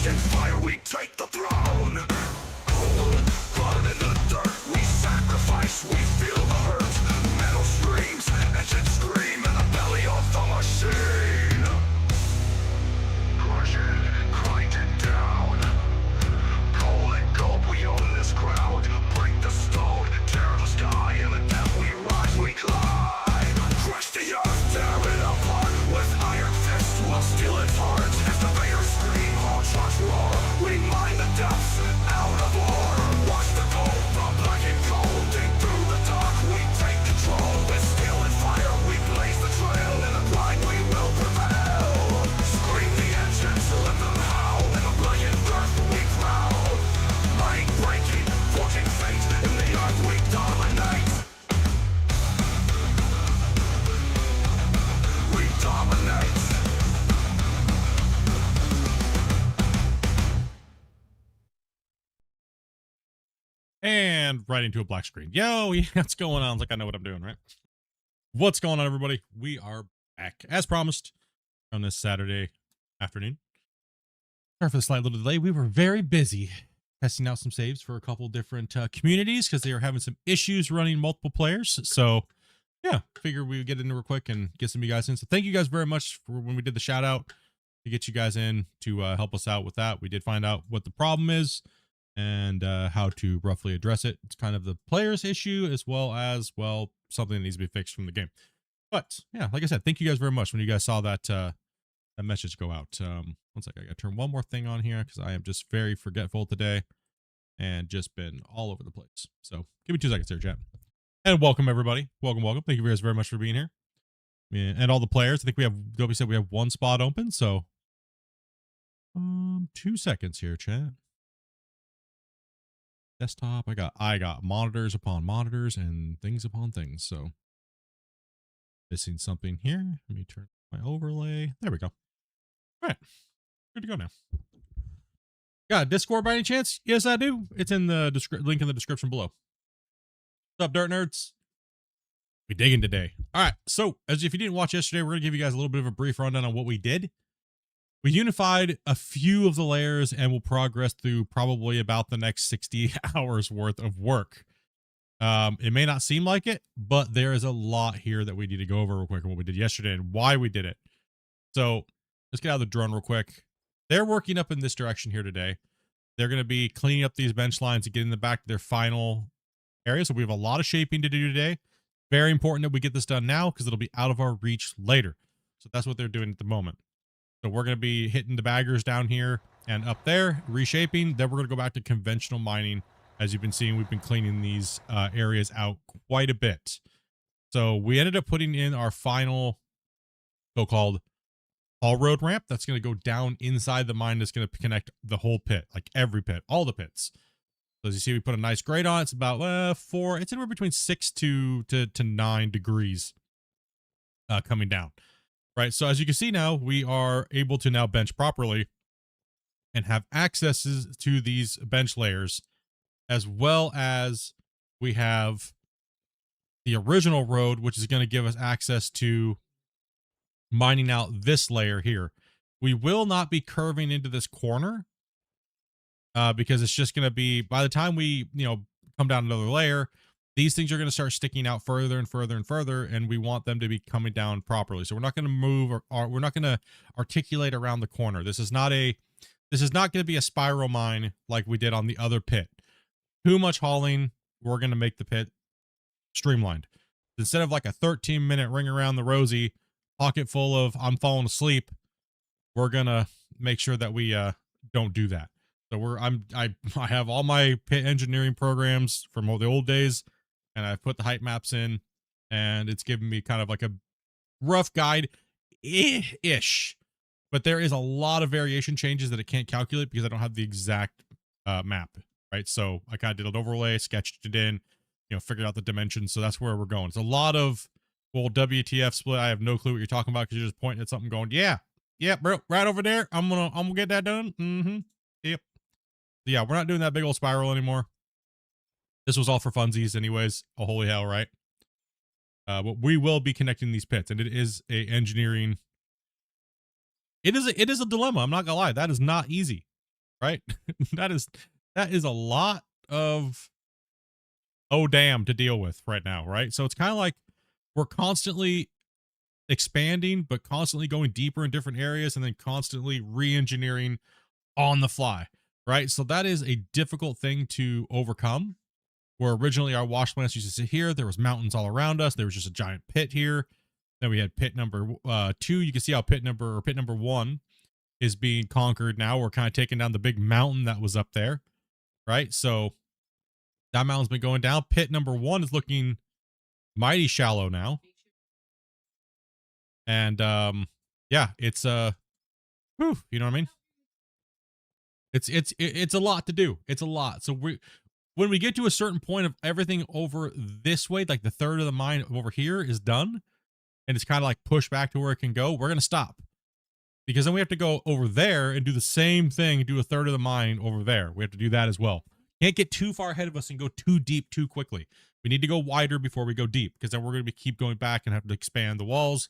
and fire, we take the throne. Cold blood in the dirt, we sacrifice, we feel the hurt. Metal streams, engines scream in the belly of the machine. Crush it, grind it down. Coal and gold, we own this ground. Break the stone, tear the sky, and the death we rise, we climb. Crush the earth, tear it apart. With iron fists, we'll steal its heart. As the Vader scream, all shots roar. We mine the depths, out of war. Watch the gold, from black and cold. Dig through the dark, we take control. With steel and fire, we blaze the trail. In the grind, we will prevail. Scream the engines, let them howl. In the brilliant earth, we prowl. Mind breaking, forging fate. In the earth, we dominate. We dominate. And right into a black screen. Yo, yeah, what's going on? It's like I know what I'm doing, right? What's going on, everybody? We are back, as promised, on this Saturday afternoon. Sorry for the slight little delay. We were very busy testing out some saves for a couple different communities because they were having some issues running multiple players. So, yeah, figure we would get in real quick and get some of you guys in. So thank you guys very much for when we did the shout out to get you guys in to help us out with that. We did find out what the problem is and how to roughly address it. It's kind of the player's issue as well, something that needs to be fixed from the game. But yeah, like I said, thank you guys very much when you guys saw that that message go out. One second, I gotta turn one more thing on here because I am just very forgetful today and just been all over the place. So give me 2 seconds here, chat. And welcome everybody. Welcome. Thank you guys very much for being here. Yeah, and all the players. I think we have, Dobie said we have 1 spot open. So 2 seconds here, chat. Desktop. I got monitors upon monitors and things upon things. So missing something here. Let me turn my overlay. There we go. All right. Good to go now. Got a Discord by any chance? Yes, I do. It's in the link in the description below. What's up, Dirt Nerds? We digging today. All right. So as if you didn't watch yesterday, we're going to give you guys a little bit of a brief rundown on what we did. We unified a few of the layers and will progress through probably about the next 60 hours worth of work. It may not seem like it, but there is a lot here that we need to go over real quick on what we did yesterday and why we did it. So let's get out of the drone real quick. They're working up in this direction here today. They're going to be cleaning up these bench lines and getting them back to their final area. So we have a lot of shaping to do today. Very important that we get this done now because it'll be out of our reach later. So that's what they're doing at the moment. So we're going to be hitting the baggers down here and up there, reshaping. Then we're going to go back to conventional mining. As you've been seeing, we've been cleaning these areas out quite a bit. So we ended up putting in our final so-called haul road ramp that's going to go down inside the mine. That's going to connect the whole pit, like every pit, all the pits. So as you see, we put a nice grade on it. It's about it's anywhere between 6 to 9 degrees coming down. Right, so as you can see now, we are able to now bench properly and have accesses to these bench layers, as well as we have the original road, which is going to give us access to mining out this layer here. We will not be curving into this corner because it's just going to be, by the time we, come down another layer, these things are going to start sticking out further and further and further, and we want them to be coming down properly. So we're not going to move or we're not going to articulate around the corner. This is not going to be a spiral mine like we did on the other pit. Too much hauling. We're going to make the pit streamlined. Instead of like a 13-minute ring around the rosy, pocket full of I'm falling asleep, we're going to make sure that we don't do that. So I have all my pit engineering programs from the old days, and I've put the height maps in, and it's given me kind of like a rough guide ish, but there is a lot of variation changes that it can't calculate because I don't have the exact map, right? So I kind of did an overlay, sketched it in, figured out the dimensions. So that's where we're going. It's a lot of, well, WTF split. I have no clue what you're talking about because you're just pointing at something going, yeah, bro, right over there. I'm gonna get that done. Yep. Yeah, we're not doing that big old spiral anymore. This was all for funsies anyways. Oh, holy hell, right? But we will be connecting these pits, and it is a engineering. It is a dilemma. I'm not gonna lie. That is not easy. right? that is that is a lot of oh damn to deal with right now, right? So it's kind of like we're constantly expanding, but constantly going deeper in different areas and then constantly re-engineering on the fly, right? So that is a difficult thing to overcome. Where originally our wash plants used to sit here, there was mountains all around us. There was just a giant pit here. Then we had pit number 2. You can see how pit number 1 is being conquered now. We're kind of taking down the big mountain that was up there, right? So that mountain's been going down. Pit number 1 is looking mighty shallow now. And yeah, it's whew, you know what I mean? It's a lot to do. It's a lot. So when we get to a certain point of everything over this way, like the third of the mine over here is done, and it's kind of like pushed back to where it can go, we're gonna stop. Because then we have to go over there and do the same thing and do a third of the mine over there. We have to do that as well. Can't get too far ahead of us and go too deep too quickly. We need to go wider before we go deep, because then we're going to keep going back and have to expand the walls,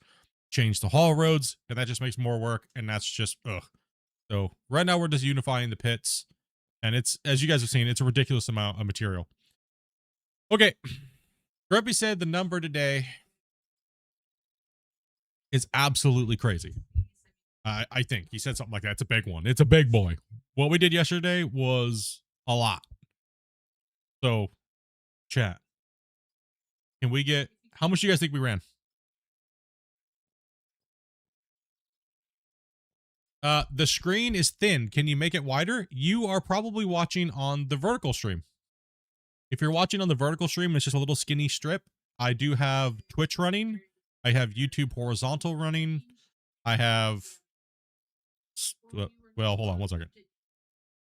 change the haul roads, and that just makes more work, and that's just ugh. So right now we're just unifying the pits, and it's, as you guys have seen, it's a ridiculous amount of material. Okay, Grumpy said the number today is absolutely crazy. I think he said something like that. It's a big one. It's a big boy. What we did yesterday was a lot. So, chat, can we get, how much do you guys think we ran? The screen is thin. Can you make it wider? You are probably watching on the vertical stream. If you're watching on the vertical stream, it's just a little skinny strip. I do have Twitch running. I have YouTube horizontal running. I have, well, hold on one second.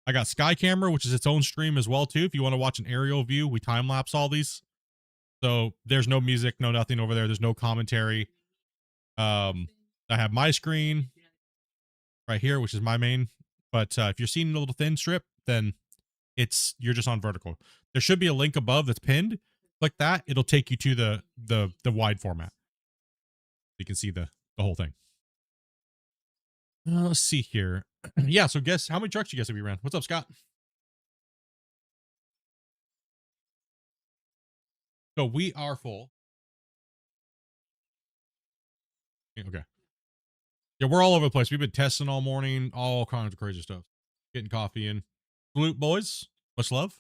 I got Sky Camera, which is its own stream as well too. If you want to watch an aerial view, we time lapse all these. So there's no music, no nothing over there. There's no commentary. I have my screen right here, which is my main. But if you're seeing a little thin strip, then you're just on vertical. There should be a link above that's pinned. Click that. It'll take you to the wide format. You can see the whole thing. Let's see here. Yeah, so guess how many trucks you guys have we ran? What's up, Scott? So we are full. Okay. Yeah, we're all over the place. We've been testing all morning, all kinds of crazy stuff. Getting coffee in. Salute, boys. Much love.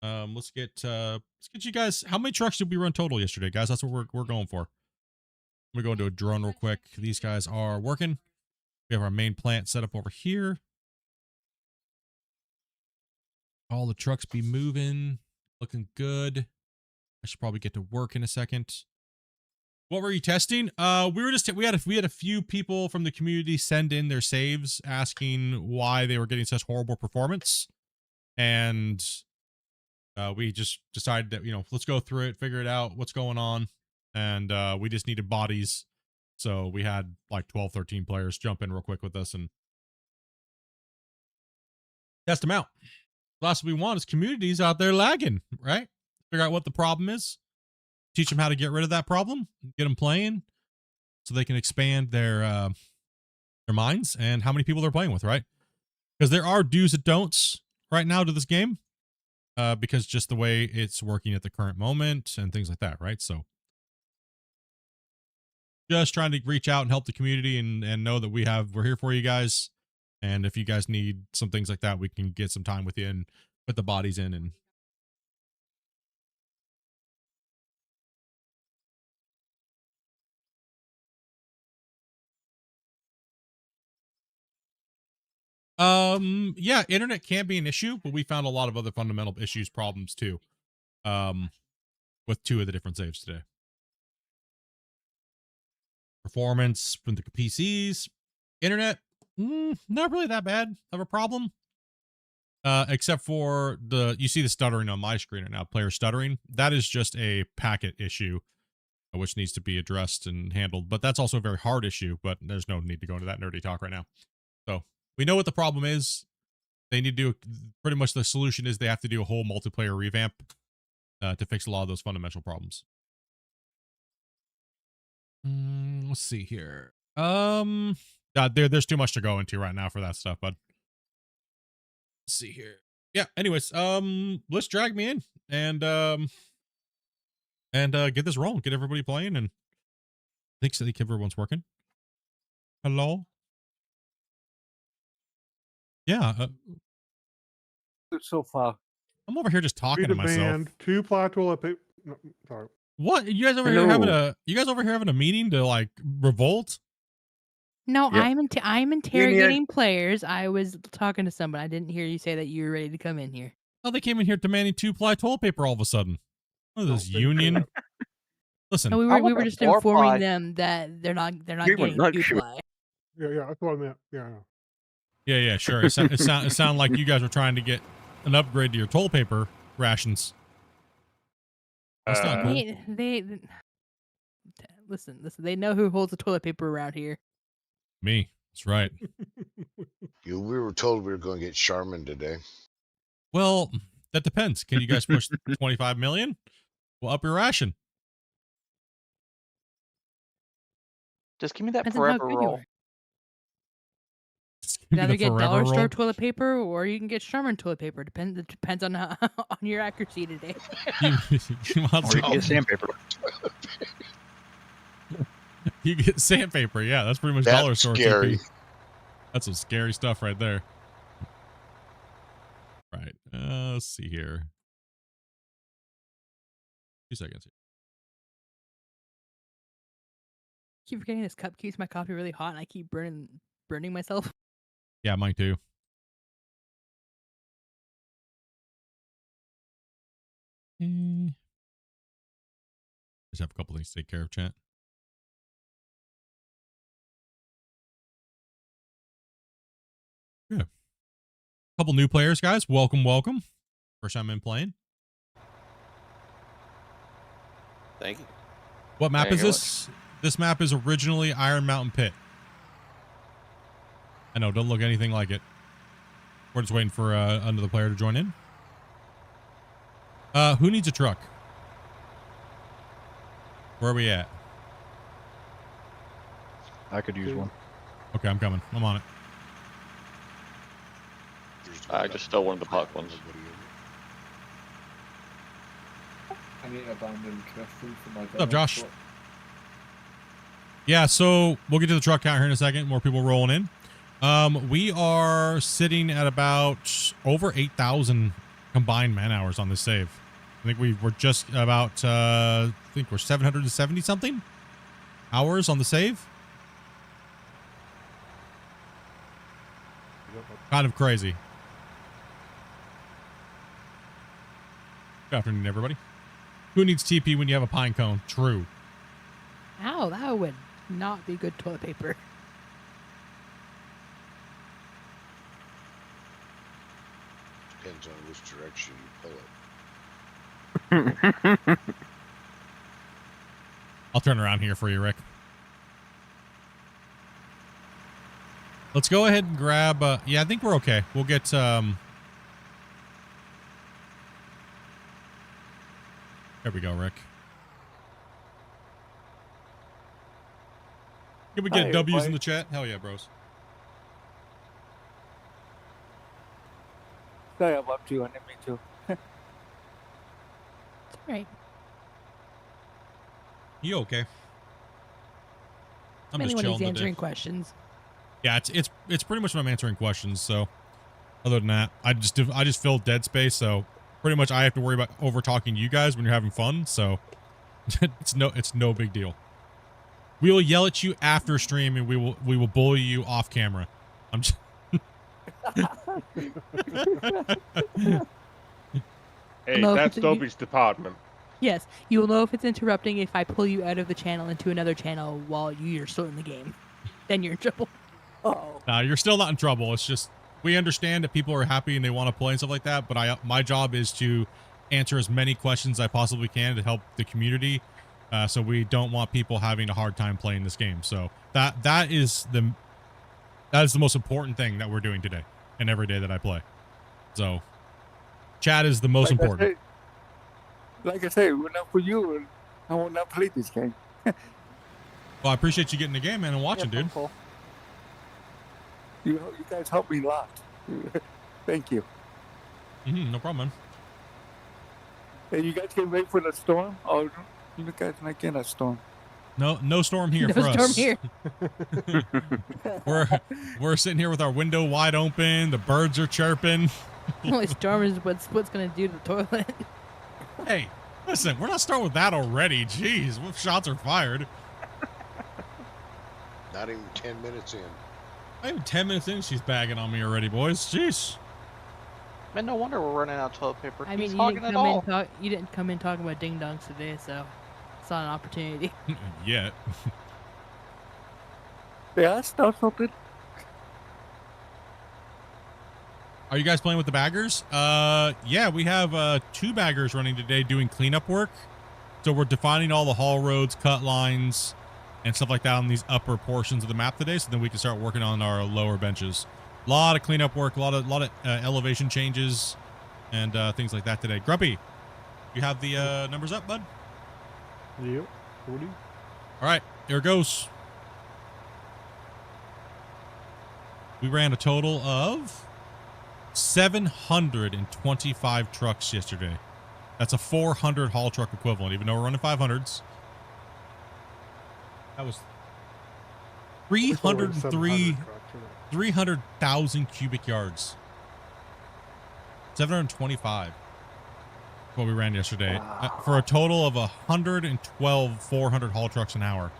Let's get you guys. How many trucks did we run total yesterday, guys? That's what we're going for. Let me go into a drone real quick. These guys are working. We have our main plant set up over here. All the trucks be moving, looking good. I should probably get to work in a second. What were you testing? We had a few people from the community send in their saves asking why they were getting such horrible performance, and we just decided that, let's go through it, figure it out, what's going on, and we just needed bodies, so we had like 12, 13 players jump in real quick with us and test them out. The last we want is communities out there lagging, right? Figure out what the problem is, teach them how to get rid of that problem, get them playing so they can expand their minds and how many people they're playing with, right? Because there are do's and don'ts right now to this game, because just the way it's working at the current moment and things like that, right? So just trying to reach out and help the community and know that we're here for you guys. And if you guys need some things like that, we can get some time with you and put the bodies in. And yeah, internet can be an issue, but we found a lot of other fundamental problems too, with 2 of the different saves today. Performance from the PCs, internet, not really that bad of a problem. Except for you see the stuttering on my screen right now, player stuttering. That is just a packet issue, which needs to be addressed and handled. But that's also a very hard issue, but there's no need to go into that nerdy talk right now. So we know what the problem is. They need to do, pretty much the solution is they have to do a whole multiplayer revamp to fix a lot of those fundamental problems. Let's see here. There's too much to go into right now for that stuff, bud. Let's see here. Yeah. Anyways, let's drag me in and get this rolling. Get everybody playing, and I think everyone's working. Hello. Yeah. So far. I'm over here just talking to myself. Band, 2 ply toilet paper. No, sorry. What? You guys over here having a meeting to like revolt? No, Yep. I'm interrogating players. I was talking to someone. I didn't hear you say that you were ready to come in here. Oh, they came in here demanding 2-ply toilet paper all of a sudden. What is this Oh, union? Listen, No, we I were want a just 4-ply. informing them that they're not We were getting not 2-ply. Yeah, that's what I meant. Yeah. yeah, sure. It sounded like you guys were trying to get an upgrade to your toilet paper rations. That's not cool. They listen. They know who holds the toilet paper around here. Me. That's right. We were told we were going to get Charmin today. Well, that depends. Can you guys push 25 million? We'll up your ration. Just give me that Depends on how forever good you roll. are. Just give You me either the get forever dollar store roll. toilet paper or you can get Charmin toilet paper. It depends on how, on your accuracy today. You want Or you can some- get sandpaper. You get sandpaper. Yeah, that's pretty much That's dollar store scary. TP. That's some scary stuff right there. Right. Let's see here. 2 seconds. Keep forgetting this cup keeps my coffee really hot, and I keep burning myself. Yeah, mine too. Just have a couple things to take care of, chat. Yeah. Couple new players, guys. Welcome. First time in playing. Thank you. What map Thank is you this? This map is originally Iron Mountain Pit. I know, don't look anything like it. We're just waiting for another player to join in. Who needs a truck? Where are we at? I could use one. Okay, I'm coming. I'm on it. I just stole one of the park ones. I need abandoned question for my What's up, Josh? Yeah, so we'll get to the truck count here in a second. More people rolling in. We are sitting at about over 8,000 combined man hours on this save. I think we're just about, I think we're 770 something hours on the save. Kind of crazy. Good afternoon, everybody. Who needs TP when you have a pine cone? True. Ow, that would not be good toilet paper. Depends on which direction you pull it. I'll turn around here for you, Rick. Let's go ahead and grab, yeah, I think we're okay. We'll get, there we go, Rick. Can we get Hi, W's in everybody. the chat? Hell yeah, bros. Sorry about you, I didn't mean to. It's all right. You okay? I'm Mainly just when chilling he's today. answering questions. Yeah, it's pretty much when I'm answering questions. So, other than that, I just fill dead space. So, pretty much I have to worry about over talking you guys when you're having fun. So, it's no big deal. We will yell at you after stream, and we will bully you off camera. I'm just. Hey, No, that's you- Dobby's department. Yes, you will know if it's interrupting if I pull you out of the channel into another channel while you're still in the game. Then you're in trouble. Oh, No, you're still not in trouble. It's just we understand that people are happy and they want to play and stuff like that. But my job is to answer as many questions as I possibly can to help the community. So we don't want people having a hard time playing this game. So that is the most important thing that we're doing today and every day that I play. So chat is the most important. Like I say, we're not for you, and I will not play this game. Well, I appreciate you getting the game, man, and watching, dude. You guys help me a lot. Thank you. No problem, man. Hey, you guys can wait for the storm? Or you guys not get a storm? No storm here No for storm us. here. We're sitting here with our window wide open. The birds are chirping. The only storm is what's gonna do to the toilet. Hey, listen, we're not starting with that already. Jeez, what shots are fired? Not even 10 minutes in. Not even 10 minutes in, she's bagging on me already, boys. Jeez. Man, no wonder we're running out of toilet paper. I mean, He's hogging it all. you didn't come in talking about ding dongs today, so it's not an opportunity. Yet. Yeah, start something. Are you guys playing with the baggers? Yeah, we have 2 baggers running today doing cleanup work. So we're defining all the haul roads, cut lines, and stuff like that on these upper portions of the map today, so then we can start working on our lower benches. A lot of cleanup work, a lot of elevation changes, and things like that today. Grumpy, you have the numbers up, bud? Yep. 40. All right, here it goes. We ran a total of 725 trucks yesterday. That's a 400 haul truck equivalent, even though we're running 500s. That was 300,000 cubic yards. 725. What we ran yesterday. For a total of 112 400 haul trucks an hour.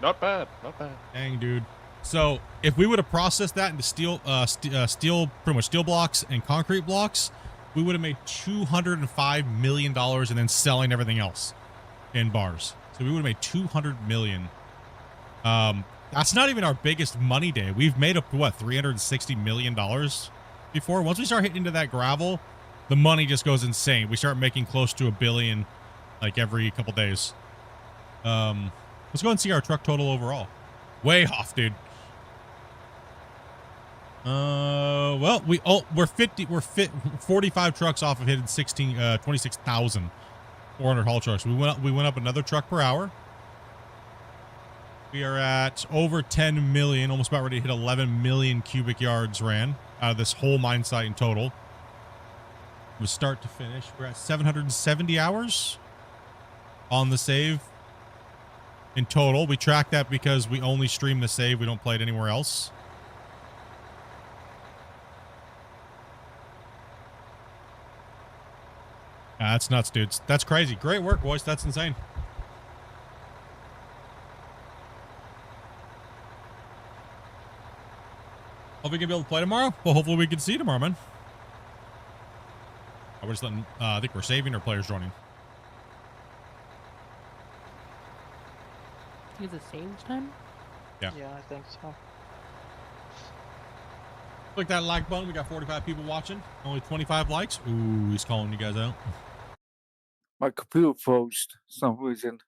Not bad. Not bad. Dang, dude. So if we would have processed that into steel, pretty much steel blocks and concrete blocks, we would have made $205 million and then selling everything else in bars. So we would have made $200 million. That's not even our biggest money day. We've made up to what, $360 million before. Once we start hitting into that gravel, the money just goes insane. We start making close to $1 billion like every couple days. Let's go and see our truck total overall. Way off, dude. Well, we're 45 trucks off of hitting 26,400 haul trucks. We went up another truck per hour. We are at over 10 million, almost about ready to hit 11 million cubic yards ran out of this whole mine site in total. From start to finish, we're at 770 hours on the save in total. We track that because we only stream the save. We don't play it anywhere else. That's nuts, dudes. That's crazy. Great work, boys. That's insane. Hope we can be able to play tomorrow. Well, hopefully we can see you tomorrow, man. We're just letting, I think we're saving our players joining. Is it save this time? Yeah. Yeah, I think so. Click that like button. We got 45 people watching. Only 25 likes. Ooh, he's calling you guys out. My computer froze for some reason.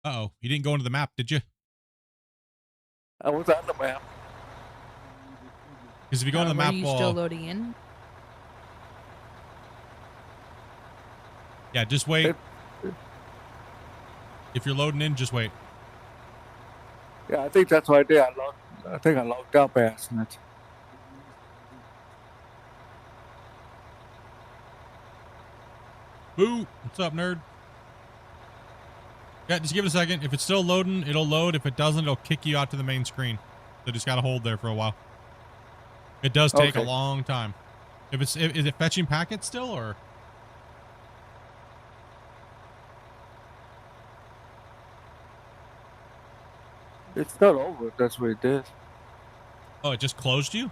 Uh-oh. You didn't go into the map, did you? I was on the map. Because if you go on the map, Are you still loading in? Yeah, just wait. If you're loading in, just wait. Yeah, I think that's what I did. I think I logged out by accident. Boo! What's up, nerd? Yeah, just give it a second. If it's still loading, it'll load. If it doesn't, it'll kick you out to the main screen. So just gotta hold there for a while. It does take a long time. Is it fetching packets still, or? It's not over. That's what it did. Oh, it just closed you?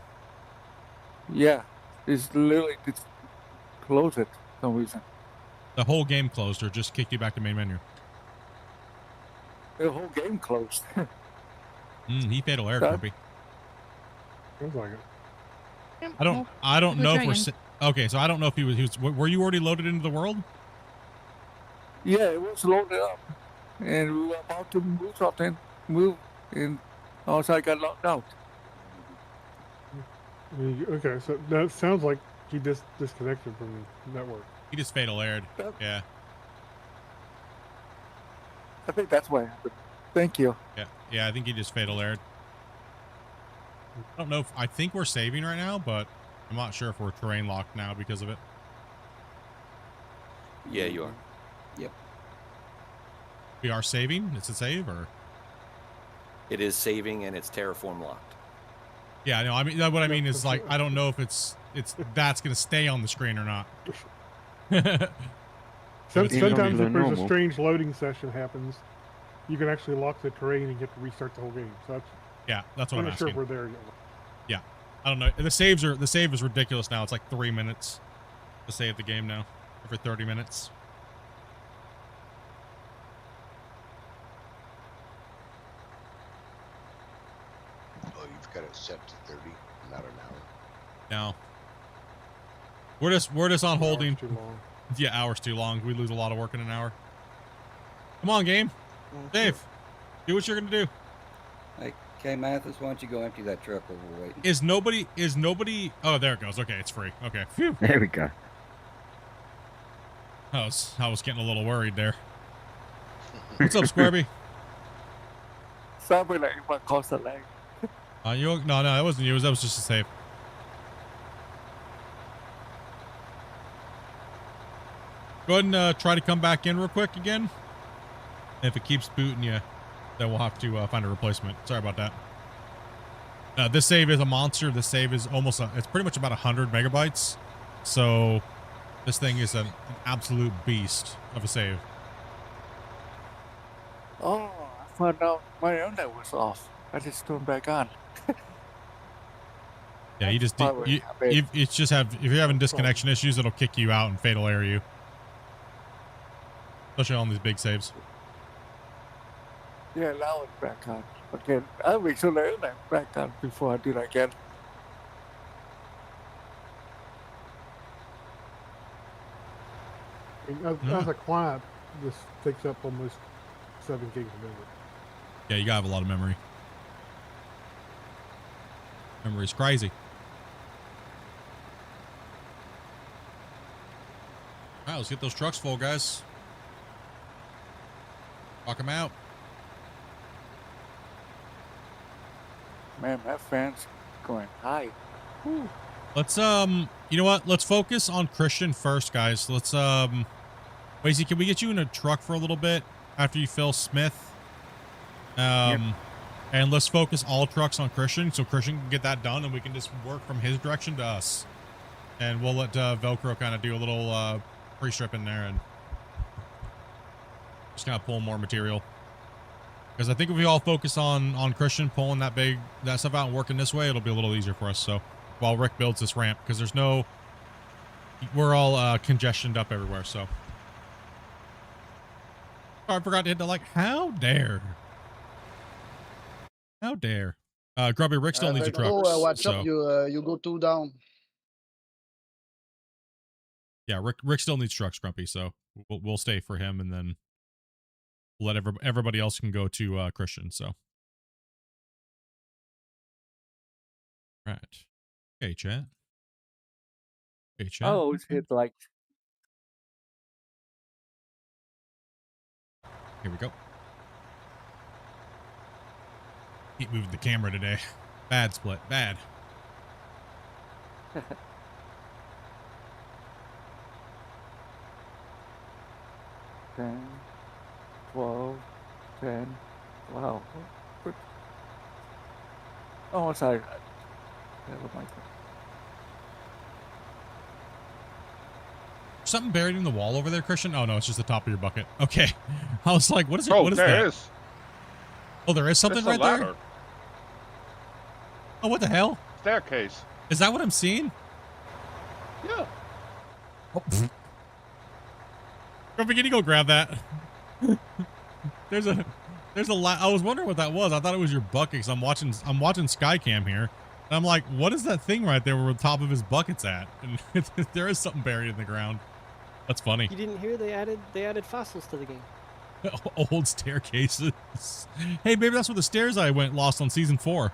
Yeah, it's literally just closed it for some reason. The whole game closed, or just kicked you back to main menu? The whole game closed. He fatal error, Kirby. Sounds like it. I don't know if we're okay. So I don't know if he was. Were you already loaded into the world? Yeah, it was loaded up, and we were about to move something, and also I got locked out. Okay, so that sounds like he disconnected from the network. He just fatal erred. Yeah. I think that's what happened. Thank you. Yeah, I think he just fatal aired. I don't know if, I think we're saving right now, but I'm not sure if we're terrain locked now because of it. Yeah, you are. We are saving? It's a save or? It is saving and it's terraform locked. Yeah, no, I mean, what I mean is like, I don't know if it's that's going to stay on the screen or not. Sometimes if regular there's a normal. strange loading session happens, you can actually lock the terrain and get to restart the whole game. So that's, Yeah, that's what I'm I'm not sure asking. if we're there yet. Yeah, I don't know. The save is ridiculous now. It's like 3 minutes to save the game now, every 30 minutes. Oh, you've got it set to 30, not an hour. No, we're just on holding. Too long. Yeah, hours too long. We lose a lot of work in an hour. Come on, game. Dave, do what you're gonna do. Okay, Mathis, why don't you go empty that truck while we're waiting? Is nobody? Oh, there it goes. Okay, it's free. Okay, phew. There we go. I was getting a little worried there. What's up, Squirby? Sorry, like my cost a lag. No, that wasn't you. That was just a save. Go ahead and try to come back in real quick again. If it keeps booting you, then we'll have to find a replacement. Sorry about that. This save is a monster. This save is almost it's pretty much about 100 megabytes. So this thing is an absolute beast of a save. Oh, I found out my internet was off. I just turned back on. Yeah, you just Probably it's just if you're having disconnection issues, it'll kick you out and fatal air you. Especially on these big saves. Yeah, now it's back on. Okay, I'll make sure the internet back on before I do that again. And as a client, this takes up almost 7 gigs a minute. Yeah, you gotta have a lot of memory. Memory's crazy. All right, let's get those trucks full, guys. Rock them out. Man, my fan's going high. Whew. Let's you know what? Let's focus on Christian first, guys. Let's Wazy, can we get you in a truck for a little bit after you fill Smith? And let's focus all trucks on Christian, so Christian can get that done, and we can just work from his direction to us. And we'll let Velcro kind of do a little pre-strip in there and just kind of pull more material. Because I think if we all focus on Christian pulling that stuff out and working this way, it'll be a little easier for us. So while Rick builds this ramp, because we're all congestioned up everywhere. So oh, I forgot to hit the like. How dare? How dare? Grubby, Rick still needs a truck. What's so. up? You go 2 down. Yeah, Rick still needs trucks, Grumpy. So we'll stay for him, and then we'll let everybody else can go to Christian. So, right. Okay, chat. Okay, chat. I always hit like. Here we go. Keep moving the camera today. Bad split. Bad. 10, 12, 10. Wow. Oh, sorry. Never mind. Something buried in the wall over there, Christian? Oh no, it's just the top of your bucket. Okay. I was like, what is it? Oh, what is there that? is. Oh, there is something There's a right ladder. there? Oh, what the hell? Staircase. Is that what I'm seeing? Yeah. Oh. Grumpy, can you go grab that? There's a I was wondering what that was. I thought it was your bucket, because I'm watching Skycam here. And I'm like, what is that thing right there where the top of his bucket's at? And there is something buried in the ground. That's funny. You didn't hear they added fossils to the game. Old staircases. Hey, maybe that's where the stairs I went lost on season 4.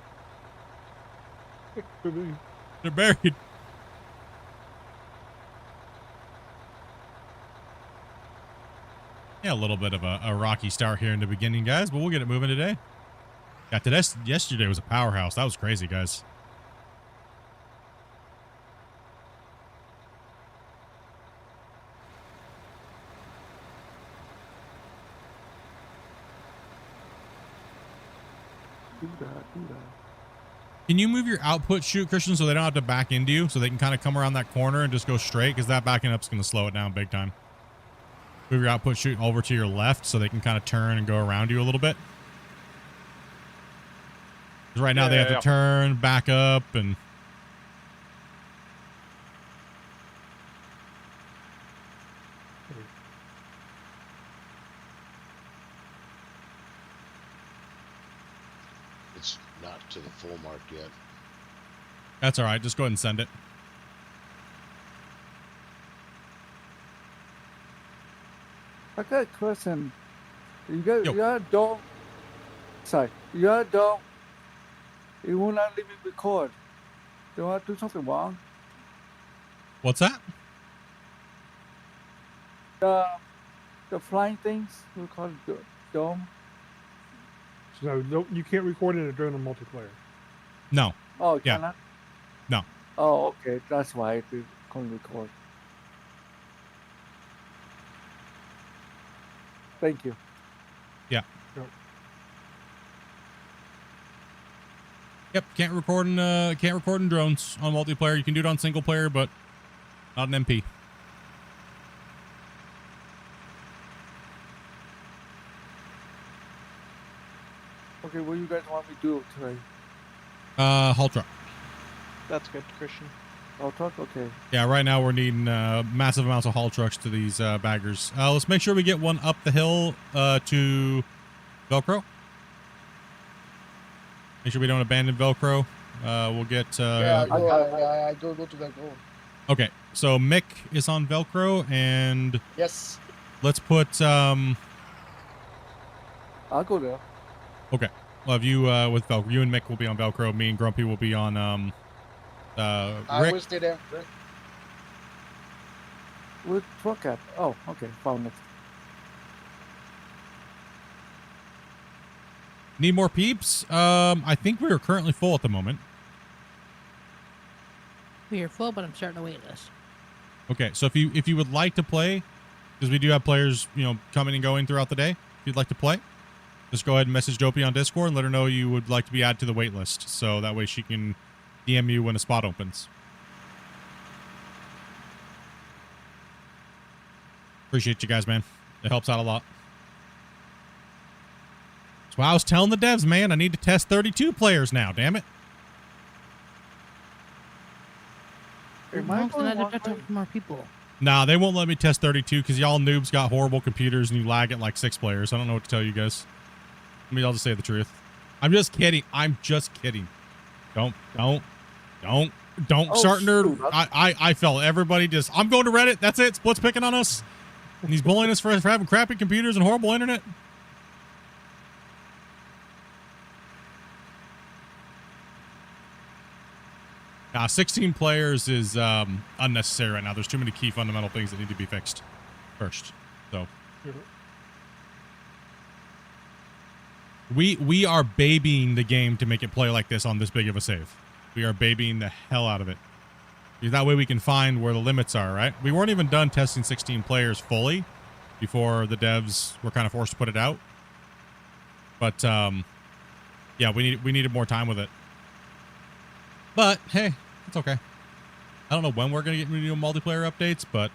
They're buried. Yeah, a little bit of a rocky start here in the beginning, guys, but we'll get it moving today. Yeah, yesterday was a powerhouse. That was crazy, guys. Do that. Can you move your output chute, Christian, so they don't have to back into you, so they can kind of come around that corner and just go straight? Because that backing up is going to slow it down big time. Move your output chute over to your left so they can kind of turn and go around you a little bit. Because right now they have to turn, back up, and... It's not to the full mark yet. That's all right. Just go ahead and send it. I got a question. You got a dog. Sorry, you got a dog. It will not let me record. Do I do something wrong? What's that? The flying things we call it dome. So no, you can't record in a drone on multiplayer. No. Oh, Yeah. cannot? No. Oh, okay. That's why I can't record. Thank you. Yeah. Yep. Yep. Can't record in drones on multiplayer. You can do it on single player, but not an MP. Okay, what do you guys want me to do today? Haul truck. That's good, Christian. I'll talk? Okay. Yeah, right now we're needing massive amounts of haul trucks to these baggers. Let's make sure we get one up the hill to Velcro. Make sure we don't abandon Velcro. We'll get... I go to Velcro. Okay, so Mick is on Velcro, and Yes. let's put... I'll go there. Okay, we'll have you with Velcro. You and Mick will be on Velcro. Me and Grumpy will be on... I Rick. will stay there. With truck at? Oh, okay. Found it. Need more peeps? I think we are currently full at the moment. We are full, but I'm starting a wait list. Okay, so if you would like to play, because we do have players, coming and going throughout the day. If you'd like to play, just go ahead and message Dopey on Discord and let her know you would like to be added to the wait list. So that way she can DM you when a spot opens. Appreciate you guys, man. It helps out a lot. That's why I was telling the devs, man, I need to test 32 players now, damn it. Am I going I one talk way? to more people. Nah, they won't let me test 32 because y'all noobs got horrible computers and you lag at like 6 players. I don't know what to tell you guys. I'll just say the truth. I'm just kidding. I'm just kidding. Don't Oh, start nerd. shoot. I felt everybody just, I'm going to Reddit. That's it. Split's picking on us. And he's bullying us for having crappy computers and horrible internet. Nah, 16 players is unnecessary right now. There's too many key fundamental things that need to be fixed first. So we are babying the game to make it play like this on this big of a save. We are babying the hell out of it. Because that way we can find where the limits are, right? We weren't even done testing 16 players fully before the devs were kind of forced to put it out. But yeah, we needed more time with it. But hey, it's okay. I don't know when we're gonna get new multiplayer updates, but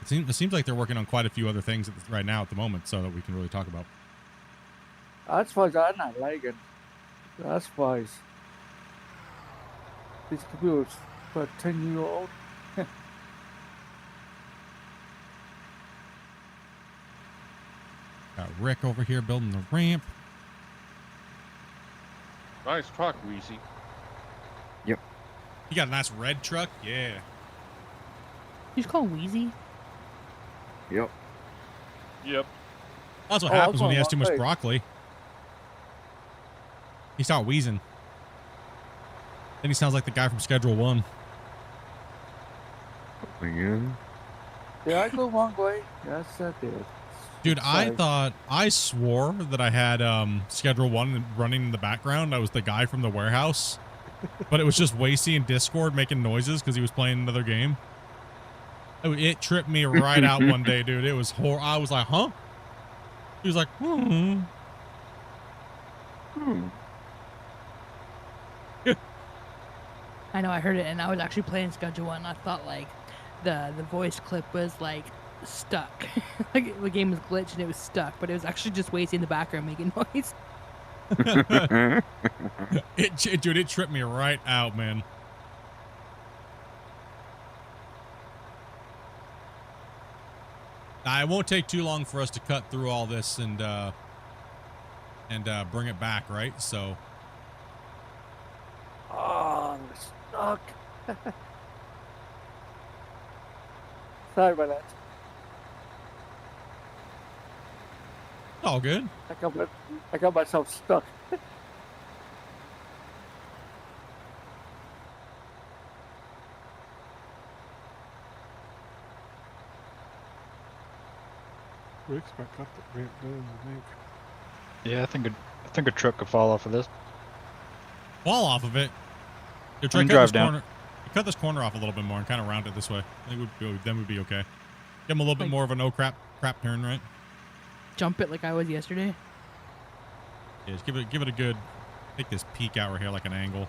it seems like they're working on quite a few other things right now at the moment, so that we can really talk about. That's why I'm not liking. That's why these computers for 10-year-old. Got Rick over here building the ramp. Nice truck, Weezy. You got a nice red truck? Yeah. You just call him Wheezy? Yep. Yep. That's what Oh, happens when he okay, has too much okay. broccoli. He started wheezing. Then he sounds like the guy from Schedule 1. Again. Did I go wrong way? Yes, I did. Dude, I swore that I had Schedule 1 running in the background. I was the guy from the warehouse. But it was just Wasey in Discord making noises because he was playing another game. It tripped me right out one day, dude. It was I was like, huh? He was like, I know, I heard it, and I was actually playing Schedule 1. I thought, like, the voice clip was, like, stuck. Like, the game was glitched and it was stuck, but it was actually just Wasey in the background making noise. Dude, it tripped me right out, man. It won't take too long for us to cut through all this and bring it back, right? So. Oh, I'm stuck. Sorry about that. All good. I got myself stuck. Rick's back up the ramp down, I think. Yeah, I think a truck could fall off of this. Fall off of it. You're trying to cut this corner. Cut this corner off a little bit more and kind of round it this way. I think then we'd be okay. Give him a little bit more of a no crap turn, right? Jump it like I was yesterday. Yeah, just give it a good. Take this peak out right here like an angle.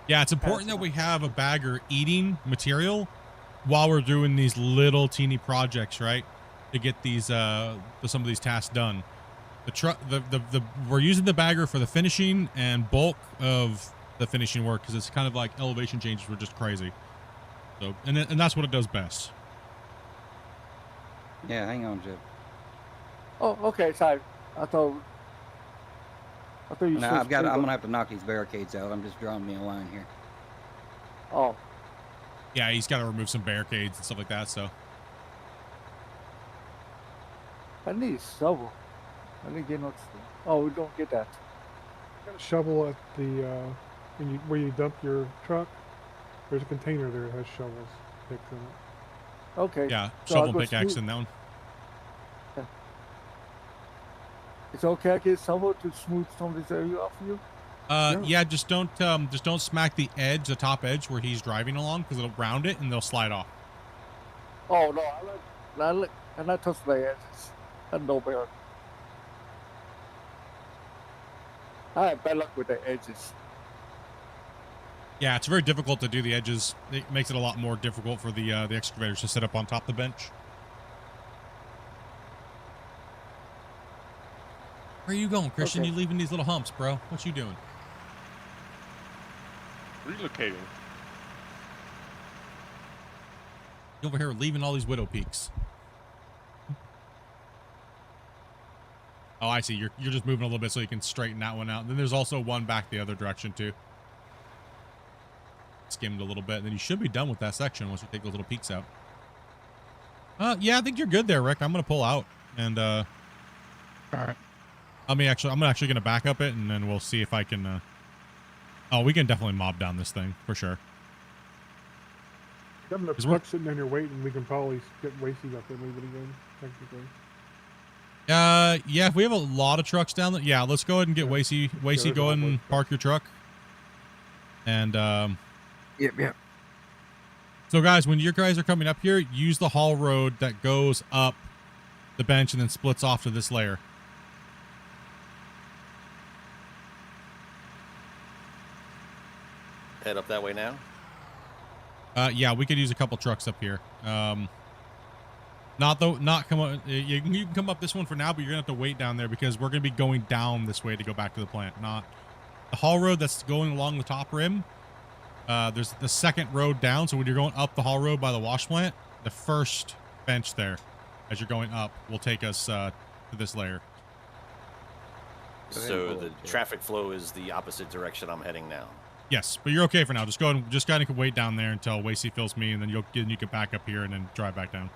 Yeah, it's important that we have a bagger eating material while we're doing these little teeny projects, right? To get these some of these tasks done. We're using the bagger for the finishing and bulk of the finishing work because it's kind of like elevation changes were just crazy. So and that's what it does best. Yeah, hang on, Jeff. Oh, okay, sorry. I thought you. No, I'm gonna have to knock these barricades out. I'm just drawing me a line here. Oh. Yeah, he's got to remove some barricades and stuff like that. So. I need a shovel. I didn't get no. Oh, we don't get that. Got a shovel at the where you dump your truck. There's a container there that has shovels picked in it. Okay. Yeah, so shovel pickaxe in that one. Yeah. It's okay. I get shovel to smooth some of this area off for you. Yeah, just don't smack the top edge where he's driving along because it'll round it and they'll slide off. Oh no, I'm not touching the edges. I know better. I have bad luck with the edges. Yeah, it's very difficult to do the edges. It makes it a lot more difficult for the excavators to sit up on top of the bench. Where are you going, Christian? Okay. You leaving these little humps, bro? What you doing? Relocating. You over here leaving all these widow peaks. Oh, I see. You're just moving a little bit so you can straighten that one out. And then there's also one back the other direction too. Skimmed a little bit, and then you should be done with that section once you take those little peaks out. Yeah, I think you're good there, Rick. I'm gonna pull out and all right. I'm actually gonna back up it, and then we'll see if I can. Oh, we can definitely mob down this thing for sure. Got enough trucks sitting down here waiting. We can probably get Wasey up there, move it again, technically. Yeah, if we have a lot of trucks down there, yeah, let's go ahead and get Wasey. Wasey, go ahead and park your truck. And Yep. So guys, when you guys are coming up here, use the haul road that goes up the bench and then splits off to this layer. Head up that way now. Yeah, we could use a couple trucks up here. Not come up. You can come up this one for now, but you're gonna have to wait down there because we're gonna be going down this way to go back to the plant. Not the haul road that's going along the top rim. There's the second road down. So when you're going up the haul road by the wash plant, the first bench there, as you're going up, will take us to this layer. So the traffic flow is the opposite direction I'm heading now. Yes, but you're okay for now. Just go and just kind of wait down there until Wasey fills me, and then you can back up here and then drive back down.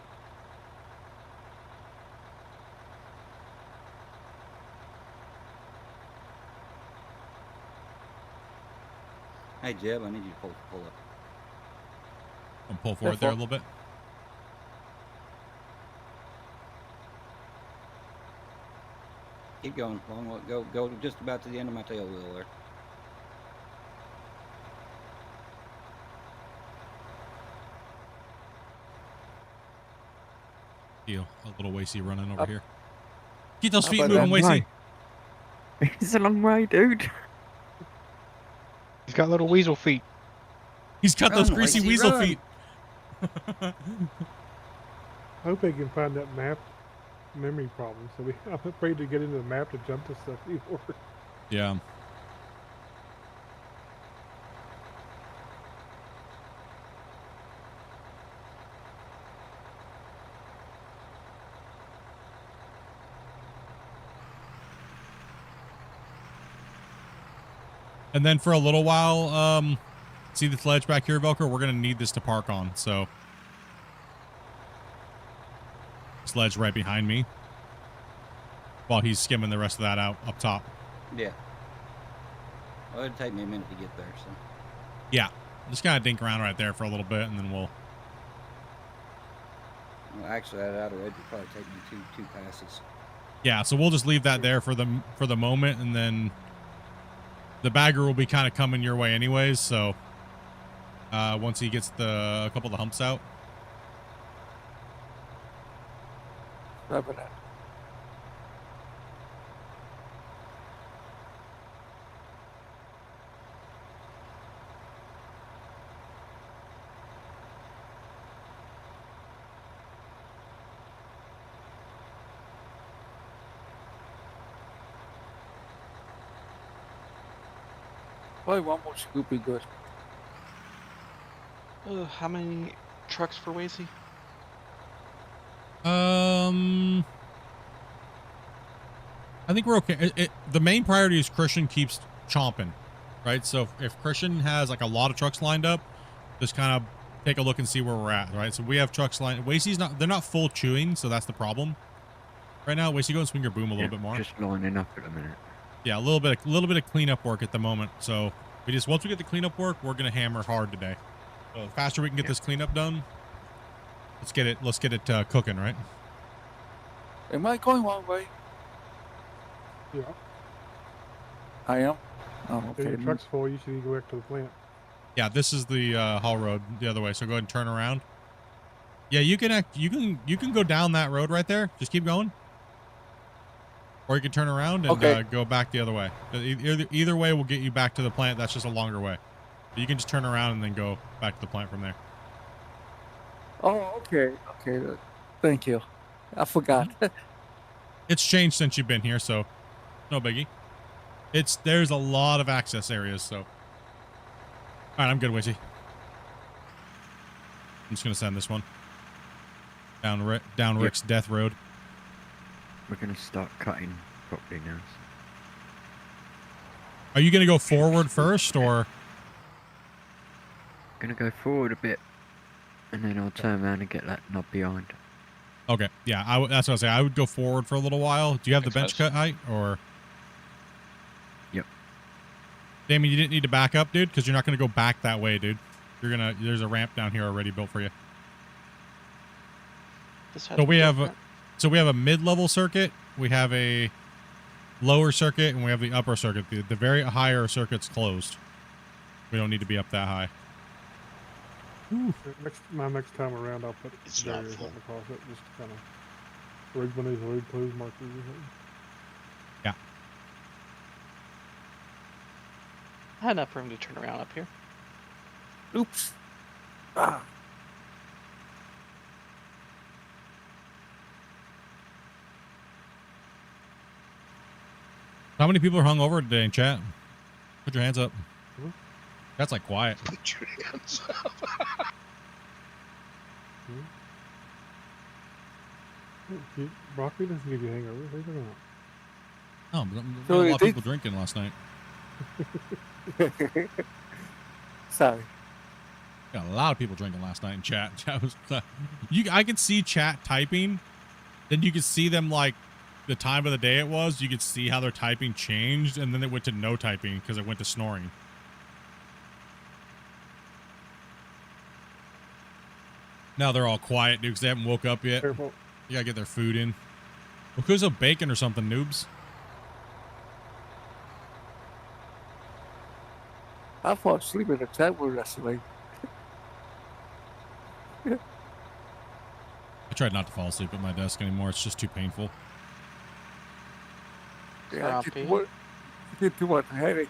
Hey Jeb, I need you to pull up. And pull forward there a little bit. Keep going. Long way. Go just about to the end of my tail wheel there. Feel a little Wacy running over here. Keep those feet about moving, that? Wacy. It's a long way, dude. He's got little weasel feet. He's got those Run, greasy Wacy, weasel run. feet. I hope they can find that map memory problem. So I'm afraid to get into the map to jump to stuff anymore. Yeah. And then for a little while, see this ledge back here, Velcro? We're going to need this to park on, so. This ledge right behind me. While he's skimming the rest of that out up top. Yeah. Well, it'd take me a minute to get there, so. Yeah. Just kind of dink around right there for a little bit, and then we'll. Well, actually, that outer edge would probably take me two passes. Yeah, so we'll just leave that there for the moment, and then the bagger will be kind of coming your way anyways, so once he gets a couple of the humps out. Sorry about that. Probably one more scoop be good. How many trucks for Wacy? I think we're okay. The main priority is Christian keeps chomping, right? So if Christian has like a lot of trucks lined up, just kind of take a look and see where we're at, right? So we have trucks lined. Wacy's they're not full chewing, so that's the problem. Right now, Wacy, go and swing your boom a little bit more. Just lining up at the minute. Yeah, a little bit of cleanup work at the moment. So once we get the cleanup work, we're gonna hammer hard today. So the faster we can get this cleanup done, let's get it cooking, right? Am I going one way? Yeah. I am. Oh, If okay. your truck's full, you should go back to the plant. Yeah, this is the haul road the other way. So go ahead and turn around. Yeah, you can go down that road right there. Just keep going. Or you can turn around and go back the other way. Either way will get you back to the plant. That's just a longer way. You can just turn around and then go back to the plant from there. Oh, okay. Okay. Thank you. I forgot. It's changed since you've been here, so no biggie. There's a lot of access areas, so. All right, I'm good, Wacy. I'm just gonna send this one down Rick's death road. We're gonna start cutting properly now. Are you gonna go forward first, or? Gonna go forward a bit, and then I'll turn around and get that knob behind. Okay, yeah, that's what I say. I would go forward for a little while. Do you have the bench cut height, or? Yep. Damon, you didn't need to back up, dude, because you're not gonna go back that way, dude. There's a ramp down here already built for you. So we have a mid-level circuit, we have a lower circuit, and we have the upper circuit. The very higher circuit's closed. We don't need to be up that high. Next time around, I'll put barriers up across it, just to kind of rig one of these road closed markers or something. Yeah. I had enough room to turn around up here. Oops. Ah. How many people are hungover today in chat? Put your hands up. That's like quiet. Put your hands up. Broccoli doesn't give you hangovers. Leave it out. Oh, but there were a lot of people drinking last night. Sorry. Got a lot of people drinking last night in chat. Chat was, I could see chat typing, then you could see them like the time of the day it was. You could see how their typing changed, and then it went to no typing because it went to snoring. Now they're all quiet, dude, because they haven't woke up yet. Careful. You gotta get their food in. Well, cook some bacon or something, noobs. I fall asleep in the chat room yesterday. I tried not to fall asleep at my desk anymore. It's just too painful. Yeah, I get too much headache.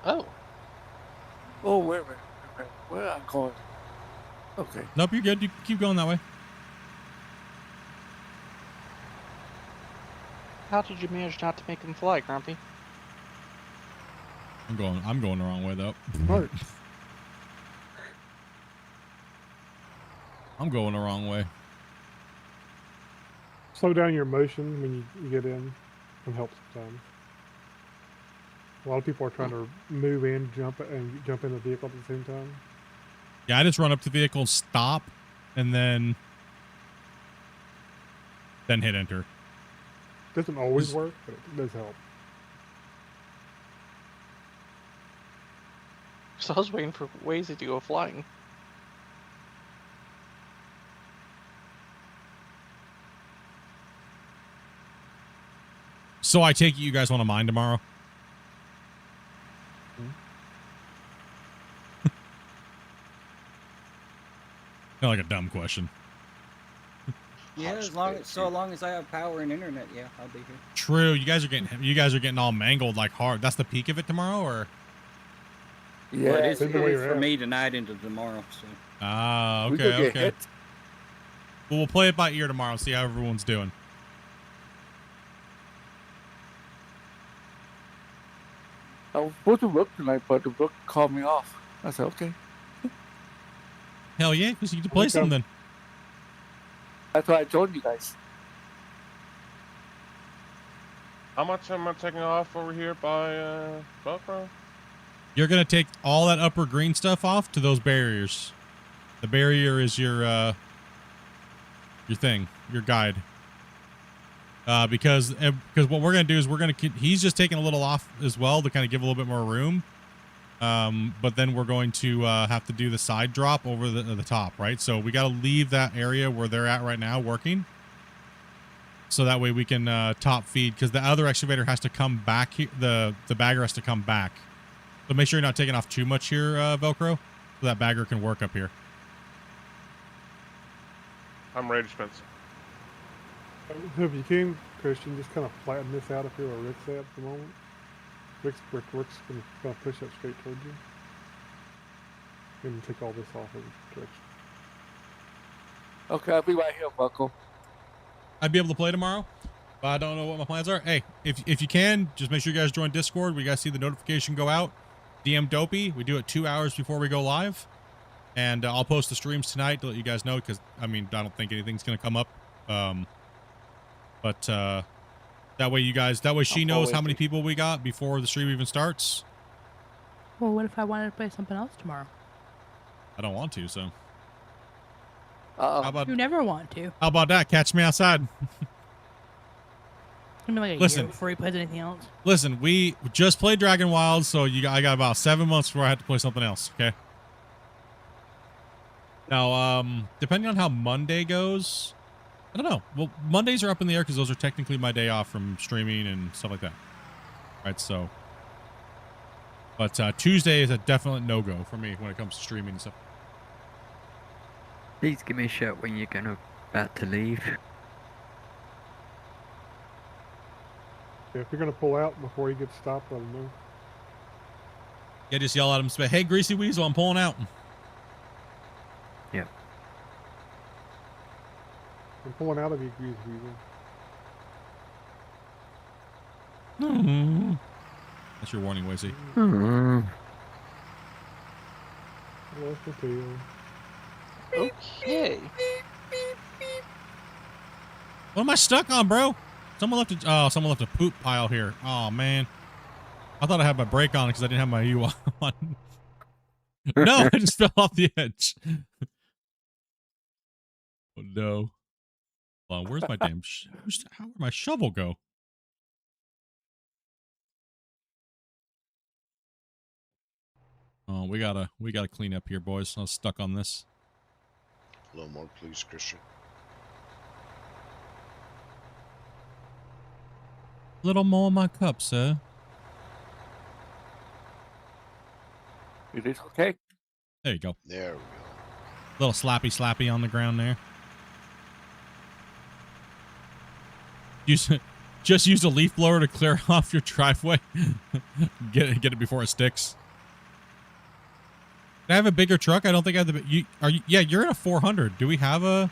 Oh. Oh, wait a minute. Where am I going? Okay. Nope, you're good. You keep going that way. How did you manage not to make them fly, Grumpy? I'm going the wrong way though. Right. I'm going the wrong way. Slow down your motion when you get in. Can help sometimes. A lot of people are trying to move in, jump in the vehicle at the same time. Yeah, I just run up to the vehicle, stop, and then hit enter. Doesn't always work, but it does help. So I was waiting for Wazy to go flying. So I take it you guys want to mine tomorrow? Kind of like a dumb question. Yeah, as long as I have power and internet, yeah, I'll be here. True. You guys are getting all mangled like hard. That's the peak of it tomorrow, or? Yeah, well, it is for me tonight into tomorrow. So. Ah, We could okay, get okay. hit. Well, we'll play it by ear tomorrow. See how everyone's doing. I was supposed to work tonight, but the work called me off. I said, okay. Hell yeah, because you get to play something. That's why I joined you guys. How much am I taking off over here by Velcro? You're gonna take all that upper green stuff off to those barriers. The barrier is your thing, your guide. Because what we're gonna do is he's just taking a little off as well to kind of give a little bit more room. But then we're going to have to do the side drop over the top, right? So we got to leave that area where they're at right now working. So that way we can top feed, because the other excavator has to come back here. The bagger has to come back. So make sure you're not taking off too much here, Velcro, so that bagger can work up here. I'm ready, Spence. If you can, Christian, just kind of flatten this out up here where Rick's at the moment. Rick's going to push that straight towards you. And take all this off of the direction. Okay, I'll be right here, Buckle. I'd be able to play tomorrow, but I don't know what my plans are. Hey, if you can, just make sure you guys join Discord. We guys see the notification go out. DM Dopey. We do it 2 hours before we go live. And I'll post the streams tonight to let you guys know, because, I mean, I don't think anything's going to come up. But that way she knows how many people we got before the stream even starts. Well, what if I wanted to play something else tomorrow? I don't want to, so. You never want to. How about that? Catch me outside. It's gonna be like a year before he plays anything else. Listen, we just played Dragon Wild, so I got about 7 months before I have to play something else, okay? Now, depending on how Monday goes, I don't know. Well, Mondays are up in the air because those are technically my day off from streaming and stuff like that. Right, so. But Tuesday is a definite no-go for me when it comes to streaming and stuff. Please give me a shout when you're about to leave. Yeah, if you're going to pull out before you get stopped, let them know. Yeah, just yell at him, say, hey, Greasy Weasel, I'm pulling out. Yep. I'm pulling out of you, Greasy Weasel. Mm-hmm. That's your warning, Wazy. Mm-hmm. What's the deal? Okay. What am I stuck on, bro? Someone left a poop pile here. Oh, man. I thought I had my brake on because I didn't have my U on. No, I just fell off the edge. Oh, no. Hold on, where's my damn... Where'd my shovel go? Oh, we gotta clean up here, boys. I was stuck on this. A little more, please, Christian. Little more in my cup, sir. It is okay. There you go. There we go. Little slappy on the ground there. Just use a leaf blower to clear off your driveway. get it before it sticks. Can I have a bigger truck? I don't think I have the. Yeah, you're in a 400. Do we have a?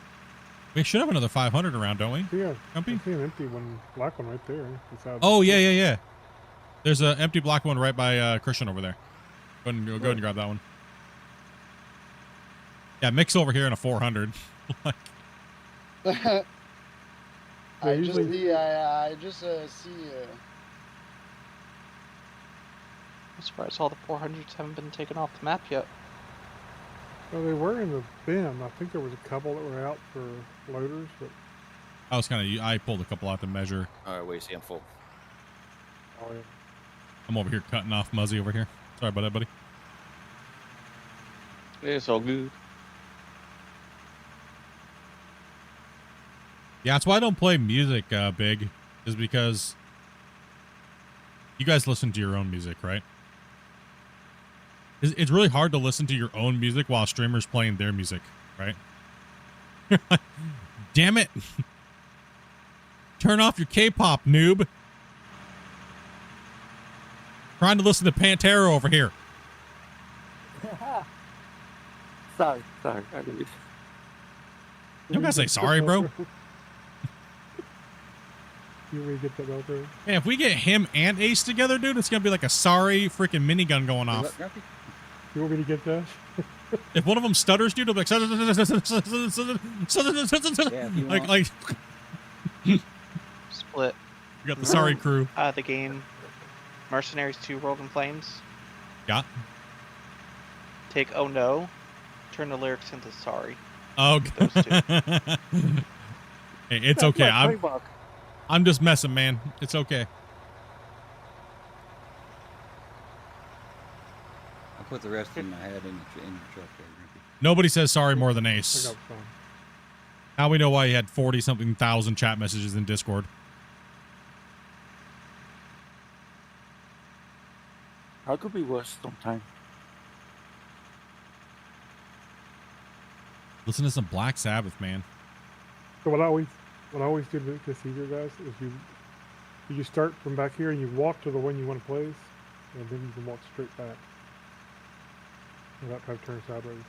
We should have another 500 around, don't we? Yeah. Grumpy? I see an empty one, black one right there. Oh yeah. There's an empty black one right by Christian over there. Go ahead and grab that one. Yeah, Mick's over here in a 400. Yeah, I usually- just see. I'm surprised all the 400s haven't been taken off the map yet. Well, they were in the bin. I think there was a couple that were out for loaders, but I pulled a couple out to measure. All right, wait, see, I'm full. oh yeah. I'm over here cutting off Muzzy over here. Sorry about that, buddy. It's all good. Yeah, that's why I don't play music big, is because you guys listen to your own music, right? It's really hard to listen to your own music while streamers playing their music, right? Damn it. Turn off your K-pop, noob. Trying to listen to Pantera over here. Sorry. I didn't. You don't gotta say sorry, bro. You really get that out there? Man, if we get him and Ace together, dude, it's gonna be like a sorry freaking minigun going off. You want me to get that? If one of them stutters, dude, it'll be like, like Split. we got the sorry crew. The game Mercenaries 2 World in Flames. Yeah. Take Oh No, turn the lyrics into Sorry. Oh, Those two. Hey, it's okay. I'm just messing, man. It's okay. I'll put the rest in my head in the truck there. Nobody says sorry more than I Ace. got some. Now we know why he had 40-something thousand chat messages in Discord. How could be worse sometimes? Listen to some Black Sabbath, man. So what I always do to make this easier, guys, is you start from back here and you walk to the one you want to place, and then you can walk straight back. Without trying to turn sideways.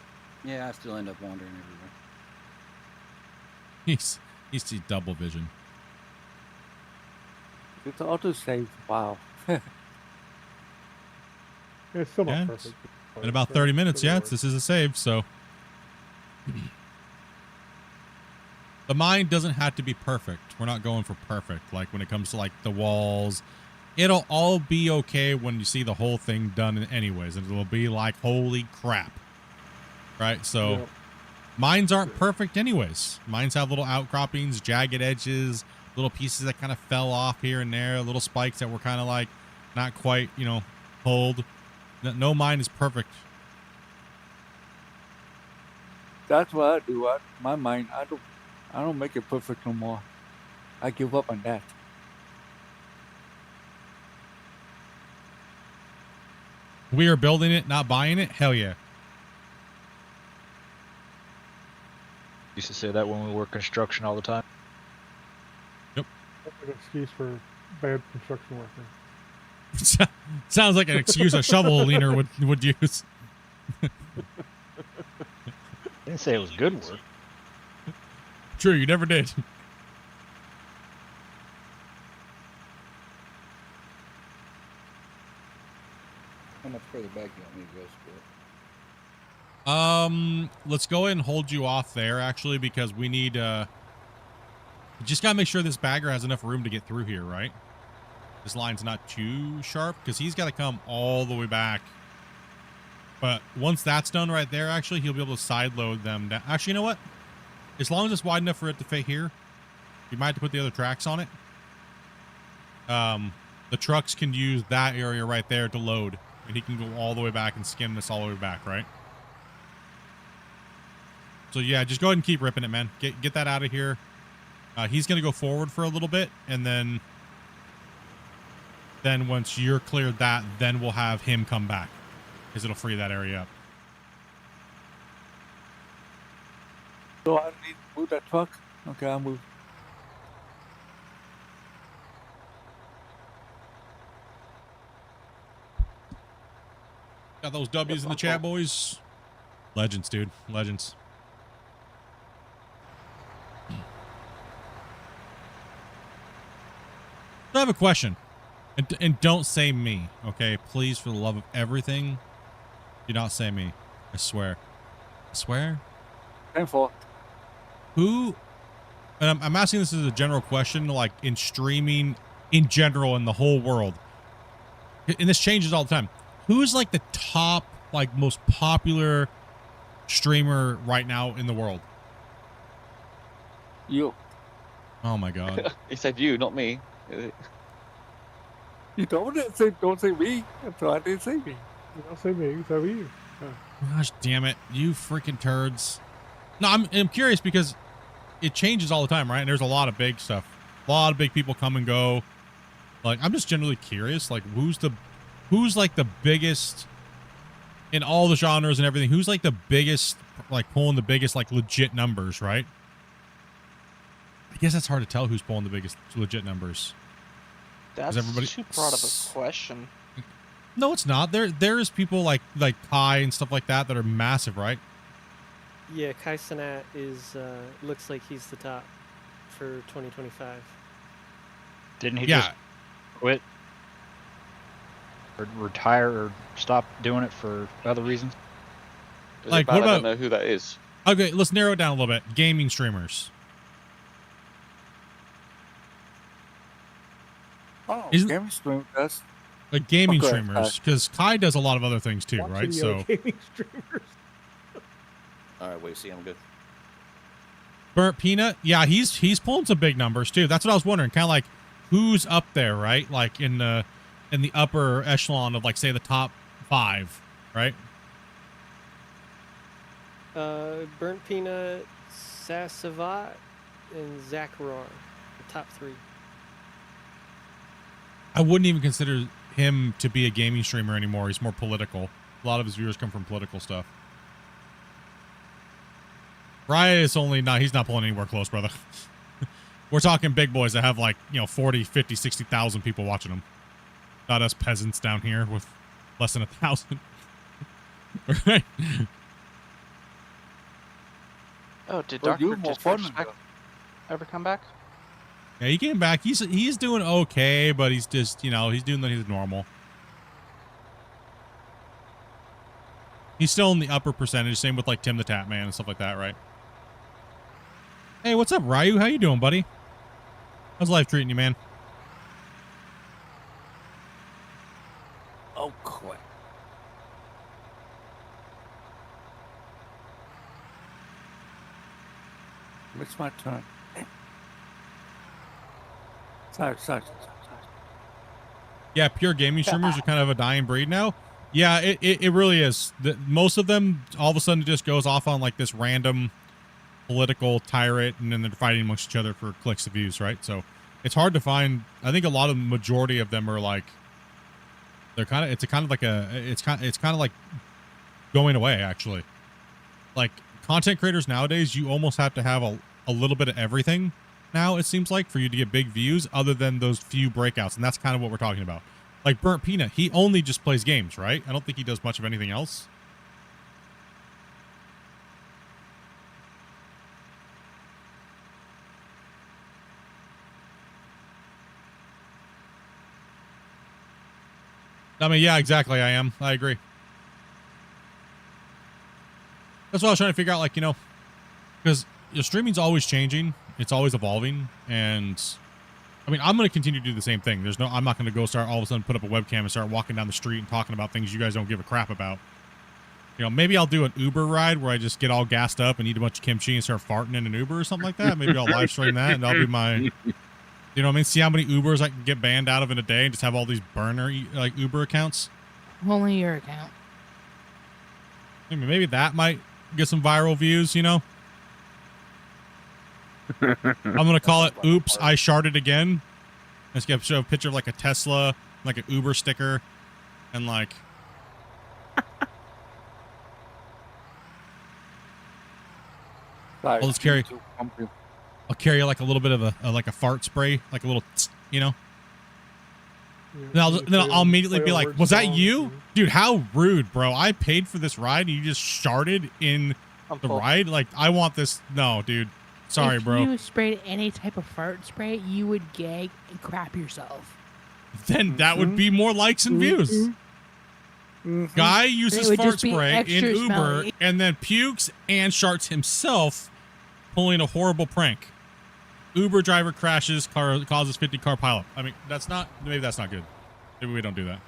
Yeah, I still end up wandering everywhere. He's double vision. It's auto save. Wow. It's still not Yeah, perfect. In about 30 minutes, yeah, this is a save, so. The mine doesn't have to be perfect. We're not going for perfect. Like when it comes to like the walls, it'll all be okay when you see the whole thing done anyways. And it'll be like, holy crap. Right? So Yep. mines aren't perfect anyways. Mines have little outcroppings, jagged edges, little pieces that kind of fell off here and there, little spikes that were kind of like not quite, pulled. No mine is perfect. That's what I do. My mind, I don't make it perfect no more. I give up on that. We are building it, not buying it. Hell yeah. Used to say that when we were construction all the time. Yep. That's an excuse for bad construction worker. Sounds like an excuse a shovel leaner would use. Didn't say it was good work. True, you never did. How much further back do you want me to go, Split? Let's go ahead and hold you off there, actually, because we need, just gotta make sure this bagger has enough room to get through here, right? This line's not too sharp, because he's got to come all the way back. But once that's done right there, actually, he'll be able to side load them down. Actually, you know what? As long as it's wide enough for it to fit here, you might have to put the other tracks on it. The trucks can use that area right there to load, and he can go all the way back and skim this all the way back, right? So yeah, just go ahead and keep ripping it, man. Get that out of here. He's gonna go forward for a little bit, and then once you're cleared that, then we'll have him come back. because it'll free that area up. So I need to move that truck? Okay, I'll move. Got those W's in the chat, boys. Legends, dude. Legends. I have a question. And don't say me, okay? Please, for the love of everything, do not say me. I swear. I swear. Painful. Who, and I'm asking this as a general question, like in streaming in general in the whole world, and this changes all the time. Who's like the top, like most popular streamer right now in the world? You. Oh my God. He said you, not me. You don't say me. So I didn't say me. You don't say me, so you. Gosh damn it, you freaking turds. No, I'm curious because it changes all the time, right? And there's a lot of big stuff. A lot of big people come and go. Like, I'm just generally curious, like who's like the biggest in all the genres and everything? Who's like the biggest, like pulling the biggest, like legit numbers, right? I guess that's hard to tell who's pulling the biggest legit numbers. That's everybody... too broad of a question. No, it's not. There's people like Kai and stuff like that that are massive, right? Yeah, Kai Cenat is looks like he's the top for 2025. Didn't he just quit or retire or stop doing it for other reasons? Like, what about? I don't know who that is. Okay, let's narrow it down a little bit. Gaming streamers. Oh, gaming streamers. That's like gaming streamers, because Kai does a lot of other things too, right? So gaming streamers. All right, wait, see, I'm good. Burnt Peanut, yeah, he's pulling some big numbers too. That's what I was wondering, kind of like who's up there, right? Like in the upper echelon of, like, say, the top 5, right? Burnt Peanut, Sassavat, and Zachar, the top 3. I wouldn't even consider him to be a gaming streamer anymore. He's more political. A lot of his viewers come from political stuff. Raya is he's not pulling anywhere close, brother. We're talking big boys that have, like, 40, 50, 60,000 people watching them. Not us peasants down here with less than 1,000. Right? Oh, did Dr. Discourse ever come back? Yeah, he came back. He's doing okay, but he's just, he's doing his normal. He's still in the upper percentage. Same with, like, Tim the Tap Man and stuff like that, right? Hey, what's up, Ryu? How you doing, buddy? How's life treating you, man? oh crap. It's my turn. Sorry. Yeah, pure gaming streamers are kind of a dying breed now. Yeah, it really is. Most of them, all of a sudden, it just goes off on, like, this random political tirade, and then they're fighting amongst each other for clicks and views, right? So it's hard to find. I think a lot of the majority of them are like, it's kind of like going away, actually. Like, content creators nowadays, you almost have to have a little bit of everything now, it seems like, for you to get big views, other than those few breakouts. And that's kind of what we're talking about. Like Burnt Peanut, he only just plays games, right? I don't think he does much of anything else. I mean, yeah, exactly. I agree. That's what I was trying to figure out, like, because streaming's always changing. It's always evolving. And I mean, I'm going to continue to do the same thing. I'm not going to go start all of a sudden put up a webcam and start walking down the street and talking about things you guys don't give a crap about. Maybe I'll do an Uber ride where I just get all gassed up and eat a bunch of kimchi and start farting in an Uber or something like that. Maybe I'll live stream that, and that'll be my, you know what I mean? See how many Ubers I can get banned out of in a day and just have all these burner, like, Uber accounts. Only your account. I mean, maybe that might get some viral views, I'm going to call it Oops, I Sharted Again. Let's show a picture of, like, a Tesla, like an Uber sticker, and, like, Like, I'll just carry. to pump you. I'll carry like a little bit of a like a fart spray, like a little, you know. Yeah, Then I'll immediately be like, "Was that you, and- dude? How rude, bro! I paid for this ride, and you just sharted in the ride. Like, I want this. No, dude. Sorry, if bro. If you sprayed any type of fart spray, you would gag and crap yourself. Then that would be more likes and views. Guy uses would fart just be spray in extra Uber smelly. and then pukes and sharts himself, pulling a horrible prank. Uber driver crashes, car causes 50-car pileup. I mean, maybe that's not good. Maybe we don't do that.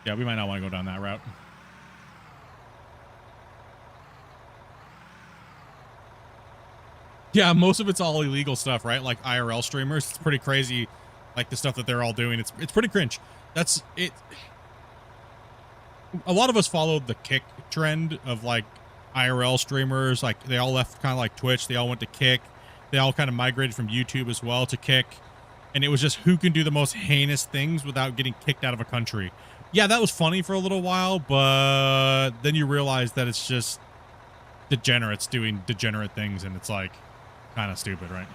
Yeah, we might not want to go down that route. Yeah, most of it's all illegal stuff, right? Like IRL streamers. It's pretty crazy, like the stuff that they're all doing. It's pretty cringe. That's it. A lot of us followed the Kick trend of like IRL streamers. Like they all left kind of like Twitch. They all went to Kick. They all kind of migrated from YouTube as well to Kick. And it was just who can do the most heinous things without getting kicked out of a country. Yeah, that was funny for a little while, but then you realize that it's just degenerates doing degenerate things, and it's like kind of stupid, right?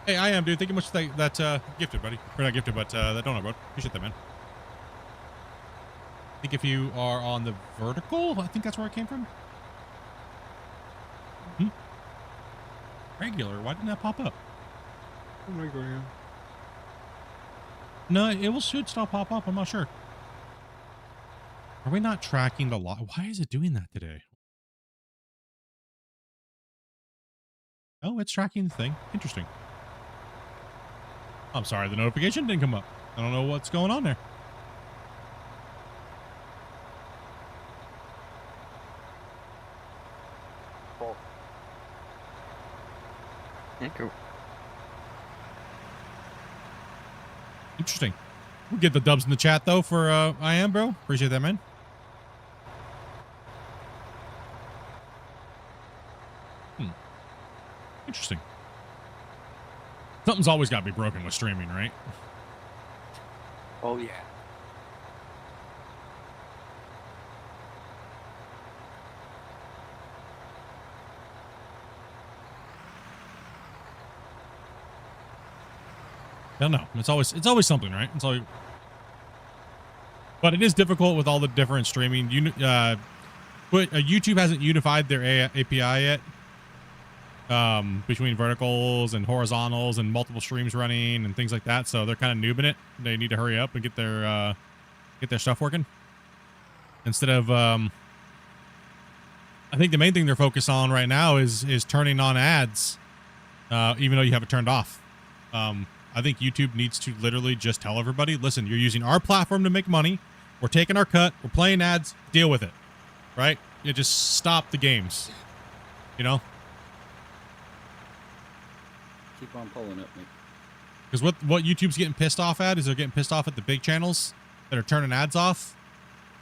Hey, I am, dude. Thank you much for that gifted, buddy. Or not gifted, but that donut, bro. Appreciate that, man. I think if you are on the vertical, I think that's where it came from. Regular. Why didn't that pop up? Oh my god. No, should still pop up. I'm not sure. Are we not tracking the lot? Why is it doing that today? Oh, it's tracking the thing. Interesting. I'm sorry, the notification didn't come up. I don't know what's going on there. Thank you. Interesting. We'll get the dubs in the chat though for I am, bro. Appreciate that, man. Interesting. Something's always got to be broken with streaming, right? Oh, yeah. I don't know. It's always something, right? It's always, but it is difficult with all the different streaming. YouTube hasn't unified their API yet. Between verticals and horizontals and multiple streams running and things like that, so they're kind of noobing it. They need to hurry up and get their stuff working. Instead of, I think the main thing they're focused on right now is turning on ads, even though you have it turned off. I think YouTube needs to literally just tell everybody, listen, you're using our platform to make money. We're taking our cut. We're playing ads. Deal with it, right? You just stop the games, you know. Keep on pulling up, mate. Because what YouTube's getting pissed off at is they're getting pissed off at the big channels that are turning ads off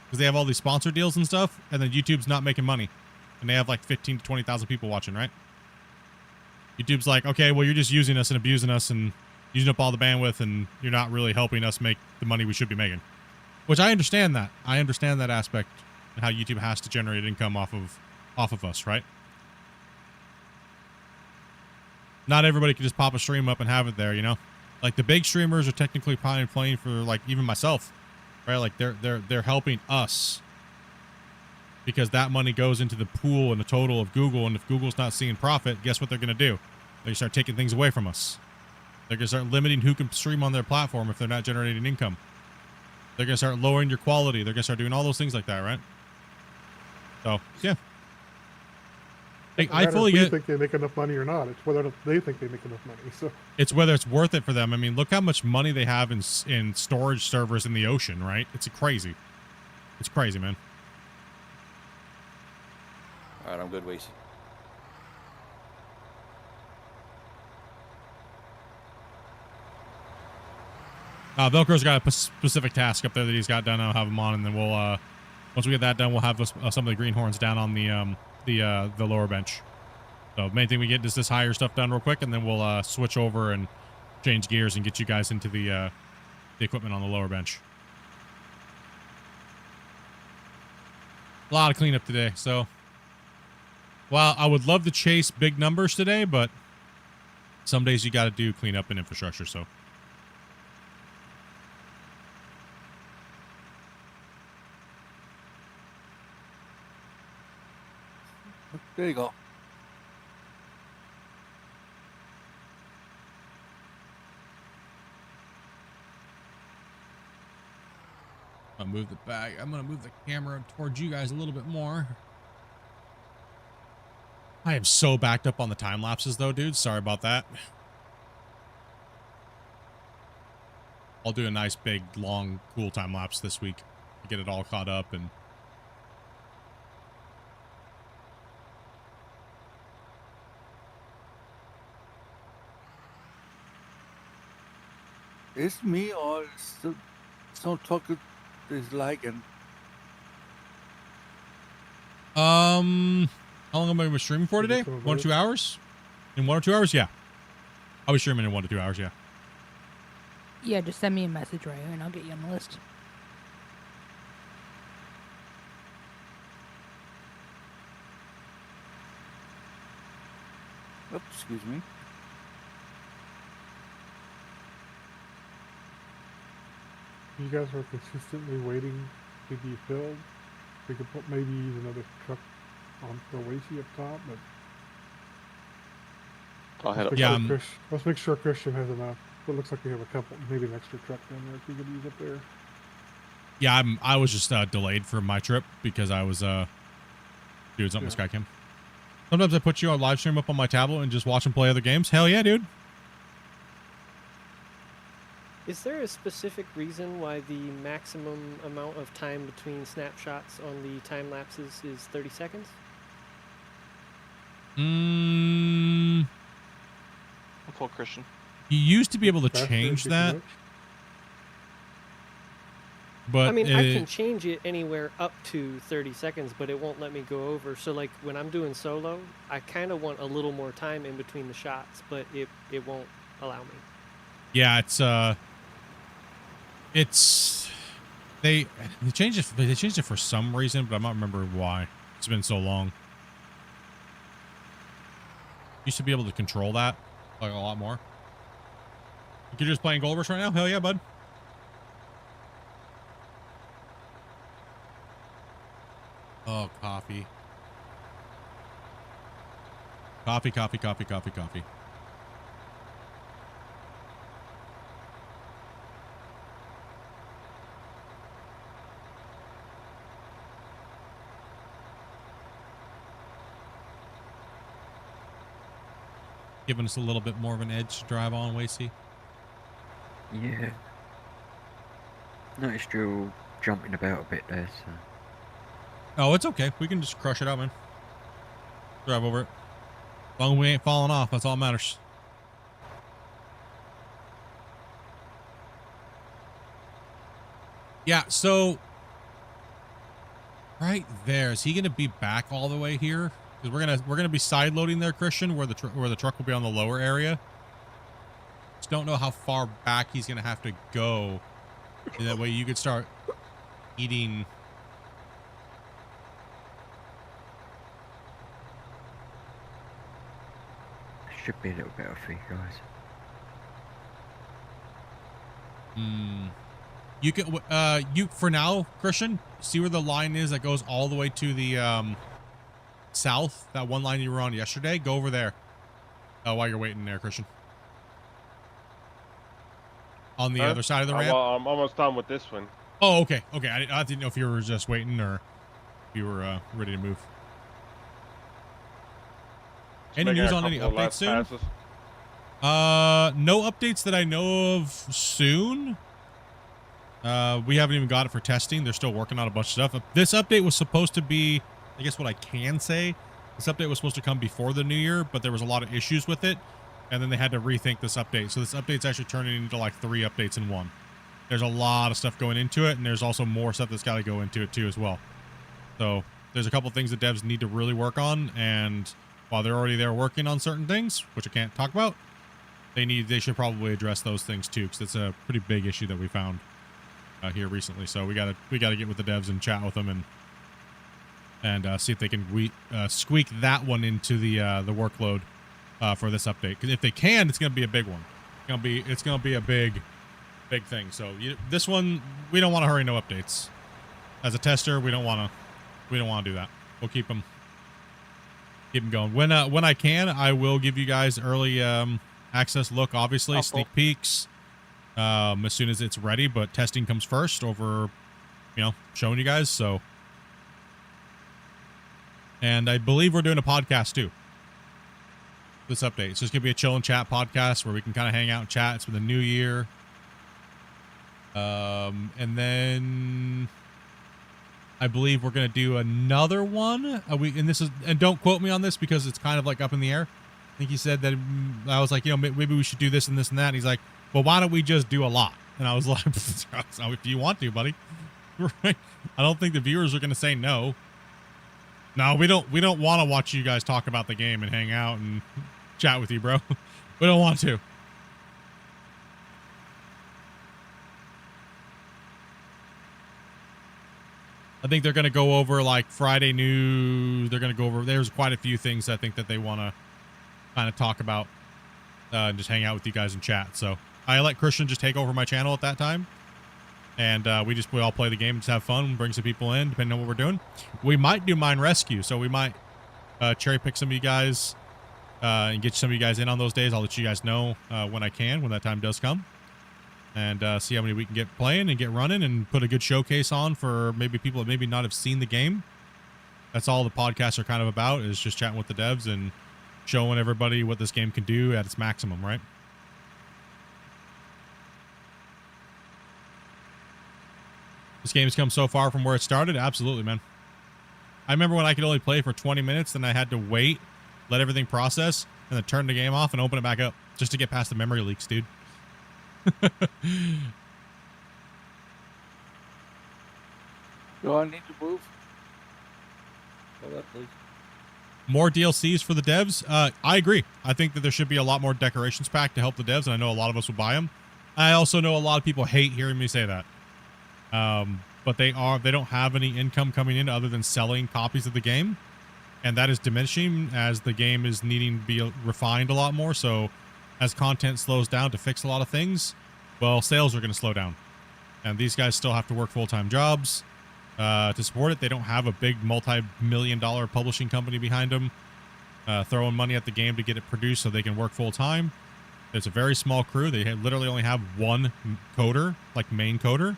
because they have all these sponsor deals and stuff, and then YouTube's not making money, and they have like 15 to 20,000 people watching, right? YouTube's like, okay, well, you're just using us and abusing us and using up all the bandwidth, and you're not really helping us make the money we should be making. Which I understand that. I understand that aspect and how YouTube has to generate income off of us, right? Not everybody can just pop a stream up and have it there, you know? Like the big streamers are technically probably playing for like even myself, right? Like they're helping us because that money goes into the pool and the total of Google. And if Google's not seeing profit, guess what they're going to do? They start taking things away from us. They're going to start limiting who can stream on their platform if they're not generating income. They're going to start lowering your quality. They're going to start doing all those things like that, right? So, yeah. I fully get. Think they make enough money or not. It's whether they think they make enough money. So it's whether it's worth it for them. I mean, look how much money they have in storage servers in the ocean, right? It's crazy. It's crazy, man. All right, I'm good, Wasey. Velcro's got a specific task up there that he's got done. I'll have him on, and then we'll once we get that done, we'll have some of the greenhorns down on the lower bench. So main thing we get is this higher stuff done real quick, and then we'll switch over and change gears and get you guys into the equipment on the lower bench. A lot of cleanup today. So, well, I would love to chase big numbers today, but some days you got to do cleanup and infrastructure. So, There you go. I'll move the bag. I'm going to move the camera towards you guys a little bit more. I am so backed up on the time lapses though, dude. Sorry about that. I'll do a nice big long cool time lapse this week to get it all caught up. And It's me or some truck is lagging. how long am I streaming for today? 1 or 2 hours? In 1 or 2 hours? Yeah. I'll be streaming in 1 to 2 hours. Yeah. Yeah, just send me a message right here and I'll get you on the list. Oops, excuse me. You guys are consistently waiting to be filled. We could put maybe use another truck on for Wacy up top, but I'll head up. Yeah. Let's make sure Christian has enough. It looks like we have a couple, maybe an extra truck down there if we could use up there. Yeah, I was just delayed for my trip because I was doing something with Skycam. Sometimes I put you on live stream up on my tablet and just watch and play other games. Hell yeah, dude. Is there a specific reason why the maximum amount of time between snapshots on the time lapses is 30 seconds? Full Christian. You used to be able to change that. But I mean, I can change it anywhere up to 30 seconds, but it won't let me go over. So, like, when I'm doing solo, I kind of want a little more time in between the shots, but it won't allow me. Yeah, they changed it for some reason, but I don't remember why. It's been so long. Used to be able to control that like a lot more. You're just playing Gold Rush right now? Hell yeah, bud. Oh, coffee. Coffee, coffee, coffee, coffee, coffee. Giving us a little bit more of an edge to drive on, Wacy. Yeah. Noticed you all jumping about a bit there, so. Oh, it's okay. We can just crush it out, man. Drive over it. As long as we ain't falling off, that's all that matters. Yeah, so right there, is he gonna be back all the way here? Because we're gonna be side loading there, Christian, where the truck will be on the lower area. Just don't know how far back he's gonna have to go. And that way you could start eating. Should be a little better for you guys. You can you for now, Christian, see where the line is that goes all the way to the south, that one line you were on yesterday. Go over there while you're waiting there, Christian, on the other side of the ramp. Well, I'm almost done with this one. Oh, okay. I didn't know if you were just waiting or if you were ready to move. Any news on any updates soon? No updates that I know of soon. We haven't even got it for testing. They're still working on a bunch of stuff. This update was supposed to be, I guess what I can say, this update was supposed to come before the new year, but there was a lot of issues with it, and then they had to rethink this update. So this update's actually turning into like 3 updates in one. There's a lot of stuff going into it, and there's also more stuff that's got to go into it too as well. So there's a couple things that devs need to really work on, and while they're already there working on certain things, which I can't talk about, they should probably address those things too, because it's a pretty big issue that we found here recently. So we gotta get with the devs and chat with them and and see if they can squeak that one into the workload for this update. Because if they can, it's gonna be a big one. It's gonna be a big thing. So this one, we don't want to hurry no updates. As a tester, we don't want to do that. We'll keep them going. When I can, I will give you guys early access look, obviously, sneak peeks as soon as it's ready, but testing comes first over, showing you guys. So, and I believe we're doing a podcast too. This update. So it's gonna be a chill and chat podcast where we can kind of hang out and chat. It's for the new year. And then I believe we're gonna do another one. And don't quote me on this because it's kind of like up in the air. I think he said that I was like, maybe we should do this and this and that. And he's like, well, why don't we just do a lot? And I was like, if you want to, buddy. Right? I don't think the viewers are gonna say no. No, we don't want to watch you guys talk about the game and hang out and chat with you, bro. We don't want to. I think they're going to go over like Friday news. They're going to go over, there's quite a few things I think that they want to kind of talk about and just hang out with you guys and chat. So I let Christian just take over my channel at that time. And we all play the game, just have fun, bring some people in, depending on what we're doing. We might do mine rescue, so we might cherry pick some of you guys and get some of you guys in on those days. I'll let you guys know when I can, when that time does come. And see how many we can get playing and get running and put a good showcase on for maybe people that maybe not have seen the game. That's all the podcasts are kind of about, is just chatting with the devs and showing everybody what this game can do at its maximum, right? This game's come so far from where it started. Absolutely, man. I remember when I could only play for 20 minutes, then I had to wait, let everything process, and then turn the game off and open it back up just to get past the memory leaks, dude. Do I need to move? Hold up, please. More DLCs for the devs? I agree. I think that there should be a lot more decorations pack to help the devs, and I know a lot of us will buy them. I also know a lot of people hate hearing me say that. But they don't have any income coming in other than selling copies of the game. And that is diminishing as the game is needing to be refined a lot more. So as content slows down to fix a lot of things, well, sales are going to slow down. And these guys still have to work full-time jobs to support it. They don't have a big multi-million-dollar publishing company behind them throwing money at the game to get it produced so they can work full-time. It's a very small crew. They literally only have one coder, like main coder.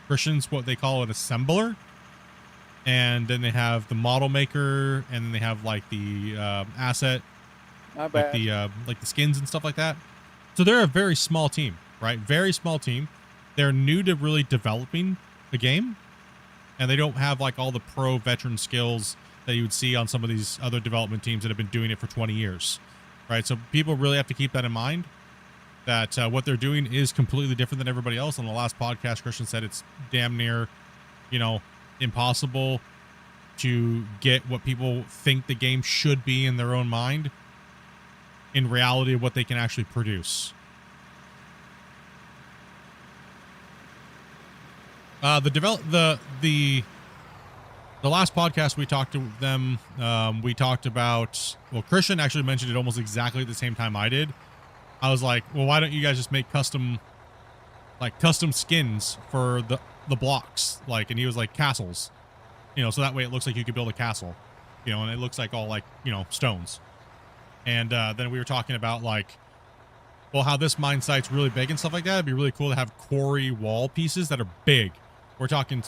Christian's what they call an assembler. And then they have the model maker, and then they have like the asset, like the skins and stuff like that. So they're a very small team, right? Very small team. They're new to really developing the game, and they don't have like all the pro veteran skills that you would see on some of these other development teams that have been doing it for 20 years, right? So people really have to keep that in mind, that what they're doing is completely different than everybody else. On the last podcast, Christian said it's damn near, impossible to get what people think the game should be in their own mind in reality of what they can actually produce. The last podcast we talked to them, we talked about, well, Christian actually mentioned it almost exactly at the same time I did. I was like, well, why don't you guys just make custom skins for the blocks? And he was like, castles, so that way it looks like you could build a castle, and it looks like all stones. And then we were talking about well, how this mine site's really big and stuff like that. It'd be really cool to have quarry wall pieces that are big. We're talking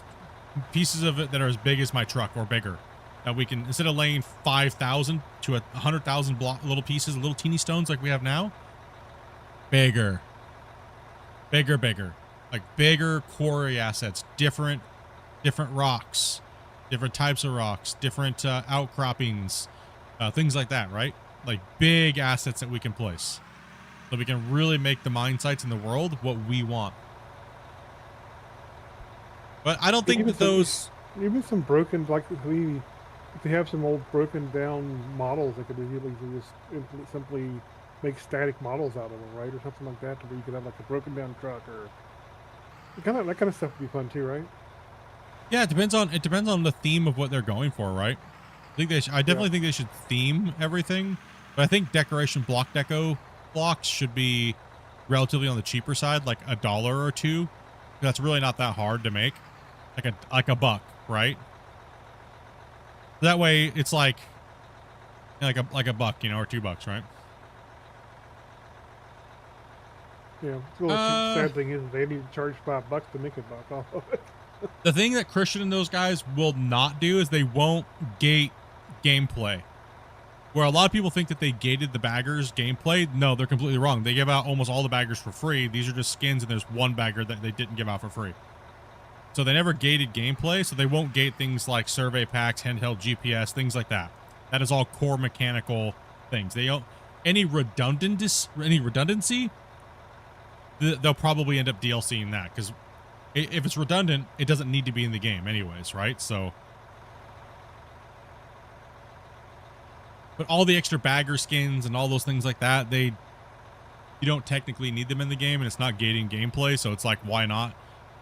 pieces of it that are as big as my truck or bigger, that we can, instead of laying 5,000 to 100,000 little pieces, little teeny stones like we have now, bigger, like bigger quarry assets, different rocks, different types of rocks, different outcroppings, things like that, right? Like big assets that we can place, so we can really make the mine sites in the world what we want. But I don't think that those, even some broken, if they have some old broken down models, they could easily just simply make static models out of them, right, or something like that, to where you could have like a broken down truck, or that kind of stuff would be fun too, right? Yeah, it depends on the theme of what they're going for, right? I definitely think they should theme everything, but I think block deco blocks should be relatively on the cheaper side, like $1 or $2. That's really not that hard to make, like a buck, right? That way, it's like a buck, or $2, right? Yeah. The sad thing is they need to charge $5 to make a buck off of it. The thing that Christian and those guys will not do is they won't gate gameplay. Where a lot of people think that they gated the baggers gameplay, no, they're completely wrong. They give out almost all the baggers for free. These are just skins, and there's one bagger that they didn't give out for free. So they never gated gameplay, so they won't gate things like survey packs, handheld GPS, things like that. That is all core mechanical things. They don't any redundancy. They'll probably end up DLCing that, because if it's redundant, it doesn't need to be in the game anyways, right? So. But all the extra bagger skins and all those things like that, you don't technically need them in the game, and it's not gating gameplay, so it's like, why not?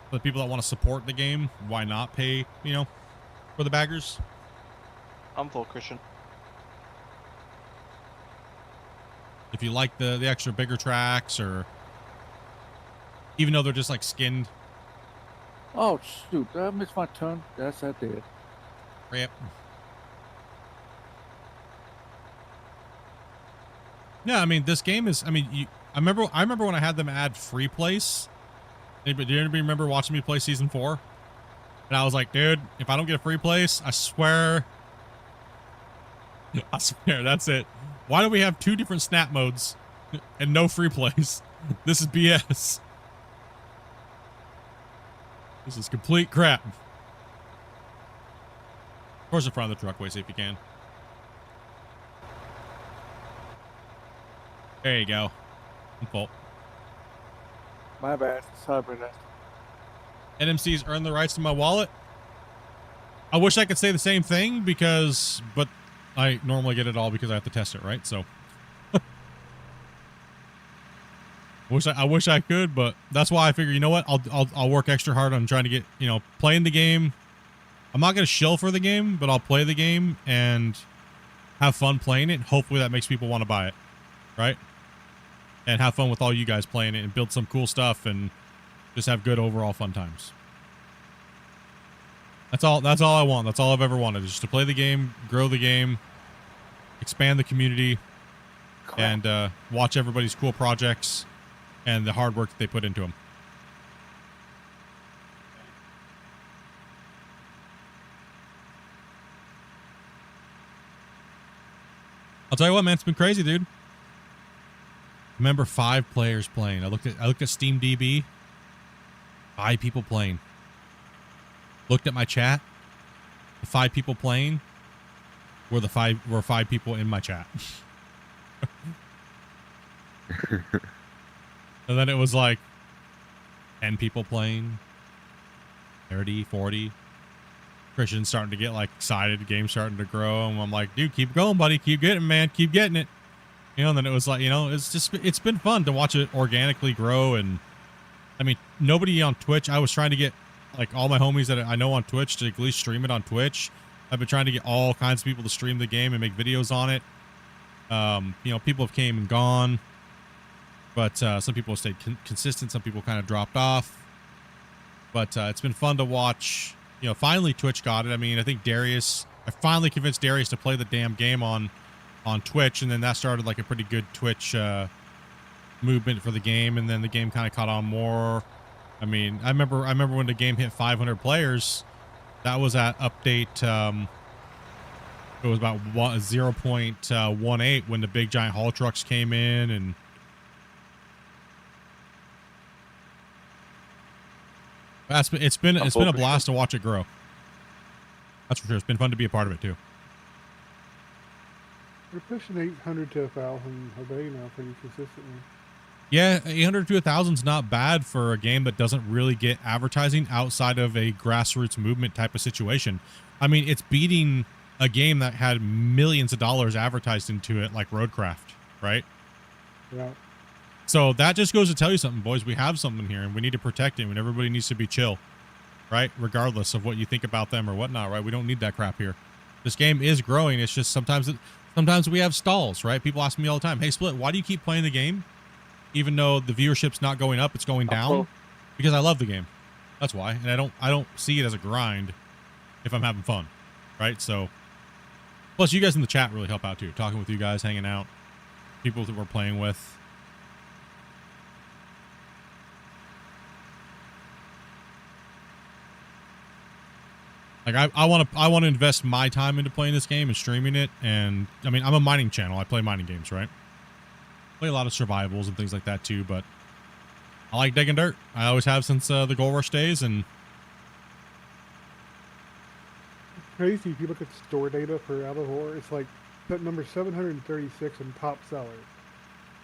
For the people that want to support the game, why not pay, for the baggers? I'm full Christian. If you like the extra bigger tracks, or even though they're just like skinned. Oh shoot! Did I miss my turn? Yes, I did. Yep. Yeah, I mean, this game is. I mean, I remember when I had them add free place. Did anybody remember watching me play season 4? And I was like, dude, if I don't get a free place, I swear, that's it. Why do we have 2 different snap modes and no free plays? This is BS. This is complete crap. Of course, in front of the truck, way see if you can. There you go. Fault. My bad. Sorry about that. NMC's earned the rights to my wallet. I wish I could say the same thing but I normally get it all because I have to test it, right? So I wish I could, but that's why I figure, you know what? I'll work extra hard on trying to get, playing the game. I'm not going to shill for the game, but I'll play the game and have fun playing it. Hopefully that makes people want to buy it, right? And have fun with all you guys playing it and build some cool stuff and just have good overall fun times. That's all I want. That's all I've ever wanted, is just to play the game, grow the game, expand the community, and watch everybody's cool projects and the hard work that they put into them. I'll tell you what, man, it's been crazy, dude. Remember 5 players playing. I looked at Steam DB. 5 people playing. Looked at my chat. The 5 people playing were 5 people in my chat. And then it was like 10 people playing. 30, 40. Christian's starting to get like excited. The game's starting to grow. And I'm like, dude, keep going, buddy. Keep getting it, man. Keep getting it. And then it was like, it's been fun to watch it organically grow. And I mean, nobody on Twitch. I was trying to get like all my homies that I know on Twitch to at least stream it on Twitch. I've been trying to get all kinds of people to stream the game and make videos on it. People have came and gone, but some people have stayed consistent. Some people kind of dropped off, but it's been fun to watch. Finally Twitch got it. I mean, I think I finally convinced Darius to play the damn game on Twitch, and then that started like a pretty good Twitch movement for the game, and then the game kind of caught on more. I mean, I remember when the game hit 500 players. That was at update. It was about 0.18 when the big giant haul trucks came in, and it's been a blast to watch it grow. That's for sure. It's been fun to be a part of it too. We're pushing 800 to 1,000 a day now pretty consistently. Yeah, 800 to 1,000 is not bad for a game that doesn't really get advertising outside of a grassroots movement type of situation. I mean, it's beating a game that had millions of dollars advertised into it, like Roadcraft, right? Yeah. So that just goes to tell you something, boys. We have something here, and we need to protect it, and everybody needs to be chill. right? Regardless of what you think about them or whatnot, right? We don't need that crap here. This game is growing. It's just sometimes we have stalls, right? People ask me all the time, hey, Split, why do you keep playing the game? Even though the viewership's not going up, it's going down. Because I love the game. That's why. And I don't see it as a grind if I'm having fun, right? So, plus you guys in the chat really help out too. Talking with you guys, hanging out, people that we're playing with. Like I want to invest my time into playing this game and streaming it. And I mean, I'm a mining channel. I play mining games, right? Play a lot of survivals and things like that too, but I like digging dirt. I always have since the Gold Rush days. And It's crazy if you look at store data for Out of War. It's like that number 736 in top seller.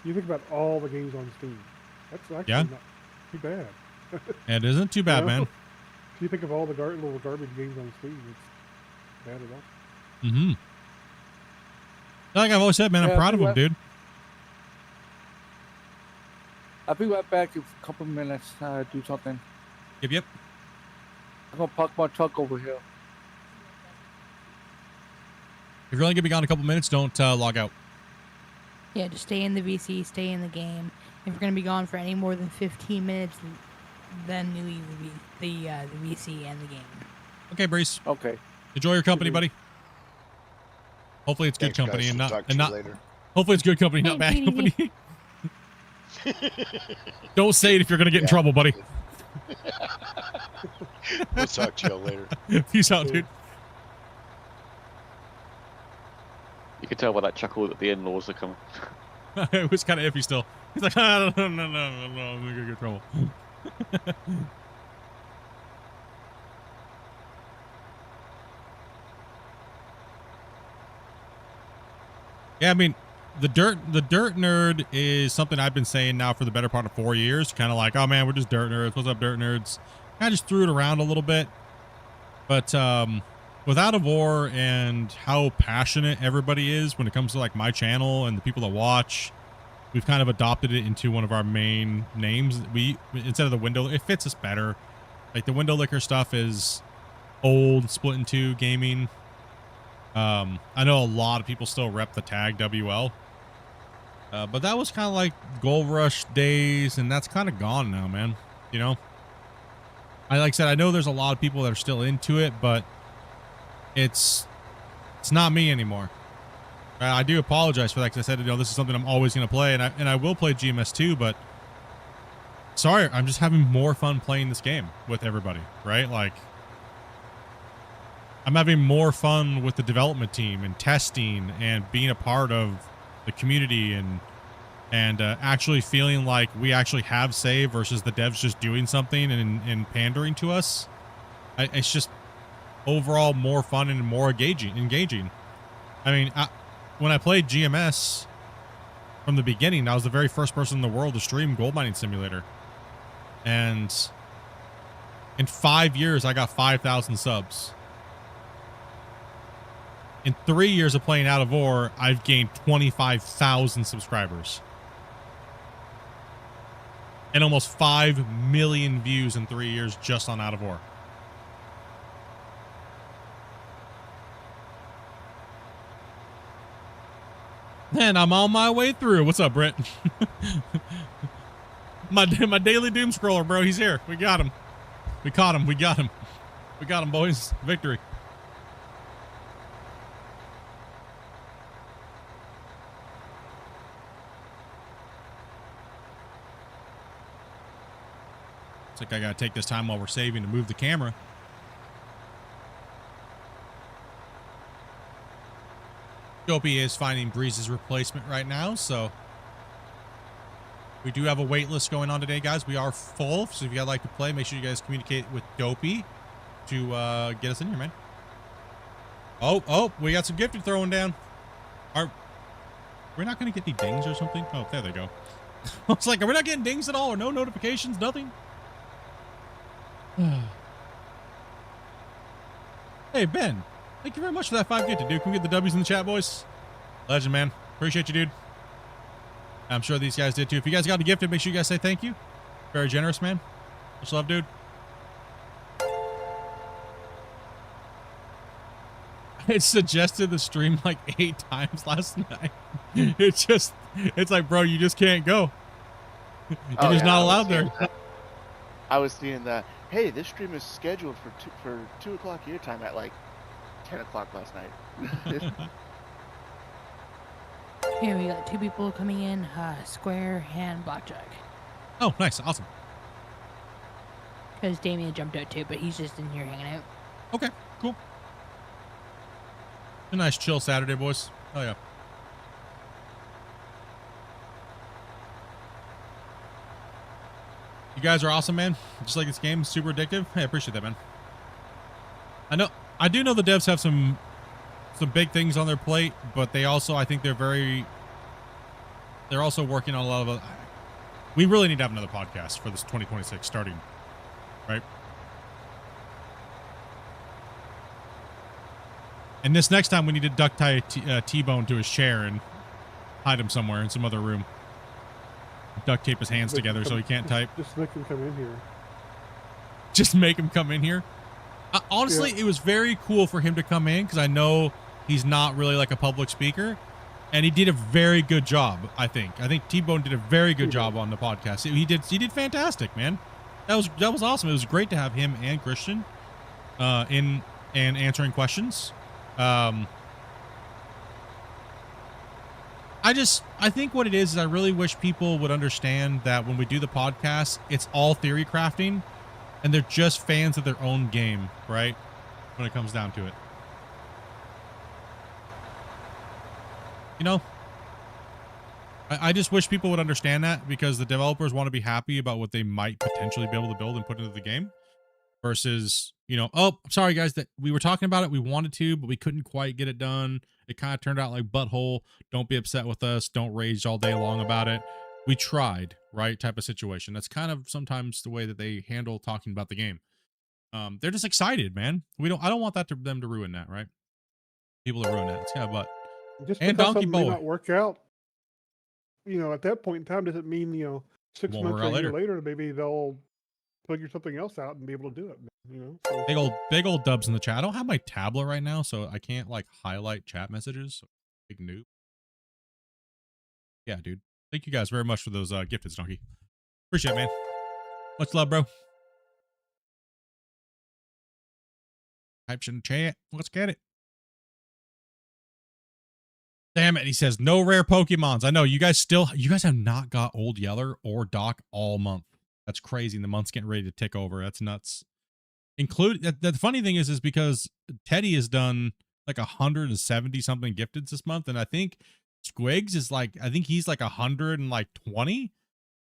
You think about all the games on Steam. That's actually not too bad. it isn't too bad, man. If you think of all the little garbage games on Steam, it's bad at all. Mm-hmm. Like I've always said, man, I'm proud of him, dude. I'll be right back in a couple minutes. Do something. Yep. I'm gonna park my truck over here. If you're only gonna be gone a couple minutes, don't log out. Yeah, just stay in the VC, stay in the game. If you're gonna be gone for any more than 15 minutes, then you leave the VC and the game. Okay, Breeze. Okay. Enjoy your company, buddy. Hopefully it's good Thanks, company guys. and We'll not talk to you later. Hopefully it's good company, not bad company. Don't say it if you're gonna get in trouble, buddy. We'll talk to you later. Peace out, dude. You can tell by that chuckle that the in-laws are coming. It was kind of iffy still. He's like, no, I'm gonna get in trouble. Yeah, I mean, the dirt nerd is something I've been saying now for the better part of 4 years. Kind of like, oh man, we're just dirt nerds. What's up, dirt nerds? I just threw it around a little bit, but with Out of War and how passionate everybody is when it comes to like my channel and the people that watch, we've kind of adopted it into one of our main names. We, instead of the window, it fits us better. Like the window liquor stuff is old Splitintwo gaming. I know a lot of people still rep the tag WL, but that was kind of like Gold Rush days, and that's kind of gone now, man. You know, like I said, I know there's a lot of people that are still into it, but it's not me anymore. I do apologize for that, because I said, you know, this is something I'm always going to play, and I will play GMS too, but sorry, I'm just having more fun playing this game with everybody, right? Like, I'm having more fun with the development team and testing and being a part of the community and actually feeling like we actually have say versus the devs just doing something and pandering to us. It's just overall more fun and more engaging. I mean, when I played GMS from the beginning, I was the very first person in the world to stream Gold Mining Simulator. And in 5 years, I got 5,000 subs. In 3 years of playing Out of War, I've gained 25,000 subscribers. And almost 5 million views in 3 years just on Out of War. And I'm on my way through. What's up, Brett? my daily doom scroller, bro. He's here. We got him. We caught him. We got him. We got him, boys. Victory. It's like I gotta take this time while we're saving to move the camera. Dopey is finding Breeze's replacement right now, so we do have a wait list going on today, guys. We are full, so if you guys like to play, make sure you guys communicate with Dopey to get us in here, man. Oh, we got some gifted throwing down. We're not gonna get any dings or something? Oh, there they go. I was like, are we not getting dings at all, or no notifications, nothing? Hey, Ben. Thank you very much for that 5 gifted, dude. Can we get the W's in the chat, boys? Legend, man. Appreciate you, dude. I'm sure these guys did, too. If you guys got a gifted, make sure you guys say thank you. Very generous, man. Much love, dude. it suggested the stream like 8 times last night. It's like, bro, you just can't go. You're just not allowed there. I was seeing that. Hey, this stream is scheduled for 2 o'clock your time at like 10 o'clock last night. Here we got 2 people coming in, Square and Blackjack. Oh, nice, awesome. Because Damien jumped out too, but he's just in here hanging out. Okay, cool. A nice chill Saturday, boys. Oh yeah. You guys are awesome, man. Just like this game, super addictive. Hey, I appreciate that, man. I do know the devs have some big things on their plate, but they also, I think they're also working on a lot of. We really need to have another podcast for this 2026 starting, right? And this next time we need to duct tie T-Bone to his chair and hide him somewhere in some other room. Duct tape his hands together so he can't type. Just make him come in here. Just make him come in here. Honestly, It was very cool for him to come in because I know he's not really like a public speaker, and he did a very good job. I think T-Bone did a very good job on the podcast. He did fantastic, man. That was awesome. It was great to have him and Christian in and answering questions. I think what it is I really wish people would understand that when we do the podcast, it's all theory crafting, and they're just fans of their own game, right? When it comes down to it. You know, I just wish people would understand that, because the developers want to be happy about what they might potentially be able to build and put into the game versus, oh, I'm sorry guys that we were talking about it. We wanted to, but we couldn't quite get it done. It kind of turned out like butthole. Don't be upset with us. Don't rage all day long about it. We tried, right? Type of situation. That's kind of sometimes the way that they handle talking about the game. They're just excited, man. I don't want them to ruin that, right? People to ruin that. It's kind of butt. Just and because Donkey something may Boy not work out, at that point in time doesn't mean 6 Won't months work or out a year later. later maybe they'll figure something else out and be able to do it. So. Big old dubs in the chat. I don't have my tablet right now, so I can't like highlight chat messages. Big noob. Yeah, dude. Thank you guys very much for those gifted, Donkey. Appreciate it, man. Much love, bro. Types in the chat. Let's get it. Damn it. He says no rare Pokemons. I know you guys have not got Old Yeller or Doc all month. That's crazy. And the month's getting ready to tick over. That's nuts. The funny thing is because Teddy has done like 170 something gifteds this month. And I think Squigs is like, he's like 120.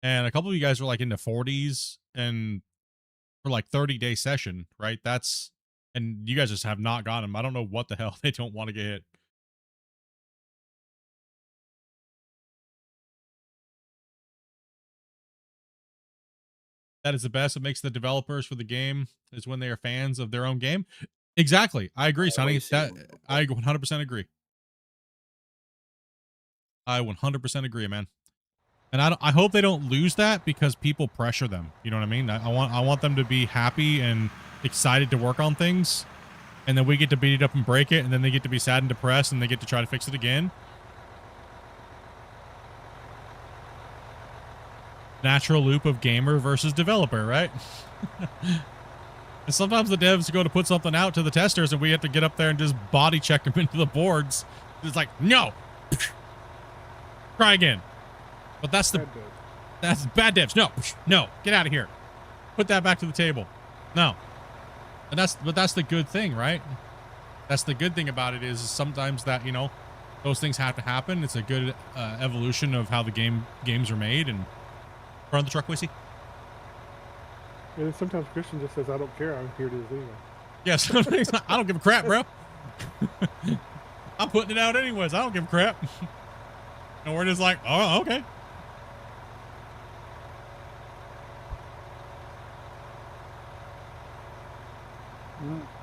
And a couple of you guys are like in the 40s and for like 30-day session, right? And you guys just have not got him. I don't know what the hell they don't want to get hit. That is the best. It makes the developers for the game is when they are fans of their own game. Exactly. I agree, Sonny. I 100% agree. I 100% agree, man. And I hope they don't lose that because people pressure them. You know what I mean? I want them to be happy and excited to work on things, and then we get to beat it up and break it, and then they get to be sad and depressed, and they get to try to fix it again. Natural loop of gamer versus developer, right? And sometimes the devs go to put something out to the testers and we have to get up there and just body check them into the boards. It's like, no, try again. But that's bad devs. No, get out of here. Put that back to the table. No. And that's the good thing, right? That's the good thing about it is sometimes that, those things have to happen. It's a good evolution of how the games are made. And run the truck, Wissy. And sometimes Christian just says, I don't care. I'm here to do anyway. Yes. I don't give a crap, bro. I'm putting it out anyways. I don't give a crap. And we're just like, oh, okay.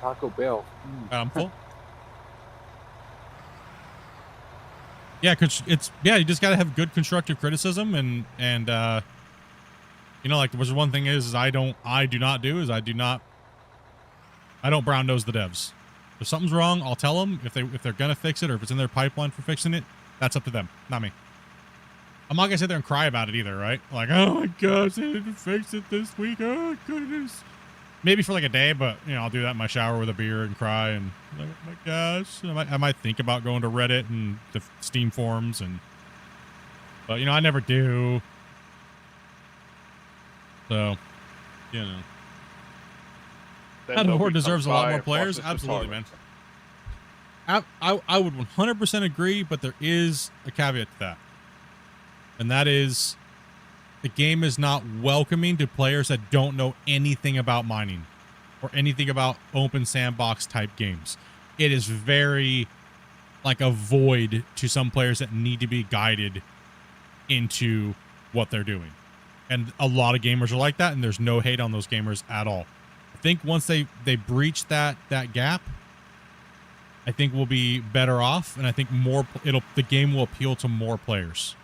Taco Bell. I'm full. Yeah, you just got to have good constructive criticism and like there was one thing is I don't brown nose the devs. If something's wrong, I'll tell them. If they're gonna fix it or if it's in their pipeline for fixing it, that's up to them, not me. I'm not gonna sit there and cry about it either, right? Like, oh my gosh, they didn't fix it this week. Oh goodness. Maybe for like a day, but you know, I'll do that in my shower with a beer and cry and like, oh my gosh. I might think about going to Reddit and the Steam forums but you know, I never do. So, you know. That Horde deserves a lot more players. Absolutely, man. I would 100% agree, but there is a caveat to that. And that is the game is not welcoming to players that don't know anything about mining or anything about open sandbox type games. It is very like a void to some players that need to be guided into what they're doing. And a lot of gamers are like that, and there's no hate on those gamers at all. I think once they breach that gap, I think we'll be better off, and I think the game will appeal to more players.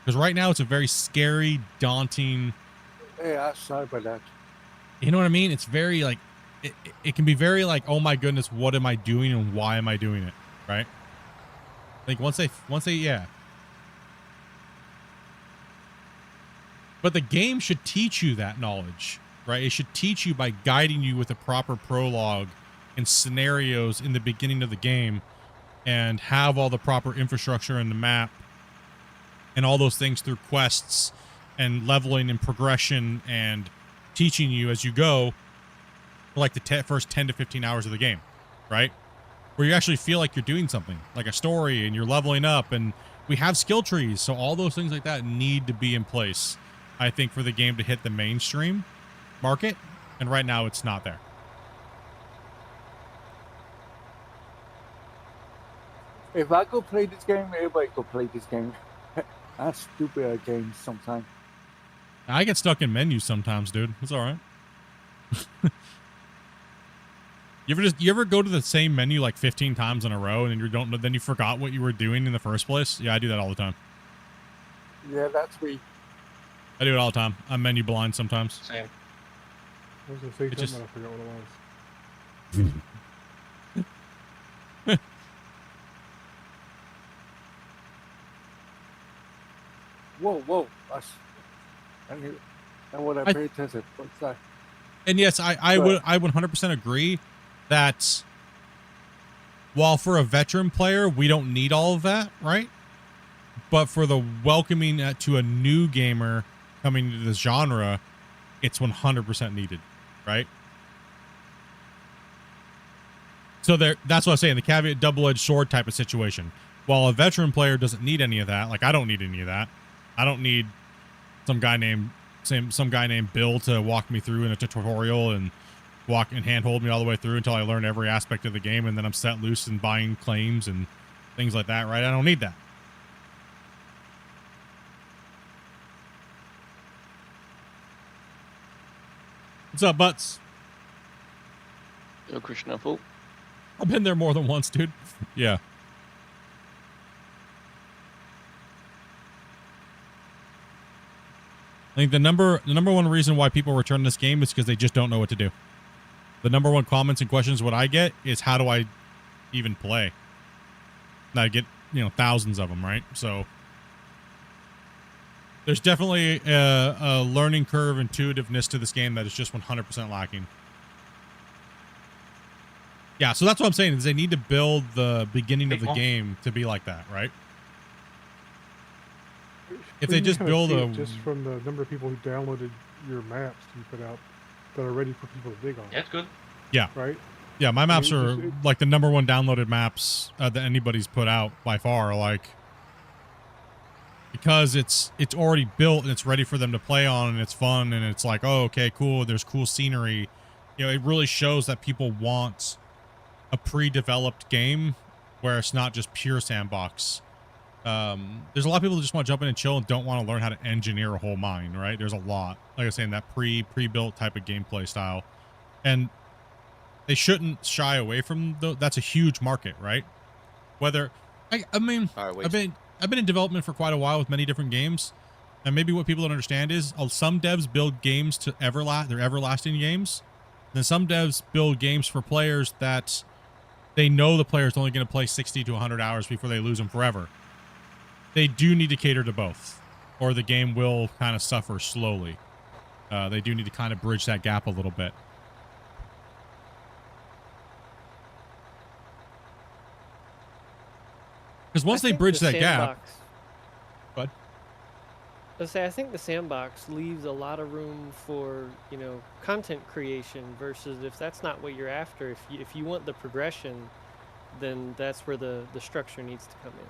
Because right now it's a very scary, daunting. Hey, I'm sorry about that. You know what I mean? It's very like it can be very like, oh my goodness, what am I doing and why am I doing it? Right? Like once they yeah. But the game should teach you that knowledge, right? It should teach you by guiding you with a proper prologue and scenarios in the beginning of the game and have all the proper infrastructure in the map and all those things through quests and leveling and progression and teaching you as you go for like the first 10 to 15 hours of the game, right? Where you actually feel like you're doing something, like a story, and you're leveling up, and we have skill trees. So all those things like that need to be in place, I think, for the game to hit the mainstream market. And right now it's not there. If I go play this game, everybody go play this game. I'm stupid at games sometimes. I get stuck in menus sometimes, dude. It's all right. You ever go to the same menu like 15 times in a row and then you forgot what you were doing in the first place? Yeah, I do that all the time. Yeah, that's me. I do it all the time. I'm menu blind sometimes. Same. I was gonna say something, I forgot what it was. Whoa! And what I pay attention. What's that? And yes, I would 100% agree that while for a veteran player we don't need all of that, right? But for the welcoming to a new gamer coming into this genre, it's 100% needed, right? So that's what I'm saying. The caveat, double-edged sword type of situation. While a veteran player doesn't need any of that, like I don't need any of that. I don't need some guy named Bill to walk me through in a tutorial and walk and handhold me all the way through until I learn every aspect of the game, and then I'm set loose and buying claims and things like that, right? I don't need that. What's up, Butts? Yo, Christian Apple. I've been there more than once, dude. Yeah. I think the number one reason why people return this game is because they just don't know what to do. The number one comments and questions what I get is, how do I even play? And I get, thousands of them, right? So there's definitely a learning curve, intuitiveness to this game that is just 100% lacking. Yeah, so that's what I'm saying, is they need to build the beginning of the game to be like that, right? If they just build just from the number of people who downloaded your maps you put out that are ready for people to dig on. That's good. Yeah. Right? Yeah, my maps are like the number one downloaded maps that anybody's put out by far, like, because it's already built and it's ready for them to play on and it's fun and it's like, oh, okay, cool, there's cool scenery. It really shows that people want a pre-developed game where it's not just pure sandbox. There's a lot of people that just want to jump in and chill and don't want to learn how to engineer a whole mine, right? There's a lot, like I was saying, that pre-built type of gameplay style, and they shouldn't shy away from that's a huge market, right? Whether I mean, I've been in development for quite a while with many different games, and maybe what people don't understand is some devs build games to they're everlasting games, Then some devs build games for players that they know the player's only going to play 60 to 100 hours before they lose them forever. They do need to cater to both, or the game will kind of suffer slowly. They do need to kind of bridge that gap a little bit. Because once they bridge that gap... But I think the sandbox leaves a lot of room for, you know, content creation versus if that's not what you're after, if you want the progression, then that's where the structure needs to come in.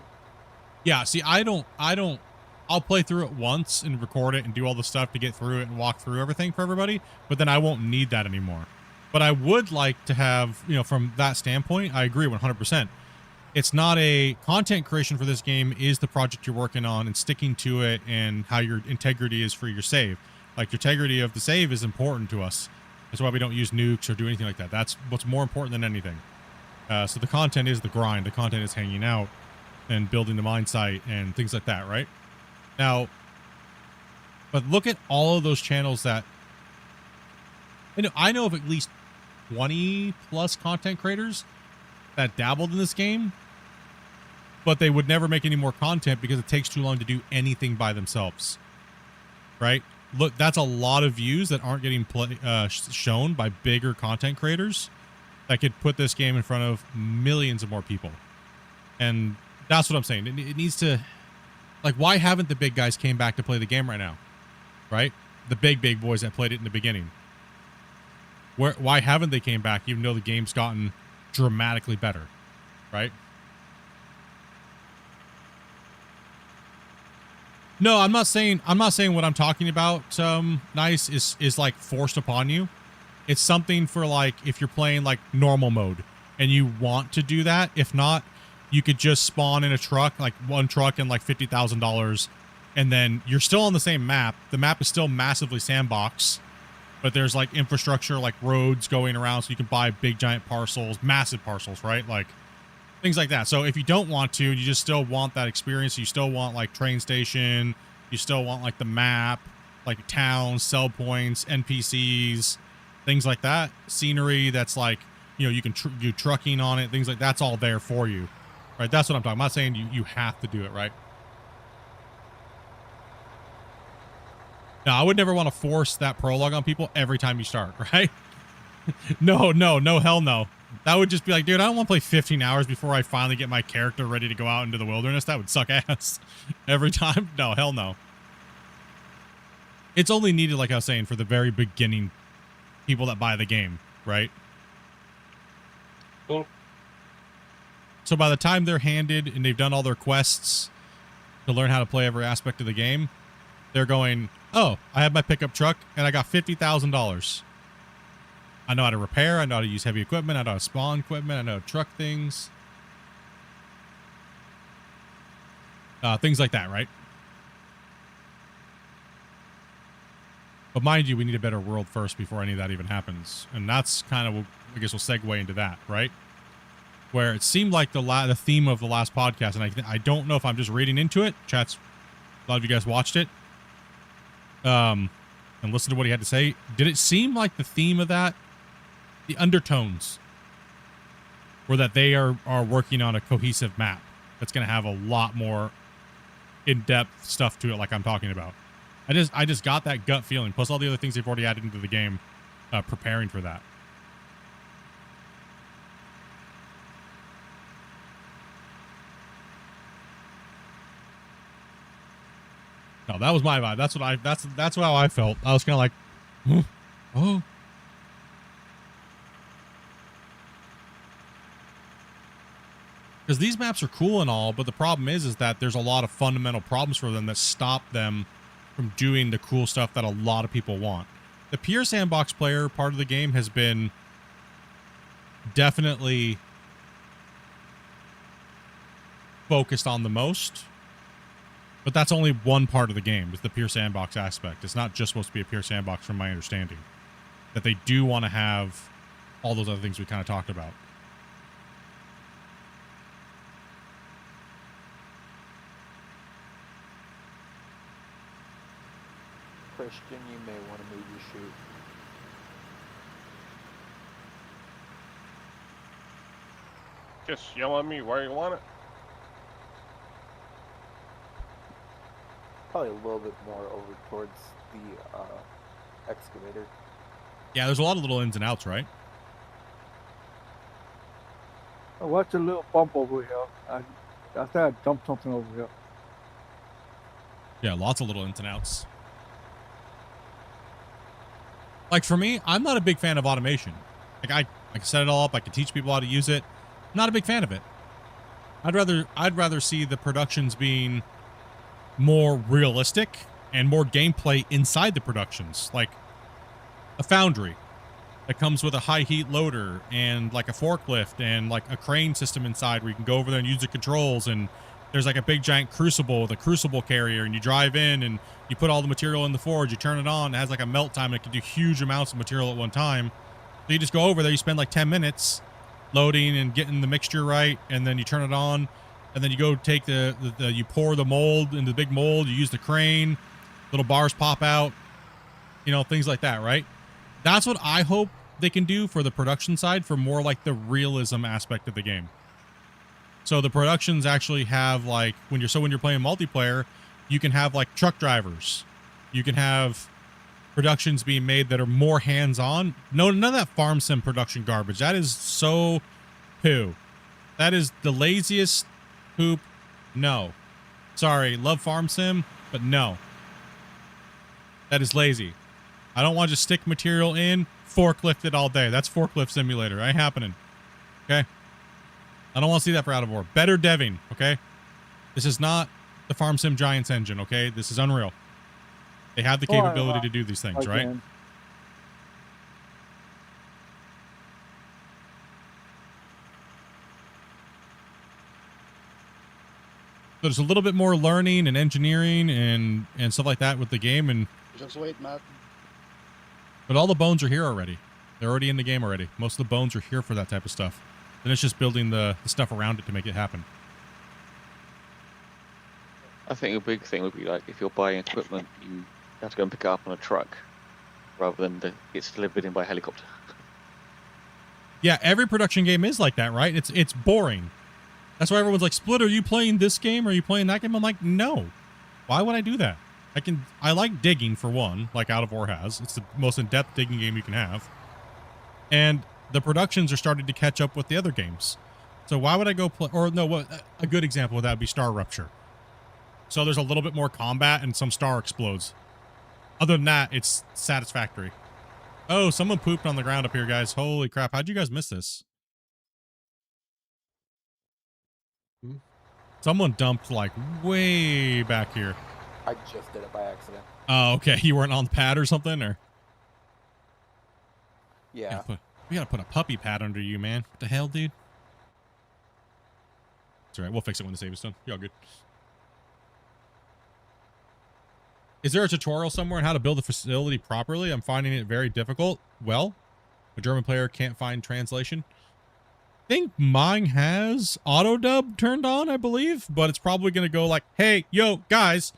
Yeah, see, I'll play through it once and record it and do all the stuff to get through it and walk through everything for everybody, but then I won't need that anymore. But I would like to have, you know, from that standpoint, I agree 100%. It's not a content creation for this game is the project you're working on and sticking to it and how your integrity is for your save. Like, your integrity of the save is important to us. That's why we don't use nukes or do anything like that. That's what's more important than anything. So the content is the grind. The content is hanging out and building the mine site and things like that, right? Now, but look at all of those channels that... I know of at least 20 plus content creators that dabbled in this game, but they would never make any more content because it takes too long to do anything by themselves, right? Look, that's a lot of views that aren't getting shown by bigger content creators that could put this game in front of millions of more people. And that's what I'm saying. It needs to, like, why haven't the big guys came back to play the game right now, right? The big boys that played it in the beginning. Why haven't they came back even though the game's gotten dramatically better, right? No, I'm not saying what I'm talking about, Nice, is like forced upon you. It's something for, like, if you're playing like normal mode and you want to do that. If not, you could just spawn in a truck, like one truck and like $50,000, and then you're still on the same map. The map is still massively sandbox, but there's like infrastructure, like roads going around so you can buy big giant parcels, massive parcels, right? Like things like that. So if you don't want to, you just still want that experience. You still want like train station. You still want like the map, like towns, sell points, NPCs, things like that. Scenery that's like, you know, you can do trucking on it, things like that's all there for you, right? That's what I'm talking. I'm not saying you have to do it, right? Now, I would never want to force that prologue on people every time you start, right? No, hell no. That would just be like, dude, I don't want to play 15 hours before I finally get my character ready to go out into the wilderness. That would suck ass every time. No, hell no. It's only needed, like I was saying, for the very beginning people that buy the game, right? Cool. So by the time they're handed and they've done all their quests to learn how to play every aspect of the game, they're going, oh, I have my pickup truck and I got $50,000. I know how to repair. I know how to use heavy equipment. I know how to spawn equipment. I know how to truck things. Things like that, right? But mind you, we need a better world first before any of that even happens. And that's kind of, I guess we'll segue into that, right? Where it seemed like the theme of the last podcast, and I don't know if I'm just reading into it. Chat's, a lot of you guys watched it. And listened to what he had to say. Did it seem like the theme of that, the undertones, were that they are working on a cohesive map that's going to have a lot more in-depth stuff to it, like I'm talking about? I just got that gut feeling, plus all the other things they've already added into the game, preparing for that. No, that was my vibe. That's how I felt. I was kind of like, oh. Because these maps are cool and all, but the problem is that there's a lot of fundamental problems for them that stop them from doing the cool stuff that a lot of people want. The pure sandbox player part of the game has been definitely focused on the most. But that's only one part of the game, is the pure sandbox aspect. It's not just supposed to be a pure sandbox from my understanding. That they do want to have all those other things we kind of talked about. Christian, you may want to move your shoot. Just yell at me where you want it. Probably a little bit more over towards the excavator. Yeah, there's a lot of little ins and outs, right? I watch a little bump over here. I think I dumped something over here. Yeah, lots of little ins and outs. Like for me, I'm not a big fan of automation. Like I can set it all up. I can teach people how to use it. I'm not a big fan of it. I'd rather see the productions being more realistic and more gameplay inside the productions, like a foundry that comes with a high heat loader and like a forklift and like a crane system inside where you can go over there and use the controls, and there's like a big giant crucible with a crucible carrier, and you drive in and you put all the material in the forge, you turn it on, it has like a melt time, and it can do huge amounts of material at one time. So you just go over there, you spend like 10 minutes loading and getting the mixture right, and then you turn it on, and then you go take you pour the mold into the big mold, you use the crane, little bars pop out, you know, things like that, right? That's what I hope they can do for the production side, for more like the realism aspect of the game. So the productions actually have like, when you're playing multiplayer, you can have like truck drivers. You can have productions being made that are more hands-on. No, none of that farm sim production garbage. That is so poo. That is the laziest poop. No. Sorry, love farm sim, but no. That is lazy. I don't want to just stick material in, forklift it all day. That's forklift simulator. Ain't happening. Okay? I don't want to see that for Out of War. Better deving, okay? This is not the Farm Sim Giants engine, okay? This is Unreal. They have the capability to do these things, right? So there's a little bit more learning and engineering and stuff like that with the game, and Just wait, Matt. but all the bones are here already. They're already in the game already. Most of the bones are here for that type of stuff. Then it's just building the stuff around it to make it happen. I think a big thing would be like if you're buying equipment, you have to go and pick it up on a truck rather than it's delivered in by helicopter. Yeah, every production game is like that, right? It's boring. That's why everyone's like, Split, are you playing this game? Or are you playing that game? I'm like, no. Why would I do that? I like digging for one, like Out of War has. It's the most in-depth digging game you can have. And the productions are starting to catch up with the other games. So why would I go play, or no, what a good example of that would be Star Rupture. So there's a little bit more combat and some star explodes. Other than that, it's satisfactory. Oh, someone pooped on the ground up here, guys. Holy crap. How'd you guys miss this? Someone dumped like way back here. I just did it by accident. Oh, okay. You weren't on the pad or something, or? Yeah. We gotta put a puppy pad under you, man. What the hell, dude? It's alright. We'll fix it when the save is done. You're all good. Is there a tutorial somewhere on how to build a facility properly? I'm finding it very difficult. Well, a German player can't find translation. I think mine has auto dub turned on, I believe, but it's probably going to go like, hey, yo, guys,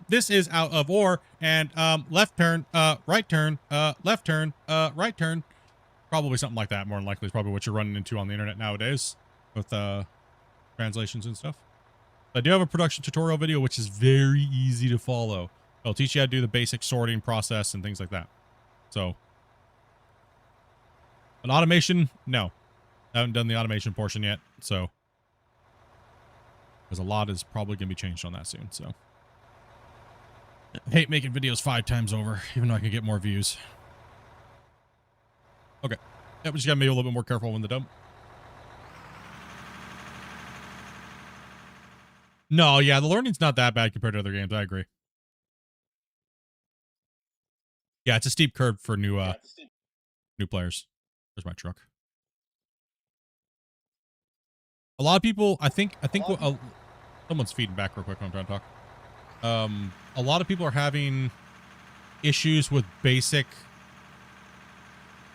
this is Out of War, and left turn, right turn, left turn, right turn. Probably something like that, more than likely, is probably what you're running into on the internet nowadays with translations and stuff. I do have a production tutorial video, which is very easy to follow. It'll teach you how to do the basic sorting process and things like that. So, an automation, no. I haven't done the automation portion yet, so because a lot is probably going to be changed on that soon, so. I hate making videos 5 times over, even though I can get more views. Okay. Yeah, we just got to be a little bit more careful when the dump. No, yeah, the learning's not that bad compared to other games. I agree. Yeah, it's a steep curve for new players. There's my truck. A lot of people, I think someone's feeding back real quick when I'm trying to talk. A lot of people are having issues with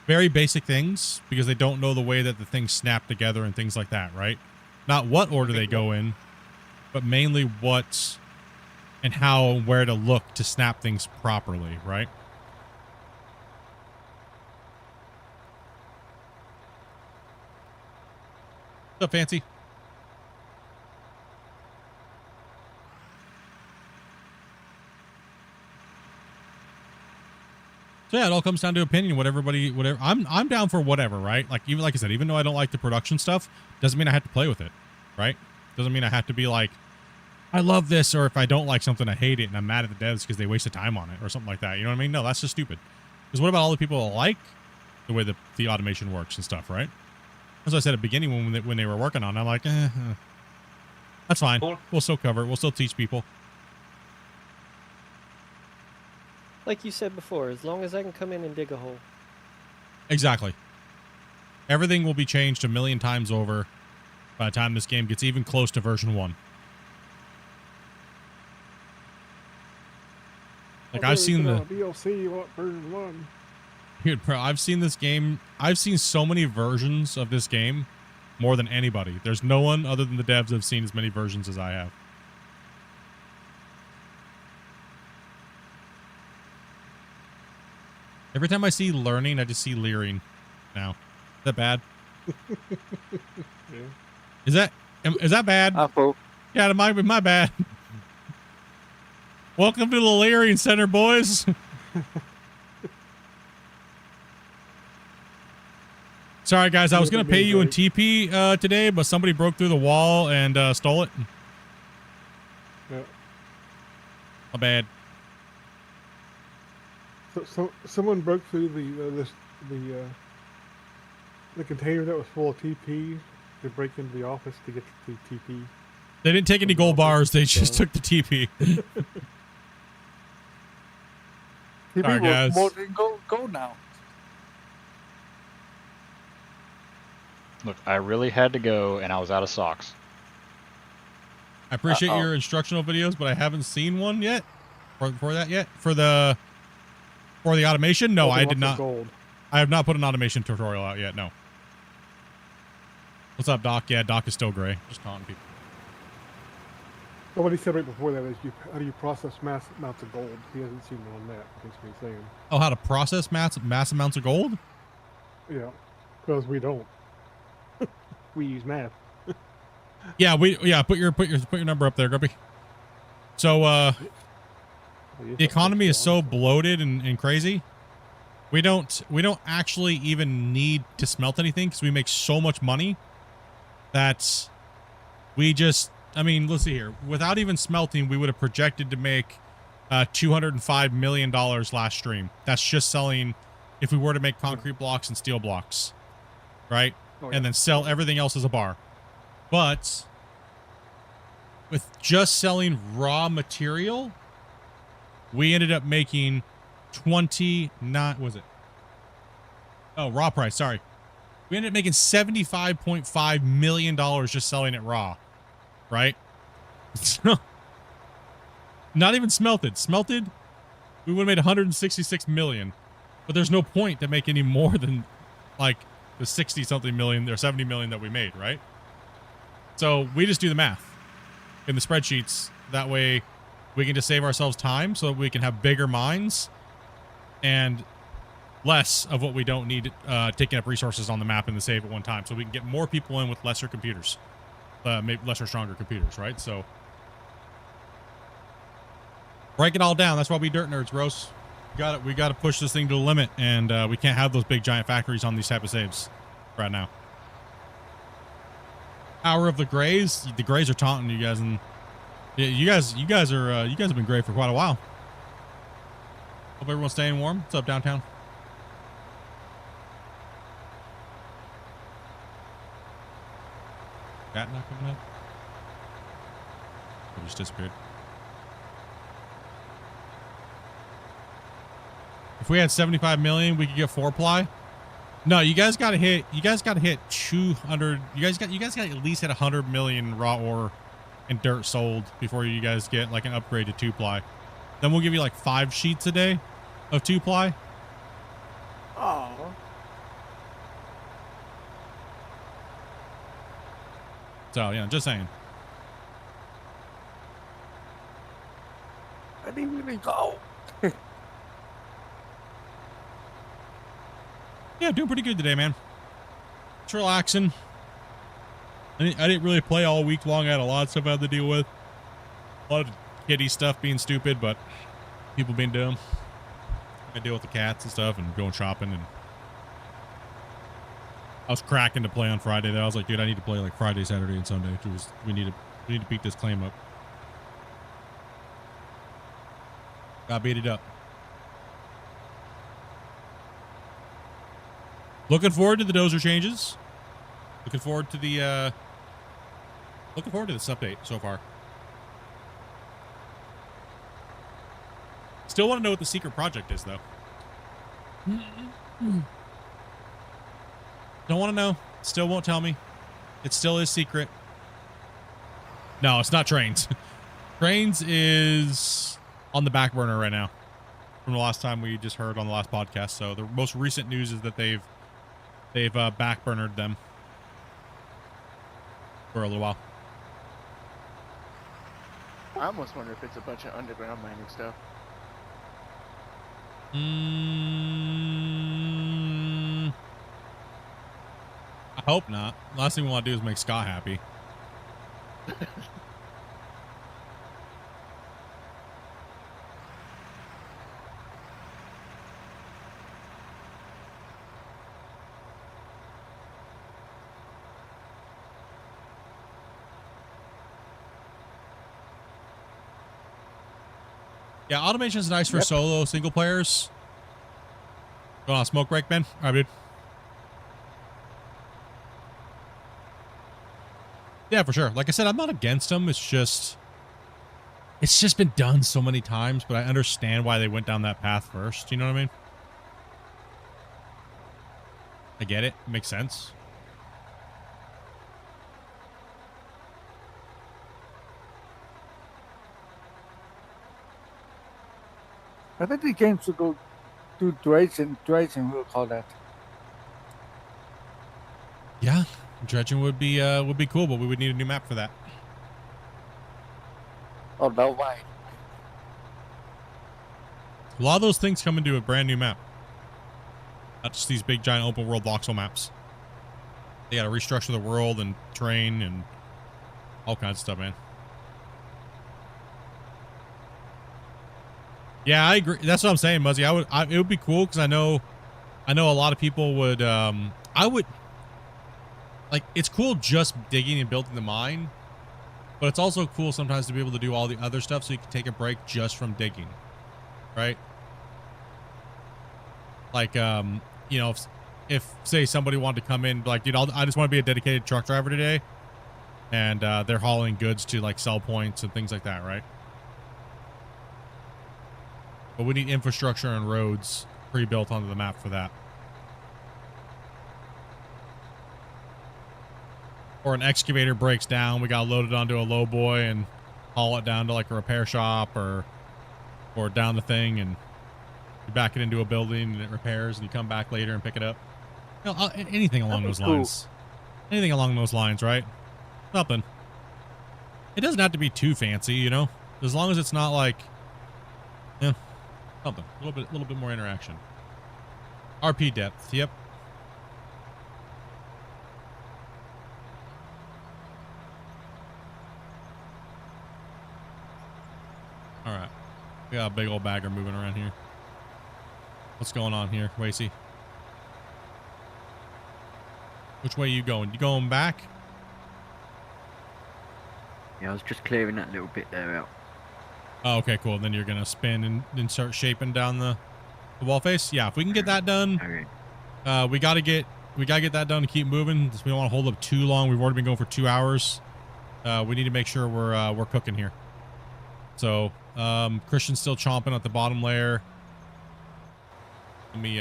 very basic things because they don't know the way that the things snap together and things like that, right? Not what order they go in, but mainly what and how and where to look to snap things properly, right? What's up, Fancy? So yeah, it all comes down to opinion. Whatever. I'm down for whatever, right? Like I said, even though I don't like the production stuff, doesn't mean I have to play with it, right? Doesn't mean I have to be like, I love this, or if I don't like something, I hate it, and I'm mad at the devs because they wasted time on it, or something like that. You know what I mean? No, that's just stupid. Because what about all the people that like the way the automation works and stuff, right? As I said at the beginning when they were working on it, I'm like, that's fine. We'll still cover it. We'll still teach people. Like you said before, as long as I can come in and dig a hole. Exactly. Everything will be changed a million times over by the time this game gets even close to version 1. Like, I've seen the DLC, what version 1? Dude, bro, I've seen this game. I've seen so many versions of this game more than anybody. There's no one other than the devs that have seen as many versions as I have. Every time I see learning, I just see leering now. Is that bad? Yeah. Is that bad? Apple. Yeah, it might be my bad. Welcome to the Leering Center, boys. Sorry, guys. I was going to pay you in TP today, but somebody broke through the wall and stole it. Yeah. My bad. So someone broke through the container that was full of TP to break into the office to get the TP. They didn't take any gold bars. They just took the TP. Sorry, guys. More than go now. Look, I really had to go, and I was out of socks. I appreciate your instructional videos, but I haven't seen one yet. For that yet? For the automation? No, I did not. Gold. I have not put an automation tutorial out yet. No. What's up, Doc? Yeah, Doc is still gray. Just taunting people. Well, what he said right before that is, how do you process mass amounts of gold? He hasn't seen on that. That's what he's saying. Oh, how to process mass amounts of gold? Yeah, because we don't. We use math. Yeah, put your number up there, Grumpy. So the economy is so bloated and crazy. We don't actually even need to smelt anything because we make so much money that we just, I mean, let's see here. Without even smelting, we would have projected to make $205 million last stream. That's just selling if we were to make concrete blocks and steel blocks, right? Oh, yeah. And then sell everything else as a bar. But with just selling raw material, we ended up making 29, was it? Oh, raw price, sorry. We ended up making $75.5 million just selling it raw, right? So, not even smelted. Smelted, we would have made $166 million. But there's no point to make any more than like the 60-something million or 70 million that we made, right? So we just do the math in the spreadsheets. That way we can just save ourselves time so we can have bigger mines and less of what we don't need taking up resources on the map in the save at one time. So we can get more people in with lesser computers, maybe lesser stronger computers, right? So break it all down. That's why we dirt nerds, bros. We got to push this thing to the limit, and we can't have those big giant factories on these type of saves right now. Hour of the Grays. The Grays are taunting you guys, and you guys have been gray for quite a while. Hope everyone's staying warm. What's up, downtown? Cat not coming up? It just disappeared. If we had 75 million, we could get 4-ply. No, you guys got to hit 200. You guys got to at least hit 100 million raw ore and dirt sold before you guys get like an upgrade to 2-ply. Then we'll give you like 5 sheets a day of 2-ply. Oh. So yeah, just saying. I didn't really go. Yeah, doing pretty good today, man. Just relaxing. I didn't really play all week long. I had a lot of stuff I had to deal with. A lot of kitty stuff being stupid, but people being dumb. I deal with the cats and stuff and going shopping. And I was cracking to play on Friday. Though I was like, dude, I need to play like Friday, Saturday, and Sunday. We need to beat this claim up. Got beat it up. Looking forward to the dozer changes. Looking forward to this update so far. Still want to know what the secret project is, though. Don't want to know. Still won't tell me. It still is secret. No, it's not trains. Trains is on the back burner right now from the last time we just heard on the last podcast. So the most recent news is that they've backburnered them for a little while. I almost wonder if it's a bunch of underground mining stuff. I hope not. Last thing we want to do is make Scott happy. Yeah, automation is nice for solo single players. Going on a smoke break, Ben? All right, dude. Yeah, for sure. Like I said, I'm not against them. It's just been done so many times, but I understand why they went down that path first. You know what I mean? I get it. Makes sense. I think the game should go do dredging, we'll call that. Yeah, dredging would be cool, but we would need a new map for that. Oh, no way. A lot of those things come into a brand new map. Not just these big giant open world voxel maps. They gotta restructure the world and terrain and all kinds of stuff, man. Yeah, I agree. That's what I'm saying, Muzzy. It would be cool because I know a lot of people would. It's cool just digging and building the mine, but it's also cool sometimes to be able to do all the other stuff so you can take a break just from digging, right? Like, you know, if say somebody wanted to come in, like, dude, I just want to be a dedicated truck driver today, and they're hauling goods to like sell points and things like that, right? But we need infrastructure and roads pre-built onto the map for that. Or an excavator breaks down, we got loaded onto a low boy and haul it down to like a repair shop or down the thing, and you back it into a building and it repairs, and you come back later and pick it up. You know, anything along those lines. Anything along those lines, right? Something. It doesn't have to be too fancy, you know, as long as it's not like, yeah. Something. A little bit more interaction. RP depth. Yep. All right. We got a big old bagger moving around here. What's going on here, Wacy? Which way you going? You going back? Yeah, I was just clearing that little bit there out. Oh, okay, cool. Then you're gonna spin and start shaping down the wall face. Yeah, if we can get that done, we gotta get that done to keep moving. We don't want to hold up too long. We've already been going for 2 hours. We need to make sure we're cooking here. So Christian's still chomping at the bottom layer. Let me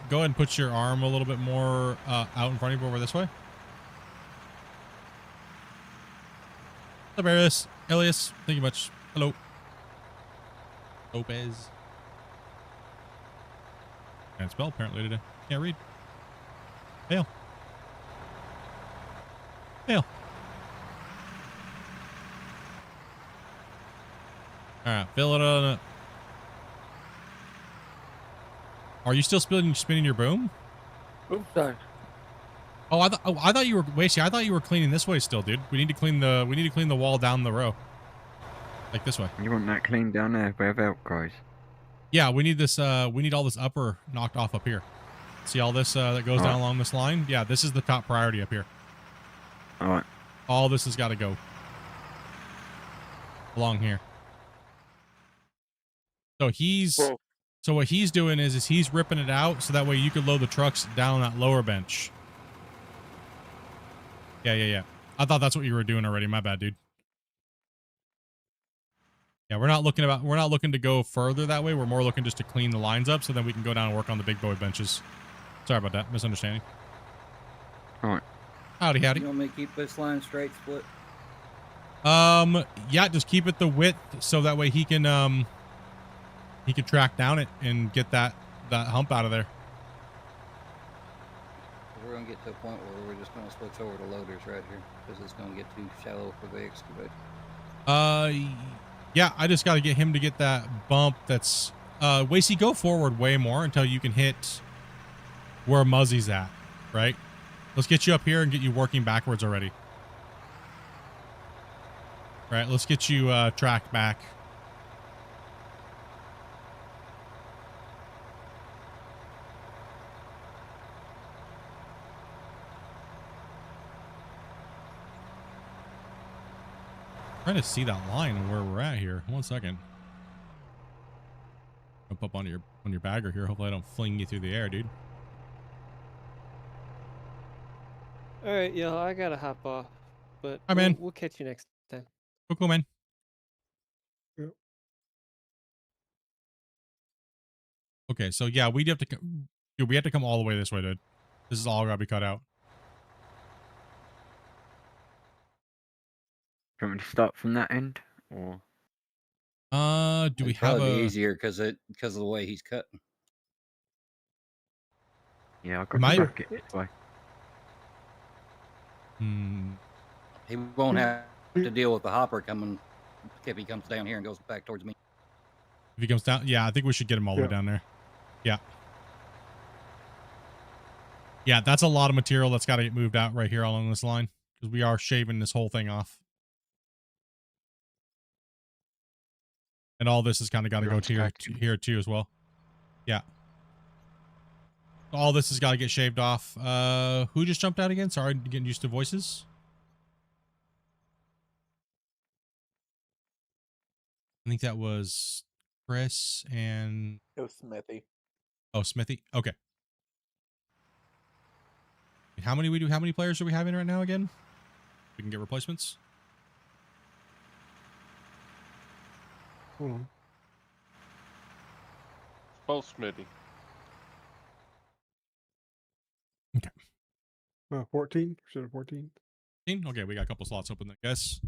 go ahead and put your arm a little bit more out in front of you over this way. What's up, Elias? Thank you much. Hello. Lopez. Can't spell apparently today. Can't read. Fail. Fail. Alright, fill it on. Are you still spinning your boom? Oops, sorry. Oh, I thought you were wait. I thought you were cleaning this way still, dude. We need to clean the wall down the row, like this way. You want that clean down there where Velcro's? Yeah, we need this. We need all this upper knocked off up here. See all this that goes down along this line? Yeah, this is the top priority up here. All right. All this has got to go along here. So so what he's doing is he's ripping it out so that way you could load the trucks down that lower bench. Yeah. I thought that's what you were doing already. My bad, dude. Yeah, we're not looking to go further that way. We're more looking just to clean the lines up so then we can go down and work on the big boy benches. Sorry about that. Misunderstanding. All right. Howdy. You want me to keep this line straight, Split? Yeah, just keep it the width so that way he can track down it and get that hump out of there. We're gonna get to a point where we're just gonna switch over to loaders right here because it's gonna get too shallow for the excavator. Yeah, I just got to get him to get that bump. That's Wasey, go forward way more until you can hit where Muzzy's at, right? Let's get you up here and get you working backwards already. Right, let's get you tracked back. Trying to see that line and where we're at here. 1 second. Jump up on your bagger here. Hopefully I don't fling you through the air, dude. All right, yo, I gotta hop off, but Hi, man. we'll catch you next time. Cool, man. Yep. Okay, so yeah, we have to dude, we have to come all the way this way, dude. This is all gotta be cut out. Do you want me to start from that end, or? Do we It'd have probably a be easier because of the way he's cutting. Yeah, I got Might- to back it this way. He won't have to deal with the hopper coming if he comes down here and goes back towards me. If he comes down, yeah, I think we should get him all the way down there. Yeah. Yeah, that's a lot of material that's got to get moved out right here along this line because we are shaving this whole thing off. And all this has kind of got to go to here too as well. Yeah. All this has got to get shaved off. Who just jumped out again? Sorry, getting used to voices. I think that was Chris and... It was Smithy. Oh, Smithy. Okay. How many players are we having right now again? We can get replacements. Hold on. Both Smitty. Okay. 14? Should have 14. Okay, we got a couple slots open, I guess.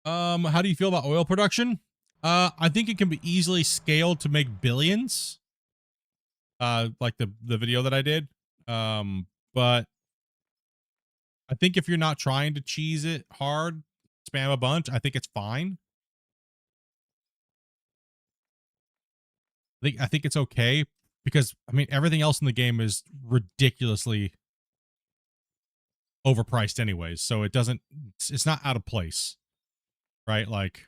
How do you feel about oil production? I think it can be easily scaled to make billions. Like the video that I did. But I think if you're not trying to cheese it hard, spam a bunch, I think it's fine. I think it's okay because I mean everything else in the game is ridiculously overpriced anyways, so it's not out of place. Right? Like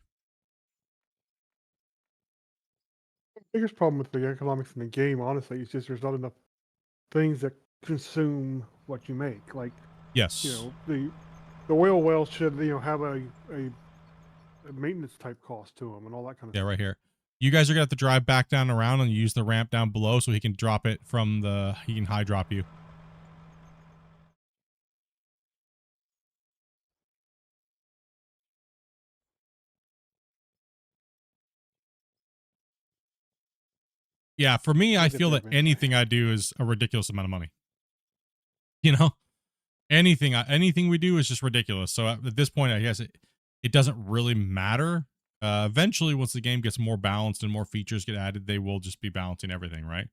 The biggest problem with the economics in the game, honestly, is just there's not enough things that consume what you make. Like, yes. you know, the oil wells should, you know, have a maintenance type cost to them and all that kind of Yeah, stuff. right here. You guys are gonna have to drive back down around and use the ramp down below so he can drop it from he can high drop you. Yeah, for me, I feel that anything I do is a ridiculous amount of money. You know, anything we do is just ridiculous. So at this point, I guess it doesn't really matter. Eventually, once the game gets more balanced and more features get added, they will just be balancing everything, right?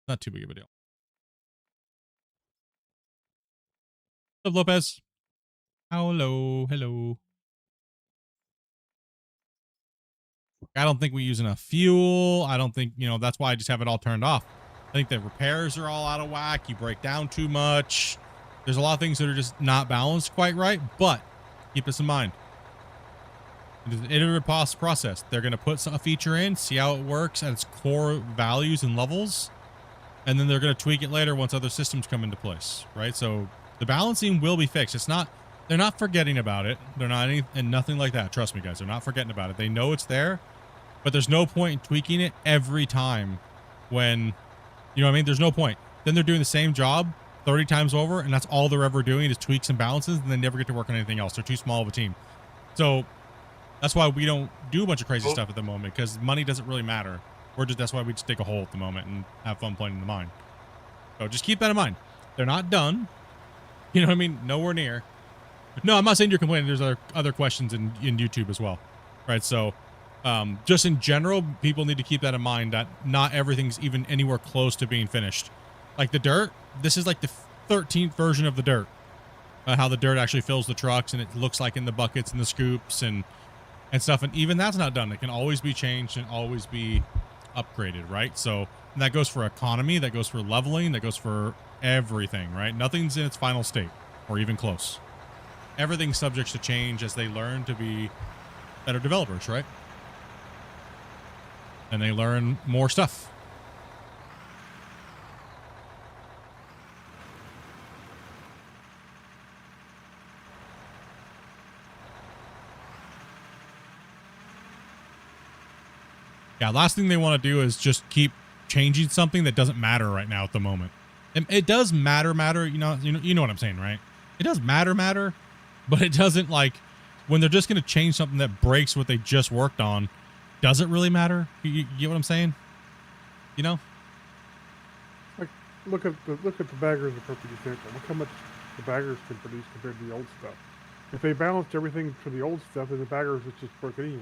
Not too big of a deal. What's up, Lopez? Hello. I don't think we use enough fuel. I don't think, that's why I just have it all turned off. I think the repairs are all out of whack. You break down too much. There's a lot of things that are just not balanced quite right, but keep this in mind. It is an iterative process. They're going to put a feature in, see how it works at its core values and levels, and then they're going to tweak it later once other systems come into place, right? So the balancing will be fixed. It's not, they're not forgetting about it. They're not and nothing like that. Trust me, guys. They're not forgetting about it. They know it's there, but there's no point in tweaking it every time when, you know what I mean? There's no point. Then they're doing the same job 30 times over, and that's all they're ever doing is tweaks and balances, and they never get to work on anything else. They're too small of a team. So that's why we don't do a bunch of crazy stuff at the moment, because money doesn't really matter. That's why we just dig a hole at the moment and have fun playing in the mine. So just keep that in mind. They're not done. You know what I mean? Nowhere near. No, I'm not saying you're complaining. There's other questions in YouTube as well. Right? So just in general, people need to keep that in mind, that not everything's even anywhere close to being finished. Like the dirt, this is like the 13th version of the dirt. How the dirt actually fills the trucks and it looks like in the buckets and the scoops and stuff. And even that's not done. It can always be changed and always be upgraded, right? So that goes for economy, that goes for leveling, that goes for everything, right? Nothing's in its final state or even close. Everything's subject to change as they learn to be better developers, right? And they learn more stuff. Yeah, last thing they want to do is just keep changing something that doesn't matter right now at the moment. It does matter, you know what I'm saying, right? It does matter, but it doesn't, like, when they're just going to change something that breaks what they just worked on, does it really matter? You get what I'm saying? You know? Like, look at the bagger as a perfect example. Look how much the baggers can produce compared to the old stuff. If they balanced everything for the old stuff, then the baggers would just work anyway.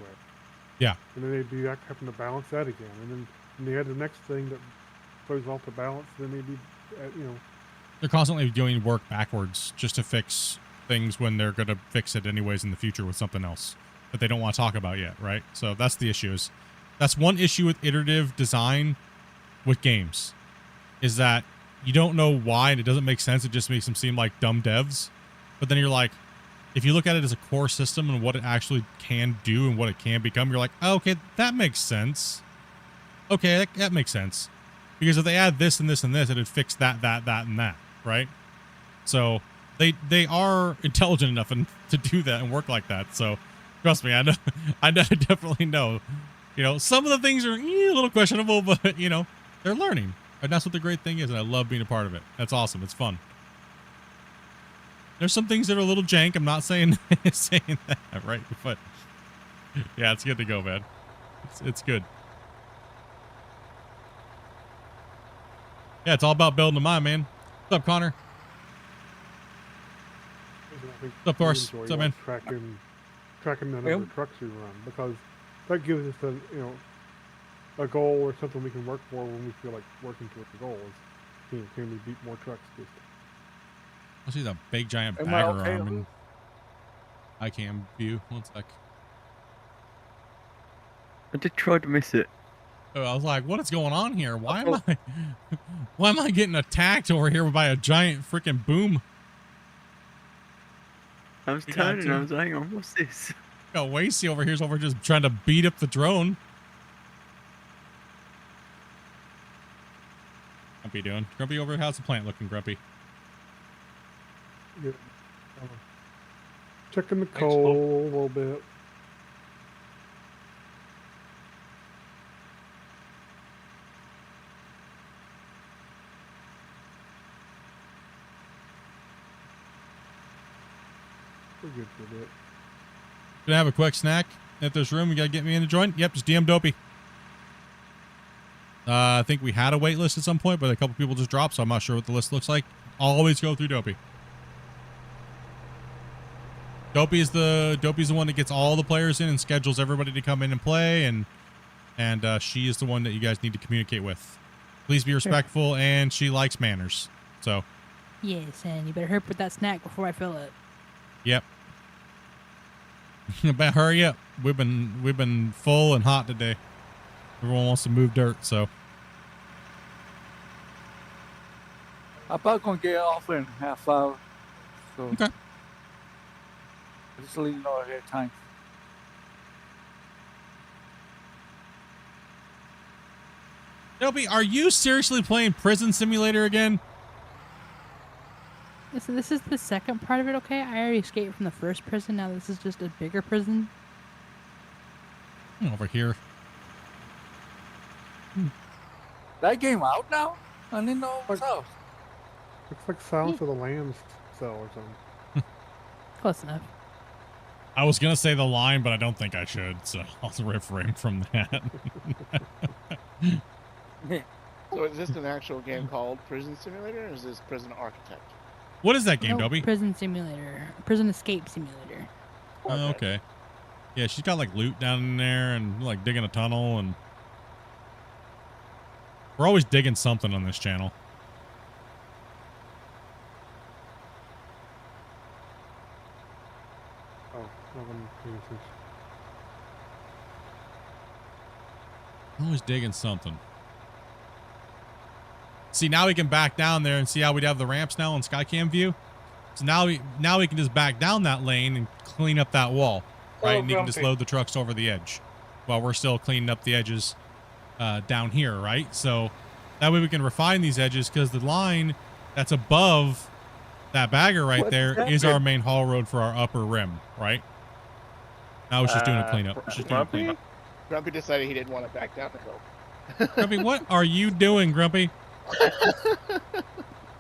Yeah. And then they'd be having to balance that again. And then when they add the next thing that throws off the balance, then they'd be, you know. They're constantly doing work backwards just to fix things when they're going to fix it anyways in the future with something else that they don't want to talk about yet, right? So that's the issue. That's one issue with iterative design with games, is that you don't know why and it doesn't make sense. It just makes them seem like dumb devs. But then you're like, if you look at it as a core system and what it actually can do and what it can become, you're like, oh, okay, that makes sense. Okay, that makes sense. Because if they add this and this and this, it'd fix that, and that, right? So they are intelligent enough to do that and work like that. So trust me, I know, I definitely know. You know, some of the things are a little questionable, but, you know, they're learning. And that's what the great thing is, and I love being a part of it. That's awesome. It's fun. There's some things that are a little jank. I'm not saying that, right? But yeah, it's good to go, man. It's good. Yeah, it's all about building a mine, man. What's up, Connor? What's up, Forrest? What's up, man? Tracking the number of trucks we run, because that gives us a goal or something we can work for when we feel like working towards the goal. Is, can we beat more trucks? I see that big giant bagger arm and I can view. One sec. I did try to miss it. Oh, I was like, what is going on here? Why am I getting attacked over here by a giant freaking boom? I was turning, I was like, hang on, what's this? Got Wasey over here's over just trying to beat up the drone. Grumpy doing? Grumpy over, how's the plant looking, Grumpy? Yeah. Checking the coal a little bit. We're good for a bit. Gonna have a quick snack. If there's room, you gotta get me in to join. Yep, just DM Dopey. I think we had a wait list at some point, but a couple people just dropped, so I'm not sure what the list looks like. Always go through Dopey. Dopey's the one that gets all the players in and schedules everybody to come in and play, and she is the one that you guys need to communicate with. Please be respectful, and she likes manners. So. Yes, and you better hurry with that snack before I fill it. Yep. But hurry up. We've been full and hot today. Everyone wants to move dirt, so. I'm about gonna get off in a half hour. So Okay. just let you know ahead of time. Dopey, are you seriously playing Prison Simulator again? So this is the second part of it, okay? I already escaped from the first prison. Now this is just a bigger prison. Over here. That game out now? I didn't know it was out. Looks like Silence of the Lambs cell or something. Close enough. I was going to say the line, but I don't think I should, so I'll refrain from that. So is this an actual game called Prison Simulator, or is this Prison Architect? What is that game, No, Dobie? Prison Simulator. Prison Escape Simulator. Oh, okay. Yeah, she's got like loot down in there and like digging a tunnel, and we're always digging something on this channel. Oh, Always digging something. See, now we can back down there and see how we'd have the ramps now on Skycam view. So now we can just back down that lane and clean up that wall, right? Oh, and you can just grumpy. load the trucks over the edge while we're still cleaning up the edges down here, right? So that way we can refine these edges, because the line that's above that bagger right What's there that is bit? our main haul road for our upper rim, right? Now it's just doing a cleanup. It's just doing a cleanup. Grumpy decided he didn't want to back down the hill. Grumpy, what are you doing, Grumpy?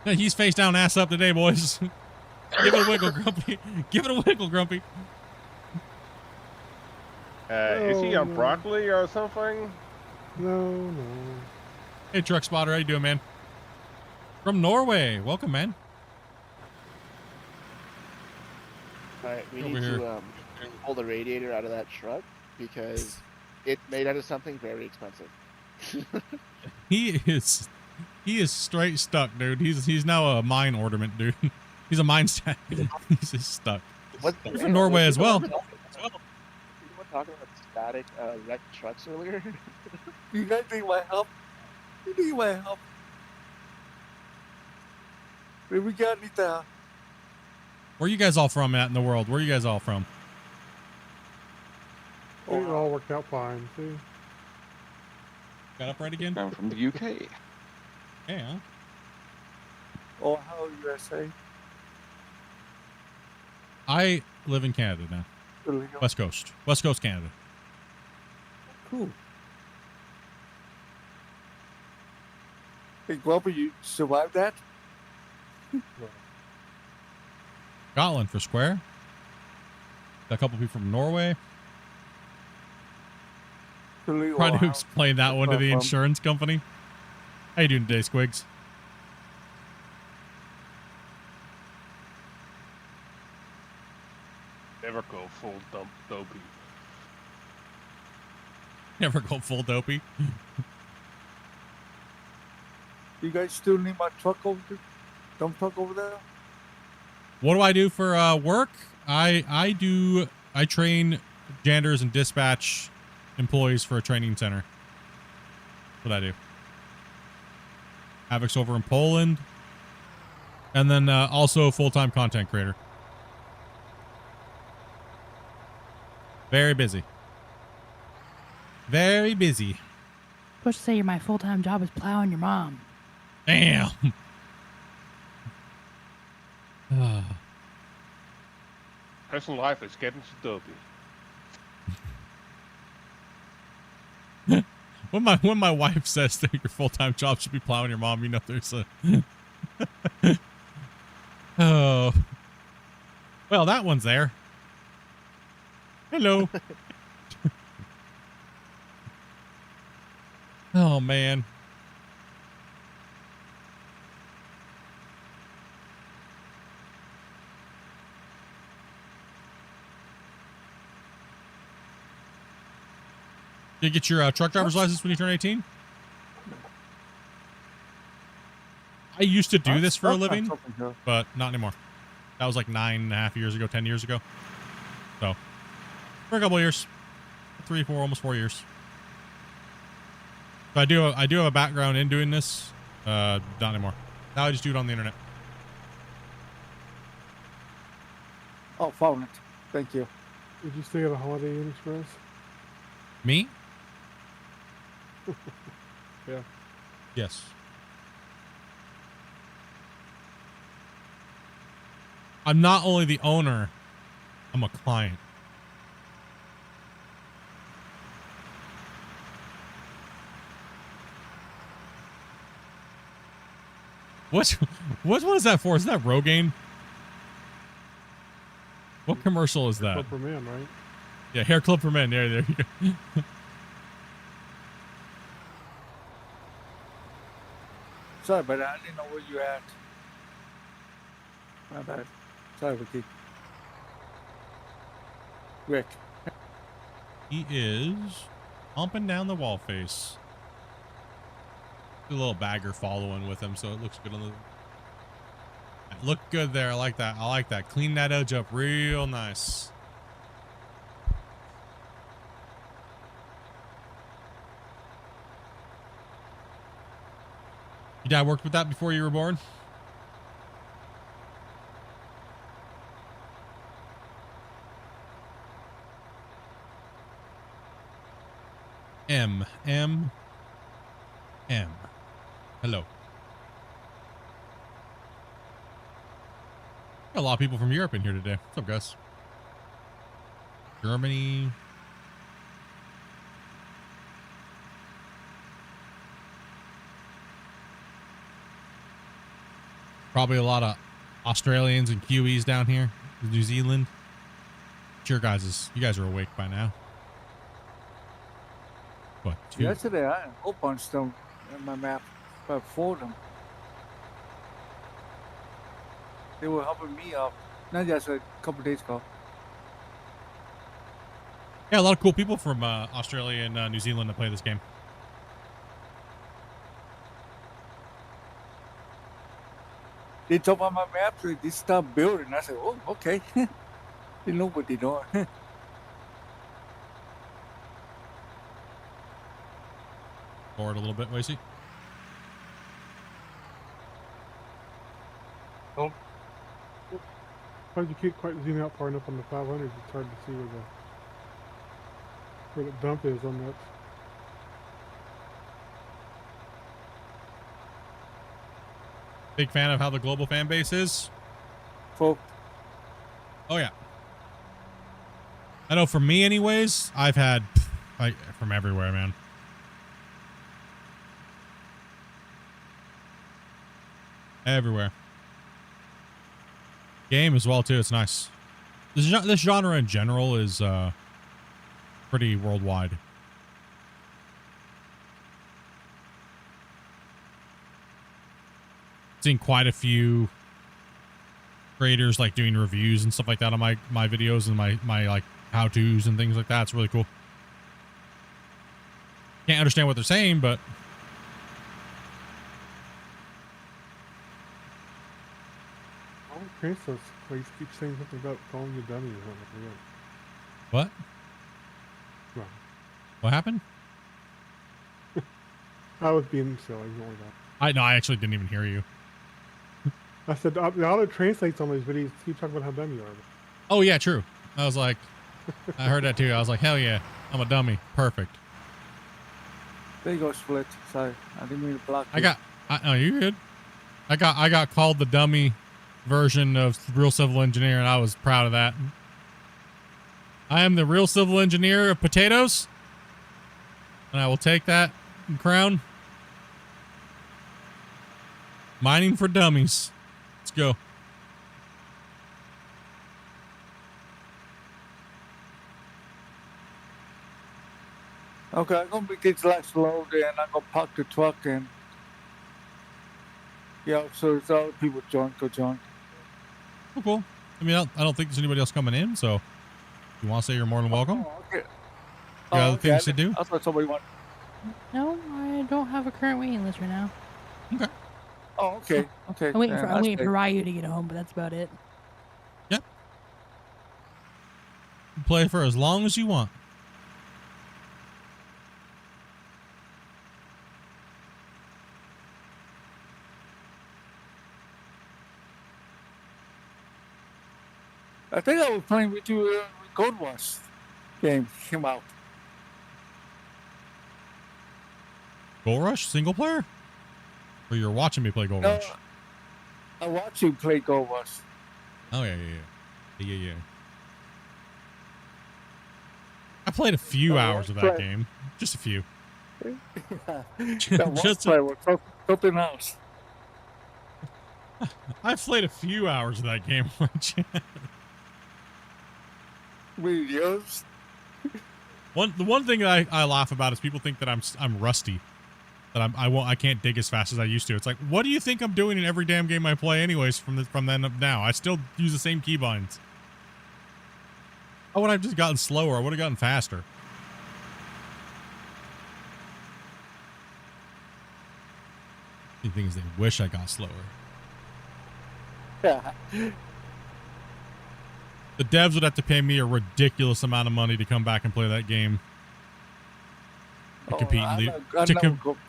He's face down, ass up today, boys. Give it a wiggle, Grumpy. Give it a wiggle, Grumpy. Is he on broccoli or something? No. Hey, Truck Spotter, how you doing, man? From Norway. Welcome, man. Alright, we Over need here. to pull the radiator out of that truck because it's made out of something very expensive. He is straight stuck, dude. He's now a mine ornament, dude. He's a mine stack. He's just stuck. You're from Norway as well. You were talking about static wrecked trucks earlier. You guys need my help? You need my help? We got need the. Where you guys all from at in the world? Where you guys all from? It all worked out fine. See? Got up right again? I'm from the UK. Yeah. Ohio, USA. I live in Canada now. Illegal. West Coast, Canada. Cool. Hey, Glover, you survived that? Scotland for square. Got a couple people from Norway. Illegal Trying to Ohio. explain that one to the From- insurance company. How you doing today, Squigs? Never go full dump dopey. Never go full dopey. You guys still need my truck over there? Dump truck over there? What do I do for work? I train janitors and dispatch employees for a training center. That's what I do. Havoc's over in Poland. And then also a full-time content creator. Very busy. Very busy. Supposed to say my full-time job is plowing your mom. Damn. Personal life is getting so dopey. When my wife says that your full-time job should be plowing your mom, you know there's a oh, well, that one's there. Hello. Oh man. Did you get your truck driver's license when you turn 18? I used to do this for a living, but not anymore. That was like 9.5 years ago, 10 years ago. So, for a couple of years, 3, 4, almost 4 years. So I do have a background in doing this, not anymore. Now I just do it on the internet. Oh, found it. Thank you. Did you stay at a Holiday Inn Express? Me? Yeah. Yes. I'm not only the owner, I'm a client. What was that for? Is that Rogaine? What commercial is that? Club for men, right? Yeah, hair club for men. There you go. Sorry, but I didn't know where you at. My bad. Sorry, Ricky. Rick. He is humping down the wall face. A little bagger following with him, so it looks good on the. Look good there. I like that. I like that. Clean that edge up real nice. Your dad worked with that before you were born? M. Hello. Got a lot of people from Europe in here today. What's up, guys? Germany. Probably a lot of Australians and Kiwis down here. New Zealand. Sure, guys, you guys are awake by now. What? Two? Yesterday, I had a whole bunch of them in my map, but for them. They were helping me out. Not just a couple days ago. Yeah, a lot of cool people from Australia and New Zealand to play this game. They took on my map, so they stopped building. I said, oh, okay. They know what they're doing. Forward a little bit, Wacy. Oh. Sometimes you can't quite zoom out far enough on the 500s. It's hard to see where the dump is on that. Big fan of how the global fan base is. Cool. Oh yeah. I know for me anyways, I've had like from everywhere, man. Everywhere. Game as well too. It's nice. This genre in general is pretty worldwide. Seen quite a few creators like doing reviews and stuff like that on my videos and my like how-tos and things like that. It's really cool. Can't understand what they're saying, but Princess place keeps saying something about calling you dummy or something. what? Well, What happened? I was being silly. Ignore that. I actually didn't even hear you. I said the auto translates on these videos. Keep talking about how dumb you are. Oh yeah, true. I was like, I heard that too. I was like, hell yeah, I'm a dummy. Perfect. There you go, Split. Sorry, I didn't mean to block you. Oh, you good? I got called the dummy version of real civil engineer, and I was proud of that. I am the real civil engineer of potatoes, and I will take that crown. Mining for dummies. Let's go. Okay, I'm gonna be things like slow there, and I'm gonna park the truck and yeah, so it's other people go join. Oh, cool. I mean, I don't think there's anybody else coming in, so if you want to say you're more than welcome. Oh, okay. You got other things to do? I thought somebody wanted. No, I don't have a current waiting list right now. Okay. Oh, okay, okay. I'm waiting Yeah, for that's good. Ryu to get home, but that's about it. Yep. Play for as long as you want. I think I was playing with you when Gold Rush game came out. Gold Rush single player? Or you're watching me play Gold No, Rush? I watched you play Gold Rush. Oh yeah. I played a few hours of that game. Just a few. That one Just play was something else. I played a few hours of that game. Videos. The one thing that I laugh about is people think that I'm rusty, that I can't dig as fast as I used to. It's like, what do you think I'm doing in every damn game I play, anyways? From then up now, I still use the same keybinds. I would have just gotten slower. I would have gotten faster. The thing is, they wish I got slower. Yeah. The devs would have to pay me a ridiculous amount of money to come back and play that game. To compete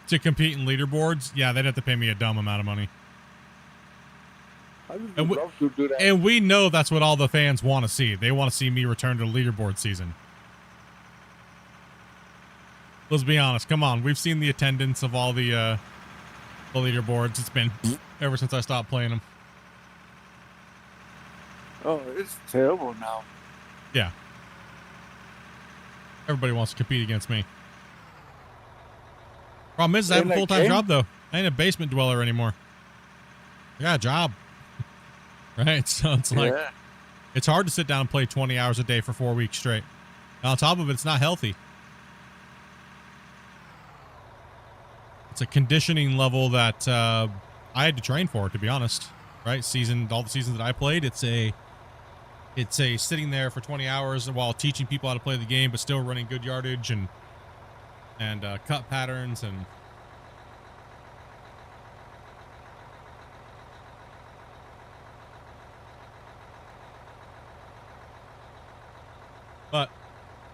to compete in leaderboards, yeah, they'd have to pay me a dumb amount of money. I would love to do that. And we know that's what all the fans want to see. They want to see me return to the leaderboard season. Let's be honest. Come on, we've seen the attendance of all the leaderboards. It's been ever since I stopped playing them. Oh, it's terrible now. Yeah. Everybody wants to compete against me. Problem is, I have a full-time job, though. I ain't a basement dweller anymore. I got a job. Right? So it's like, it's hard to sit down and play 20 hours a day for 4 weeks straight. And on top of it, it's not healthy. It's a conditioning level that I had to train for, to be honest. Right? All the seasons that I played, it's a sitting there for 20 hours while teaching people how to play the game, but still running good yardage and cut patterns and but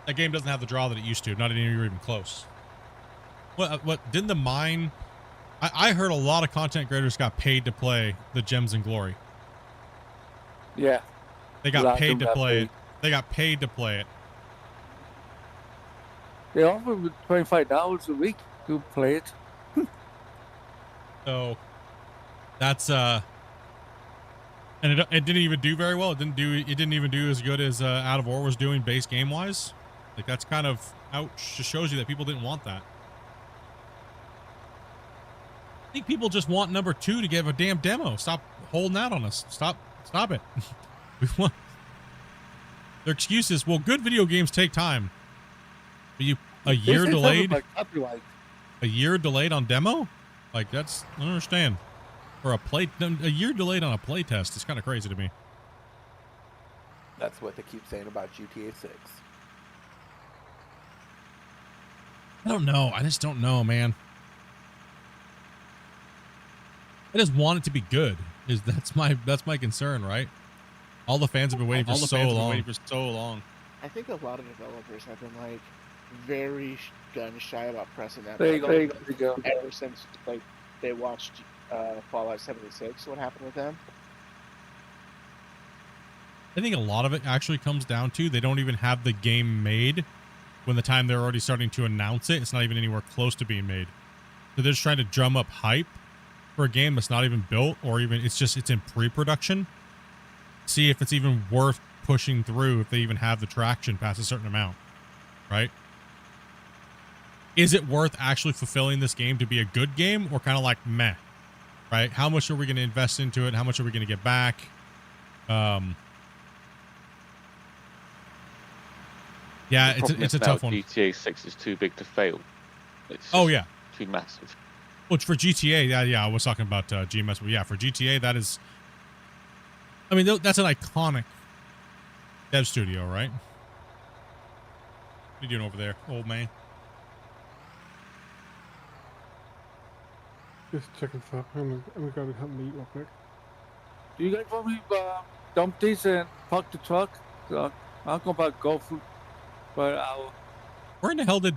that game doesn't have the draw that it used to, not even close. What didn't the mine I heard a lot of content creators got paid to play the Gems and Glory. Yeah. They got paid to play it. They got paid to play it. They offer me $25 a week to play it. So that's and it didn't even do very well. It didn't even do as good as Out of War was doing base game wise. Like, that's kind of ouch. Just shows you that people didn't want that. I think people just want number 2 to give a damn demo. Stop holding out on us. Stop it. We want their excuse is, well, good video games take time. But a year delayed on demo? Like, that's, I don't understand. Or a year delayed on a play test is kind of crazy to me. That's what they keep saying about GTA 6. I don't know. I just don't know, man. I just want it to be good. That's my concern, right? All the fans have been waiting for so long. I think a lot of developers have been like very gun shy about pressing that. There you go. Ever since like they watched Fallout 76, what happened with them? I think a lot of it actually comes down to they don't even have the game made when the time they're already starting to announce it. It's not even anywhere close to being made. So they're just trying to drum up hype for a game that's not even built, or even it's in pre-production. See if it's even worth pushing through, if they even have the traction past a certain amount, right? Is it worth actually fulfilling this game to be a good game, or kind of like meh, right? How much are we going to invest into it? How much are we going to get back? Yeah, it's a tough one. GTA 6 is too big to fail. It's too massive. Well, for GTA, yeah, I was talking about GMS, but yeah, for GTA, that is. I mean, that's an iconic dev studio, right? What are you doing over there, old man? Just checking stuff. I'm gonna go help me eat real quick. Do you guys want me to dump these and park the truck? I'll go back go for an hour. Where in the hell did...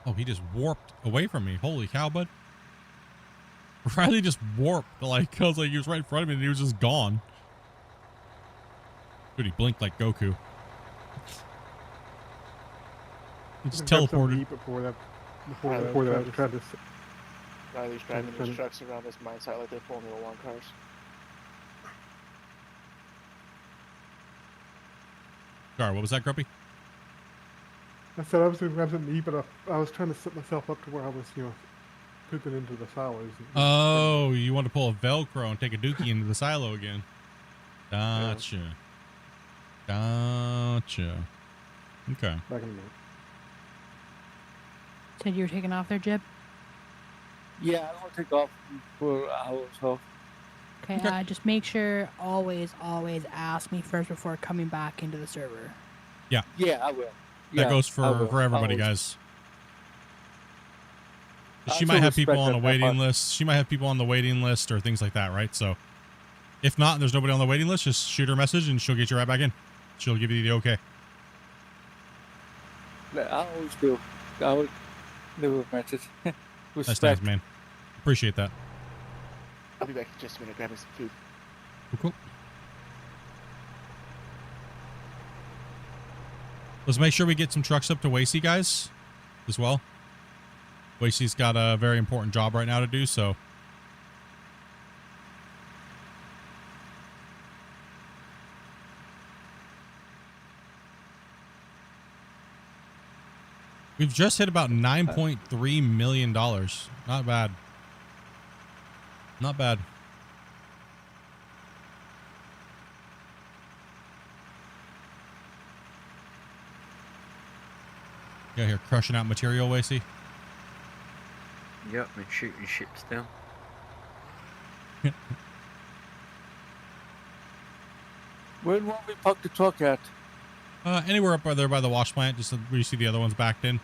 Oh, he just warped away from me. Holy cow, bud. Riley just warped. Like, I was like, he was right in front of me and he was just gone. Dude, he blinked like Goku. He just Grab something to teleported. eat before that. I was trying to. Riley's driving his trucks around this mine site like they're Formula One cars. Sorry, what was that, Grumpy? I said I was going to grab something to eat, but I was trying to set myself up to where I was, pooping into the silos. Oh, you want to pull a Velcro and take a dookie into the silo again. Gotcha. Gotcha. Okay. Back in a minute. Said you were taking off there, Jib? Yeah, I'm gonna take off for an hour or so. Okay, just make sure always ask me first before coming back into the server. Yeah. Yeah, I will. That goes for everybody, guys. She might have people on a waiting list. She might have people on the waiting list or things like that, right? So if not, there's nobody on the waiting list, just shoot her a message and she'll get you right back in. She'll give you the okay. I always do. I always leave a message. That's nice, man. Appreciate that. I'll be back in just a minute grabbing some food. Cool. Let's make sure we get some trucks up to Wasey, guys, as well. Wasey's got a very important job right now to do, so. We've just hit about $9.3 million. Not bad. Not bad. Yeah, here crushing out material, Wasey. Yep, and shooting ships down. Where will we park the truck at? Anywhere up there by the wash plant, just where you see the other ones backed in.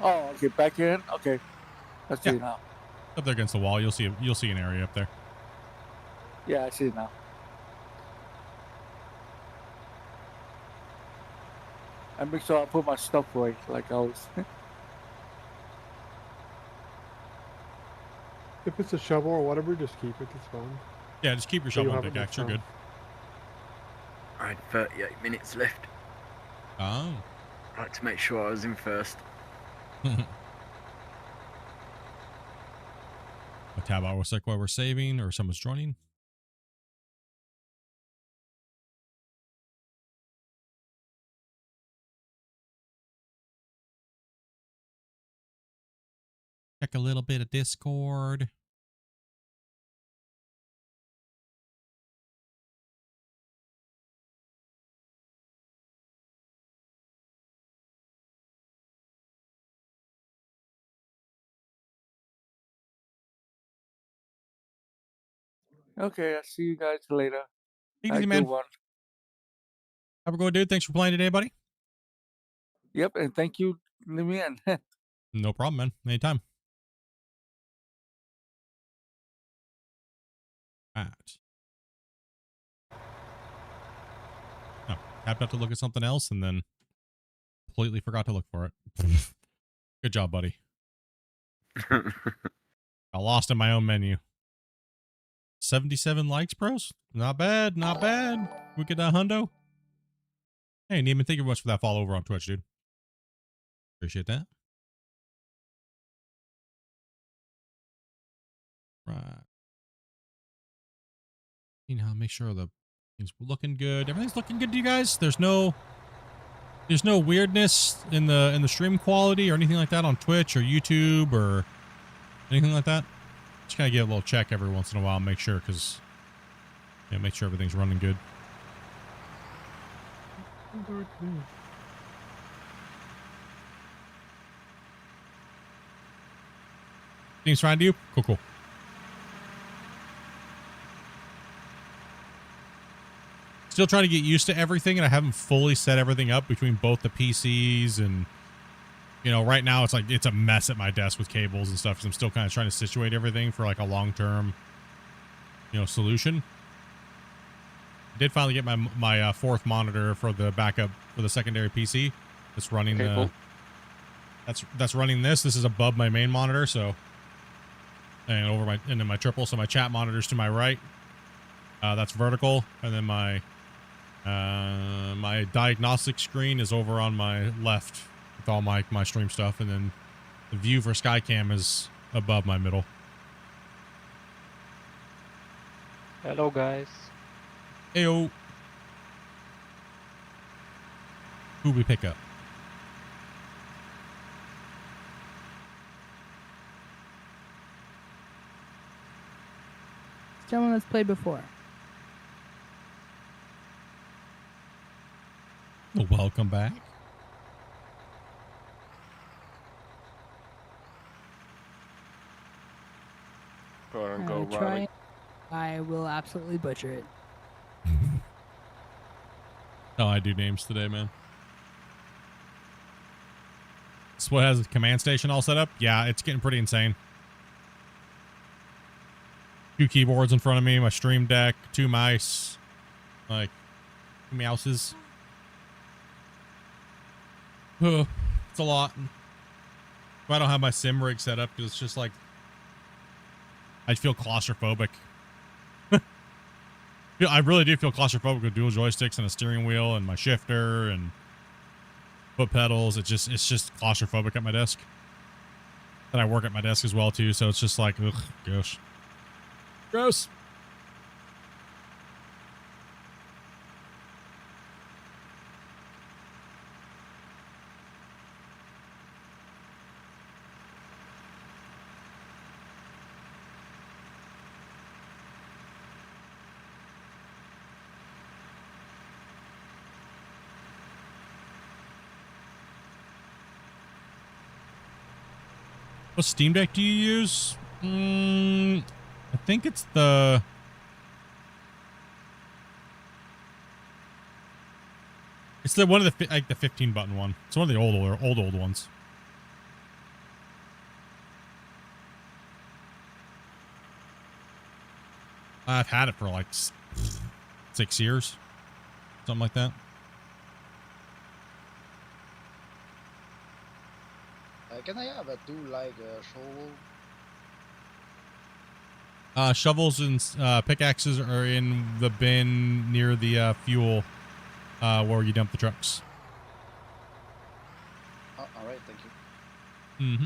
Oh, okay, back in. Okay, I see it now. Up there against the wall, you'll see an area up there. Yeah, I see it now. I make sure I put my stuff away, like I was. If it's a shovel or whatever, just keep it. It's fine. Yeah, just keep your shovel and pickaxe. You're good. I had 38 minutes left. Oh. I'd like to make sure I was in first. A tab hour sec while we're saving or someone's joining. Check a little bit of Discord. Okay, I'll see you guys later. Take it easy, man. Have a good dude. Thanks for playing today, buddy. Yep, and thank you, let me in. No problem, man. Anytime. All right. Oh, tapped out to look at something else and then completely forgot to look for it. Good job, buddy. I lost in my own menu. 77 likes, bros. Not bad. Not bad. We get that hundo. Hey, Neiman, thank you very much for that follow over on Twitch, dude. Appreciate that. Right. You know, make sure the things looking good. Everything's looking good to you guys. There's no weirdness in the stream quality or anything like that on Twitch or YouTube or anything like that. Just kind of give a little check every once in a while and make sure, because make sure everything's running good. Things fine to you? Cool. Still trying to get used to everything, and I haven't fully set everything up between both the PCs and, right now it's a mess at my desk with cables and stuff, because I'm still kind of trying to situate everything for like a long-term, solution. I did finally get my fourth monitor for the backup for the secondary PC. That's running cool. That's running this. This is above my main monitor, so and then my triple. So my chat monitor's to my right. That's vertical, and then my My diagnostic screen is over on my left with all my stream stuff, and then the view for Skycam is above my middle. Hello, guys. Heyo. Who we pick up? Someone that's played before. Well, welcome back. Go ahead and I go, will try. Riley. I will absolutely butcher it. Oh, I do names today, man. This what has a command station all set up? Yeah, it's getting pretty insane. 2 keyboards in front of me, my stream deck, 2 mice, like 2 mouses. It's a lot. I don't have my sim rig set up because it's just like I feel claustrophobic. I really do feel claustrophobic with dual joysticks and a steering wheel and my shifter and foot pedals. It's just claustrophobic at my desk. And I work at my desk as well too, so it's just like, ugh, gosh. Gross. What Steam Deck do you use? I think it's the... It's the one of the like the 15 button one. It's one of the old ones. I've had it for like 6 years, something like that. Can I have a tool like a shovel? Shovels and pickaxes are in the bin near the fuel where you dump the trucks. Oh, all right, thank you. Mm-hmm.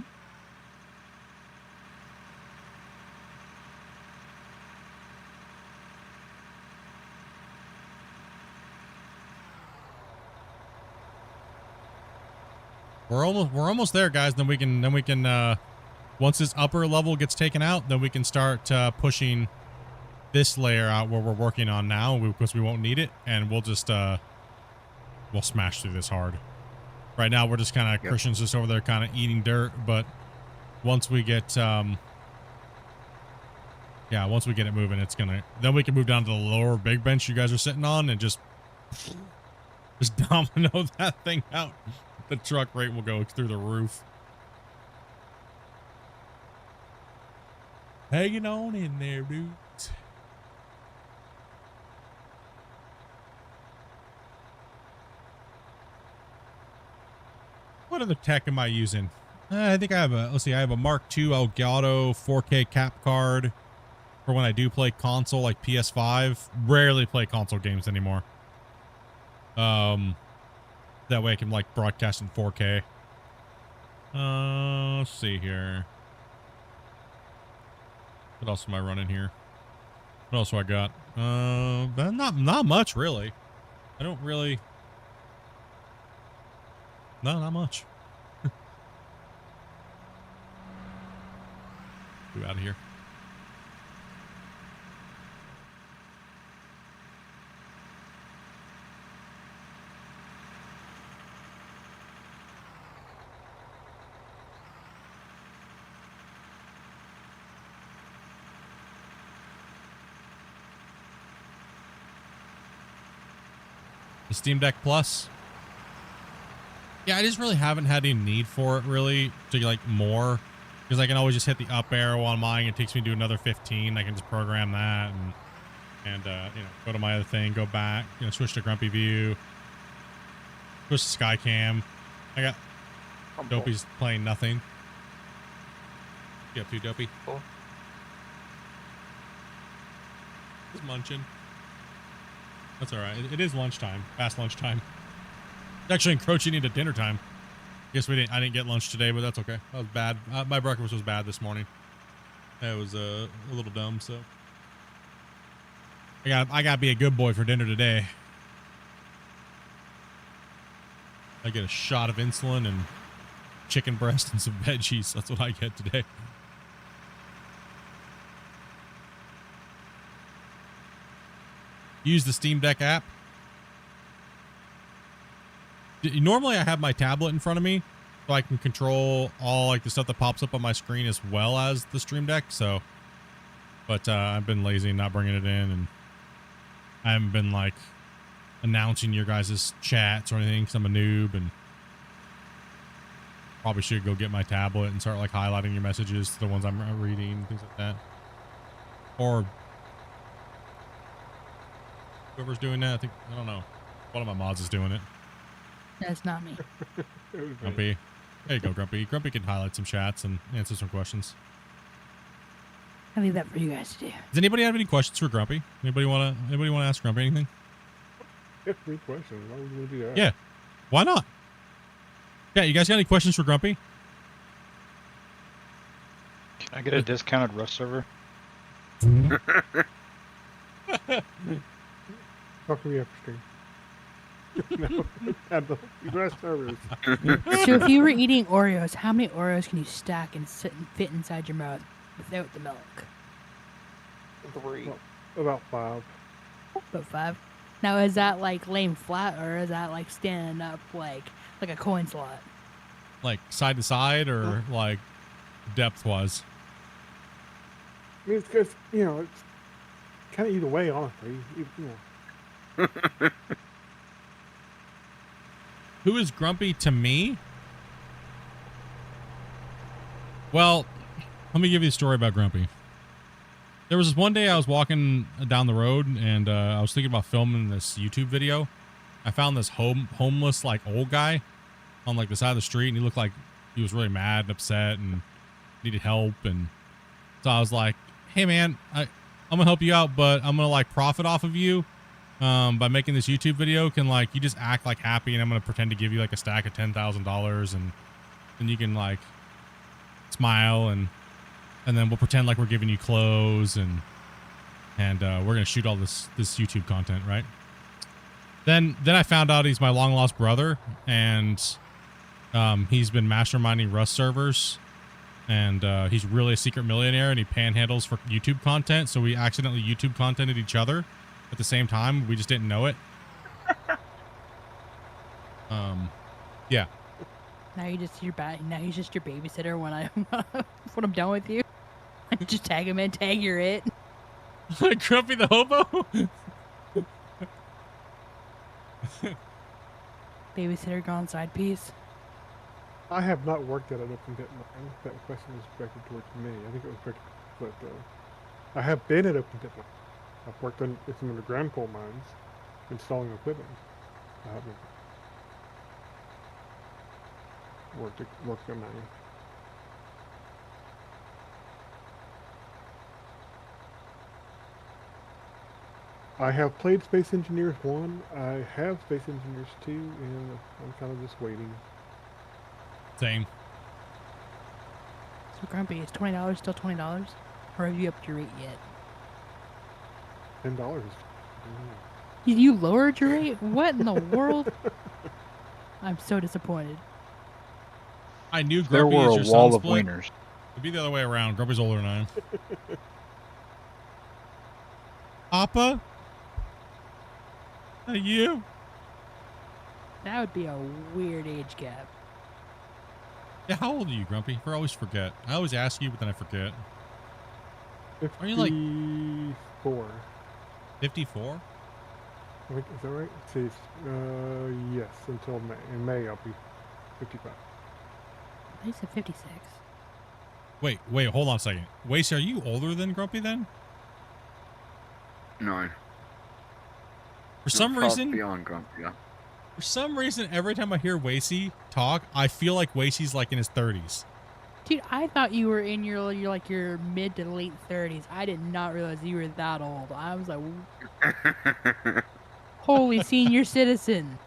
We're almost there, guys. Then we can once this upper level gets taken out, then we can start pushing this layer out where we're working on now because we won't need it, and we'll just we'll smash through this hard. Right now we're just kind of Christian's just over there kind of eating dirt, but once we get once we get it moving, then we can move down to the lower big bench you guys are sitting on and just domino that thing out. The truck rate will go through the roof. Hanging on in there, dudes. What other tech am I using? I think I have a, let's see, I have a Mark II Elgato 4K cap card for when I do play console, like PS5. Rarely play console games anymore. That way I can like broadcast in 4K. Let's see here. What else am I running here? What else do I got? Not much really. I don't really. No, not much. Get out of here. The Steam Deck Plus. Yeah, I just really haven't had any need for it really to like more, because I can always just hit the up arrow on mine. It takes me to another 15. I can just program that and you know, go to my other thing, go back, you know, switch to Grumpy View, switch to Skycam. I got Dopey's playing nothing. You up to Dopey? Cool. He's munching. That's all right. It is lunchtime. Past lunchtime. It's actually encroaching into dinner time. Guess I didn't get lunch today, but that's okay. That was bad. My breakfast was bad this morning. It was a little dumb, so I gotta be a good boy for dinner today. I get a shot of insulin and chicken breast and some veggies. That's what I get today. Use the Steam Deck app. Normally I have my tablet in front of me so I can control all like the stuff that pops up on my screen as well as the Stream Deck. So, but I've been lazy and not bringing it in, and I haven't been like announcing your guys' chats or anything because I'm a noob, and probably should go get my tablet and start like highlighting your messages to the ones I'm reading, things like that. Or whoever's doing that, I don't know. One of my mods is doing it. That's not me. Grumpy. There you go, Grumpy. Grumpy can highlight some chats and answer some questions. I leave that for you guys to do. Does anybody have any questions for Grumpy? Anybody wanna ask Grumpy anything? If 3 questions, why would we do that? Yeah. Why not? Yeah, you guys got any questions for Grumpy? Can I get a discounted Rust server? Talk to me after stream. No, at the rest servers. So if you were eating Oreos, how many Oreos can you stack and fit inside your mouth without the milk? 3. About 5. About 5. Now is that like laying flat or is that like standing up like a coin slot? Like side to side or like depth wise? I mean, it's it's kind of either way, honestly. Who is Grumpy to me? Well, let me give you a story about Grumpy. There was this one day I was walking down the road and I was thinking about filming this YouTube video. I found this homeless like old guy on like the side of the street, and he looked like he was really mad and upset and needed help. And so I was like, hey man, I'm gonna help you out, but I'm gonna like profit off of you by making this YouTube video. Can like you just act like happy, and I'm gonna pretend to give you like a stack of $10,000, and then you can like smile, and then we'll pretend like we're giving you clothes, and we're gonna shoot all this YouTube content, right? Then I found out he's my long lost brother, and he's been masterminding Rust servers, and he's really a secret millionaire, and he panhandles for YouTube content. So we accidentally YouTube contented each other at the same time. We just didn't know it. Yeah. Now he's just your babysitter when I'm done with you. I just tag him in, tag you're it. Grumpy the hobo. Babysitter gone side piece. I have not worked at an open pit mine. That question was directed towards me. I think it was directed, but I have been at open pit mines. I've worked on some underground coal mines, installing equipment. I haven't worked at mining. I have played Space Engineers 1. I have Space Engineers 2, and I'm kind of just waiting. Same. So Grumpy, is $20 still $20? Or have you upped your rate yet? $10. You lowered your rate? What in the world? I'm so disappointed. I knew Grumpy There were is a your wall son's of split. wieners. It'd be the other way around. Grumpy's older than I am. Papa? Are you? That would be a weird age gap. Yeah, how old are you, Grumpy? I always forget. I always ask you, but then I forget. Are you like 54? 54? Is that right? Let's see. Yes, until May. In May, I'll be 55. I said 56. Wait, hold on a second. Wacy, are you older than Grumpy then? No. For some reason, beyond Grumpy, yeah. For some reason, every time I hear Wacy talk, I feel like Wacy's like in his 30s. Dude, I thought you were in your mid to late 30s. I did not realize you were that old. I was like, Holy senior citizen.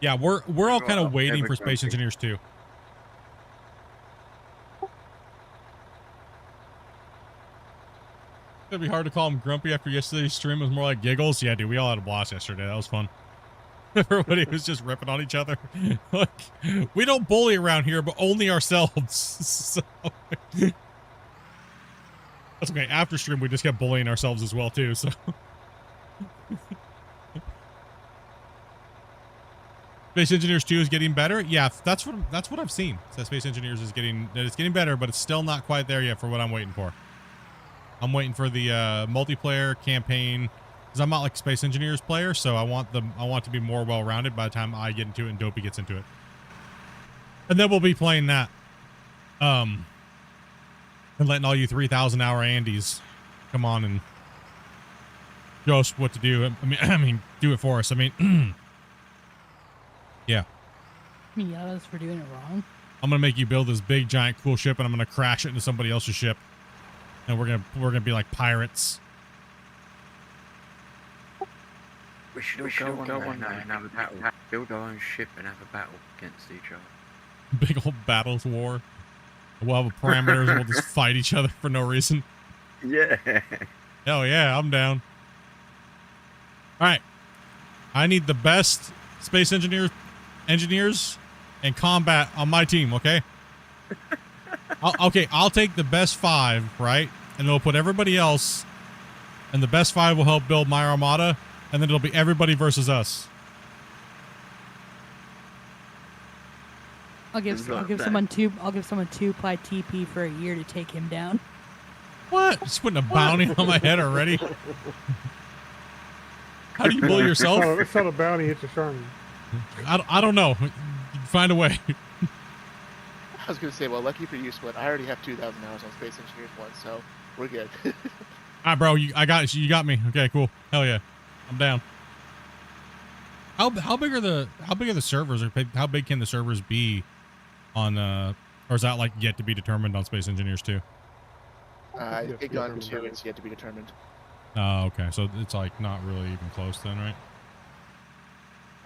Yeah, we're all kind Well, of waiting never for Space grumpy. Engineers too. It'd be hard to call him grumpy after yesterday's stream was more like giggles. Yeah, dude, we all had a blast yesterday. That was fun. Everybody was just ripping on each other. Like, we don't bully around here, but only ourselves. So, that's okay. After stream, we just kept bullying ourselves as well too. So, Space Engineers 2 is getting better. Yeah, that's what I've seen. So Space Engineers is getting better, but it's still not quite there yet for what I'm waiting for. I'm waiting for the multiplayer campaign because I'm not like Space Engineers player, so I want to be more well-rounded by the time I get into it and Dopey gets into it. And then we'll be playing that. And letting all you 3,000-hour Andys come on and show us what to do. I mean, do it for us. I mean, yeah. Yell at us for doing it wrong. I'm gonna make you build this big giant cool ship, and I'm gonna crash it into somebody else's ship, and we're gonna be like pirates. We should all go on there and have a battle. Build our own ship and have a battle against each other. Big old battles war. We'll have parameters and we'll just fight each other for no reason. Yeah. Hell yeah, I'm down. All right. I need the best space engineers and combat on my team, okay? I'll take the best 5, right? And we'll put everybody else, and the best 5 will help build my armada, and then it'll be everybody versus us. I'll give someone 2-ply TP for a year to take him down. What? Just putting a bounty on my head already? How do you bully yourself? It's not a bounty, it's a Charmin. I don't know. Find a way. I was gonna say, well, lucky for you, Split. I already have 2,000 hours on Space Engineers 1, so we're good. All right, bro. I got you. You got me. Okay, cool. Hell yeah, I'm down. How big are the servers, or how big can the servers be on or is that like yet to be determined on Space Engineers 2? I think on 2 it's yet to be determined. Oh, okay. So it's like not really even close then, right?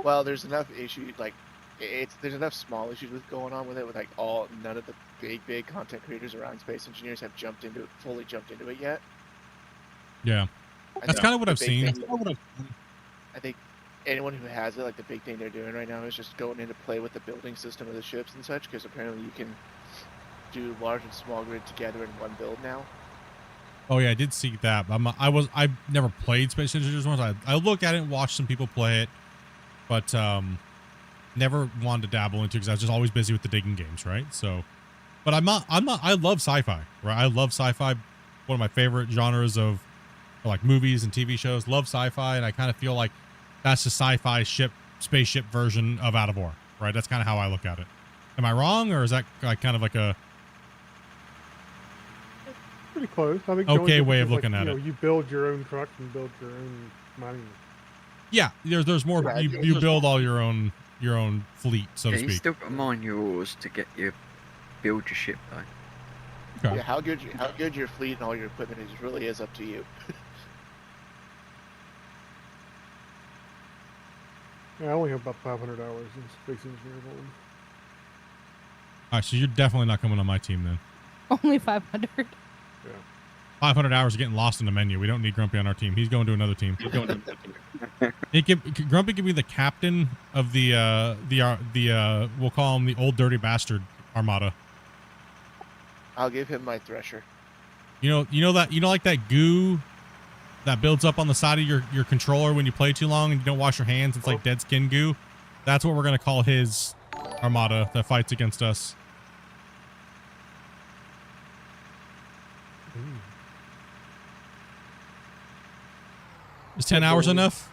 Well, there's enough issues, like there's enough small issues going on with it, with like none of the big content creators around Space Engineers have fully jumped into it yet. Yeah, that's kind of what I've seen. I think anyone who has it, like the big thing they're doing right now is just going in to play with the building system of the ships and such, because apparently you can do large and small grid together in one build now. Oh yeah, I did see that. I've never played Space Engineers once. I looked at it and watched some people play it, but never wanted to dabble into it because I was just always busy with the digging games, right? So, but I love sci-fi, right? I love sci-fi. One of my favorite genres of like movies and TV shows. Love sci-fi, and I kind of feel like that's the sci-fi spaceship version of Out of War, right? That's kind of how I look at it. Am I wrong, or is that like kind of like a pretty close? I think okay way of looking at it? You build your own trucks and build your own mining. Yeah, there's more. Yeah, you build all your own fleet, so to You speak. still got to mine your ores to build your ship though. Okay. Yeah, how good your fleet and all your equipment is really is up to you. Yeah, I only have about 500 hours in Space Engineer 1. All right, so you're definitely not coming on my team then. Only 500. Yeah. 500 hours of getting lost in the menu. We don't need Grumpy on our team. He's going to another team. Grumpy could be the captain of the we'll call him the old dirty bastard armada. I'll give him my Thresher. You know like that goo that builds up on the side of your controller when you play too long and you don't wash your hands. It's like dead skin goo. That's what we're gonna call his armada that fights against us. Is 10 hours enough?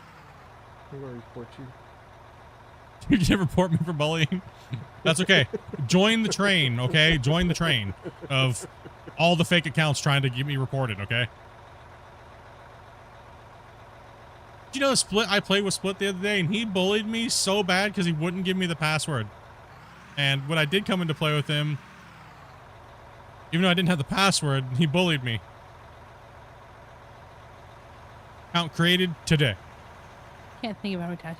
I'm gonna report you. You can report me for bullying. That's okay. Join the train, okay? Join the train of all the fake accounts trying to get me reported, okay? Did you know Split? I played with Split the other day, and he bullied me so bad because he wouldn't give me the password. And when I did come into play with him, Even though I didn't have the password, he bullied me. Account created today. Can't think of how many times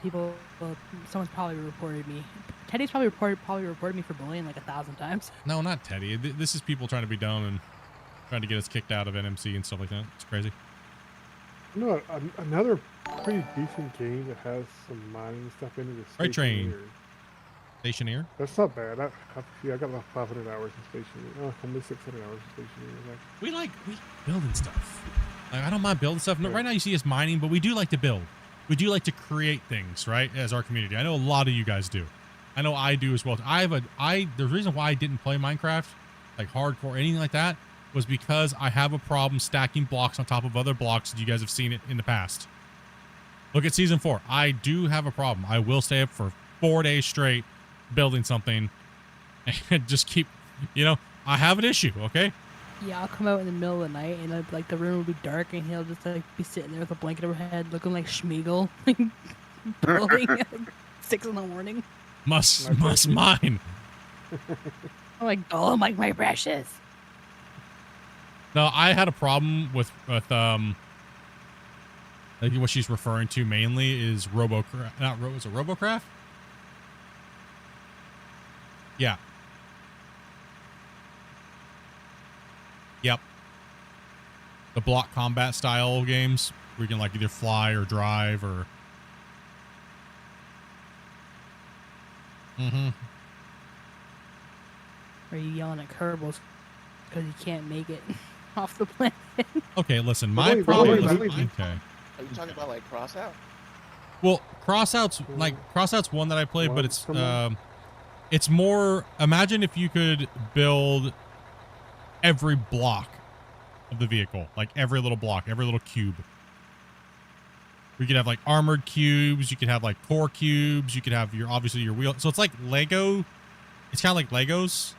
someone's probably reported me. Teddy's probably reported me for bullying like 1,000 times. No, not Teddy. This is people trying to be dumb and trying to get us kicked out of NMC and stuff like that. It's crazy. You know, another pretty decent game that has some mining stuff in it is Freight Train. Stationeer. Stationeer? That's not bad. I got about 500 hours in Stationeer. Oh, only 600 hours in Stationeer. We like building stuff. Like, I don't mind building stuff. No, right now you see us mining, but we do like to build. We do like to create things, right? As our community. I know a lot of you guys do. I know I do as well. The reason why I didn't play Minecraft, like hardcore, anything like that, was because I have a problem stacking blocks on top of other blocks, and you guys have seen it in the past. Look at season 4. I do have a problem. I will stay up for 4 days straight building something and just keep, I have an issue, okay? Yeah, I'll come out in the middle of the night and like the room will be dark and he'll just like be sitting there with a blanket over head looking like Schmeagol, building at like 6 in the morning. Must mine. I'm like, oh my precious. No, I had a problem with I think what she's referring to mainly is is it Robocraft? Yeah. Yep. The block combat style games where you can like either fly or drive or. Mm-hmm. Are you yelling at Kerbals because you can't make it off the planet? Okay, listen, my problem is okay. Are you talking about like Crossout? Well, Crossout's one that I played, but it's more. Imagine if you could build every block of the vehicle, like every little block, every little cube. You could have like armored cubes. You could have like core cubes. You could have obviously your wheel. So it's like Lego. It's kind of like Legos,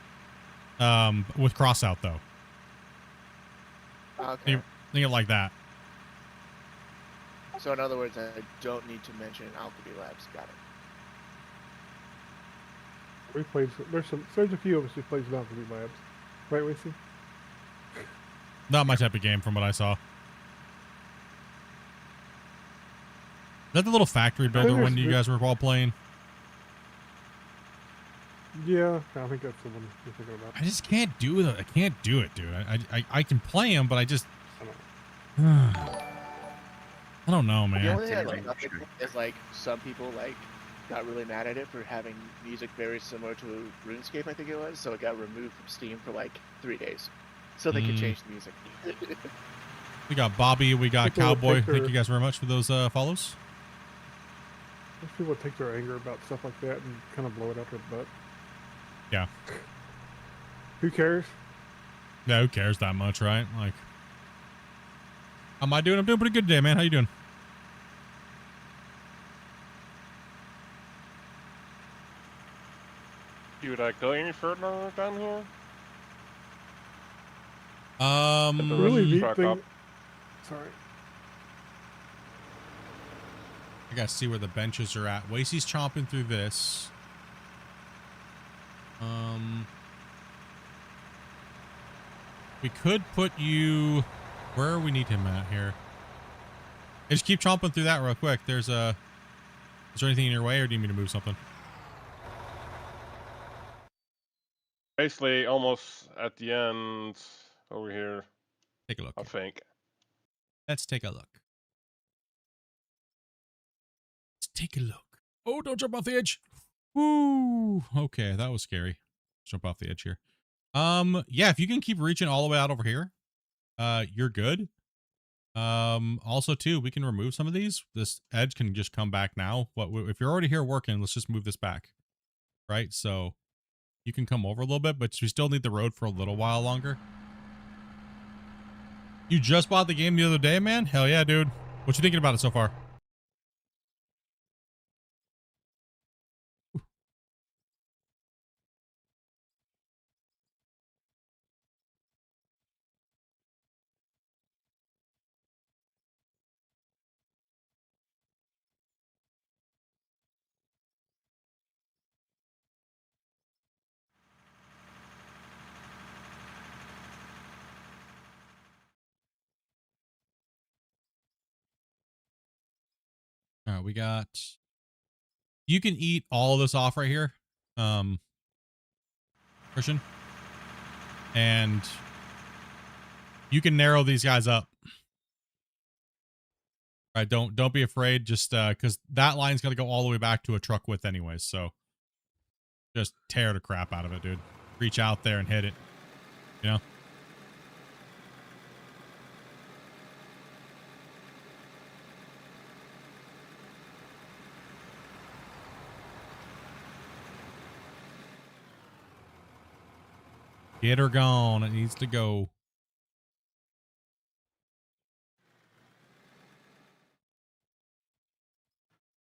with Crossout though. Okay. Think of it like that. So in other words, I don't need to mention Alchemy Labs. Got it. We played. There's a few of us who plays Alchemy Labs, right, Wissy? Not my type of game, from what I saw. Is that the little factory builder one you guys were all playing? Yeah, I think that's the one you're thinking about. I just can't do it. I can't do it, dude. I can play them, but I just. I don't know, man. The only thing I like about it is like some people like got really mad at it for having music very similar to RuneScape, I think it was. So it got removed from Steam for like 3 days, so they could change the music. We got Bobby. We got Cowboy. Thank you guys very much for those follows. There's people that take their anger about stuff like that and kind of blow it out their butt. Yeah. Who cares? Yeah, who cares that much, right? Like, how am I doing? I'm doing pretty good today, man. How you doing? Dude, I go any further down here? The really neat thing. Sorry. I gotta see where the benches are at. Wasey's chomping through this. We could put you where we need him at here. Just keep chomping through that real quick. Is there anything in your way, or do you need me to move something? Basically, almost at the end over here. Take a look. I think. Let's take a look. Let's take a look. Oh, don't jump off the edge. Woo. Okay, that was scary. Jump off the edge here. Yeah, if you can keep reaching all the way out over here, you're good. Also too, we can remove some of these. This edge can just come back now. But if you're already here working, let's just move this back. Right? So you can come over a little bit, but we still need the road for a little while longer. You just bought the game the other day, man? Hell yeah, dude. What you thinking about it so far? All right, we got. You can eat all of this off right here, Christian, and you can narrow these guys up. All right, don't be afraid. Just because that line's gonna go all the way back to a truck width anyways. So just tear the crap out of it, dude. Reach out there and hit it. You know. Get her gone. It needs to go.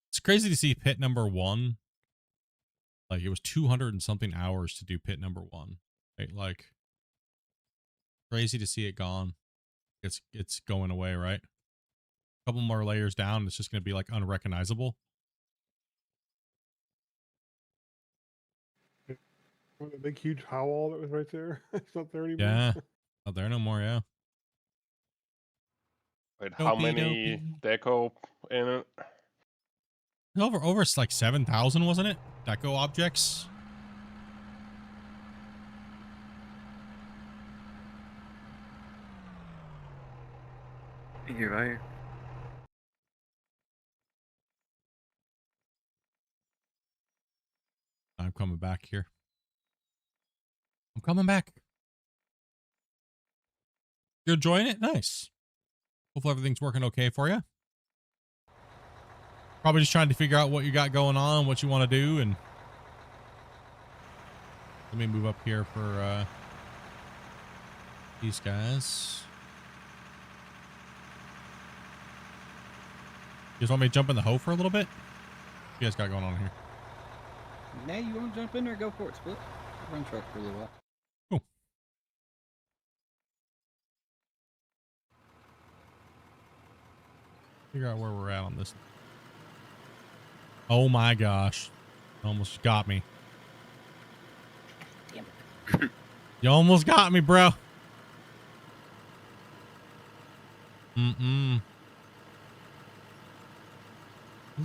It's crazy to see pit number 1. Like, it was 200 and something hours to do pit number 1. Right? Like, crazy to see it gone. It's going away, right? A couple more layers down, it's just going to be, like, unrecognizable. The big, huge wall that was right there. It's not there anymore. Yeah. Not there no more, yeah. Wait, how many deco in it? Over like 7,000, wasn't it? Deco objects. You're right. I'm coming back here. I'm coming back. You're enjoying it? Nice. Hopefully everything's working okay for you. Probably just trying to figure out what you got going on, what you want to do, and let me move up here for these guys. You just want me to jump in the hoe for a little bit? What you guys got going on here? Now you want to jump in there? Go for it, Split. I run truck really well. Cool. Figure out where we're at on this. Oh my gosh. Almost got me. Damn. You almost got me, bro. There's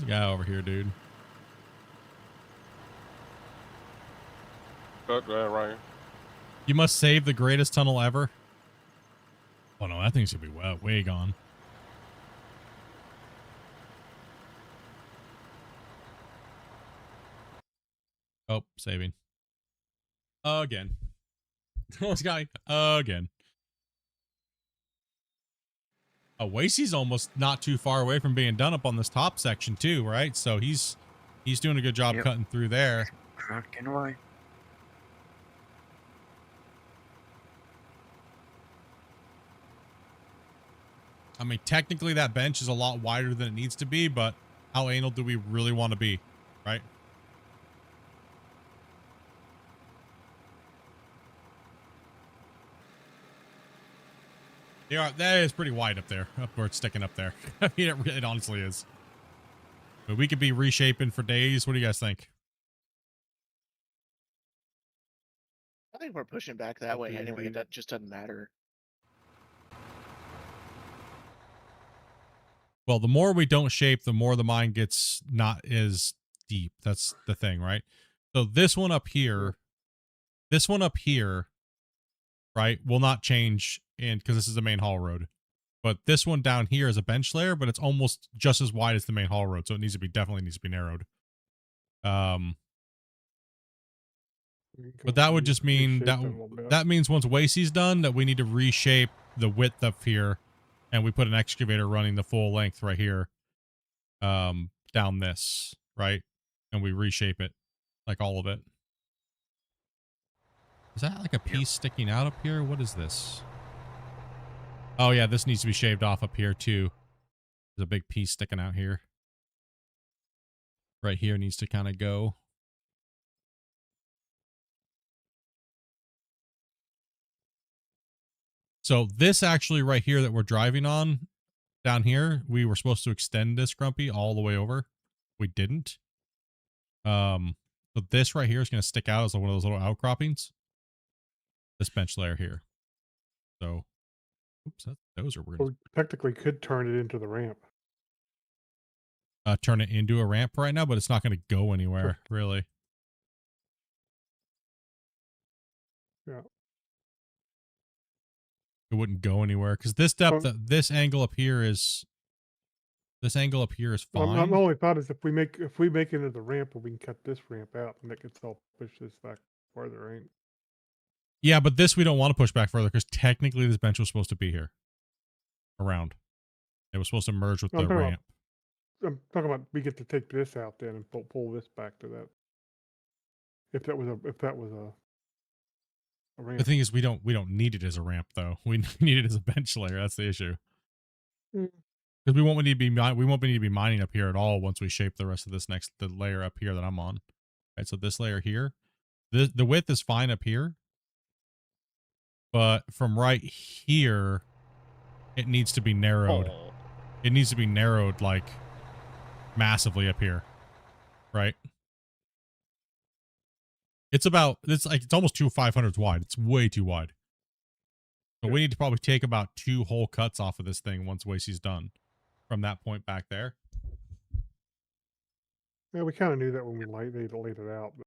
a guy over here, dude. Right. You must save the greatest tunnel ever. Oh no, that thing should be way gone. Oh, saving. Again. Almost got me. Again. Oh, Wasey's almost not too far away from being done up on this top section too, right? So he's doing a good job cutting through there. Trucking away. I mean, technically that bench is a lot wider than it needs to be, but how anal do we really want to be, right? That is pretty wide up there, up where it's sticking up there. I mean, it honestly is. But we could be reshaping for days. What do you guys think? I think we're pushing back that way anyway. That just doesn't matter. Well, the more we don't shape, the more the mine gets not as deep. That's the thing, right? So this one up here, right, will not change in because this is the main haul road. But this one down here is a bench layer, but it's almost just as wide as the main haul road, so it needs to be definitely needs to be narrowed. But that would just mean that means once Wasey's done, that we need to reshape the width up here, and we put an excavator running the full length right here, down this, right, and we reshape it, like all of it. Is that like a piece sticking out up here? What is this? Oh yeah, this needs to be shaved off up here too. There's a big piece sticking out here. Right here needs to kind of go. So this actually right here that we're driving on down here, we were supposed to extend this Grumpy all the way over. We didn't. So this right here is going to stick out as one of those little outcroppings. This bench layer here. So, oops, those are weird. We technically could turn it into the ramp. turn it into a ramp right now, but it's not going to go anywhere, really. Yeah. It wouldn't go anywhere because this depth, this angle up here is fine. My only thought is if we make it into the ramp, we can cut this ramp out and that gets all push this back farther, right? Yeah, but this we don't want to push back further because technically this bench was supposed to be here, around. It was supposed to merge with the ramp. I'm talking about we get to take this out then and pull this back to that. If that was a ramp. The thing is, we don't need it as a ramp though. We need it as a bench layer. That's the issue. Because we won't need to be mining up here at all once we shape the rest of this the layer up here that I'm on. Right, so this layer here, the width is fine up here, but from right here, it needs to be narrowed. Oh. It needs to be narrowed like massively up here, right? It's almost 2 500s wide. It's way too wide. So we need to probably take about 2 whole cuts off of this thing once Wasey's done from that point back there. Yeah, we kind of knew that when we laid it out. But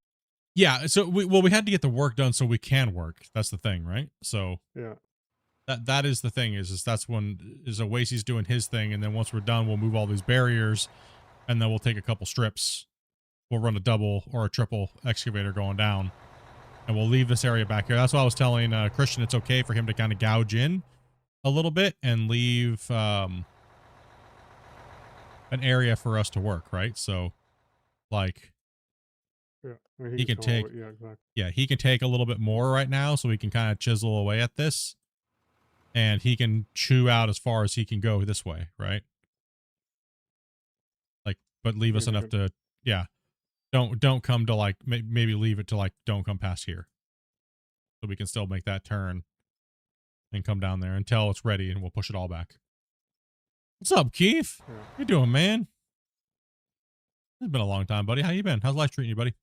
yeah, so we had to get the work done so we can work. That's the thing, right? So yeah, that is the thing is that's when Wasey's doing his thing, and then once we're done, we'll move all these barriers, and then we'll take a couple strips. We'll run a double or a triple excavator going down, and we'll leave this area back here. That's why I was telling Christian it's okay for him to kind of gouge in a little bit and leave an area for us to work, right? So, like, yeah, I mean, he can take, yeah, exactly. Yeah, he can take a little bit more right now, so he can kind of chisel away at this, and he can chew out as far as he can go this way, right? Like, but leave us enough to, yeah. Don't come to like maybe leave it to like don't come past here, so we can still make that turn and come down there until it's ready, and we'll push it all back. What's up, Keith? Yeah. How you doing, man? It's been a long time, buddy. How you been? How's life treating you, buddy?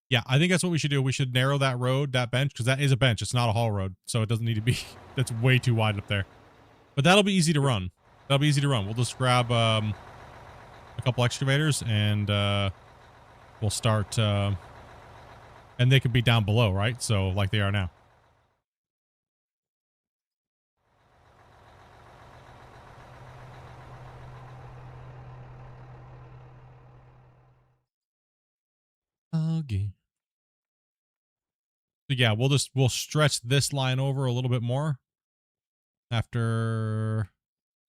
Yeah, I think that's what we should do. We should narrow that road, that bench, because that is a bench. It's not a haul road, so it doesn't need to be. That's way too wide up there. But that'll be easy to run. That'll be easy to run. We'll just grab a couple excavators and we'll start. And they could be down below, right? So like they are now. Okay. So yeah, we'll stretch this line over a little bit more after,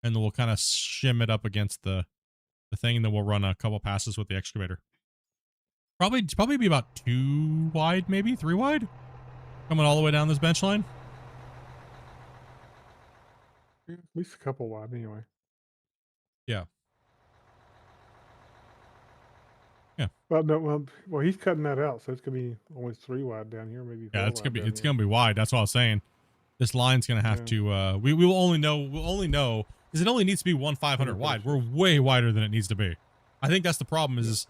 and then we'll kind of shim it up against the thing, and then we'll run a couple passes with the excavator. Probably be about 2 wide, maybe 3 wide, coming all the way down this bench line. Yeah, at least a couple wide anyway. Yeah. Yeah. Well, no, well, he's cutting that out, so it's gonna be almost 3 wide down here, maybe. Yeah, it's gonna be wide. That's what I was saying. This line's gonna have to. We will only know because it only needs to be 1 500 wide. We're way wider than it needs to be. I think that's the problem. Is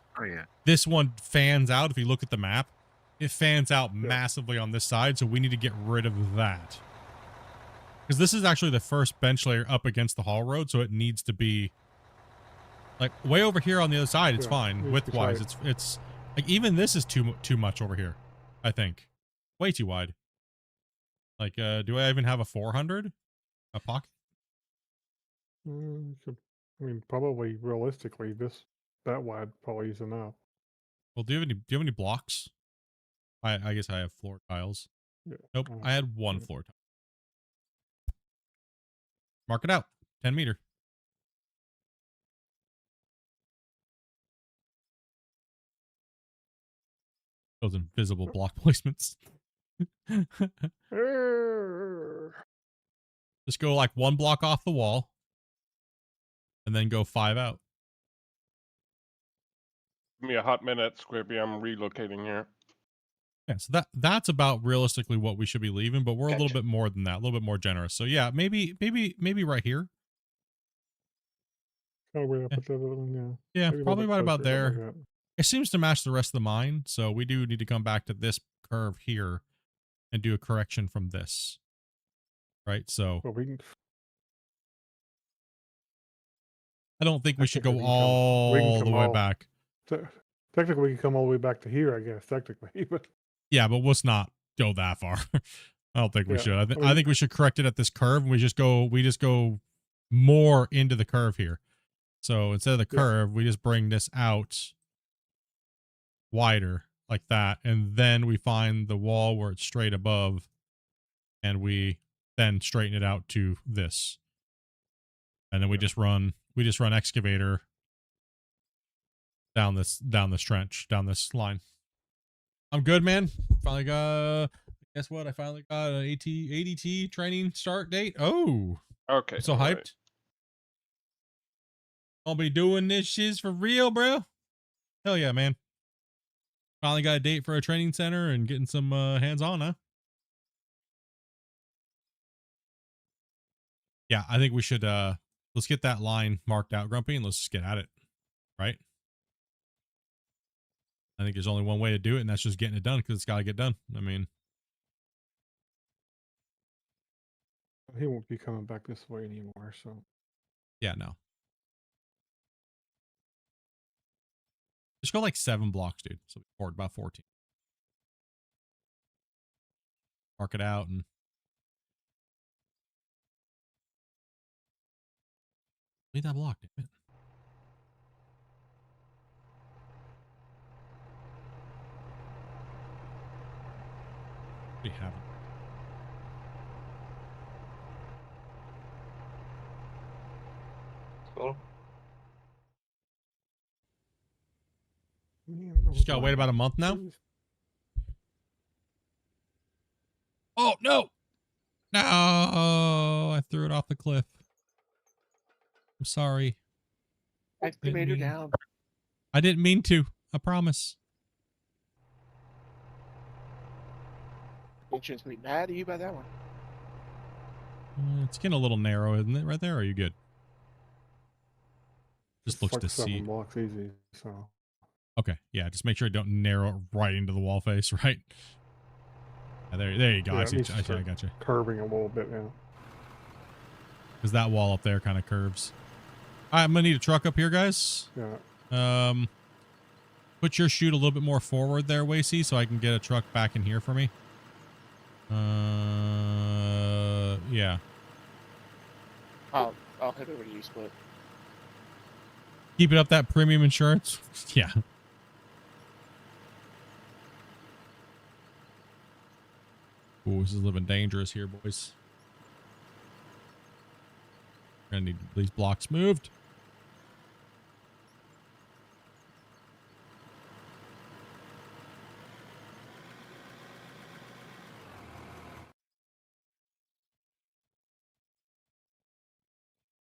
this one fans out? If you look at the map, it fans out massively on this side, so we need to get rid of that. Because this is actually the first bench layer up against the haul road, so it needs to be like way over here on the other side. It's fine width wise. It's like even this is too much over here. I think way too wide. Like, do I even have a 400? A pocket? I mean, probably realistically, that wide probably is enough. Well, do you have any blocks? I guess I have floor tiles. Yeah. Nope, I had 1 floor tile. Mark it out. 10 meter. Those invisible block placements. Just go like 1 block off the wall, and then go 5 out. Give me a hot minute, Squippy. I'm relocating here. Yeah, so that's about realistically what we should be leaving, but we're a little bit more than that, a little bit more generous. So yeah, maybe right here. Oh, where I put that other one, yeah. Yeah, Maybe probably right about there. Like that. It seems to match the rest of the mine, so we do need to come back to this curve here and do a correction from this. Right, so well, we can I don't think we should go Technically, we can all come the way all- back. Technically, we can come all the way back to here, I guess. Technically, but Yeah, but let's not go that far. I don't think we Yeah, should. I I mean- think we should correct it at this curve. And we just go more into the curve here. So instead of the Yeah. curve, we just bring this out wider like that, and then we find the wall where it's straight above, and we then straighten it out to this, and then we just run excavator down this trench, down this line. I'm good, man. Finally got. Guess what? I finally got an ADT training start date. Oh, Okay. I'm so all hyped. right. I'll be doing this shiz for real, bro. Hell yeah, man. Finally got a date for a training center and getting some hands-on, huh? Yeah, I think we should let's get that line marked out, Grumpy, and let's just get at it. Right? I think there's only one way to do it, and that's just getting it done, because it's got to get done. I mean, he won't be coming back this way anymore. So yeah, no. Just go like 7 blocks, dude. So about 14. Mark it out and leave that block, damn it. We haven't. Cool. Just gotta wait about a month now. Oh no! No, I threw it off the cliff. I'm sorry. Excavator down. I didn't mean to. I promise. Ancients be mad at you by that one. It's getting a little narrow, isn't it? Right there. Or are you good? Just looks like to 7 see. blocks easy. So Okay, yeah. Just make sure it don't narrow it right into the wall face, right? Yeah, there you go. Yeah, I it see. needs I to got you. curving a little bit now. Because that wall up there kind of curves. All right, I'm gonna need a truck up here, guys. Yeah. Put your chute a little bit more forward there, Wacy, so I can get a truck back in here for me. Yeah. I'll head over to you, Split. Keep it up that premium insurance. Yeah. Ooh, this is living dangerous here, boys. Gonna need these blocks moved.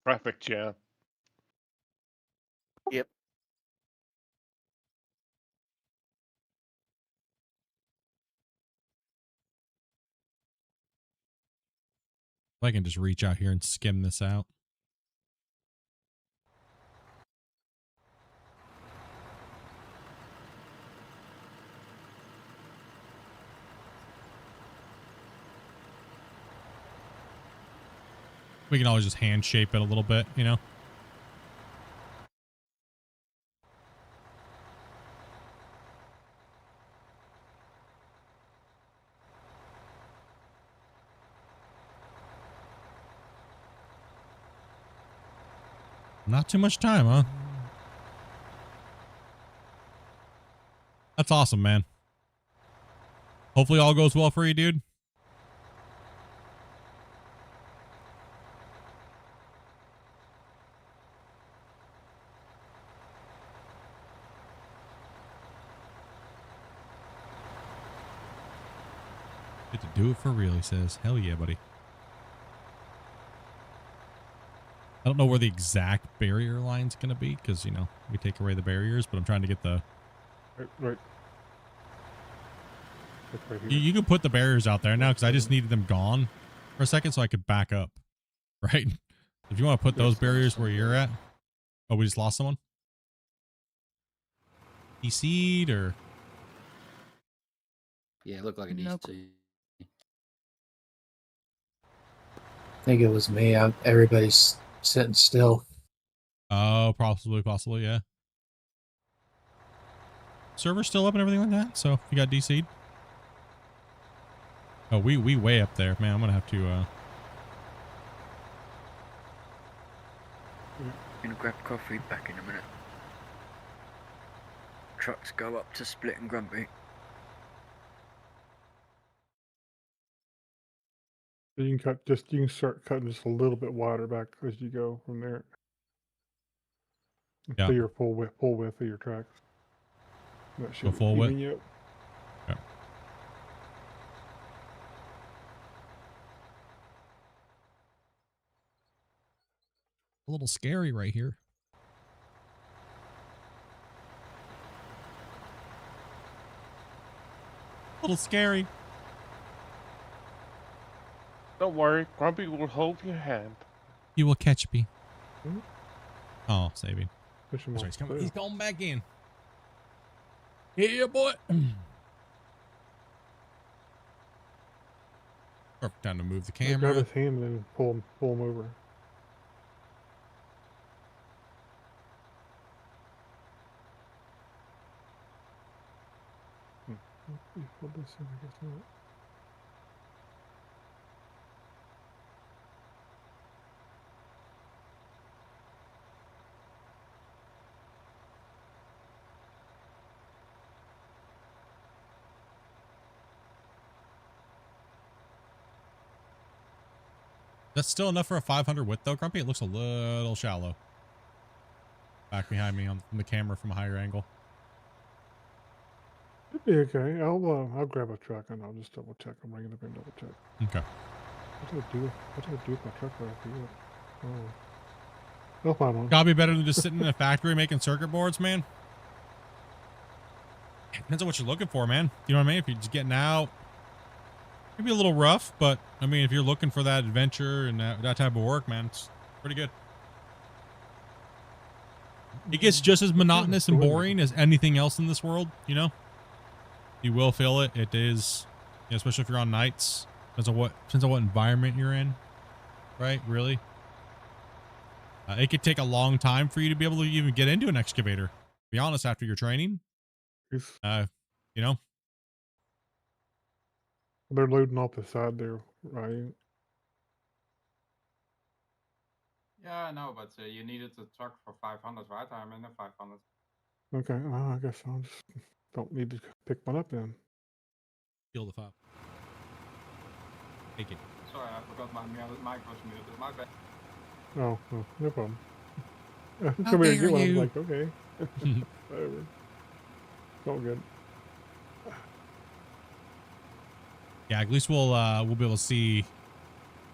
Traffic jam. Yep. If I can just reach out here and skim this out. We can always just hand shape it a little bit, you know? Not too much time, huh? That's awesome, man. Hopefully all goes well for you, dude. Get to do it for real, he says. Hell yeah, buddy. I don't know where the exact barrier line's going to be because, you know, we take away the barriers, but I'm trying to get the... Right. You can put the barriers out there now because I just needed them gone for a second so I could back up, right? If you want to put those barriers where you're at... Oh, we just lost someone? EC'd or... Yeah, it looked like a Nope. DC. I think it was me. Everybody's sitting still. Oh, possibly, yeah. Server's still up and everything like that. So if you got DC'd. Oh, we way up there, man. I'm gonna have to. Gonna grab coffee. Back in a minute. Trucks go up to Split and Grumpy. You can start cutting just a little bit wider back as you go from there. Yeah. Until your full width of your tracks. That Go should full width. even you up. Yeah. A little scary right here. A little scary. Don't worry, Grumpy will hold your hand. You will catch me. Hmm? Oh, saving. Push him That's off right, he's the coming. tail. He's going back in. Yeah, boy. Perfect time to move the Grab camera. his hand and then pull him over. Hold this in, I guess not. That's still enough for a 500 width though, Grumpy. It looks a little shallow. Back behind me on the camera from a higher angle. Should be okay. I'll grab a truck and I'll just double check. I'm bringing it up and double check. Okay. What did I do? What did I do with my truck right after you? Oh. I'll find one. Gotta be better than just sitting in a factory making circuit boards, man. Depends on what you're looking for, man. You know what I mean? If you're just getting out, maybe a little rough, but I mean, if you're looking for that adventure and that type of work, man, it's pretty good. It gets just as monotonous and boring as anything else in this world, you know? You will feel it. It is, you know, especially if you're on nights. Depends on what environment you're in, right? Really? It could take a long time for you to be able to even get into an excavator. To be honest, after your training, you know? They're loading off the side there, right? Yeah, I know, but you needed the truck for 500, right? I'm in the 500. Okay, I guess I'll just don't need to pick one up then. Kill the 5. Take it. Sorry, I forgot my mic was muted. My bad. Oh, no problem. How Come here and dare get one. I'm you. like, okay. Whatever. It's all good. Yeah, at least we'll be able to see.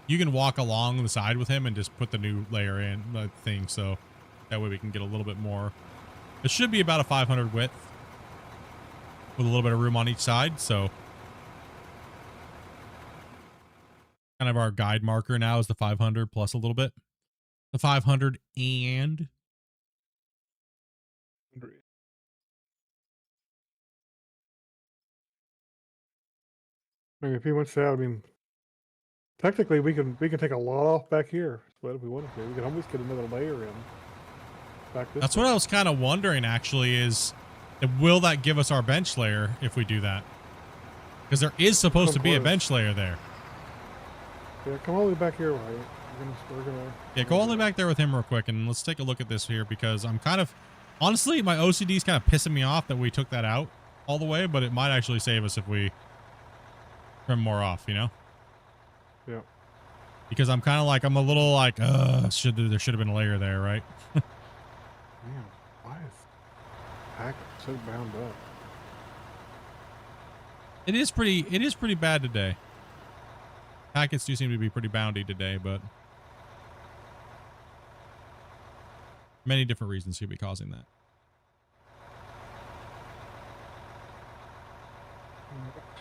You can walk along the side with him and just put the new layer in thing, so that way we can get a little bit more. It should be about a 500 width with a little bit of room on each side, so kind of our guide marker now is the 500 plus a little bit. The 500 and I mean, if he wants to, I mean, technically we can take a lot off back here, but if we wanted to, we can almost get another layer in. Back this that's way. what I was kind of wondering actually is, will that give us our bench layer if we do that? Because there is supposed to be a bench layer there. Yeah, come all the way back here, right? We're gonna. Yeah, go all the way back there with him real quick, and let's take a look at this here, because I'm kind of, honestly, my OCD is kind of pissing me off that we took that out all the way, but it might actually save us if we trim more off, you know? Yeah. Because I'm kind of like, I'm a little like, there should have been a layer there, right? Man, why is Pack so bound up? It is pretty bad today. Packets do seem to be pretty boundy today, but many different reasons could be causing that.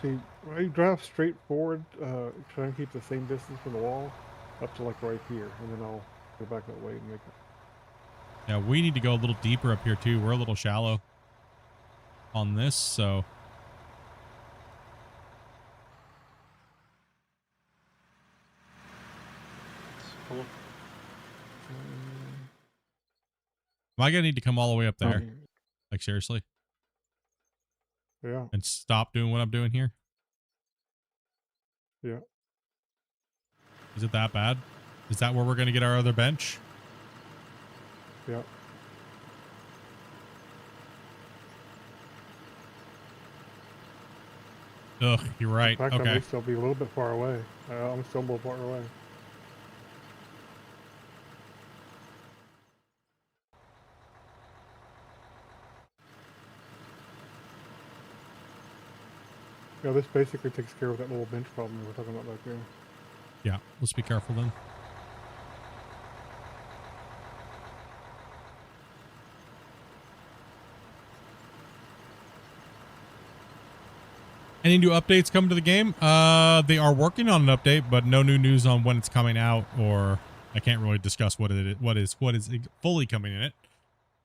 See, when you drive straight forward, try and keep the same distance from the wall up to like right here, and then I'll go back that way and make it. Yeah, we need to go a little deeper up here too. We're a little shallow on this, so. Am I gonna need to come all the way up there? Um, Like seriously? Yeah. And stop doing what I'm doing here? Yeah. Is it that bad? Is that where we're gonna get our other bench? Yeah. Ugh, you're right. In fact, I Okay. may still be a little bit far away. I'm still a little far away. Yeah, this basically takes care of that little bench problem we were talking about back there. Yeah, let's be careful then. Any new updates coming to the game? They are working on an update, but no new news on when it's coming out, or I can't really discuss what is fully coming in it.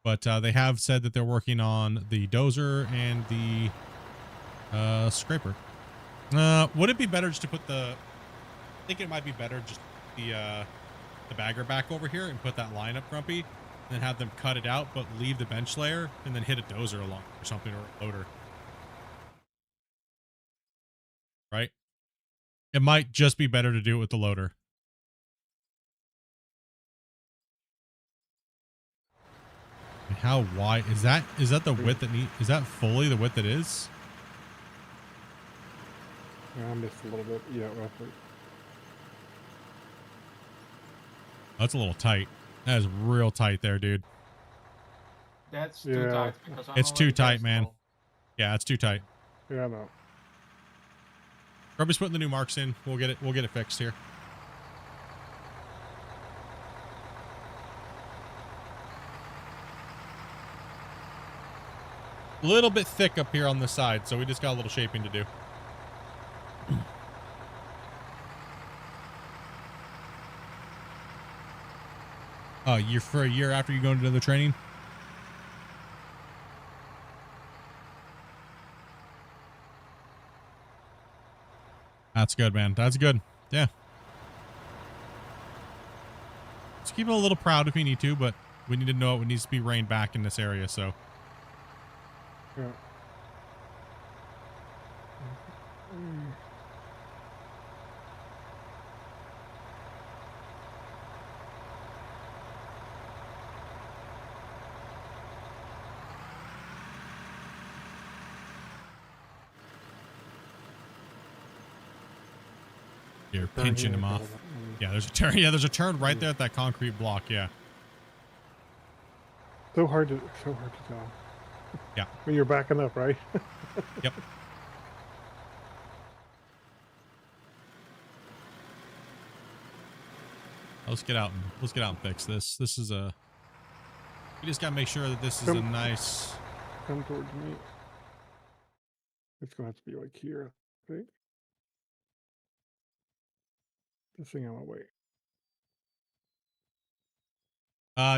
But they have said that they're working on the dozer and the scraper. Would it be better just to put I think it might be better just the bagger back over here and put that line up, Grumpy, and then have them cut it out, but leave the bench layer and then hit a dozer along or something, or a loader. Right? It might just be better to do it with the loader. How wide is that? Is that the width that is that fully the width it is? Yeah, I missed a little bit. Yeah, roughly. That's a little tight. That is real tight there, dude. That's too tight. Because I'm It's too already tight, man. versatile. Yeah, it's too tight. Yeah, I know. Grubby's putting the new marks in. We'll get it fixed here. A little bit thick up here on the side, so we just got a little shaping to do. You're for a year after you go into the training? That's good, man. That's good. Yeah. Let's keep it a little proud if we need to, but we need to know it needs to be reined back in this area, so. Yeah. You're pinching him off. Yeah, there's a turn. Yeah, there's a turn right there at that concrete block. Yeah. So hard to tell. Yeah. When you're backing up, right? Yep. Let's get out and fix this. This is a. We just gotta make sure that this is a nice. Come towards me. It's gonna have to be like here, I think. This thing on my way.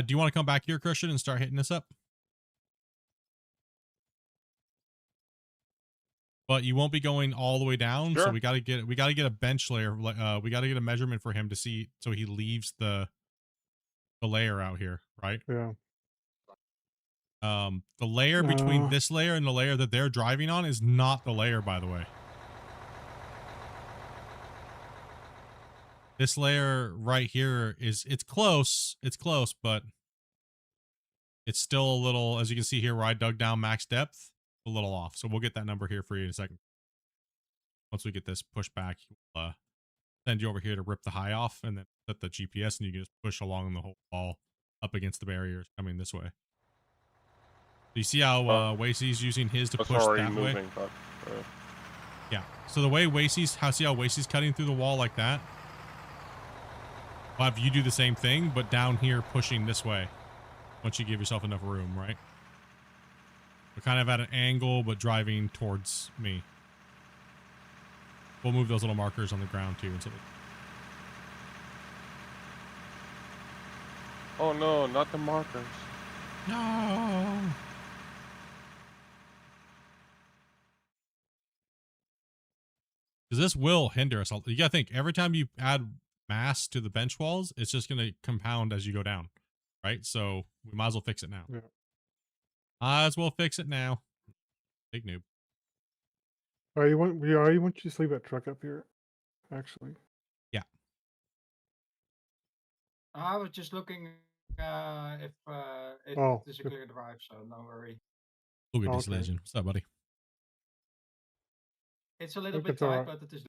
Do you want to come back here, Christian, and start hitting this up? But you won't be going all the way down, Sure. so we gotta get a bench layer. We gotta get a measurement for him to see, so he leaves the layer out here, right? Yeah. The layer between this layer and the layer that they're driving on is not the layer, by the way. This layer right here it's close, but it's still a little, as you can see here where I dug down max depth, a little off. So we'll get that number here for you in a second. Once we get this pushed back, we'll send you over here to rip the high off and then set the GPS, and you can just push along the whole wall up against the barriers coming this way. Do you see how Wasey's using his to It's push already that way? moving, but Yeah. So the way Wasey's, see how Wasey's cutting through the wall like that? We'll have you do the same thing, but down here pushing this way. Once you give yourself enough room, right? We're kind of at an angle, but driving towards me. We'll move those little markers on the ground too. And so oh no, not the markers. no. Because this will hinder us. You gotta think, every time you add mass to the bench walls, it's just gonna compound as you go down. right? So we might as well fix it now. Yeah. Might as well fix it now. Big noob. You want you just leave that truck up here, actually. Yeah. I was just looking if Oh, it is a if- clear drive, so no worry. Look at Oh, this okay. legend. What's up, buddy? It's a little think bit it's all tight, right. but it is.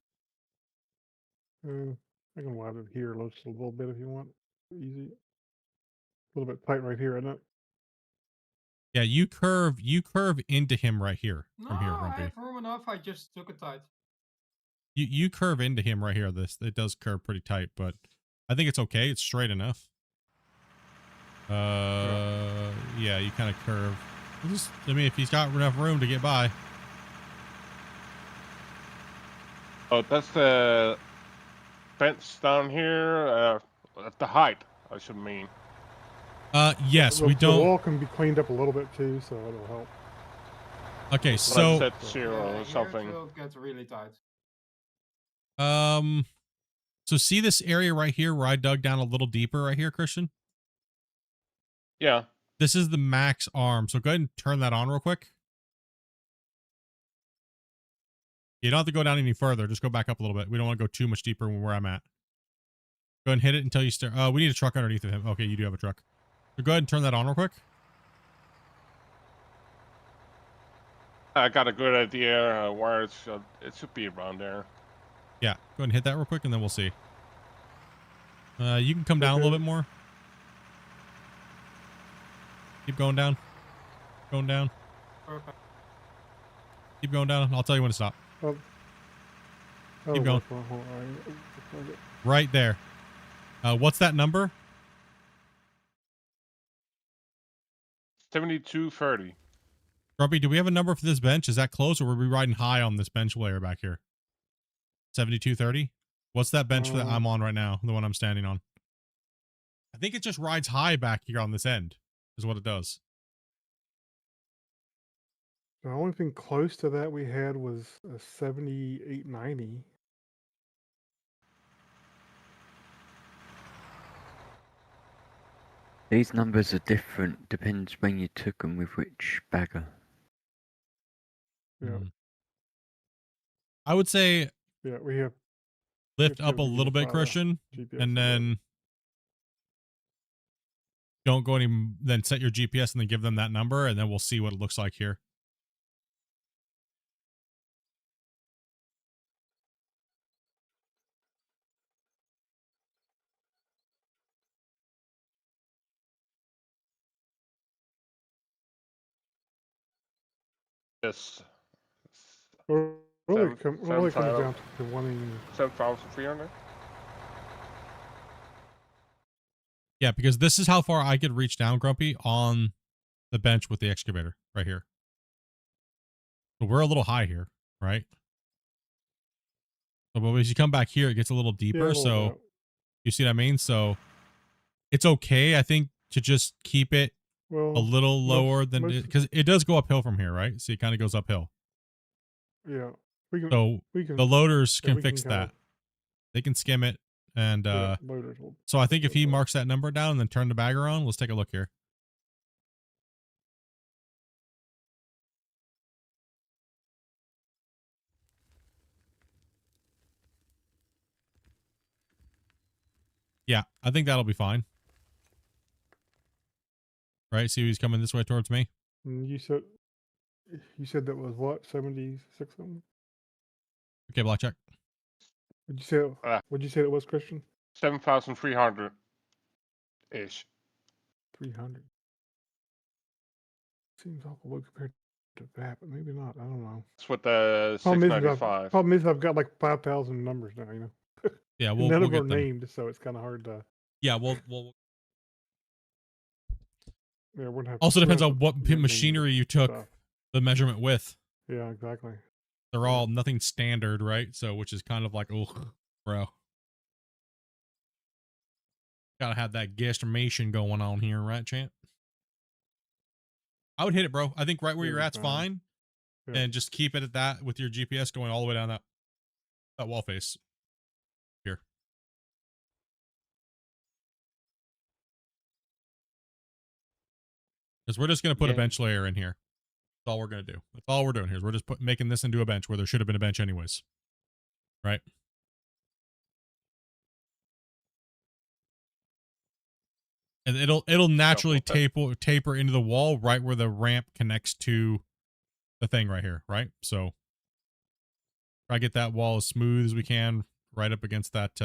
I can widen it here just a little bit if you want. Easy. A little bit tight right here, isn't it? Yeah, you curve into him right here No, from here, I Grumpy. have room enough. I just took it tight. You curve into him right here. It does curve pretty tight, but I think it's okay. It's straight enough. Yeah, you kind of curve. I mean, if he's got enough room to get by. Oh, that's the fence down here. At the height, I should mean. Yes, we The don't. wall can be cleaned up a little bit too, so it'll help. Okay, Let's so set 0 or Here something. it will get really tight. so see this area right here where I dug down a little deeper right here, Christian? Yeah. This is the max arm. So go ahead and turn that on real quick. You don't have to go down any further. Just go back up a little bit. We don't want to go too much deeper where I'm at. Go ahead and hit it until you start. We need a truck underneath of him. Okay, you do have a truck. So go ahead and turn that on real quick. I got a good idea where it should be around there. Yeah, go ahead and hit that real quick and then we'll see. You can come down a little bit more. Keep going down. Going down. Perfect. Keep going down. I'll tell you when to stop. Keep going. Right there. What's that number? 7230. Grumpy, do we have a number for this bench? Is that close, or were we riding high on this bench layer back here? 7230? What's that bench that I'm on right now? The one I'm standing on. I think it just rides high back here on this end, is what it does. The only thing close to that we had was a 7890. These numbers are different, depends when you took them with which bagger. Yeah. I would say Yeah, we have lift up a little bit, Christian, and then don't go any. Then set your GPS and then give them that number, and then we'll see what it looks like here. Yes. Really comes down to wanting 7,300. Yeah, because this is how far I could reach down, Grumpy, on the bench with the excavator right here. So we're a little high here, right? So but as you come back here, it gets a little deeper. Yeah, a so little bit. you see what I mean? So it's okay, I think, to just keep it a little lower than because it does go uphill from here, right? So it kind of goes uphill. Yeah. So the loaders can fix kind of- that. They can skim it. And loaders will so I think if he marks that number down and then turn the bagger on, let's take a look here. Yeah, I think that'll be fine. Right? See, he's coming this way towards me. And you said that was what, 76 something? Okay, blackjack. What'd you say it was, Christian? 7,300 ish. 300. Seems awful low compared to that, but maybe not. I don't know. That's what the Problem is, 695. problem is I've got like 5,000 numbers now, you know. Yeah, And we'll none of get them them. are named, so it's kind of hard to. Yeah, we'll Yeah, we're gonna have also we're depends gonna on have what to name machinery you took stuff. the measurement with. Yeah, exactly. They're all nothing standard, right? So which is kind of like, oh, bro. Gotta have that guesstimation going on here, right, champ? I would hit it, bro. I think right where Yeah, you're at's fine. fine. Yeah. And just keep it at that with your GPS going all the way down that wall face. Here. Because we're just gonna put a Yeah. bench layer in here. That's all we're gonna do. That's all we're doing here. Is we're just making this into a bench where there should have been a bench anyways. Right? And it'll naturally taper into the wall right where the ramp connects to the thing right here, right? So try to get that wall as smooth as we can right up against that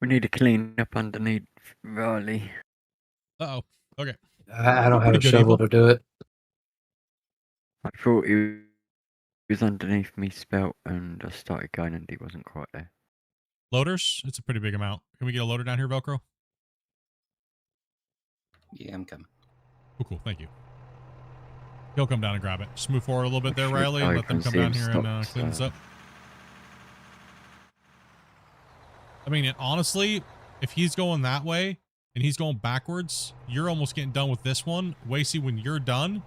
We need to clean up underneath Riley. Uh-oh. Okay. I don't have Pretty a good, shovel Evil. to do it. I thought he was underneath me spelt and I started going and he wasn't quite there. Loaders? It's a pretty big amount. Can we get a loader down here, Velcro? Yeah, I'm coming. Cool, thank you. He'll come down and grab it. Just move forward a little bit there, Sure, Riley, and I let them can come see down him here and stop, clean this up. I mean, honestly, if he's going that way and he's going backwards, you're almost getting done with this one. Wasey, when you're done,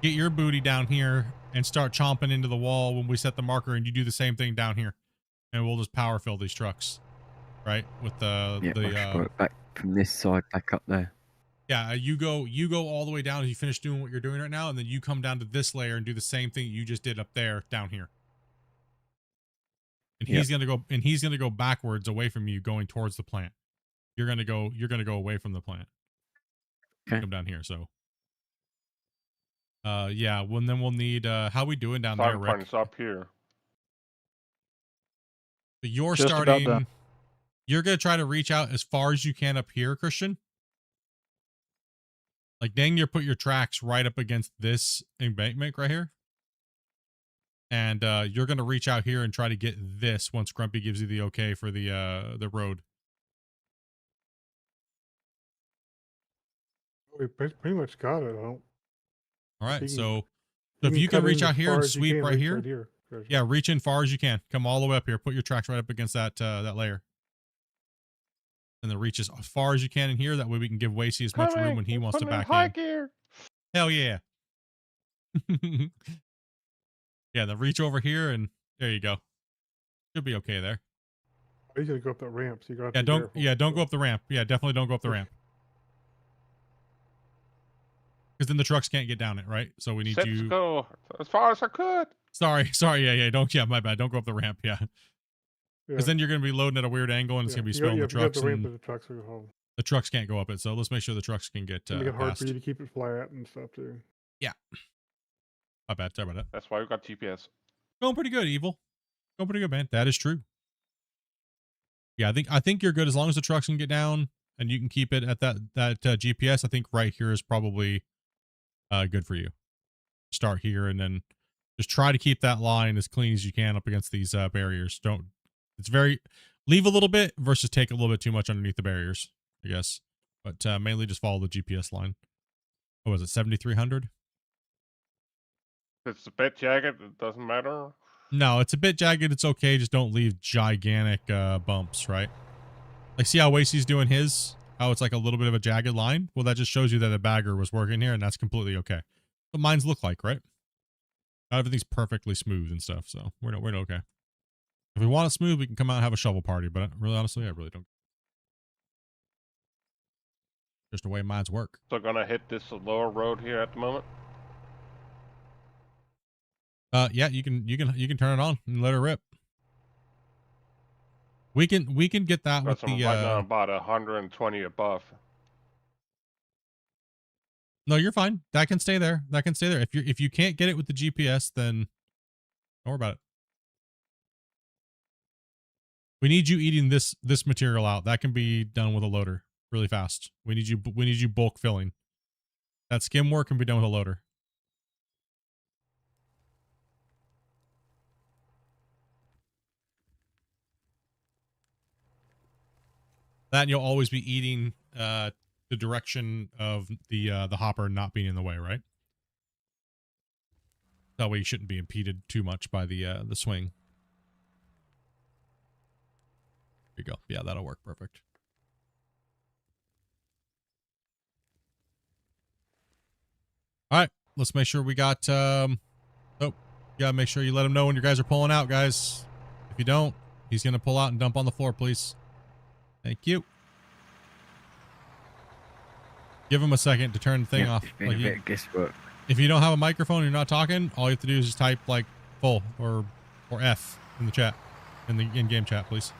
get your booty down here and start chomping into the wall when we set the marker, and you do the same thing down here. And we'll just power fill these trucks, right? With Yeah, I should go back from this side back up there. yeah, you go all the way down as you finish doing what you're doing right now, and then you come down to this layer and do the same thing you just did up there down here. And he's gonna go backwards away from you, going towards the plant. You're gonna go away from the plant. Okay. Come down here, so yeah, well, then we'll need how we doing down there, Starting Rick? point is up here. So you're Just about starting done. you're gonna try to reach out as far as you can up here, Christian. Like, dang, you put your tracks right up against this embankment right here. And you're going to reach out here and try to get this once Grumpy gives you the okay for the road. We pretty much got it. I don't. All right, can- so you if can you can cut reach in out as here far and as you sweep can, right reach here. right here, Christian. Yeah, reach in far as you can. Come all the way up here. Put your tracks right up against that that layer. And then reach as far as you can in here. That way we can give Wasey as much room when he wants to back high in. gear. Hell yeah. Yeah, then reach over here and there you go. Should be okay there. You gotta go up that ramp, so you gotta Yeah, be don't careful. don't go up the ramp. Yeah, definitely don't go up the ramp. Because then the trucks can't get down it, right? So we need Let's you. go as far as I could. Sorry, yeah, don't. Yeah, my bad. Don't go up the ramp. Yeah, because then you're gonna be loading at a weird angle and it's gonna be spilling the trucks. The ramp And the trucks are home. the trucks can't go up it. So let's make sure the trucks can get Make it hard past. for you to keep it flat and stuff too. Yeah. My bad. Sorry about that. That's why we got GPS. Going pretty good, Evil. Going pretty good, man. That is true. Yeah, I think you're good as long as the trucks can get down and you can keep it at that GPS. I think right here is probably good for you. Start here and then just try to keep that line as clean as you can up against these barriers. Leave a little bit versus take a little bit too much underneath the barriers, I guess. But mainly just follow the GPS line. What was it, 7,300? If it's a bit jagged, it doesn't matter. No, it's a bit jagged. It's okay. Just don't leave gigantic bumps, right? Like, see how Wasey's doing his? How it's like a little bit of a jagged line? Well, that just shows you that the bagger was working here, and that's completely okay. What mines look like, right? Not everything's perfectly smooth and stuff, so we're okay. If we want it smooth, we can come out and have a shovel party, but really, honestly, I really don't. Just the way mines work. So gonna hit this lower road here at the moment. Yeah, you can turn it on and let it rip. We can get that with the right now about 120 above. No, you're fine. That can stay there. That can stay there. If you can't get it with the GPS, then don't worry about it. We need you eating this material out. That can be done with a loader really fast. We need you bulk filling. That skim work can be done with a loader. That and you'll always be eating the direction of the hopper not being in the way, right? That way you shouldn't be impeded too much by the swing. There you go. Yeah, that'll work perfect. All right, let's make sure we got you gotta make sure you let them know when your guys are pulling out, guys. If you don't, He's going to pull out and dump on the floor, please. Thank you. Give him a second to turn the thing off. It's been a bit of guesswork. If you don't have a microphone and you're not talking, all you have to do is just type like full or F in the chat, in the in-game chat, please.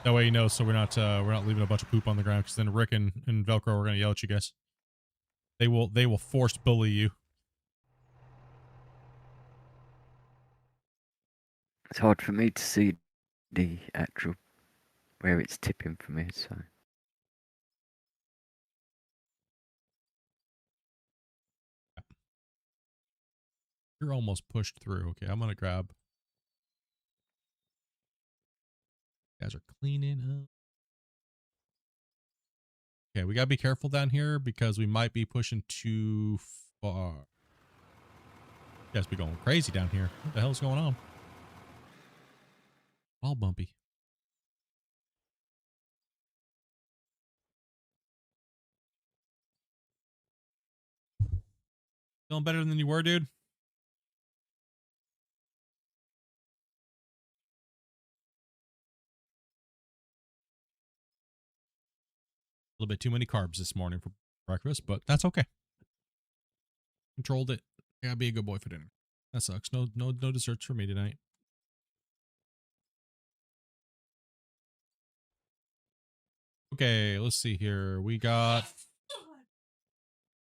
That way you know, so we're not leaving a bunch of poop on the ground, because then Rick and Velcro are gonna yell at you guys. They will force bully you. It's hard for me to see the actual where it's tipping for me, so. You're almost pushed through. Okay, I'm gonna grab. You guys are cleaning up. Okay, we gotta be careful down here because we might be pushing too far. You guys be going crazy down here. What the hell's going on? All bumpy. Feeling better than you were, dude? A little bit too many carbs this morning for breakfast, but that's okay. Controlled it. I gotta be a good boy for dinner. That sucks. No desserts for me tonight. Okay, let's see here. We got.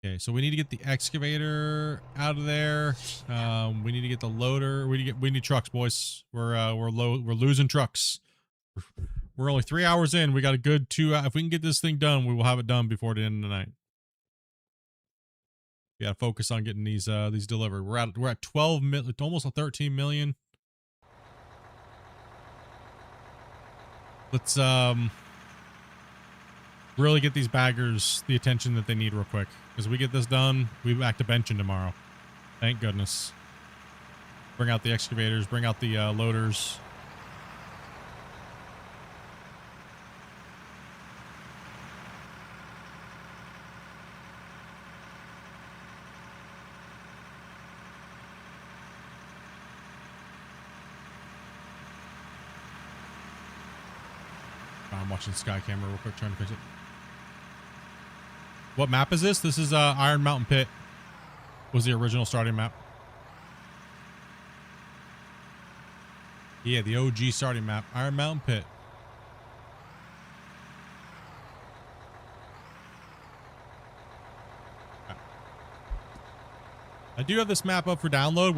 Okay, so we need to get the excavator out of there. We need to get the loader. We need trucks, boys. We're losing trucks. We're only 3 hours in. We got a good 2 hours. If we can get this thing done, we will have it done before the end of the night. We gotta focus on getting these delivered. We're at 12 million, almost 13 million. Let's really get these baggers the attention that they need real quick. As we get this done, we back to benching tomorrow. Thank goodness. Bring out the excavators, bring out the loaders. I'm watching Sky Camera real quick, trying to fix it. What map is this? This is Iron Mountain Pit. Was the original starting map. Yeah, the OG starting map. Iron Mountain Pit. I do have this map up for download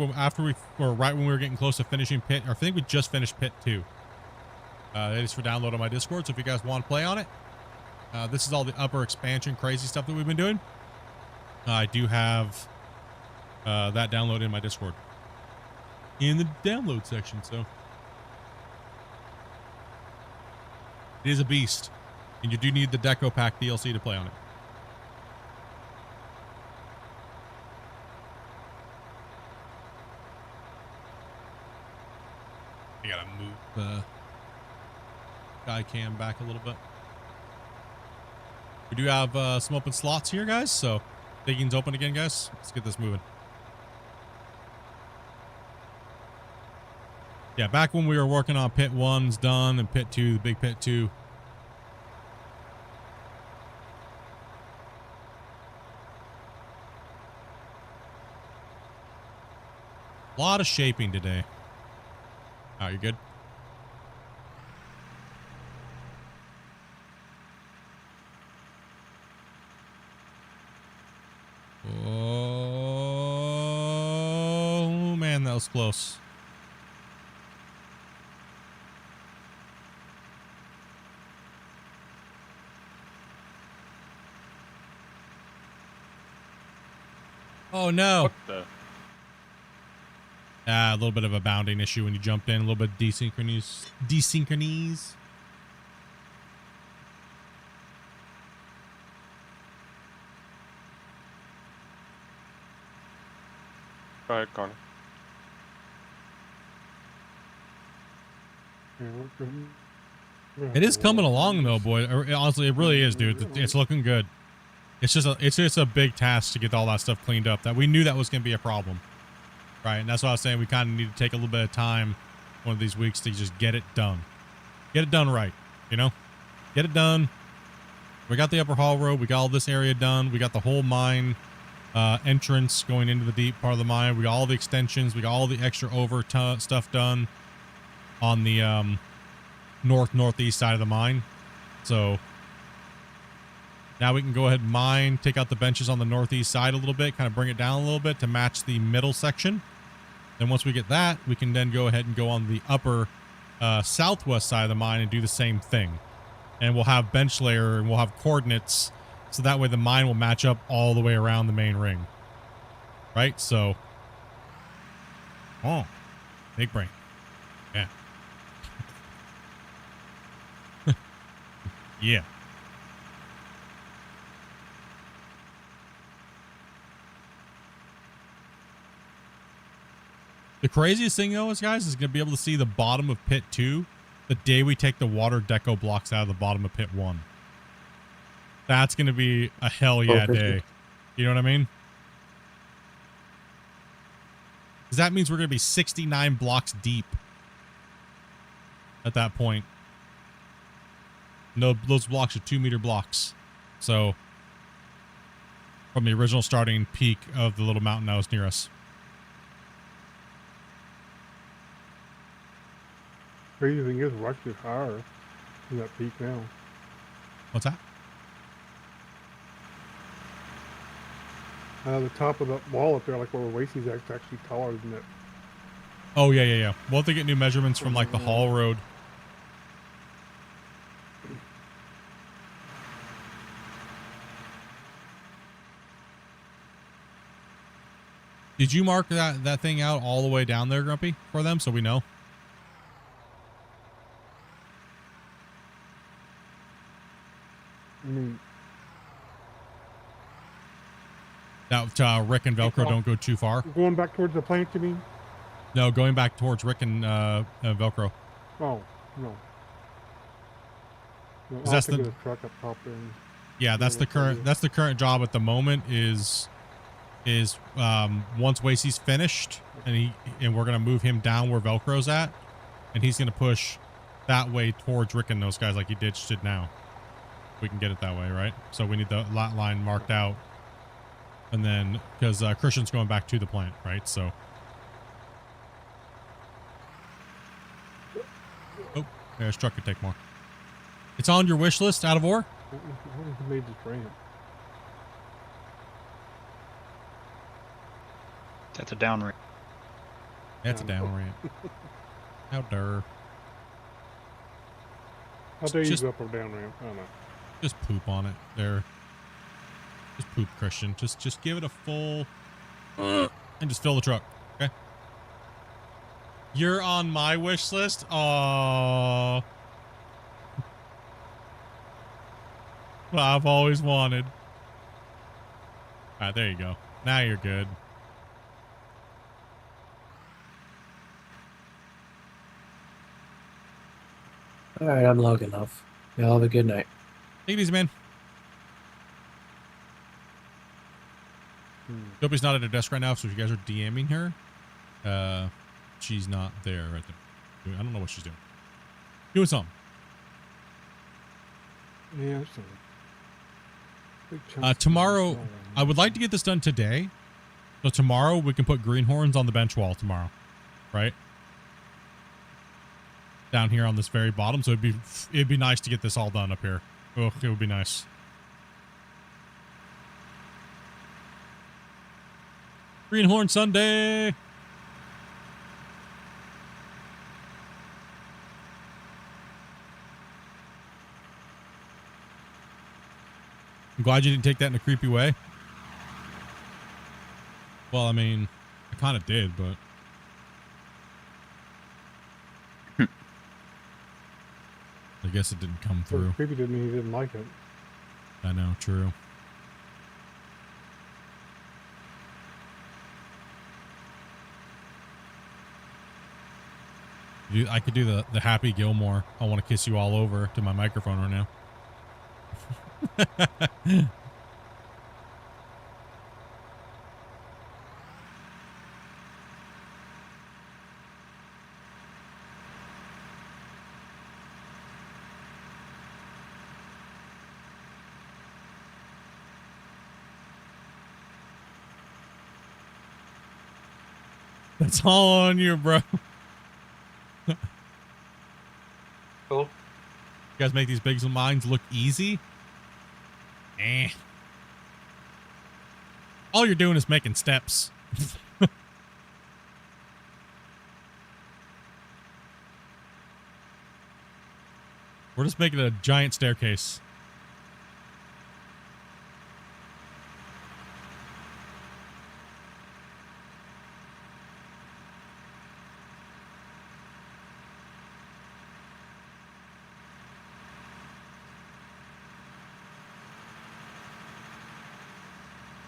right when we were getting close to finishing Pit. Or I think we just finished Pit 2. It is for download on my Discord, so if you guys want to play on it. This is all the upper expansion crazy stuff that we've been doing. I do have that download in my Discord. In the download section, so. It is a beast. And you do need the Deco Pack DLC to play on it. I gotta move the Sky Cam back a little bit. We do have some open slots here, guys, so digging's open again, guys. Let's get this moving. Yeah, back when we were working on Pit 1's done and Pit 2, the big Pit 2. A lot of shaping today. Oh, you good? Oh, man, that was close. Oh, no. What the? A little bit of a bounding issue when you jumped in. A little bit of desynchronize. Go ahead, Connor. It is coming along though, boy. Honestly, it really is, dude. It's looking good. It's just a big task to get all that stuff cleaned up. That we knew that was going to be a problem, right? And that's why I was saying we kind of need to take a little bit of time one of these weeks to just get it done. Get it done right, you know? Get it done. We got the upper haul road. We got all this area done. We got the whole mine entrance going into the deep part of the mine. We got all the extensions. We got all the extra stuff done on the northeast side of the mine. So now we can go ahead and mine, take out the benches on the northeast side a little bit, kind of bring it down a little bit to match the middle section. Then once we get that, we can then go ahead and go on the upper southwest side of the mine and do the same thing. And we'll have bench layer and we'll have coordinates, so that way the mine will match up all the way around the main ring. Right? So, oh, big brain. Yeah. Yeah. The craziest thing though is, guys, is going to be able to see the bottom of pit 2 the day we take the water deco blocks out of the bottom of pit 1. That's going to be a hell yeah day. You know what I mean? Because that means we're going to be 69 blocks deep at that point. No, those blocks are 2-meter blocks. So from the original starting peak of the little mountain that was near us. Crazy thing is, we're actually higher than that peak now. What's that? The top of that wall up there, like where Oasis is actually taller than it. Oh, yeah. We'll have to get new measurements from, like, the haul road. Did you mark that thing out all the way down there, Grumpy, for them, so we know? I mean, That Rick and Velcro don't go too far. Going back towards the plant, you mean? No, going back towards Rick and Velcro. Oh, no. No, That's the truck up top there. Yeah, that's the current job at the moment is once Wasey's finished and we're gonna move him down where Velcro's at, and he's gonna push that way towards Rick and those guys like he did now. We can get it that way, right? So we need the lot line marked out, and then because Christian's going back to the plant, right? So this truck could take more. It's on your wish list, out of ore. Who made this ramp? That's a down ramp. That's a down ramp. How dare. How dare you go up or down ramp? I don't know. Just poop on it there. Just poop, Christian. Just give it a full and just fill the truck. Okay. You're on my wish list. Oh, well, I've always wanted. All right, there you go. Now you're good. All right, I'm logging off. Y'all have a good night. Take it easy, man. Dopey's not at her desk right now, so if you guys are DMing her, she's not there right there. I don't know what she's doing. Doing something. Yeah, tomorrow, I would like to get this done today. So tomorrow we can put greenhorns on the bench wall tomorrow, right? Down here on this very bottom. So it'd be nice to get this all done up here. Oh, it would be nice. Greenhorn Sunday. I'm glad you didn't take that in a creepy way. Well, I mean, I kind of did, but I guess it didn't come through. Creepy didn't mean he didn't like it. I know, true. I could do the Happy Gilmore. I want to kiss you all over to my microphone right now. That's all on you, bro. Cool. You guys make these big mines look easy? All you're doing is making steps. We're just making a giant staircase.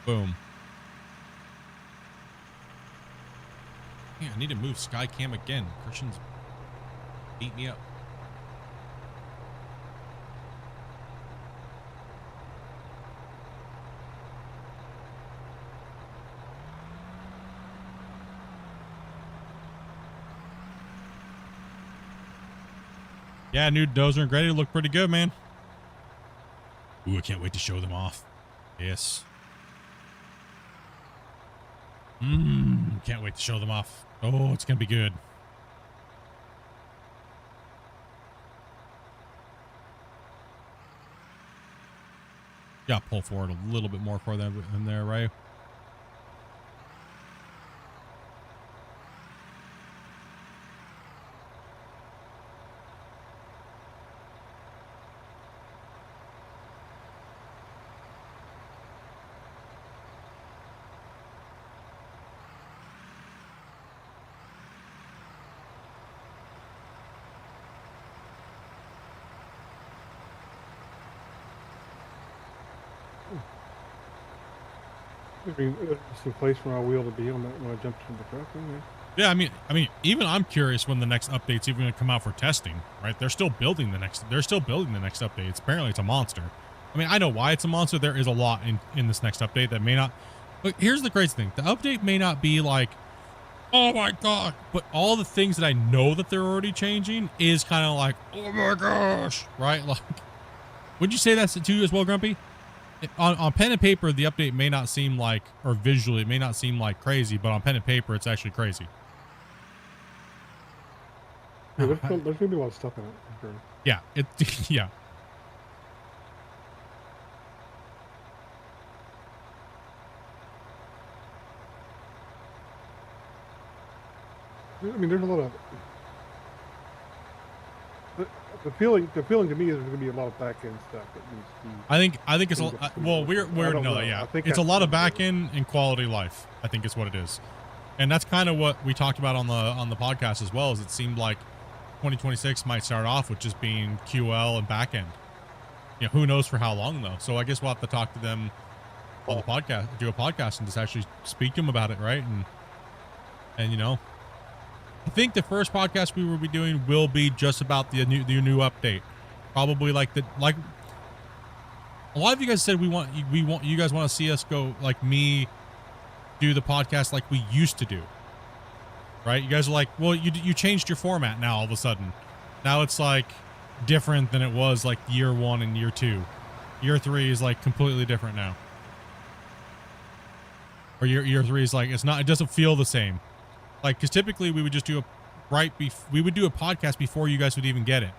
Boom. Yeah, I need to move Skycam again. Christian's beat me up. Yeah, new Dozer and Grady look pretty good, man. Ooh, I can't wait to show them off. Yes. Can't wait to show them off. Oh, it's gonna be good. Yeah, pull forward a little bit more for them in there, right? I mean, it's a place where I will to be on that when I jumped in the truck. Yeah, I mean, even I'm curious when the next update's even going to come out for testing, right? They're still building the next update. Apparently it's a monster. I mean, I know why it's a monster. There is a lot in this next update that may not, but here's the crazy thing. The update may not be like, oh my God, but all the things that I know that they're already changing is kind of like, oh my gosh, right? Like, would you say that's to you as well, Grumpy? On pen and paper, the update may not seem like, or visually, it may not seem like crazy, but on pen and paper, it's actually crazy. Yeah, there's going to be a lot of stuff in it. Sure. Yeah, yeah. I mean, there's a lot of the feeling to me is there's going to be a lot of back end stuff that needs to be. I think it's well, we're no, yeah. It's a lot of back end and quality life. I think is what it is, and that's kind of what we talked about on the podcast as well. Is it seemed like 2026 might start off with just being QL and back end. You know, who knows for how long though. So I guess we'll have to talk to them on the podcast, do a podcast, and just actually speak to them about it, right? And you know. I think the first podcast we will be doing will be just about the new update. Probably like a lot of you guys said you guys want to see us go like me do the podcast like we used to do. Right? You guys are like, well, you changed your format now all of a sudden. Now it's like different than it was like year 1 and year 2. Year 3 is like completely different now. Or year 3 is like it doesn't feel the same. Like, because typically we would just do we would do a podcast before you guys would even get it.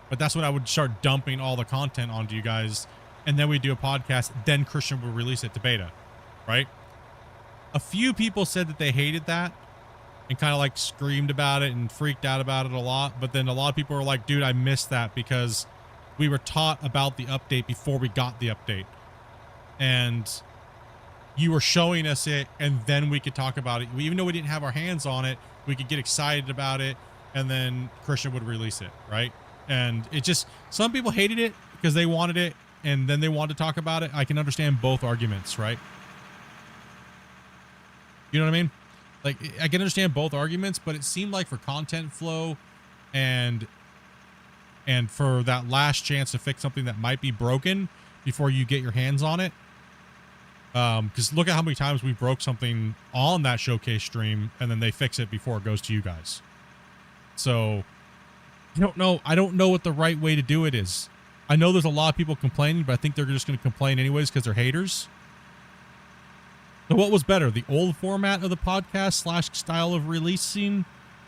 But that's when I would start dumping all the content onto you guys. And then we'd do a podcast. Then Christian would release it to beta. Right? A few people said that they hated that. And kind of like screamed about it and freaked out about it a lot. But then a lot of people were like, dude, I missed that because we were taught about the update before we got the update. And you were showing us it, and then we could talk about it. Even though we didn't have our hands on it, we could get excited about it, and then Christian would release it, right? And it just, some people hated it because they wanted it, and then they wanted to talk about it. I can understand both arguments, right? You know what I mean? Like, I can understand both arguments, but it seemed like for content flow and for that last chance to fix something that might be broken before you get your hands on it. Because look at how many times we broke something on that showcase stream and then they fix it before it goes to you guys. So I don't know what the right way to do it is. I know there's a lot of people complaining, but I think they're just going to complain anyways because they're haters. So what was better, the old format of the podcast / style of releasing,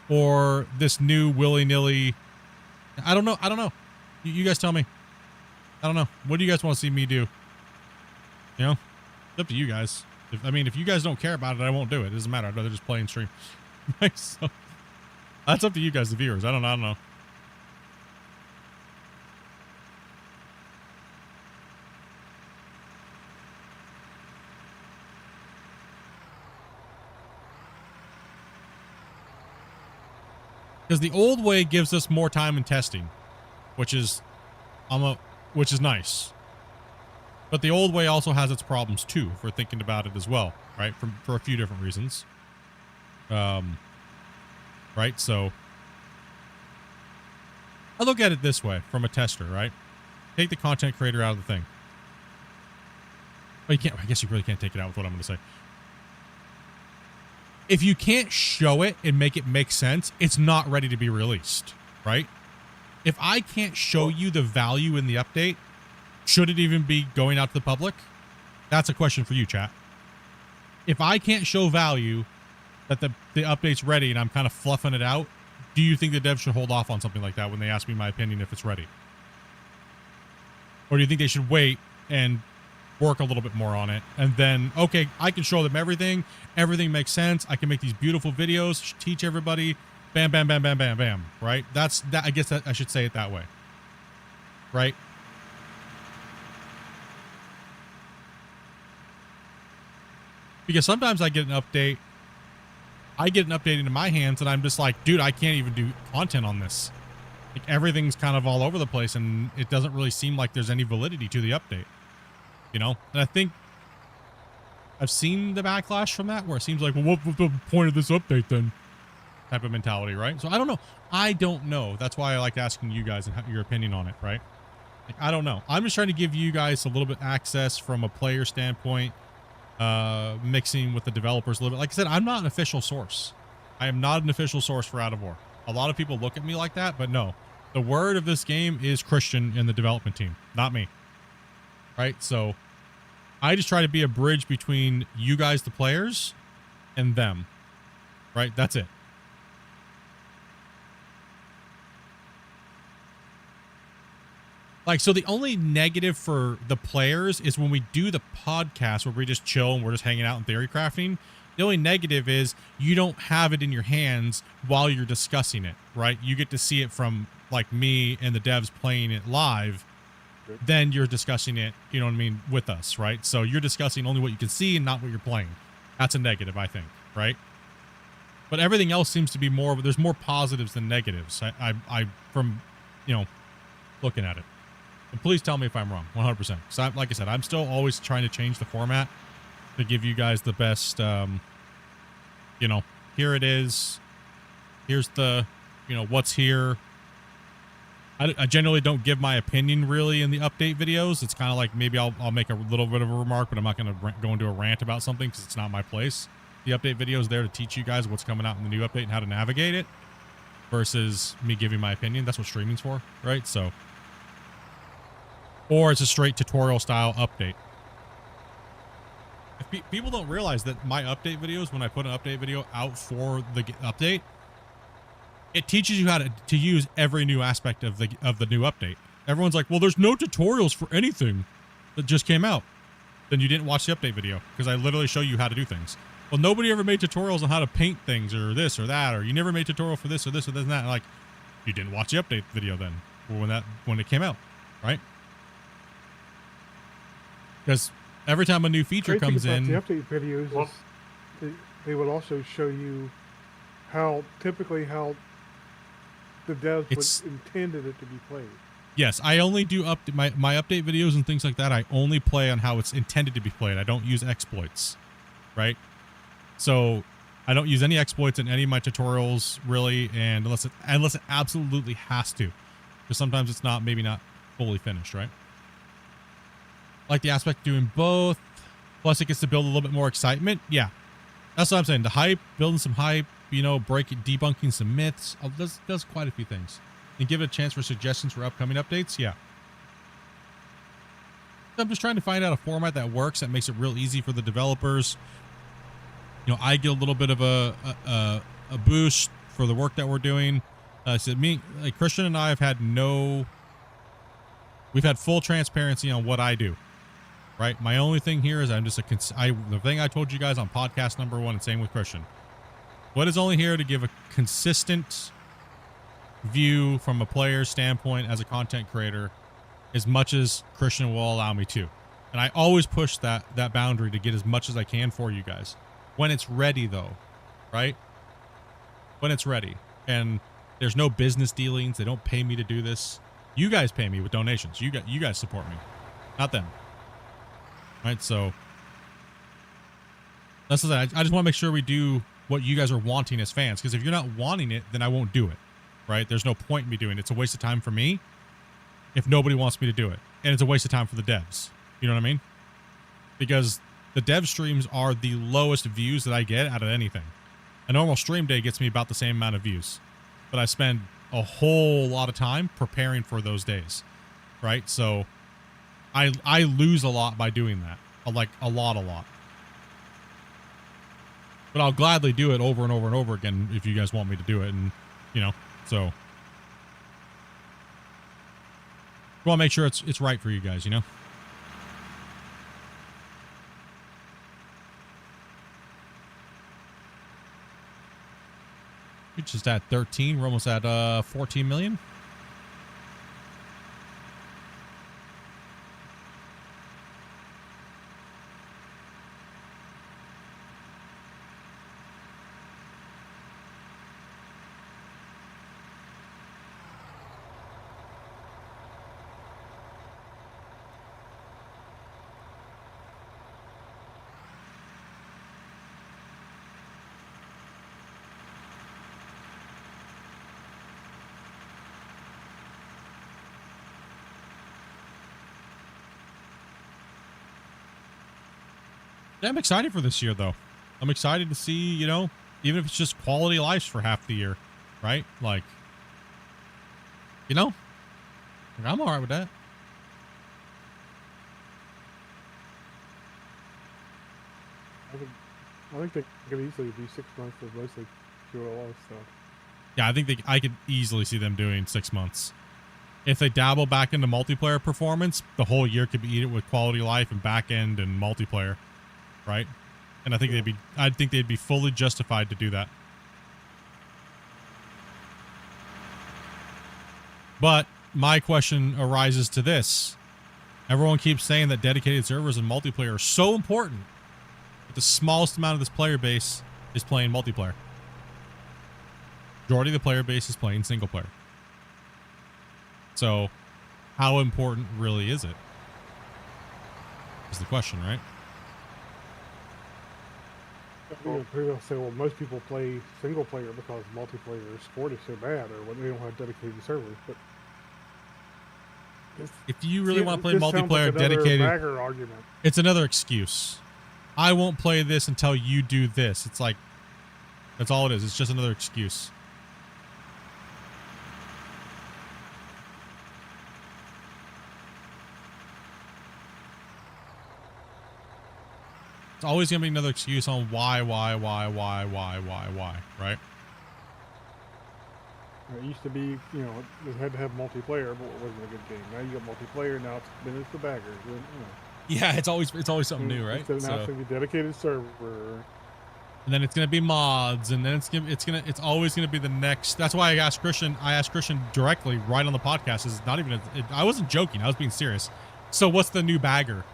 or this new willy-nilly? I don't know. You guys tell me. I don't know. What do you guys want to see me do? You know, it's up to you guys. If you guys don't care about it, I won't do it. It doesn't matter. I'd rather just play and stream. So that's up to you guys, the viewers. I don't know. Because the old way gives us more time in testing, which is nice. But the old way also has its problems too, if we're thinking about it as well, right? For a few different reasons. Right? So I look at it this way from a tester, right? Take the content creator out of the thing. Well, you can't, I guess you really can't take it out with what I'm going to say. If you can't show it and make it make sense, it's not ready to be released, right? If I can't show you the value in the update, should it even be going out to the public? That's a question for you, chat. If I can't show value that the update's ready and I'm kind of fluffing it out, do you think the devs should hold off on something like that when they ask me my opinion if it's ready? Or do you think they should wait and work a little bit more on it, and then, okay, I can show them everything makes sense, I can make these beautiful videos, teach everybody, bam, bam, bam, bam, bam, bam, right? That's that. I guess that I should say it that way, right? Because sometimes I get an update into my hands and I'm just like, dude, I can't even do content on this. Like, everything's kind of all over the place and it doesn't really seem like there's any validity to the update. You know, and I think I've seen the backlash from that where it seems like, well, what's the point of this update then? Type of mentality, right? So I don't know. I don't know. That's why I like asking you guys and your opinion on it, right? Like, I don't know. I'm just trying to give you guys a little bit access from a player standpoint, mixing with the developers a little bit. Like I said, I'm not an official source. I am not an official source for Out of War. A lot of people look at me like that, but no. The word of this game is Christian in the development team, not me. Right? So I just try to be a bridge between you guys, the players, and them. Right? That's it. Like, so the only negative for the players is when we do the podcast where we just chill and we're just hanging out and theory crafting. The only negative is you don't have it in your hands while you're discussing it, right? You get to see it from, like, me and the devs playing it live. Then you're discussing it, you know what I mean, with us, right? So you're discussing only what you can see and not what you're playing. That's a negative, I think, right? But everything else seems to be more, there's more positives than negatives. I from, you know, looking at it. And please tell me if I'm wrong, 100%. Because like I said, I'm still always trying to change the format to give you guys the best, you know, here it is. Here's the, you know, what's here. I generally don't give my opinion really in the update videos. It's kind of like maybe I'll make a little bit of a remark, but I'm not going to go into a rant about something because it's not my place. The update video is there to teach you guys what's coming out in the new update and how to navigate it versus me giving my opinion. That's what streaming's for, right? So, or it's a straight tutorial style update. If people don't realize that my update videos, when I put an update video out for the update, it teaches you how to use every new aspect of the new update. Everyone's like, well, there's no tutorials for anything that just came out. Then you didn't watch the update video because I literally show you how to do things. Well, nobody ever made tutorials on how to paint things or this or that, or you never made tutorial for this or this or this and that. Like, you didn't watch the update video then, or when it came out, right? Because every time a new feature comes in, the update videos, they would also show you how the devs intended it to be played. Yes, I only do my update videos and things like that. I only play on how it's intended to be played. I don't use exploits, right? So I don't use any exploits in any of my tutorials really, and unless it absolutely has to, because sometimes it's maybe not fully finished, right? Like the aspect of doing both, plus it gets to build a little bit more excitement. Yeah, that's what I'm saying. The hype, building some hype, you know, debunking some myths, does quite a few things. And give it a chance for suggestions for upcoming updates. Yeah. I'm just trying to find out a format that works, that makes it real easy for the developers, you know, I get a little bit of a boost for the work that we're doing. So like Christian and I have had we've had full transparency on what I do, right? My only thing here is I'm just the thing I told you guys on podcast number 1 and same with Christian. What is only here to give a consistent view from a player's standpoint as a content creator as much as Christian will allow me to. And I always push that boundary to get as much as I can for you guys. When it's ready though, right? When it's ready. And there's no business dealings. They don't pay me to do this. You guys pay me with donations. You guys support me, not them. Right? So that's the thing. I just want to make sure we do what you guys are wanting as fans. Because if you're not wanting it, then I won't do it. Right? There's no point in me doing it. It's a waste of time for me if nobody wants me to do it. And it's a waste of time for the devs. You know what I mean? Because the dev streams are the lowest views that I get out of anything. A normal stream day gets me about the same amount of views. But I spend a whole lot of time preparing for those days. Right? So I lose a lot by doing that. Like a lot. But I'll gladly do it over and over and over again if you guys want me to do it. And, you know, so I want to make sure it's right for you guys, you know? We're just at 13. We're almost at 14 million. Yeah, I'm excited for this year, though. I'm excited to see, you know, even if it's just quality of life for half the year, right? Like, you know, I'm all right with that. I think they could easily do 6 months of mostly QLO stuff. Yeah, I think I could easily see them doing 6 months. If they dabble back into multiplayer performance, the whole year could be eaten with quality of life and back end and multiplayer. Right? And I think they'd be fully justified to do that. But my question arises to this. Everyone keeps saying that dedicated servers and multiplayer are so important, but the smallest amount of this player base is playing multiplayer. Majority of the player base is playing single player. So how important really is it? Is the question, right? People say, well, most people play single player because multiplayer sport is so bad, or when they don't have dedicated servers. But if you really want to play multiplayer dedicated, argument. It's another excuse. I won't play this until you do this. It's like, that's all it is. It's just another excuse. It's always going to be another excuse on why, right? It used to be, you know, it had to have multiplayer, but it wasn't a good game. Now you got multiplayer, now it's the baggers. You know. Yeah, it's always something new, right? So now it's going to be dedicated server. And then it's going to be mods, and then it's always going to be the next. That's why I asked Christian directly right on the podcast. Is not even, I wasn't joking. I was being serious. So what's the new bagger?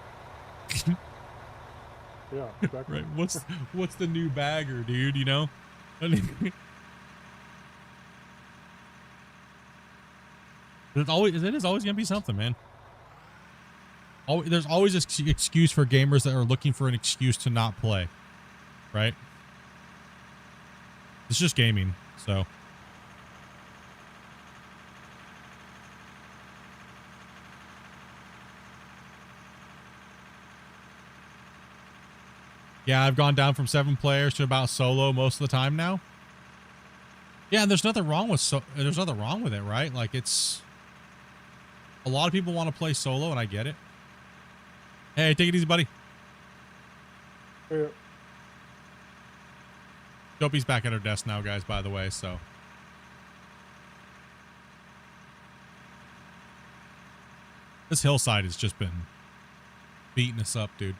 Yeah, exactly. Right. What's the new bagger, dude? You know? It is always going to be something, man. There's always an excuse for gamers that are looking for an excuse to not play, right? It's just gaming, so. Yeah, I've gone down from 7 players to about solo most of the time now. Yeah, and there's nothing wrong with it, right? Like, it's a lot of people want to play solo, and I get it. Hey, take it easy, buddy. Yeah. Dopey's back at her desk now, guys, by the way, so. This hillside has just been beating us up, dude.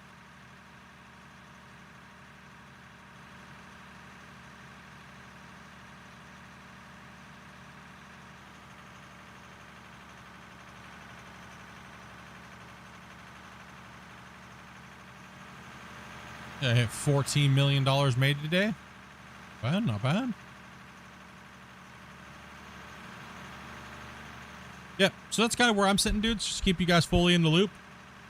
I hit $14 million made today. Bad, not bad. Yep, so that's kind of where I'm sitting, dudes. Just keep you guys fully in the loop.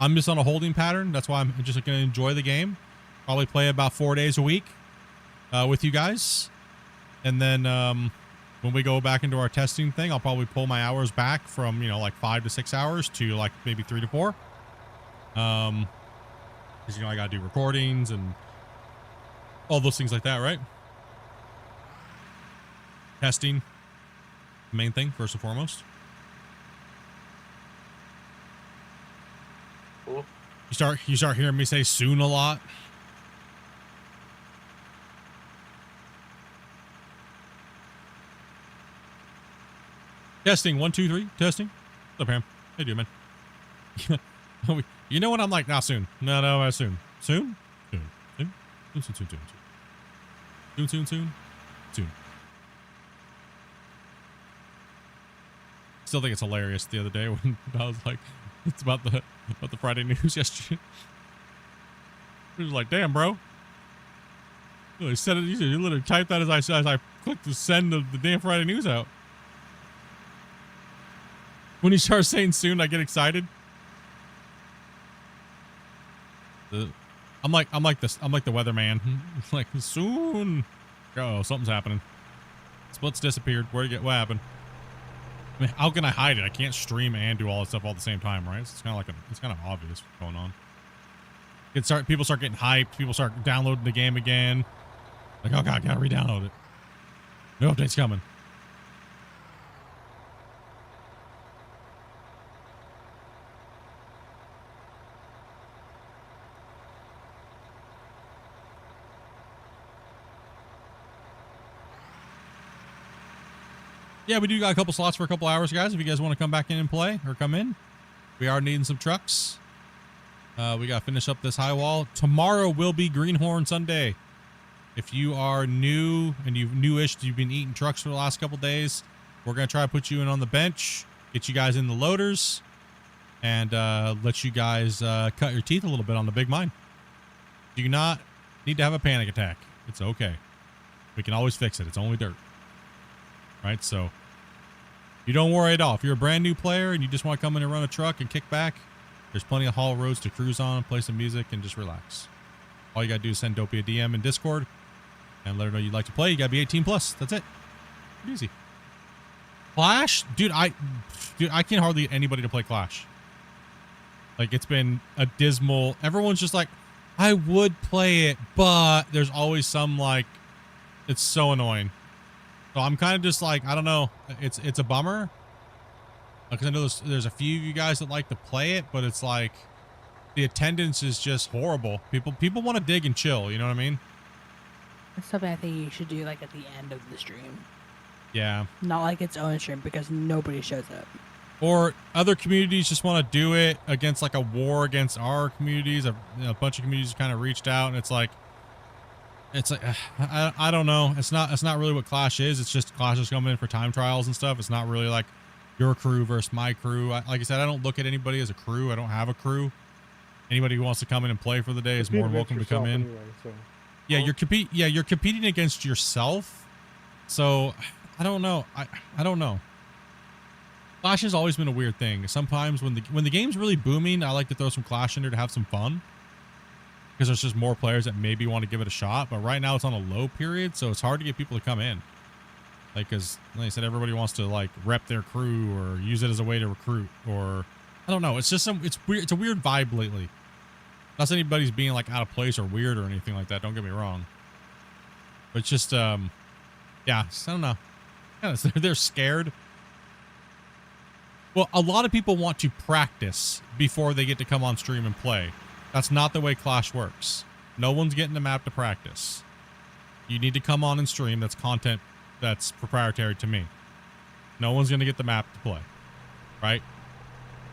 I'm just on a holding pattern. That's why I'm just going to enjoy the game. Probably play about 4 days a week with you guys. And then when we go back into our testing thing, I'll probably pull my hours back from, you know, like 5 to 6 hours to like maybe 3 to 4. Because, you know, I got to do recordings and all those things like that, right? Testing, main thing, first and foremost. Cool. You start hearing me say soon a lot. Testing, 1, 2, 3, testing. What's up, Pam? How you doing, man? You know what I'm like? Not soon. No, soon. Soon? Soon. Soon? Soon. Still think it's hilarious the other day when I was like, it's about the Friday news yesterday. It was like, damn, bro. You said it. You literally typed that as I clicked the send of the damn Friday news out. When you start saying soon, I get excited. I'm like the weatherman. Like soon. Oh, something's happening. Splits disappeared. What happened? I mean, how can I hide it? I can't stream and do all this stuff all at the same time, right? It's kind of like it's kind of obvious what's going on. People start getting hyped. People start downloading the game again. Like, oh god, gotta re-download it. No updates coming. Yeah, we do got a couple slots for a couple hours, guys. If you guys want to come back in and play or come in, we are needing some trucks. We got to finish up this high wall. Tomorrow will be Greenhorn Sunday. If you are new and you've been eating trucks for the last couple days, we're going to try to put you in on the bench, get you guys in the loaders, and let you guys cut your teeth a little bit on the big mine. You do not need to have a panic attack. It's okay. We can always fix it. It's only dirt. Right, so you don't worry at all. If you're a brand new player and you just want to come in and run a truck and kick back, there's plenty of haul roads to cruise on, play some music, and just relax. All you gotta do is send Dopey a DM in Discord and let her know you'd like to play. You gotta be 18 plus. That's it. Pretty easy. Clash, dude. I can't hardly get anybody to play Clash. Like, it's been a dismal. Everyone's just like, I would play it, but there's always some like, it's so annoying. So I'm kind of just like, I don't know. It's a bummer. Because I know there's a few of you guys that like to play it, but it's like the attendance is just horrible. People want to dig and chill. You know what I mean? It's something I think you should do like at the end of the stream. Yeah. Not like its own stream because nobody shows up. Or other communities just want to do it against like a war against our communities. A bunch of communities kind of reached out, and it's like I don't know. It's not really what Clash is. It's just Clash is coming in for time trials and stuff. It's not really like your crew versus my crew. Like I said, I don't look at anybody as a crew. I don't have a crew. Anybody who wants to come in and play for the day is more than welcome to come in. Anyway, so. Yeah, you're competing against yourself. So I don't know. I don't know. Clash has always been a weird thing. Sometimes when the game's really booming, I like to throw some Clash in there to have some fun. Because there's just more players that maybe want to give it a shot. But right now it's on a low period, so it's hard to get people to come in. Like, because, like I said, everybody wants to, like, rep their crew or use it as a way to recruit. Or, I don't know. It's just it's weird. It's a weird vibe lately. Not that anybody's being, like, out of place or weird or anything like that. Don't get me wrong. But it's just, yeah, I don't know. They're scared. Well, a lot of people want to practice before they get to come on stream and play. That's not the way Clash works. No one's getting the map to practice. You need to come on and stream. That's content that's proprietary to me. No one's going to get the map to play, right?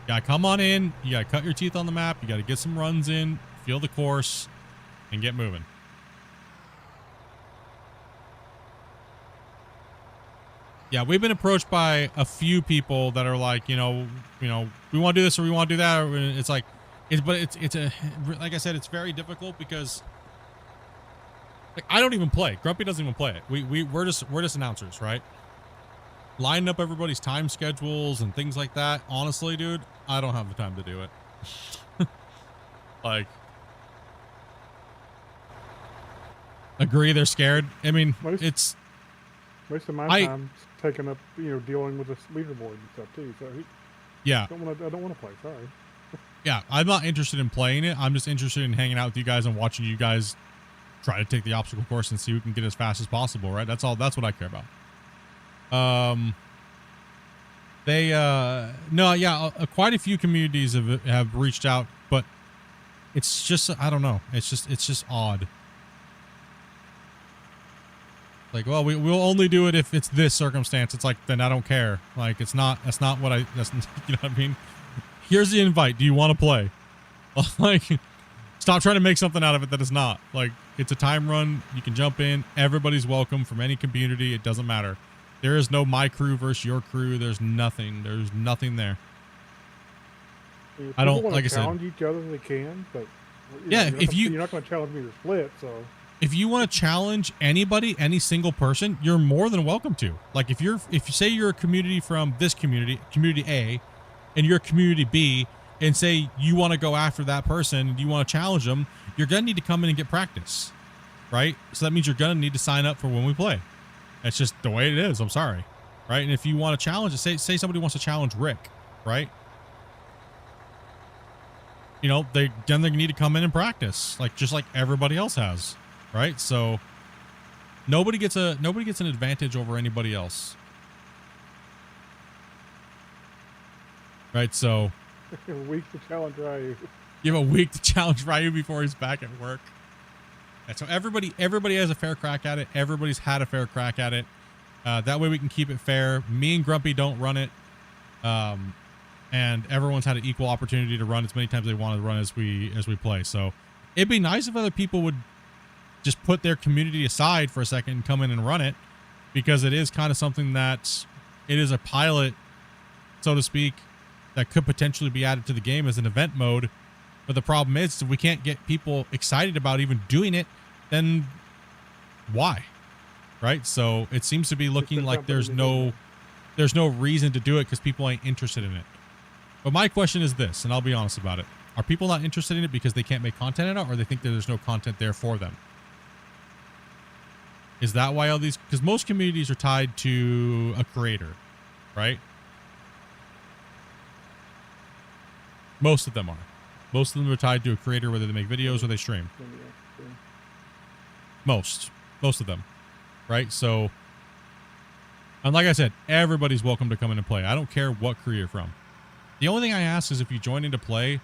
You got to come on in. You got to cut your teeth on the map. You got to get some runs in, feel the course, and get moving. Yeah, we've been approached by a few people that are like, we want to do this or we want to do that. Or it's like, like I said, it's very difficult because like I don't even play. Grumpy doesn't even play it. We're just announcers, right? Lining up everybody's time schedules and things like that. Honestly, dude, I don't have the time to do it. Like, agree, they're scared. I mean, most of my time's taken up, dealing with this leaderboard and stuff too. So yeah, I don't want to play. Sorry. Yeah, I'm not interested in playing it. I'm just interested in hanging out with you guys and watching you guys try to take the obstacle course and see who can get as fast as possible, right? That's all. That's what I care about. Quite a few communities have reached out, but it's just, I don't know. It's just odd. Like, well, we'll only do it if it's this circumstance. It's like, then I don't care. Like, that's not what you know what I mean? Here's the invite. Do you want to play? Like, stop trying to make something out of it that is not. Like, it's a time run. You can jump in. Everybody's welcome from any community. It doesn't matter. There is no my crew versus your crew. There's nothing. There's nothing there. I don't, like I said, challenge each other they can, but yeah, you're not going to challenge me to split, so. If you want to challenge anybody, any single person, you're more than welcome to. Like if you say you're a community from this community A, and you're community B, and say you want to go after that person and you want to challenge them, you're going to need to come in and get practice, right? So that means you're going to need to sign up for when we play. That's just the way it is. I'm sorry, right? And if you want to challenge, say somebody wants to challenge Rick, right? They're going to need to come in and practice, just like everybody else has. Right, so nobody gets an advantage over anybody else. Right, so you have a week to challenge Ryu. You have a week to challenge Ryu before he's back at work. And so everybody has a fair crack at it. Everybody's had a fair crack at it. That way we can keep it fair. Me and Grumpy don't run it, and everyone's had an equal opportunity to run as many times as they want to run as we play. So it'd be nice if other people would just put their community aside for a second and come in and run it, because it is kind of something that it is a pilot, so to speak, that could potentially be added to the game as an event mode. But the problem is, if we can't get people excited about even doing it, then why? Right? So it seems to be looking like there's no reason to do it because people ain't interested in it. But my question is this, and I'll be honest about it. Are people not interested in it because they can't make content in it, or they think that there's no content there for them? Is that why all these... Because most communities are tied to a creator, right? Most of them are. Most of them are tied to a creator, whether they make videos or they stream. Most of them, right? So, and like I said, everybody's welcome to come in and play. I don't care what crew you're from. The only thing I ask is if you join in to play,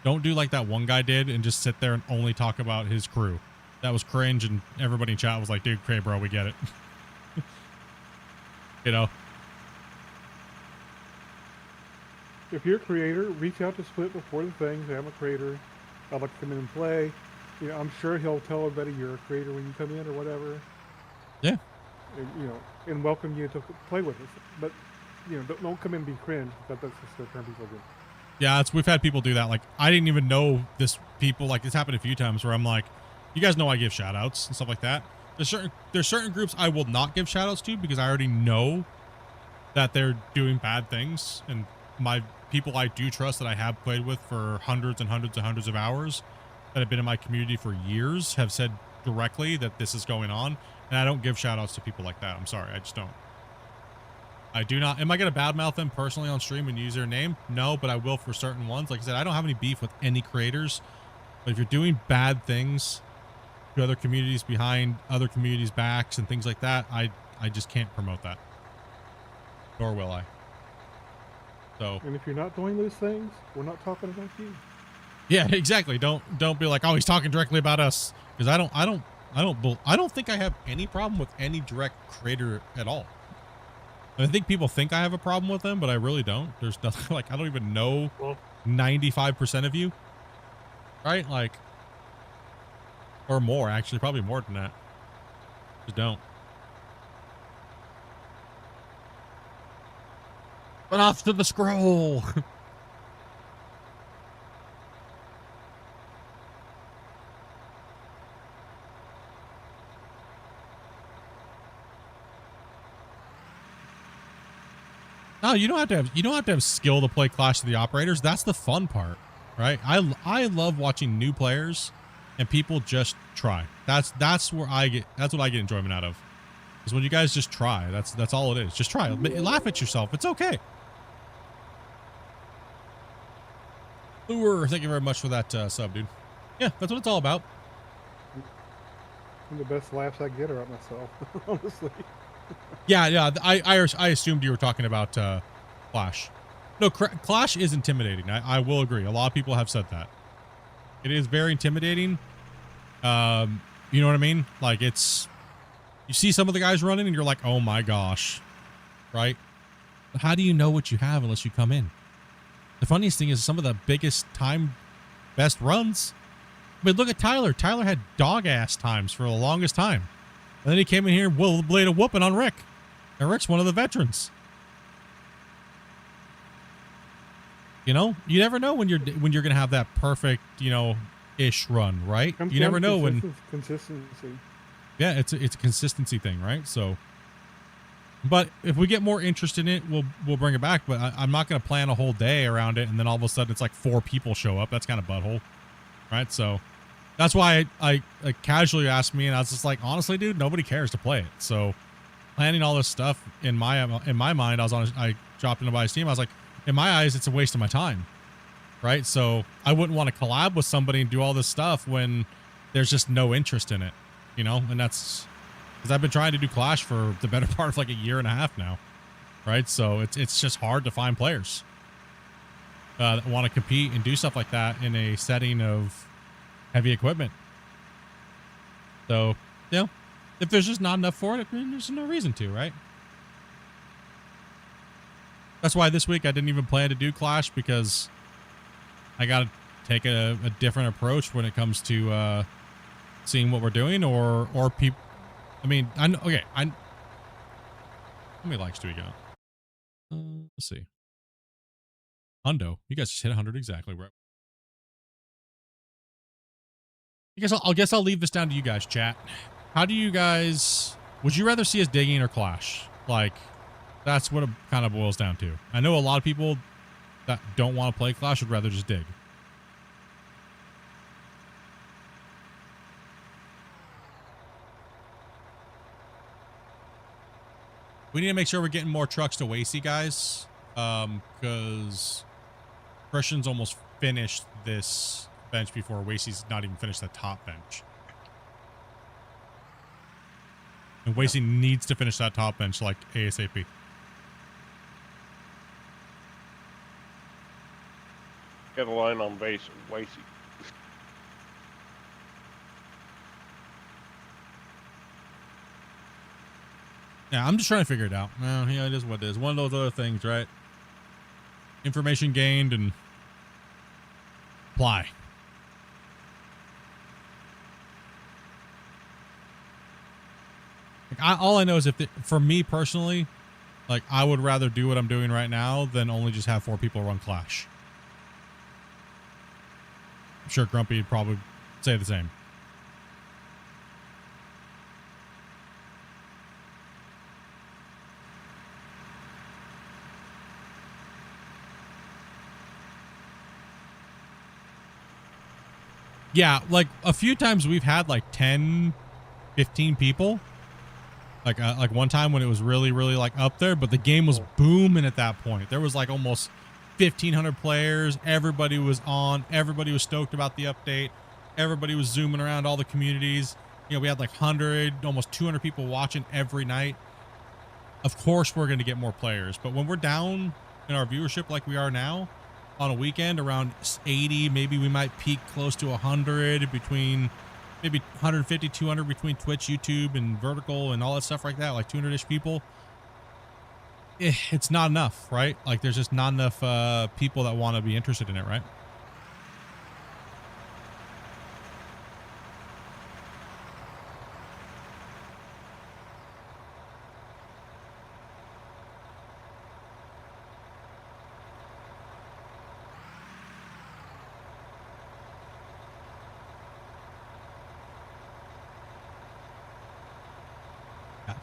don't do like that one guy did and just sit there and only talk about his crew. That was cringe, and everybody in chat was like, dude, okay, bro, we get it. If you're a creator, reach out to Split before the thing. Say, I'm a creator. I'd like to come in and play. I'm sure he'll tell everybody you're a creator when you come in or whatever. Yeah. And, and welcome you to play with us. But, don't come in and be cringe. That's just the term people do. Yeah, we've had people do that. Like, I didn't even know this people. Like, it's happened a few times where I'm like, you guys know I give shout outs and stuff like that. There's certain groups I will not give shout outs to because I already know that they're doing bad things. And my people I do trust that I have played with for hundreds and hundreds and hundreds of hours that have been in my community for years have said directly that this is going on. And I don't give shout outs to people like that. I'm sorry. I just don't. I do not. Am I going to badmouth them personally on stream and use their name? No, but I will for certain ones. Like I said, I don't have any beef with any creators. But if you're doing bad things to other communities behind other communities' backs and things like that, I just can't promote that. Nor will I. So. And if you're not doing those things, we're not talking about you. Yeah, exactly. Don't be like, oh, he's talking directly about us, because I don't I don't think I have any problem with any direct creator at all. I think people think I have a problem with them, but I really don't. There's nothing, like, I don't even know 95% of you, right? Like, or more, actually, probably more than that. Just don't. But off to the scroll. No, you don't have to have skill to play Clash of the Operators. That's the fun part, right? I love watching new players and people just try. That's what I get enjoyment out of. Is when you guys just try. That's all it is. Just try. Laugh at yourself. It's okay. Lure, thank you very much for that sub, dude. Yeah, that's what it's all about. And the best laughs I get are at myself, honestly. Yeah. I assumed you were talking about Clash. No, Clash is intimidating. I will agree. A lot of people have said that. It is very intimidating. You know what I mean? Like, it's... You see some of the guys running and you're like, oh my gosh. Right? But how do you know what you have unless you come in? The funniest thing is some of the biggest best runs. I mean, look at Tyler. Tyler had dog-ass times for the longest time. And then he came in here and laid a whooping on Rick. And Rick's one of the veterans. You know, you never know when you're gonna have that perfect, ish run, right? You never know when consistency. Yeah, it's a consistency thing, right? So, but if we get more interest in it, we'll bring it back. But I'm not gonna plan a whole day around it, and then all of a sudden it's like 4 people show up. That's kind of butthole, right? So that's why I casually asked me, and I was just like, honestly, dude, nobody cares to play it. So planning all this stuff in my mind, I dropped into my Steam. I was like, in my eyes, it's a waste of my time, right? So I wouldn't want to collab with somebody and do all this stuff when there's just no interest in it, and that's because I've been trying to do Clash for the better part of like a year and a half now, right? So it's just hard to find players that want to compete and do stuff like that in a setting of heavy equipment. So, if there's just not enough for it, there's no reason to, right? That's why this week I didn't even plan to do Clash, because I got to take a different approach when it comes to seeing what we're doing or people. I mean, I know. Okay, how many likes do we got? Let's see. Hundo, you guys just hit 100 exactly. Right. I guess I'll leave this down to you guys, chat. How do you guys? Would you rather see us digging or Clash? Like, that's what it kind of boils down to. I know a lot of people that don't want to play Clash would rather just dig. We need to make sure we're getting more trucks to Wacy, guys, because Christian's almost finished this bench before Wacy's not even finished the top bench. And Wacy needs to finish that top bench like ASAP. Get a line on base, Wacy. Yeah, I'm just trying to figure it out. Well, it is what it is. One of those other things, right? Information gained and apply. Like, all I know is for me personally, like, I would rather do what I'm doing right now than only just have 4 people run Clash. I'm sure Grumpy would probably say the same. Yeah, like a few times we've had like 10, 15 people. Like one time when it was really, really like up there, but the game was booming at that point. There was like almost 1,500 players. Everybody was on. Everybody was stoked about the update. Everybody was zooming around all the communities. We had like 100, almost 200 people watching every night. Of course, we're going to get more players, but when we're down in our viewership like we are now, on a weekend around 80, maybe we might peak close to 100 between, maybe 150, 200 between Twitch, YouTube, and vertical and all that stuff like that, like 200-ish people. It's not enough, right? Like there's just not enough people that want to be interested in it, right?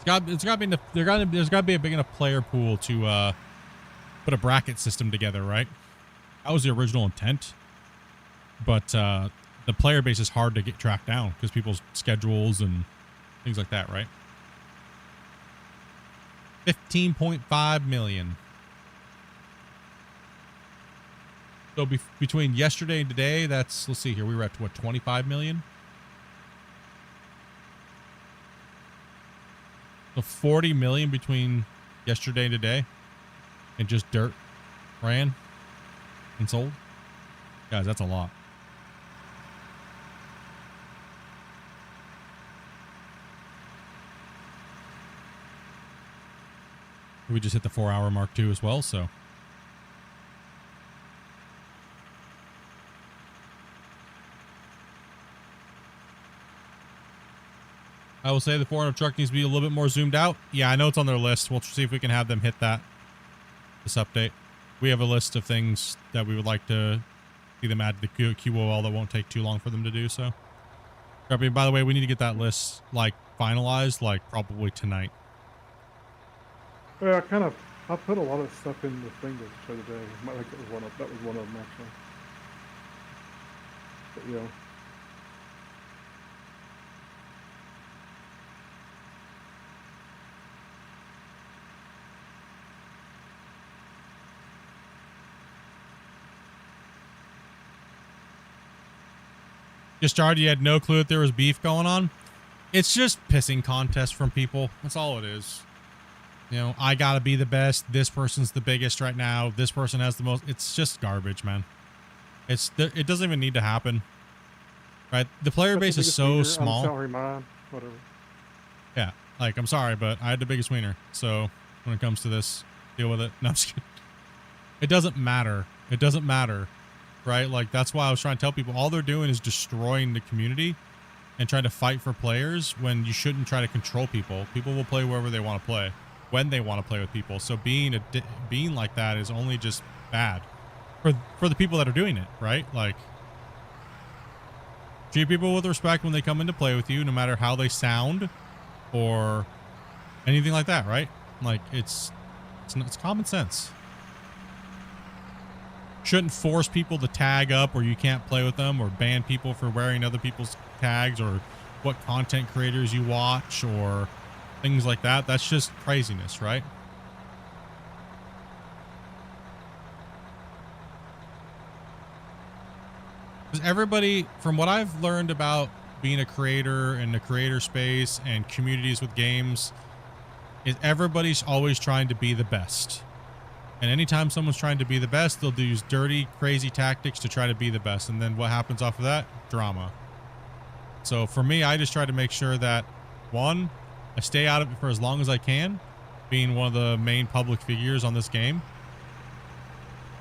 It's got to be there's got to be a big enough player pool to put a bracket system together, right? That was the original intent, but the player base is hard to get tracked down because people's schedules and things like that, right? 15.5 million. So between yesterday and today, that's, let's see here, we were at what, 25 million? So 40 million between yesterday and today, and just dirt ran and sold. Guys, that's a lot. We just hit the 4-hour mark too as well, so. I will say the 400 truck needs to be a little bit more zoomed out. Yeah, I know it's on their list. We'll see if we can have them hit that this update. We have a list of things that we would like to see them add to the QOL that won't take too long for them to do so. By the way, we need to get that list like finalized like probably tonight. Yeah, I put a lot of stuff in the thing to show today. I think that was one of them actually. But yeah. Just started, you had no clue that there was beef going on. It's just pissing contests from people. That's all it is. You know, I gotta be the best. This person's the biggest right now. This person has the most. It's just garbage, man. It doesn't even need to happen. Right? The player base is so small. I'm sorry, man. Whatever. Yeah, like I'm sorry, but I had the biggest wiener. So when it comes to this, deal with it. No, I'm just kidding. It doesn't matter. It doesn't matter. Right? Like that's why I was trying to tell people all they're doing is destroying the community and trying to fight for players when you shouldn't try to control people. People will play wherever they want to play, when they want to play with people. So being like that is only just bad for the people that are doing it, right? Like treat people with respect when they come in to play with you, no matter how they sound or anything like that, right? Like it's common sense. Shouldn't force people to tag up or you can't play with them or ban people for wearing other people's tags or what content creators you watch or things like that. That's just craziness, right? Because everybody, from what I've learned about being a creator in the creator space and communities with games, is everybody's always trying to be the best. And anytime someone's trying to be the best, they'll use dirty, crazy tactics to try to be the best. And then what happens off of that? Drama. So for me, I just try to make sure that, one, I stay out of it for as long as I can, being one of the main public figures on this game.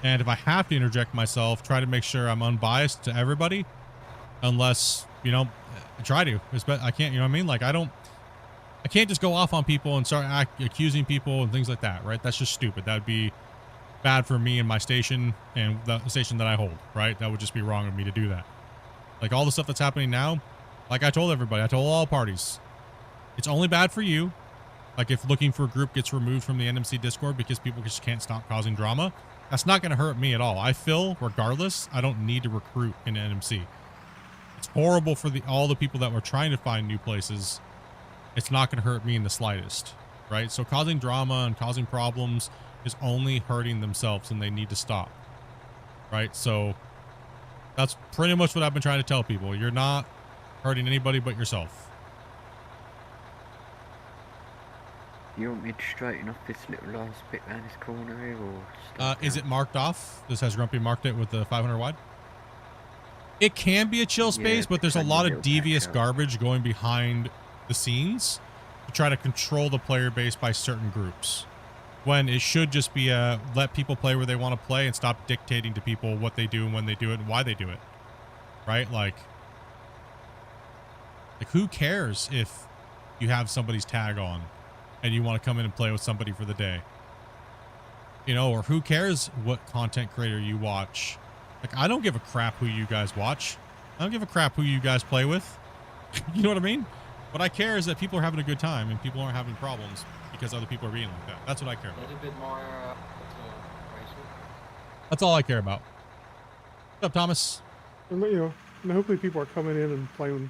And if I have to interject myself, try to make sure I'm unbiased to everybody. Unless, you know, I try to. I can't, you know what I mean? Like, I can't just go off on people and start accusing people and things like that, right? That's just stupid. That would be bad for me and my station and the station that I hold, right? That would just be wrong of me to do that. Like all the stuff that's happening now, like I told everybody, I told all parties, it's only bad for you. Like if looking for a group gets removed from the NMC Discord because people just can't stop causing drama, that's not going to hurt me at all. I feel, regardless, I don't need to recruit in NMC. It's horrible for all the people that were trying to find new places. It's not going to hurt me in the slightest, right? So causing drama and causing problems is only hurting themselves and they need to stop, right? So that's pretty much what I've been trying to tell people. You're not hurting anybody but yourself. You want me to straighten off this little last bit around this corner here, or is it marked off? This has Grumpy marked it with the 500 wide? It can be a chill space, Yeah, but there's a tiny lot little of devious catch-up. garbage going behind the scenes to try to control the player base by certain groups. When it should just be let people play where they want to play and stop dictating to people what they do and when they do it and why they do it. Right? Like who cares if you have somebody's tag on and you want to come in and play with somebody for the day? You know, or who cares what content creator you watch? Like, I don't give a crap who you guys watch. I don't give a crap who you guys play with. You know what I mean? What I care is that people are having a good time and people aren't having problems because other people are being like that. That's what I care A about. little bit more That's all I care about. What's up, Thomas? And, you know, and hopefully people are coming in and playing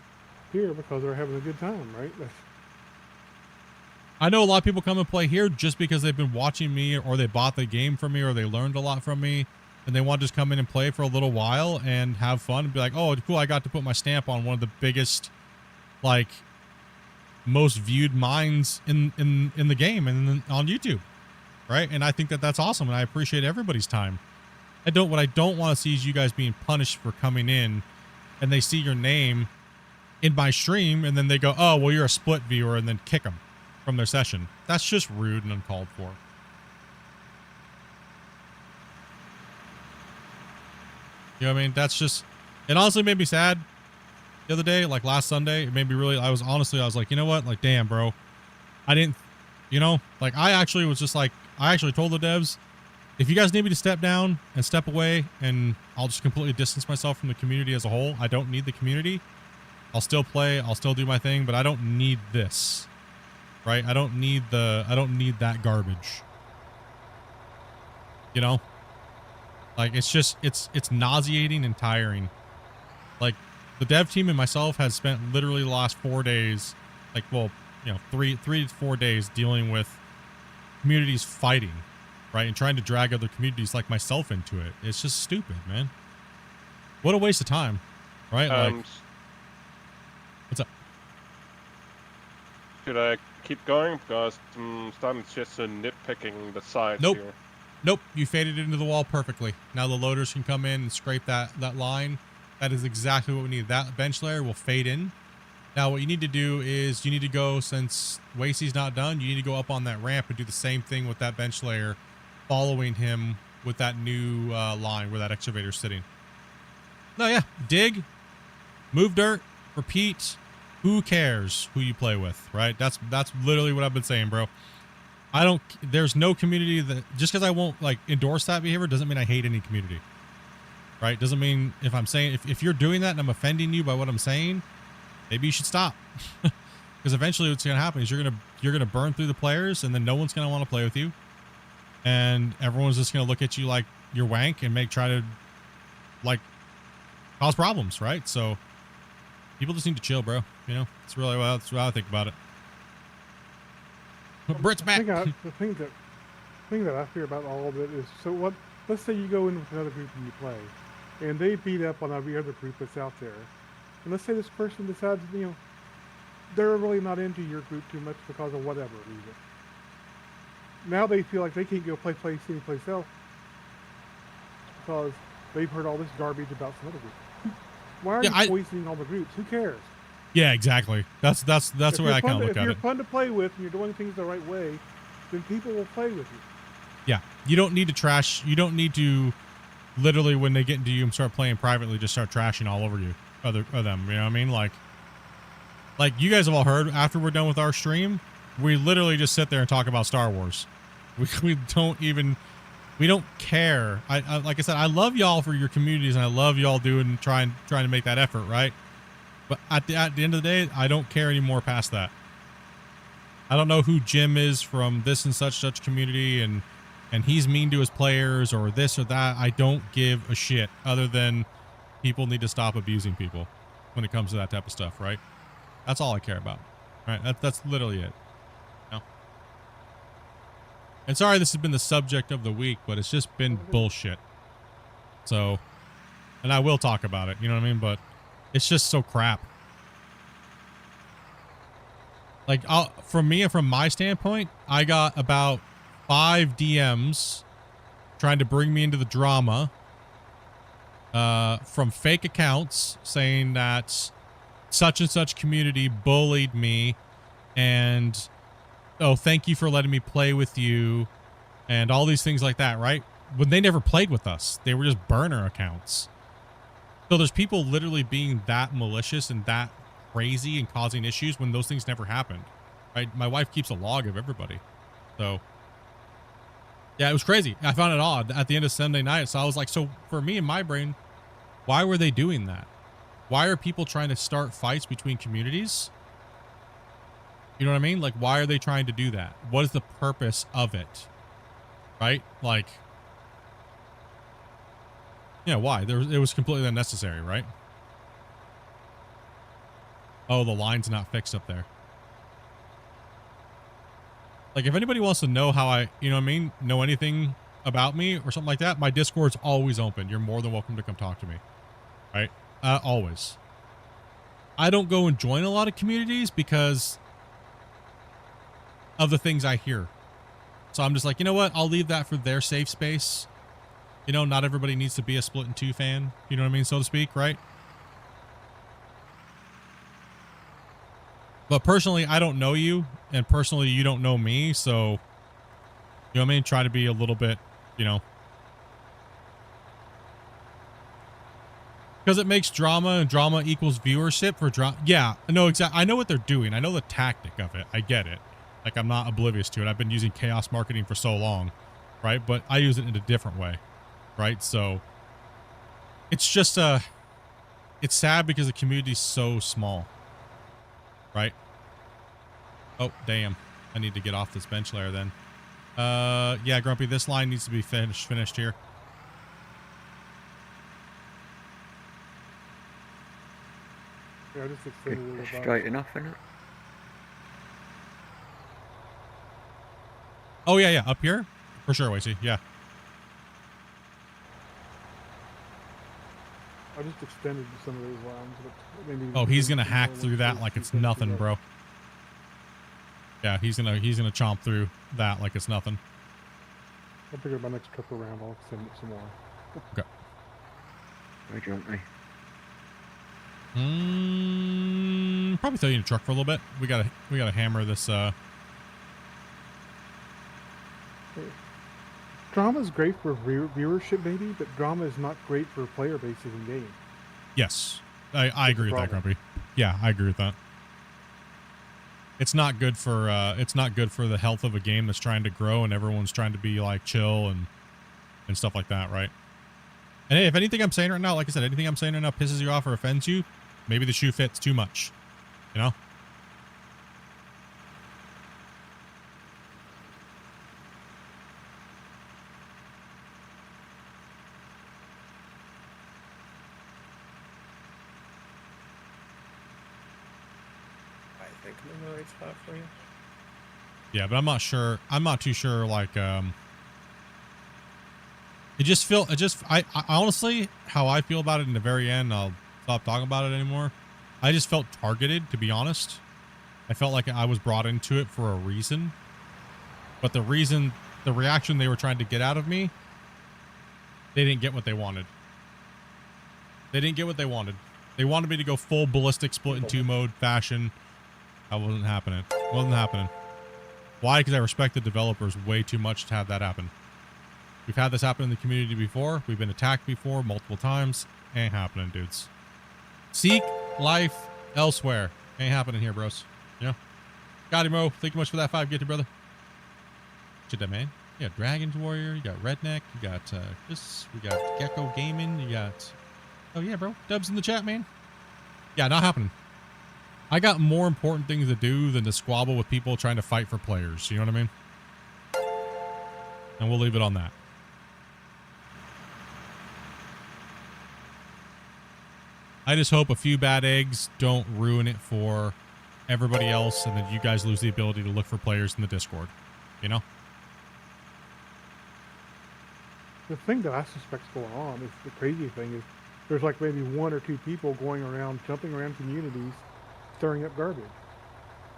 here because they're having a good time, right? I know a lot of people come and play here just because they've been watching me or they bought the game from me or they learned a lot from me and they want to just come in and play for a little while and have fun and be like, oh, cool, I got to put my stamp on one of the biggest, like, most viewed minds in the game and on YouTube, right? And I think that that's awesome and I appreciate everybody's time. What I don't want to see is you guys being punished for coming in and they see your name in my stream and then they go, oh, well, you're a split viewer, and then kick them from their session. That's just rude and uncalled for. You know what I mean? That's just, it honestly made me sad the other day, like last Sunday. It made me really, I was like, you know what? Like, damn, bro. I didn't, you know, like I actually was just like, I actually told the devs, if you guys need me to step down and step away and I'll just completely distance myself from the community as a whole. I don't need the community. I'll still play. I'll still do my thing, but I don't need this. Right? I don't need that garbage. You know? Like, it's just, it's nauseating and tiring. Like, the dev team and myself has spent literally the last 4 days, like, well, you know, three to 4 days dealing with communities fighting, right? And trying to drag other communities like myself into it. It's just stupid, man. What a waste of time, right? Like, what's up? Should I keep going? Because I'm starting just nitpicking the sides Nope. here. Nope, you faded it into the wall perfectly. Now the loaders can come in and scrape that line. That is exactly what we need. That bench layer will fade in. Now what you need to do is you need to go, since Wasey's not done, you need to go up on that ramp and do the same thing with that bench layer, following him with that new line where that excavator's sitting. No, yeah, dig, move dirt, repeat. Who cares who you play with, right? That's literally what I've been saying, bro. There's no community that, just because I won't like endorse that behavior doesn't mean I hate any community, right? Doesn't mean if I'm saying, if you're doing that and I'm offending you by what I'm saying, maybe you should stop. Because eventually what's going to happen is you're going to burn through the players and then no one's going to want to play with you. And everyone's just going to look at you like you're wank and try to like cause problems, right? So people just need to chill, bro. You know, it's really, well, that's what I think about it. But Britt's back. The thing that I fear about all of it is, so what? Let's say you go in with another group and you play, and they beat up on every other group that's out there, and let's say this person decides, you know, they're really not into your group too much because of whatever reason. Now they feel like they can't go play anyplace else because they've heard all this garbage about some other group. Why are you poisoning all the groups? Who cares? Yeah, exactly. That's the way I kind of look at it. If you're fun to play with and you're doing things the right way, then people will play with you. Yeah, you don't need to trash. You don't need to literally, when they get into you and start playing privately, just start trashing all over you, them. You know what I mean? Like you guys have all heard. After we're done with our stream, we literally just sit there and talk about Star Wars. We don't care. I like I said, I love y'all for your communities, and I love y'all trying to make that effort, right? But at the end of the day, I don't care anymore past that. I don't know who Jim is from this and such community, and he's mean to his players or this or that. I don't give a shit, other than people need to stop abusing people when it comes to that type of stuff, right? That's all I care about, right? That's literally it. You know? And sorry this has been the subject of the week, but it's just been bullshit. So, and I will talk about it, you know what I mean? But it's just so crap. Like, from my standpoint, I got about 5 DMs trying to bring me into the drama from fake accounts saying that such and such community bullied me and, oh, thank you for letting me play with you and all these things like that, right? When they never played with us. They were just burner accounts. So there's people literally being that malicious and that crazy and causing issues when those things never happened, right? My wife keeps a log of everybody. So, yeah, it was crazy. I found it odd at the end of Sunday night. So I was like, so for me in my brain, why were they doing that? Why are people trying to start fights between communities? You know what I mean? Like, why are they trying to do that? What is the purpose of it? Right? Like, yeah, why? It was completely unnecessary, right? Oh, the line's not fixed up there. Like, if anybody wants to know how I, you know what I mean, know anything about me or something like that, my Discord's always open. You're more than welcome to come talk to me. Right? Always. I don't go and join a lot of communities because of the things I hear. So I'm just like, you know what? I'll leave that for their safe space. You know, not everybody needs to be a Splitintwo Tee fan. You know what I mean? So to speak, right? But personally, I don't know you. And personally, you don't know me. So, you know what I mean? Try to be a little bit, you know. Because it makes drama and drama equals viewership for drama. Yeah, I know exactly. I know what they're doing. I know the tactic of it. I get it. Like, I'm not oblivious to it. I've been using chaos marketing for so long, right? But I use it in a different way, right? So it's just, it's sad because the community's so small, right? Oh, damn. I need to get off this bench layer then. Yeah, Grumpy, this line needs to be finished here. Yeah, I just extended it about. Straight enough, innit? Oh, yeah, yeah. Up here? For sure, Wasey. Yeah. I just extended some of those lines. But maybe Oh, he's going to hack through that like it's nothing, bro. Yeah, he's gonna chomp through that like it's nothing. I'll figure my next trip around, I'll extend it some more. Okay. Where do you want me? Probably throw you in a truck for a little bit. We gotta hammer this. Drama is great for viewership, maybe, but drama is not great for player bases in game. Yes, I agree with that, Grumpy. Yeah, I agree with that. It's not good for the health of a game that's trying to grow and everyone's trying to be like chill and stuff like that, right? And hey, if anything I'm saying right now, like I said, anything I'm saying right now pisses you off or offends you, maybe the shoe fits too much, you know? I think I'm in the right spot for you. Yeah, but I'm not sure. I'm not too sure. Like, I honestly, how I feel about it in the very end, I'll stop talking about it anymore. I just felt targeted, to be honest. I felt like I was brought into it for a reason, but the reaction they were trying to get out of me, they didn't get what they wanted. They didn't get what they wanted. They wanted me to go full ballistic Splitintwo Tee mode fashion. That wasn't happening. Wasn't happening. Why? Because I respect the developers way too much to have that happen. We've had this happen in the community before. We've been attacked before multiple times. Ain't happening, dudes. Seek life elsewhere. Ain't happening here, bros. Yeah. Got him, bro. Thank you much for that 5 gifted, brother. Shit, that man. You got Dragon's Warrior. You got Redneck. You got we got Gecko Gaming. You got. Oh yeah, bro. Dubs in the chat, man. Yeah, not happening. I got more important things to do than to squabble with people trying to fight for players. You know what I mean? And we'll leave it on that. I just hope a few bad eggs don't ruin it for everybody else and then you guys lose the ability to look for players in the Discord. You know? The thing that I suspect's going on is the crazy thing is there's like maybe 1 or 2 people going around, jumping around communities, stirring up garbage.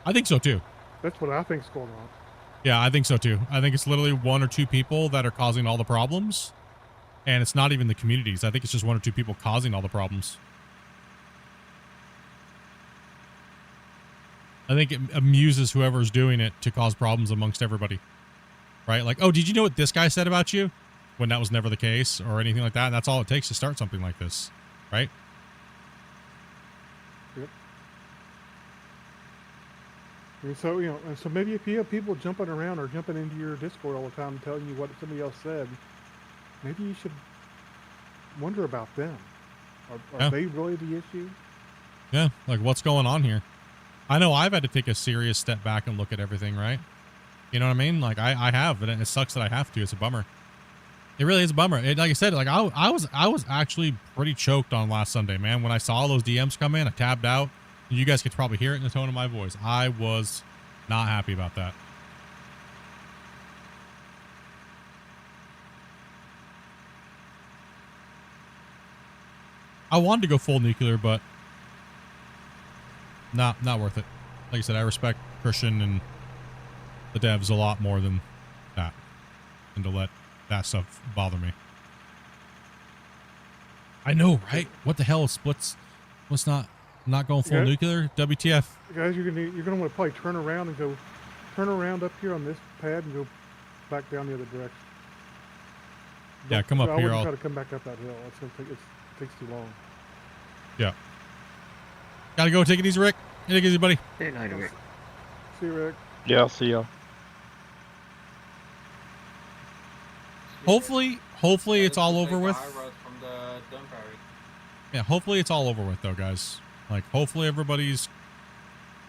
I think so too. That's what I think's going on. Yeah, I think so too. I think it's literally 1 or 2 people that are causing all the problems. And it's not even the communities. I think it's just 1 or 2 people causing all the problems. I think it amuses whoever's doing it to cause problems amongst everybody. Right? Like, oh, did you know what this guy said about you? When that was never the case or anything like that. And that's all it takes to start something like this. Right? Yep. And so, you know, and so maybe if you have people jumping around or jumping into your Discord all the time telling you what somebody else said, maybe you should wonder about them. Are they really the issue? Yeah. Like, what's going on here? I know I've had to take a serious step back and look at everything, right? You know what I mean? Like, I have, and it sucks that I have to. It's a bummer. It really is a bummer. Like I said, like I was actually pretty choked on last Sunday, man. When I saw those DMs come in, I tabbed out. You guys could probably hear it in the tone of my voice. I was not happy about that. I wanted to go full nuclear, but not worth it. Like I said, I respect Christian and the devs a lot more than that, and to let that stuff bother me. I know, right? What the hell? Splits? What's not going full nuclear? WTF? Guys, you're gonna want to probably turn around up here on this pad and go back down the other direction. Yeah, come up I here. wouldn't I'll try to come back up that hill. It's gonna take, it takes too long. Yeah. Gotta go. Take it easy, Rick. Take it easy, buddy. Say hi to Rick. See you, Rick. Yeah, I'll see y'all. Hopefully it's all over with. From the dump area. Yeah, hopefully it's all over with though, guys. Like, hopefully everybody's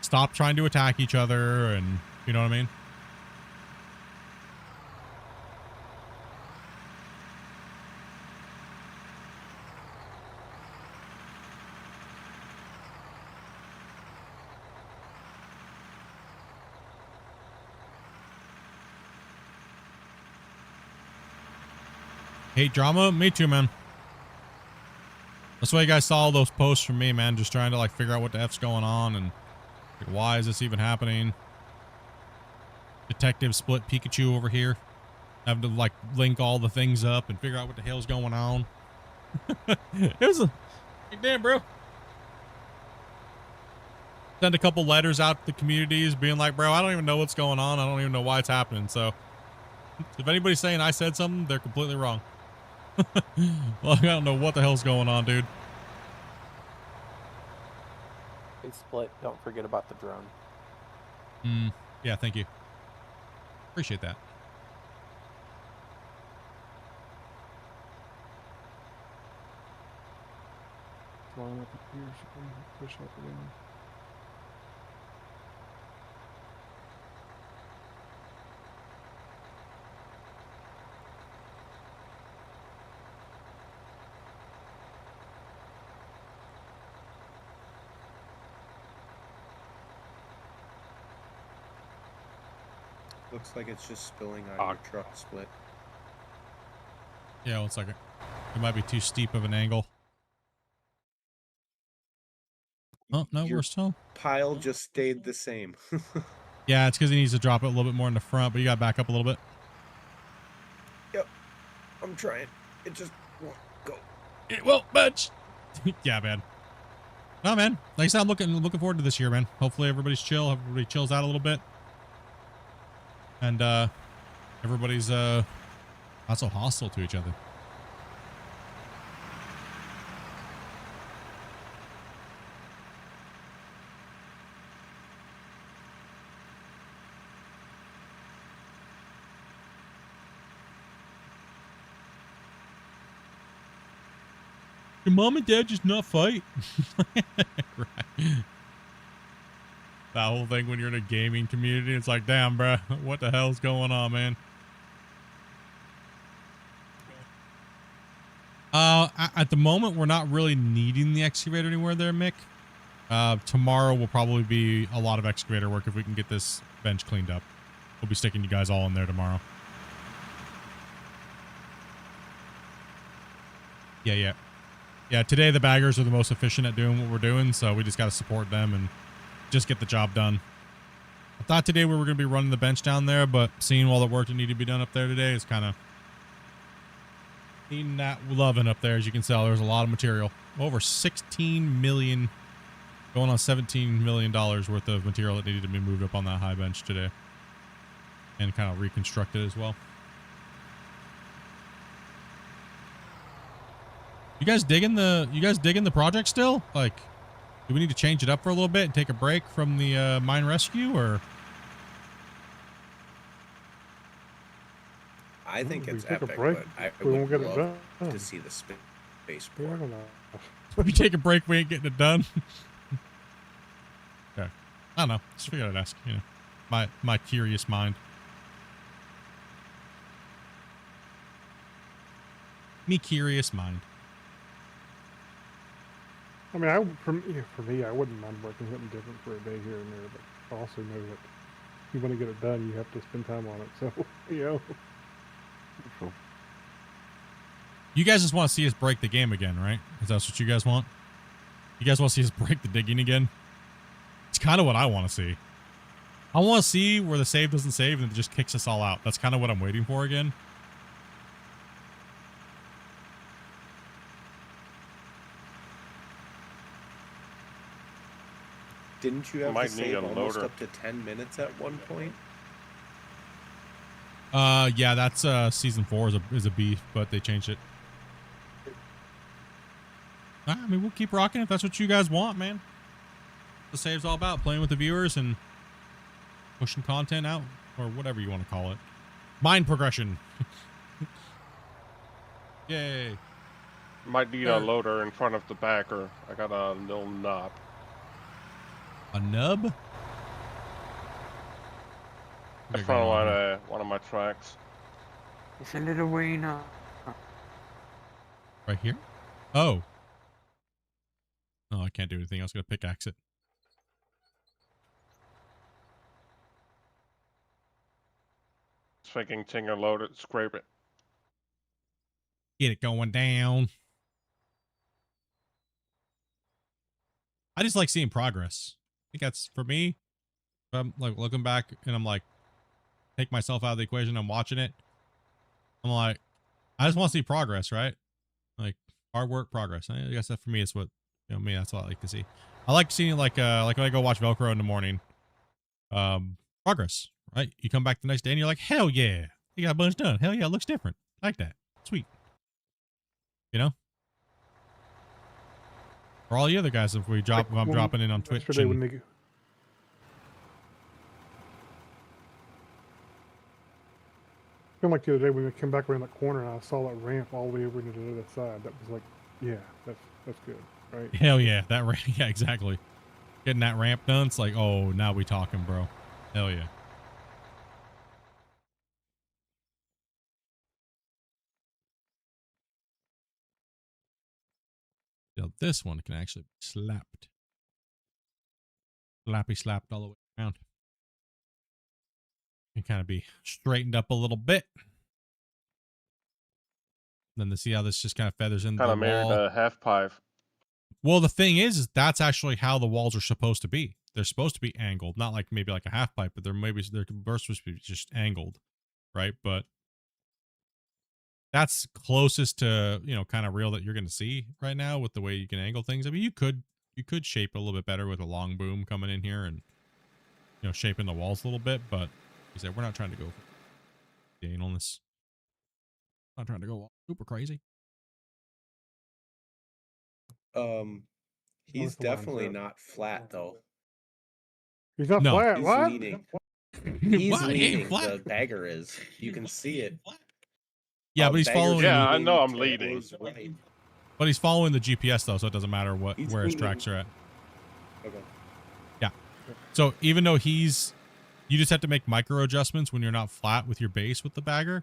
stopped trying to attack each other, and you know what I mean? Hate drama? Me too, man. That's why you guys saw all those posts from me, man. Just trying to like figure out what the F's going on and like, why is this even happening? Detective Split Pikachu over here. Having to like link all the things up and figure out what the hell's going on. It was a damn, bro. Send a couple letters out to the communities being like, bro, I don't even know what's going on. I don't even know why it's happening. So if anybody's saying I said something, they're completely wrong. Well, I don't know what the hell's going on, dude. Hey, Split, don't forget about the drone. Yeah, thank you. Appreciate that. Line up here, so we can push up and down. Looks like it's just spilling out of your truck, Split. Yeah, 1 second. It might be too steep of an angle. Oh, no, Your we're still. pile just stayed the same. Yeah, it's because he needs to drop it a little bit more in the front, but you got to back up a little bit. Yep. I'm trying. It just won't go. It won't budge. Yeah, man. No, man. Like I said, I'm looking forward to this year, man. Hopefully everybody's chill. Everybody chills out a little bit. And everybody's not so hostile to each other. Your mom and dad just not fight? Right. That whole thing when you're in a gaming community, it's like, damn, bro, what the hell's going on, man? At the moment, we're not really needing the excavator anywhere there, Mick. Tomorrow will probably be a lot of excavator work if we can get this bench cleaned up. We'll be sticking you guys all in there tomorrow. Yeah, today the baggers are the most efficient at doing what we're doing, so we just got to support them and just get the job done. I thought today we were going to be running the bench down there, but seeing all the work that needed to be done up there today is kind of, Eating that loving up there, as you can tell. There's a lot of material. Over 16 million, going on $17 million worth of material that needed to be moved up on that high bench today. And kind of reconstructed as well. You guys digging the project still? Like, do we need to change it up for a little bit and take a break from the mine rescue, or? I think If we it's take a epic, break, but I we won't would get it love done. to see the spaceport. Yeah, I don't know. If we take a break, we ain't getting it done. Okay. I don't know. Just figured I'd ask, you know. My curious mind. Me curious mind. I mean, for me, I wouldn't mind working something different for a day here and there, but I also know that if you want to get it done, you have to spend time on it. So, you know. Cool. You guys just want to see us break the game again, right? Is that what you guys want? You guys want to see us break the digging again? It's kind of what I want to see. I want to see where the save doesn't save and it just kicks us all out. That's kind of what I'm waiting for again. Didn't you have Might to need save a almost loader. up to 10 minutes at one point? Yeah, that's season 4 is a beef, but they changed it. I mean, we'll keep rocking if that's what you guys want, man. The save's all about playing with the viewers and pushing content out, or whatever you want to call it. Mind progression. Yay. Might need a loader in front of the backer. I got a little knob. A nub? In front of one of my tracks. It's a little wiener. Right here? Oh. Oh, I can't do anything. I was going to pickaxe it. Thinking Tinger load it, scrape it. Get it going down. I just like seeing progress. I think that's, for me, if I'm like looking back and I'm like, take myself out of the equation, I'm watching it. I'm like, I just want to see progress, right? Like hard work, progress. I guess that for me is what, you know, me, that's what I like to see. I like seeing like when I go watch Velcro in the morning, progress, right? You come back the next day and you're like, hell yeah, you got a bunch done. Hell yeah, it looks different. I like that. Sweet. You know? For all the other guys, if I'm dropping in on Twitch. Yesterday when they, feel like the other day when we came back around that corner and I saw that ramp all the way over into the other side. That was like, yeah, that's good, right? Hell yeah, that ramp. Yeah, exactly. Getting that ramp done, it's like, oh, now we talking, bro. Hell yeah. You know, this one can actually be slapped. Slapped all the way around. Can kind of be straightened up a little bit. Then to see how this just kind of feathers into Kind the of married wall. a half pipe. Well, the thing is that's actually how the walls are supposed to be. They're supposed to be angled, not like maybe like a half pipe, but they're supposed to be just angled, right? But that's closest to, you know, kind of real that you're going to see right now with the way you can angle things. I mean, you could shape it a little bit better with a long boom coming in here and, you know, shaping the walls a little bit, but like I said, we're not trying to go for the analness. Not trying to go super crazy. He's definitely not flat though. He's not No. flat. He's What? leaning. He's What? He ain't leaning. flat. The bagger is. You can see it. Yeah, but he's Bagger's following. Yeah, I leaning know I'm leading. towards right. But he's following the GPS though, so it doesn't matter where his leaning. tracks are at. Okay. Yeah. So even though you just have to make micro adjustments when you're not flat with your base with the bagger.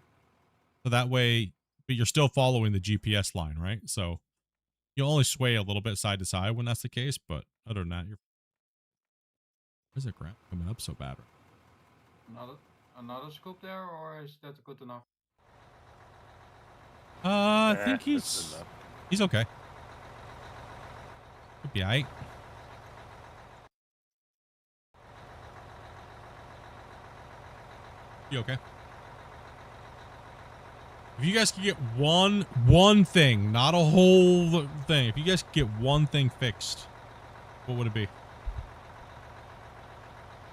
So that way, but you're still following the GPS line, right? So you'll only sway a little bit side to side when that's the case, but other than that, where's the ground coming up so bad? Another scoop there, or is that good enough? I think he's okay. Could be alright. You okay? If you guys could get one thing, not a whole thing. If you guys could get one thing fixed, what would it be?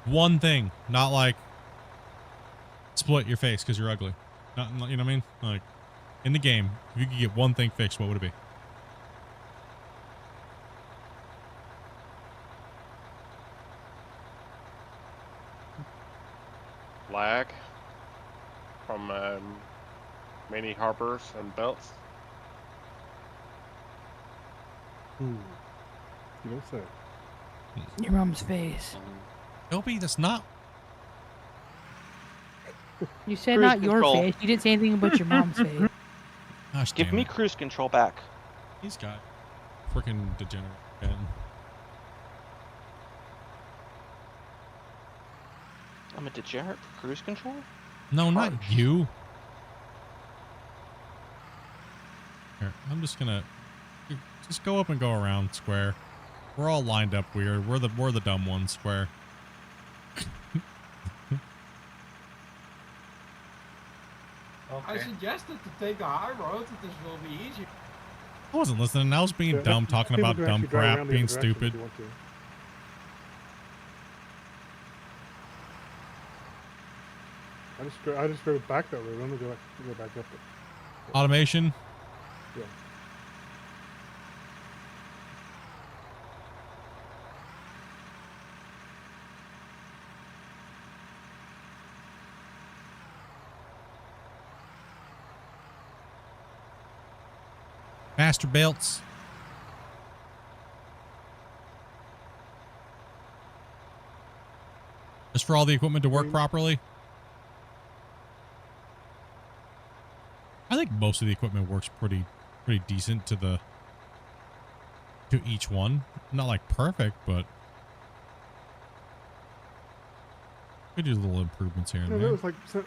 One thing, not like split your face because you're ugly. Not, you know what I mean? Like in the game, if you could get one thing fixed, what would it be? Lag from many harbors and belts. You don't say. Your mom's face. Dopey, that's not. You said Cruise not your control. face. You didn't say anything about your mom's face. Gosh, Give damn me it. cruise control back. He's got freaking degenerate. again. I'm a degenerate for cruise control? No, not you. Here, I'm just gonna just go up and go around square. We're all lined up weird. We're the dumb ones, square. I suggested to take the high road that this will be easier. I wasn't listening. I was being Yeah, dumb, talking people about can dumb actually drive crap, around the being other direction if stupid. you want to. I just drove back that way. I'm gonna go back up it. Automation. Yeah. Master belts. Just for all the equipment to work properly. I think most of the equipment works pretty decent to each one. Not like perfect, but we do little improvements here and Yeah, there. that was like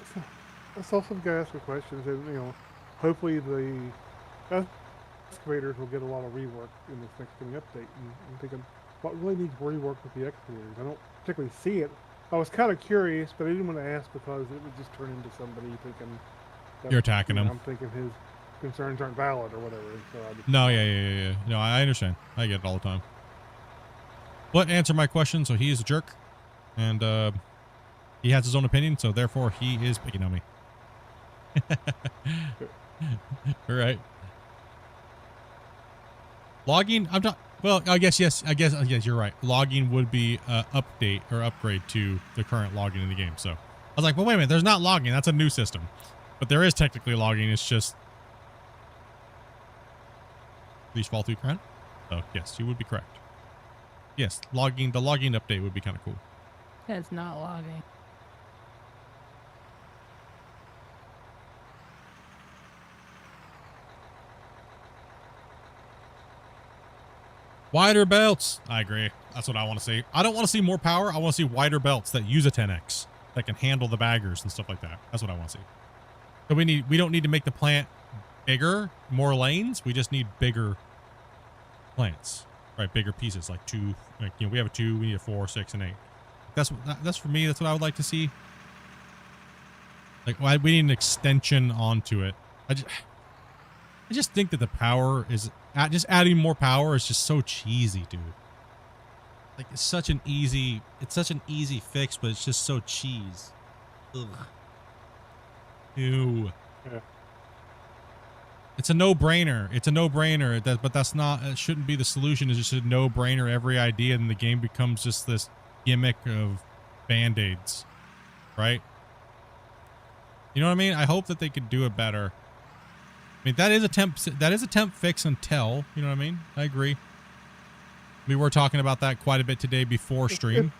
I saw some guy ask a question. Said, hopefully the excavators will get a lot of rework in this next coming update. And I'm thinking, what really needs rework with the excavators? I don't particularly see it. I was kind of curious, but I didn't want to ask because it would just turn into somebody thinking that, You're attacking him. I'm thinking his concerns aren't valid or whatever. And so I just, No, yeah. No, I understand. I get it all the time. But answer my question. So he is a jerk, and he has his own opinion. So therefore, he is picking on me. All right. Logging. I'm not. Well, I guess yes. Yes, you're right. Logging would be update or upgrade to the current logging in the game. So I was like, well, wait a minute. There's not logging. That's a new system, but there is technically logging. It's just these fall through current. So yes, you would be correct. Yes, logging. The logging update would be kind of cool. That's not logging. Wider belts. I agree. That's what I want to see. I don't want to see more power. I want to see wider belts that use a 10x that can handle the baggers and stuff like that. That's what I want to see. So we don't need to make the plant bigger, more lanes. We just need bigger plants, right? Bigger pieces, like two. Like, we have a 2. We need a 4, 6, and 8. That's for me. That's what I would like to see. Like, we need an extension onto it. I just think that the power is just adding more power is just so cheesy, dude. Like, it's such an easy fix, but it's just so cheese. Ugh. Ew. Yeah. It's a no-brainer. But that's not. It shouldn't be the solution. It's just a no-brainer. Every idea in the game becomes just this gimmick of band-aids, right? You know what I mean? I hope that they could do it better. I mean, that is a temp fix until, you know what I mean? I agree. We were talking about that quite a bit today before stream.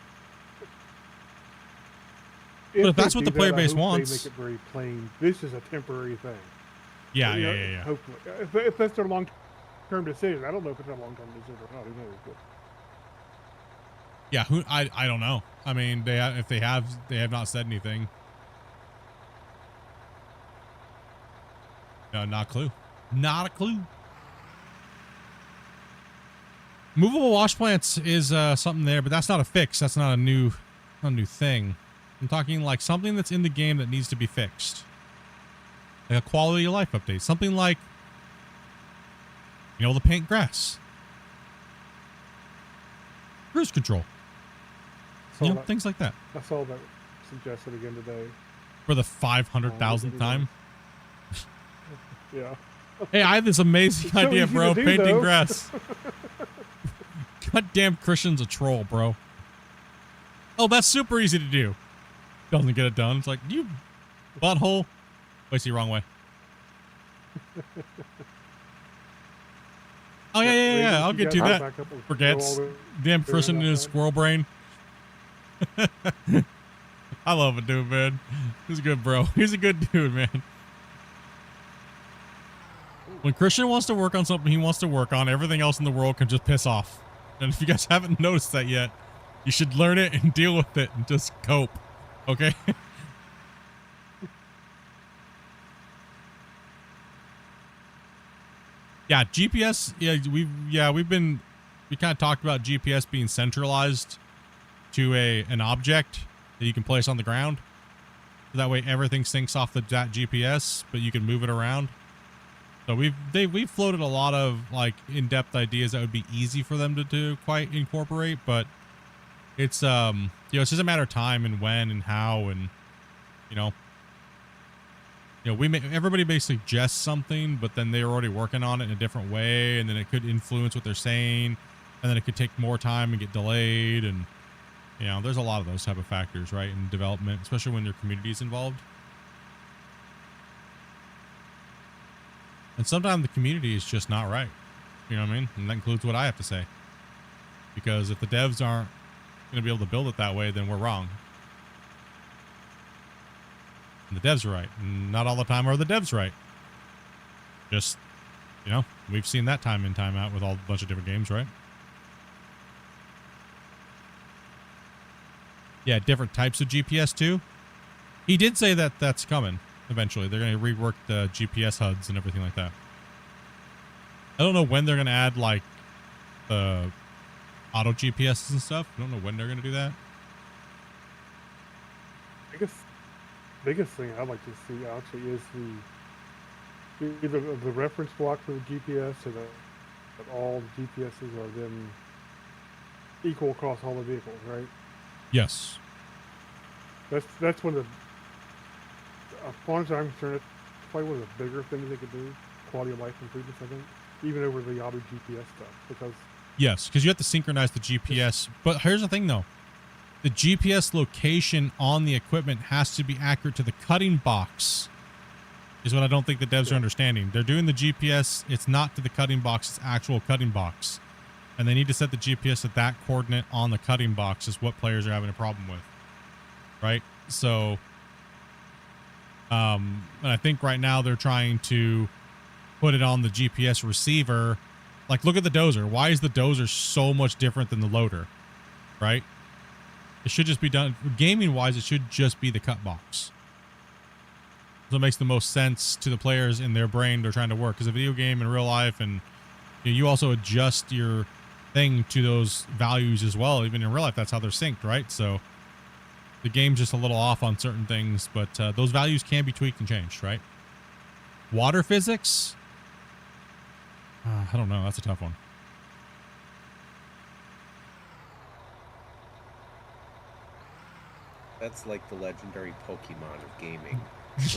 But if that's what the player base wants. They make it very plain. This is a temporary thing. Yeah, You know, yeah. Hopefully, if that's their long-term decision, I don't know if it's a long-term decision or not. Who knows? But Yeah, I don't know. I mean, they have not said anything. No, not a clue. Not a clue. Movable wash plants is something there, but that's not a fix. That's not a new thing. I'm talking like something that's in the game that needs to be fixed. Like a quality of life update. Something like, you know, the paint grass. Cruise control. Saw You know, that- things like that. I saw that suggested again today. For the 500,000th time. Yeah. Hey, I had this amazing It's so idea, easy bro. to do, Painting though. grass. Goddamn Christian's a troll, bro. Oh, that's super easy to do. Doesn't get it done. It's like, you butthole. Wait, see, wrong way. Oh, yeah. I'll get to that. Forgets. Damn Christian in his squirrel brain. I love it, dude, man. He's a good bro. He's a good dude, man. When Christian wants to work on something he wants to work on, everything else in the world can just piss off. And if you guys haven't noticed that yet, you should learn it and deal with it and just cope. Okay? Yeah, GPS. Yeah, we kind of talked about GPS being centralized to an object that you can place on the ground. So that way everything syncs off that GPS, but you can move it around. So we've floated a lot of like in-depth ideas that would be easy for them to quite incorporate, but it's it's just a matter of time and when and how, and everybody may suggest something, but then they're already working on it in a different way, and then it could influence what they're saying, and then it could take more time and get delayed, and there's a lot of those type of factors, right, in development, especially when your community is involved. And sometimes the community is just not right. You know what I mean? And that includes what I have to say. Because if the devs aren't going to be able to build it that way, then we're wrong. And the devs are right. And not all the time are the devs right. Just, we've seen that time in, time out with a bunch of different games, right? Yeah, different types of GPS too. He did say that that's coming. Eventually, they're going to rework the GPS HUDs and everything like that. I don't know when they're going to add like the auto GPSs and stuff. I don't know when they're going to do that. Biggest thing I'd like to see actually is either the reference block for the GPS, or that all the GPSs are then equal across all the vehicles, right? Yes. That's one of the, as far as I'm concerned, it's probably one of the bigger things they could do, quality of life improvements, I think, even over the auto GPS stuff, because... Yes, because you have to synchronize the GPS. But here's the thing, though. The GPS location on the equipment has to be accurate to the cutting box, is what I don't think the devs are understanding. They're doing the GPS. It's not to the cutting box. It's actual cutting box. And they need to set the GPS at that coordinate on the cutting box is what players are having a problem with. Right? So... and I think right now they're trying to put it on the GPS receiver. Like, look at the dozer. Why is the dozer so much different than the loader? Right? It should just be done gaming wise. It should just be the cut box. So it makes the most sense to the players in their brain. They're trying to work because a video game in real life, and you also adjust your thing to those values as well. Even in real life, that's how they're synced, right? So the game's just a little off on certain things, but those values can be tweaked and changed, right? Water physics? I don't know. That's a tough one. That's like the legendary Pokemon of gaming.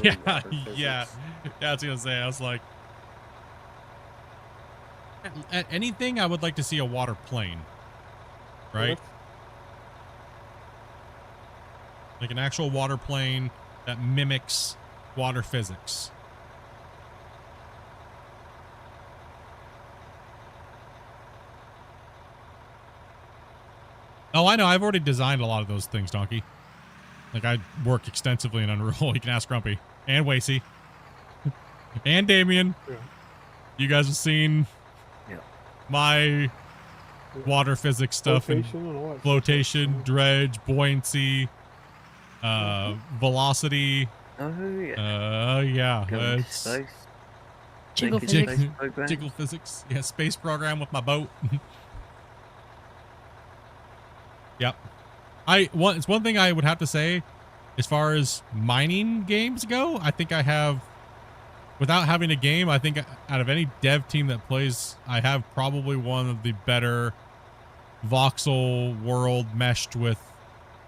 Yeah, yeah. I was going to say, I was like... At anything, I would like to see a water plane. Right? Like an actual water plane that mimics water physics. Oh, I know. I've already designed a lot of those things, Donkey. Like, I work extensively in Unreal. You can ask Grumpy. And Wasey. And Damien. Yeah. You guys have seen my water physics stuff. Flotation and all that flotation, stuff. dredge, buoyancy, velocity. Oh, yeah. Yeah. Going It's space. Jiggle Thinking physics. space program. Jiggle physics. Yeah, space program with my boat. Yep. It's one thing I would have to say, as far as mining games go, I think I have without having a game, I think out of any dev team that plays, I have probably one of the better voxel world meshed with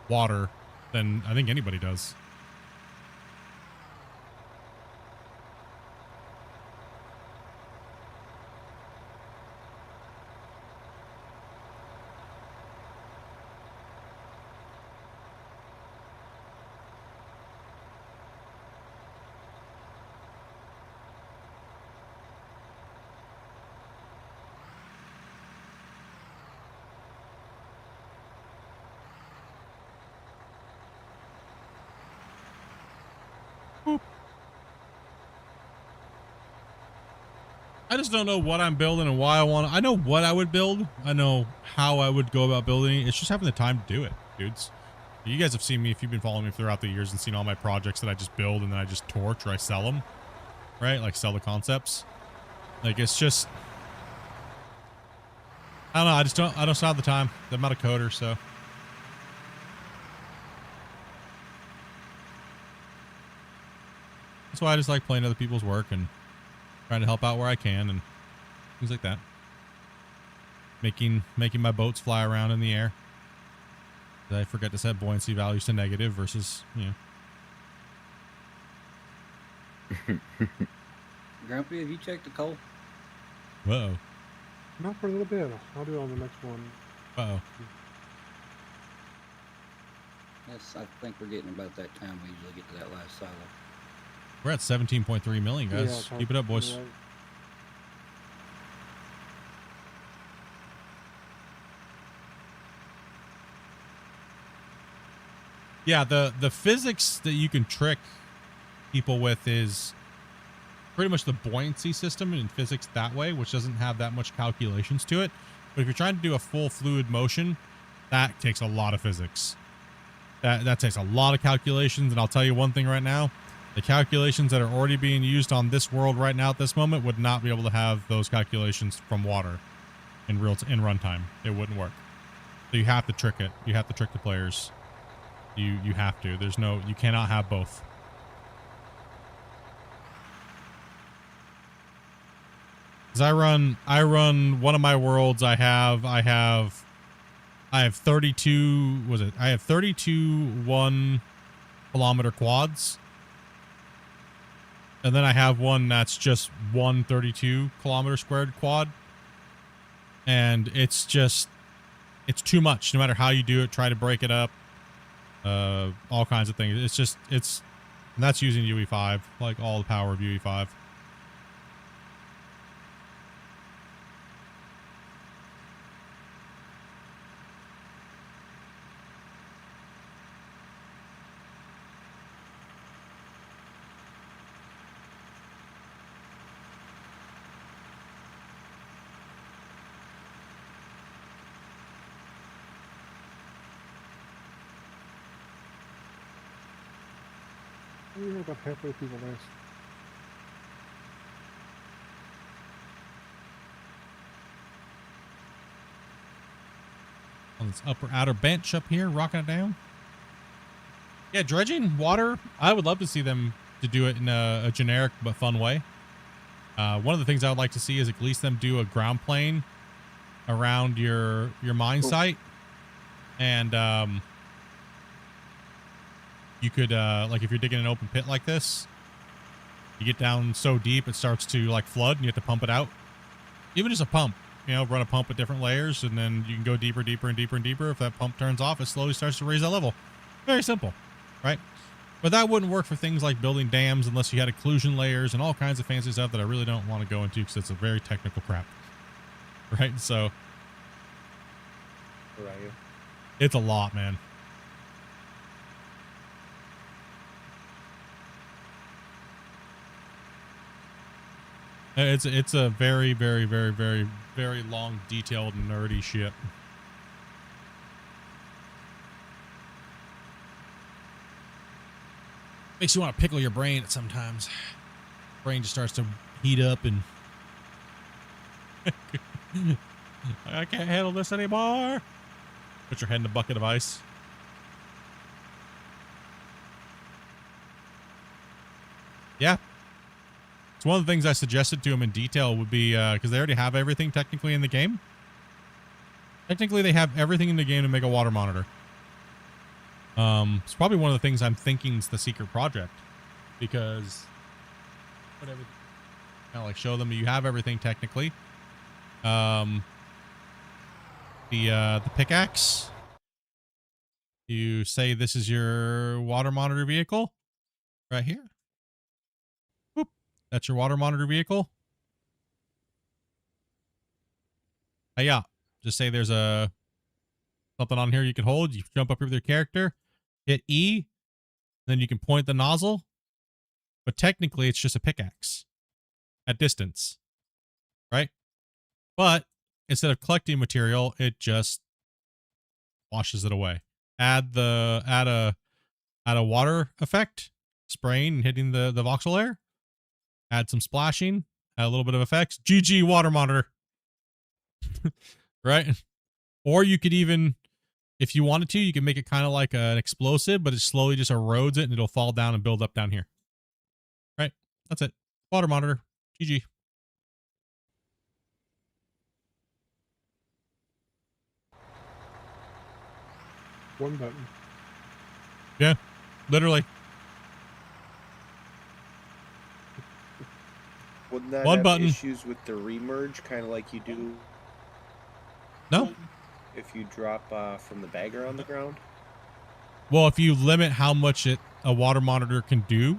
water than I think anybody does. I just don't know what I'm building and why I want to. I know what I would build. I know how I would go about building it. It's just having the time to do it, dudes. You guys have seen me, if you've been following me throughout the years and seen all my projects that I just build and then I just torch or I sell them, right? Like sell the concepts. Like it's just, I don't know. I don't have the time. I'm not a coder, so. That's why I just like playing other people's work and trying to help out where I can and things like that. Making my boats fly around in the air. I forget to set buoyancy values to negative versus, you know. Grumpy, have you checked the coal? Uh-oh. Not for a little bit. I'll do it on the next one. Uh-oh. Yes, I think we're getting about that time we usually get to that last silo. We're at 17.3 million, guys. Yeah, keep it up, boys. right. Yeah, the physics that you can trick people with is pretty much the buoyancy system in physics that way, which doesn't have that much calculations to it. But if you're trying to do a full fluid motion, that takes a lot of physics. That takes a lot of calculations, and I'll tell you one thing right now. The calculations that are already being used on this world right now at this moment would not be able to have those calculations from water in runtime. It wouldn't work. So you have to trick it. You have to trick the players. You have to. You cannot have both. Cause I run one of my worlds. I have 32, I have 32 1 kilometer quads. And then I have one that's just 132 kilometer squared quad. And it's too much. No matter how you do it, try to break it up. All kinds of things. And that's using UE5, like all the power of UE5. We're about halfway through the last. On this upper outer bench up here, rocking it down. Yeah, dredging water. I would love to see them to do it in a generic but fun way. One of the things I would like to see is at least them do a ground plane around your mine site, and you could like if you're digging an open pit like this, you get down so deep it starts to like flood and you have to pump it out. Even just a pump, you know, run a pump at different layers, and then you can go deeper, deeper, and deeper, and deeper. If that pump turns off, it slowly starts to raise that level. Very simple, right? But that wouldn't work for things like building dams unless you had occlusion layers and all kinds of fancy stuff that I really don't want to go into because it's a very technical crap, right? So Where are you? it's a lot, man. It's a very, very, very, very, very long, detailed, nerdy shit. Makes you want to pickle your brain at sometimes. Brain just starts to heat up and I can't handle this anymore. Put your head in a bucket of ice. Yeah. That's one of the things I suggested to them in detail would be, because they already have everything technically in the game. Technically, they have everything in the game to make a water monitor. It's probably one of the things I'm thinking is the secret project, because whatever, kind of like show them you have everything technically. The pickaxe. You say this is your water monitor vehicle, right here. Boop. That's your water monitor vehicle. Yeah. Just say there's a something on here you can hold. You jump up here with your character, hit E, then you can point the nozzle. But technically, it's just a pickaxe at distance, right? But instead of collecting material, it just washes it away. Add a water effect, spraying and hitting the voxel layer. Add some splashing, add a little bit of effects. GG water monitor. Right? Or you could even, if you wanted to, you can make it kind of like an explosive, but it slowly just erodes it and it'll fall down and build up down here. Right? That's it. Water monitor. GG. One button. Yeah, literally. Wouldn't that One have button. issues with the remerge, kind of like you do? No. If you drop from the bagger on the ground? Well, if you limit how much a water monitor can do,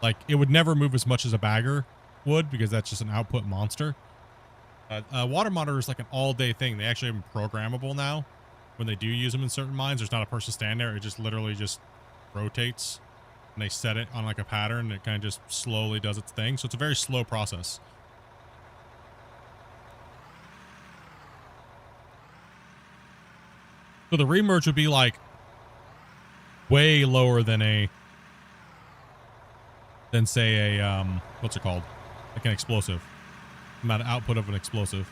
like it would never move as much as a bagger would, because that's just an output monster. A water monitor is like an all-day thing. They actually have them programmable now. When they do use them in certain mines, there's not a person standing there. It just literally just rotates, and they set it on like a pattern, and it kind of just slowly does its thing. So it's a very slow process. So the remerge would be like way lower than say a what's it called? Like an explosive. Amount of output of an explosive.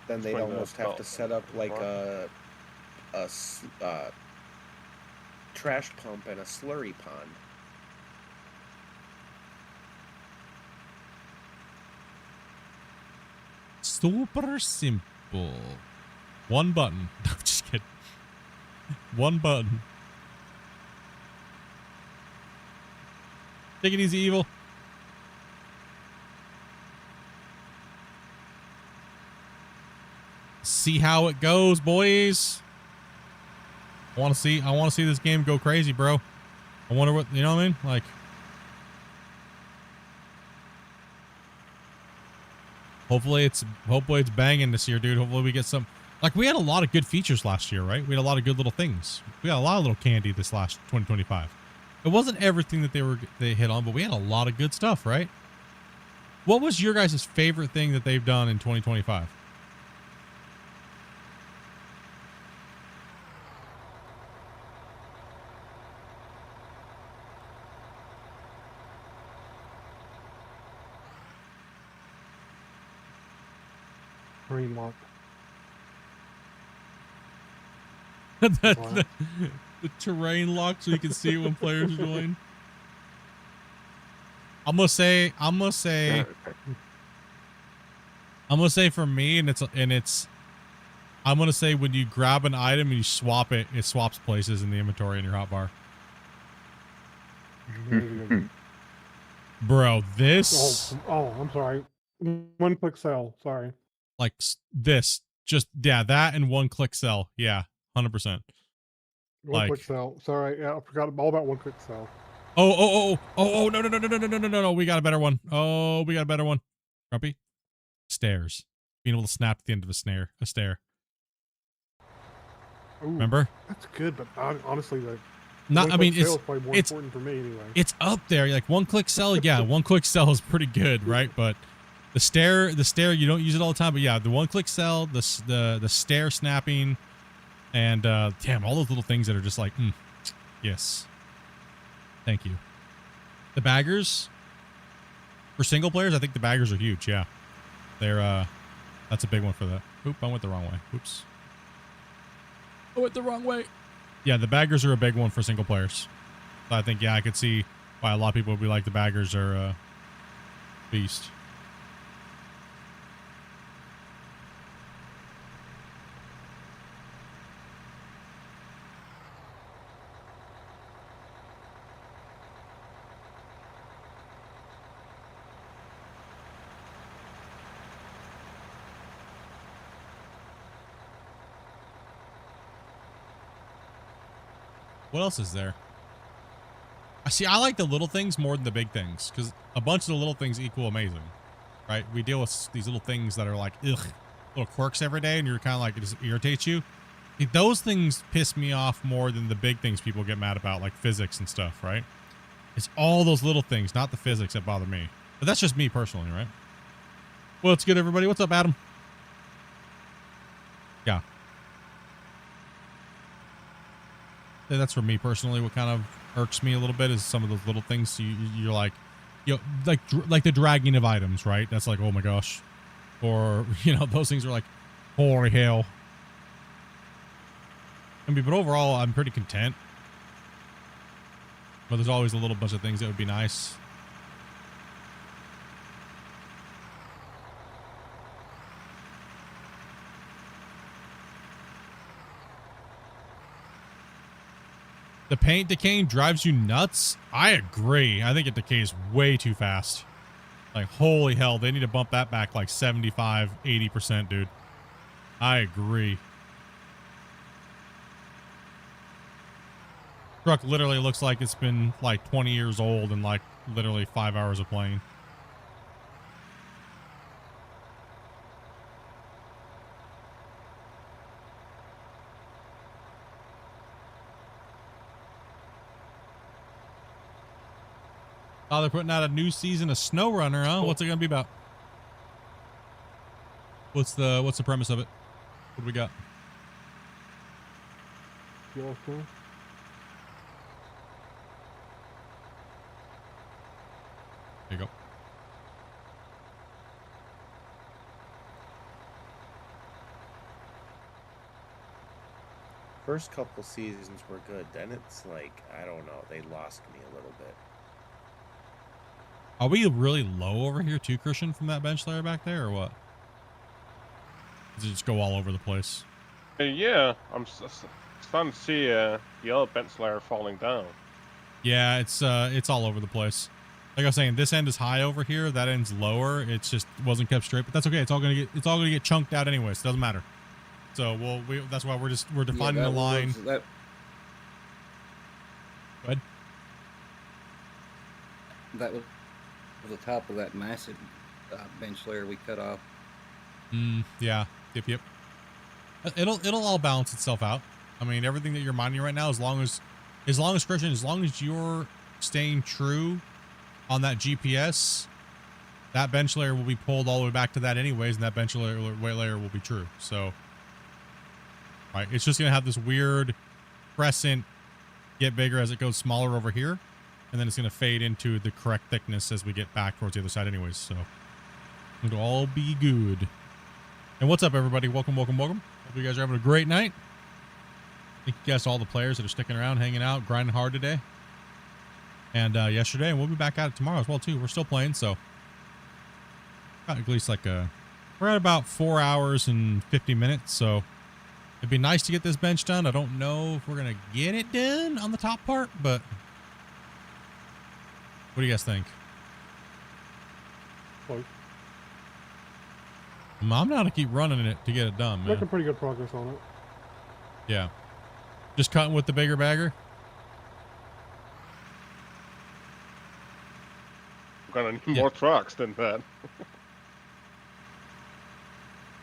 Then they'd almost have to set up like a trash pump and a slurry pond. Super simple. One button. I'm just kidding. One button. Take it easy, evil. See how it goes, boys. I want to see this game go crazy, bro. I wonder what, you know what I mean? Like, hopefully it's banging this year, dude. Hopefully we get some, like, we had a lot of good features last year, right? We had a lot of good little things. We had a lot of little candy this last 2025. It wasn't everything that they hit on, but we had a lot of good stuff, right? What was your guys' favorite thing that they've done in 2025? Green lock. the terrain lock, so you can see it when players join. I'm gonna say for me, and I'm gonna say when you grab an item and you swap it, it swaps places in the inventory in your hotbar. Bro, this. Oh, I'm sorry. One click sell. Sorry. Like this, just that and one click sell. Yeah, 100%. One click sell. Sorry, yeah, I forgot all about one click sell. Oh, no, we got a better one. Oh, we got a better one. Grumpy. Stairs. Being able to snap at the end of a stair. Ooh, remember? That's good, but honestly, like, it's probably more important for me anyway. It's up there. Like one click sell, yeah, one click sell is pretty good, right? But the stair, you don't use it all the time, but yeah, the one click sell, the stair snapping, and damn, all those little things that are just like, yes. Thank you. The baggers for single players, I think the baggers are huge. Yeah, they're That's a big one for that. Oop, I went the wrong way. Oops. I went the wrong way. Yeah, the baggers are a big one for single players. So I think, yeah, I could see why a lot of people would be like the baggers are beast. What else is there? I like the little things more than the big things because a bunch of the little things equal amazing, right? We deal with these little things that are like, ugh, little quirks every day, and you're kind of like, it just irritates you. Like, those things piss me off more than the big things people get mad about, like physics and stuff, right? It's all those little things, not the physics, that bother me. But that's just me personally, right? Well, it's good, everybody. What's up, Adam? Yeah. That's for me personally. What kind of irks me a little bit is some of those little things you're like, like the dragging of items, right? That's like, oh my gosh. Or, those things are like, holy hell. I mean, but overall, I'm pretty content. But there's always a little bunch of things that would be nice. The paint decaying drives you nuts? I agree. I think it decays way too fast. Like, holy hell, they need to bump that back like 75, 80%, dude. I agree. Truck literally looks like it's been like 20 years old and like literally 5 hours of playing. Oh, they're putting out a new season of SnowRunner, huh? What's it gonna be about? What's the premise of it? What do we got? Yellowstone. There you go. First couple seasons were good. Then it's like, I don't know. They lost me a little bit. Are we really low over here too, Christian, from that bench layer back there, or what? Does it just go all over the place? Yeah, I'm starting to see the other bench layer falling down. Yeah, it's all over the place. Like I was saying, this end is high over here. That end's lower. It's just wasn't kept straight, but that's okay. It's all gonna get chunked out anyways. It doesn't matter. So that's why we're defining the line. Go ahead. That was the top of that massive bench layer we cut off. Yeah. Yep. It'll all balance itself out. I mean, everything that you're mining right now, as long as Christian, as long as you're staying true on that GPS, that bench layer will be pulled all the way back to that anyways, and that bench layer will be true. So, right, it's just gonna have this weird crescent get bigger as it goes smaller over here. And then it's going to fade into the correct thickness as we get back towards the other side anyways. So it'll all be good. And what's up, everybody? Welcome. Hope you guys are having a great night. Thank you guys to all the players that are sticking around, hanging out, grinding hard today. And yesterday. And we'll be back at it tomorrow as well, too. We're still playing, so. Got at least we're at about 4 hours and 50 minutes, so. It'd be nice to get this bench done. I don't know if we're going to get it done on the top part, but. What do you guys think? Close. I'm gonna keep running it to get it done, man. Making pretty good progress on it. Yeah. Just cutting with the bigger bagger? We're gonna need more trucks than that.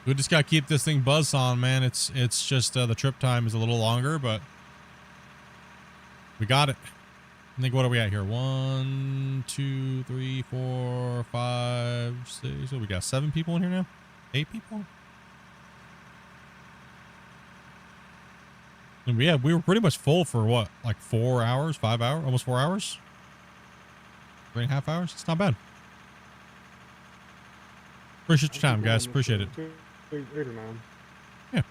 We just gotta keep this thing buzzed on, man. It's just the trip time is a little longer, but we got it. I think, what are we at here? 1, 2, 3, 4, 5, 6. So we got 7 people in here now? 8 people? And we were pretty much full for what? Like 4 hours, 5 hours, almost 4 hours? 3.5 hours? It's not bad. Appreciate your time, guys. Appreciate it. 8 or 9. Yeah.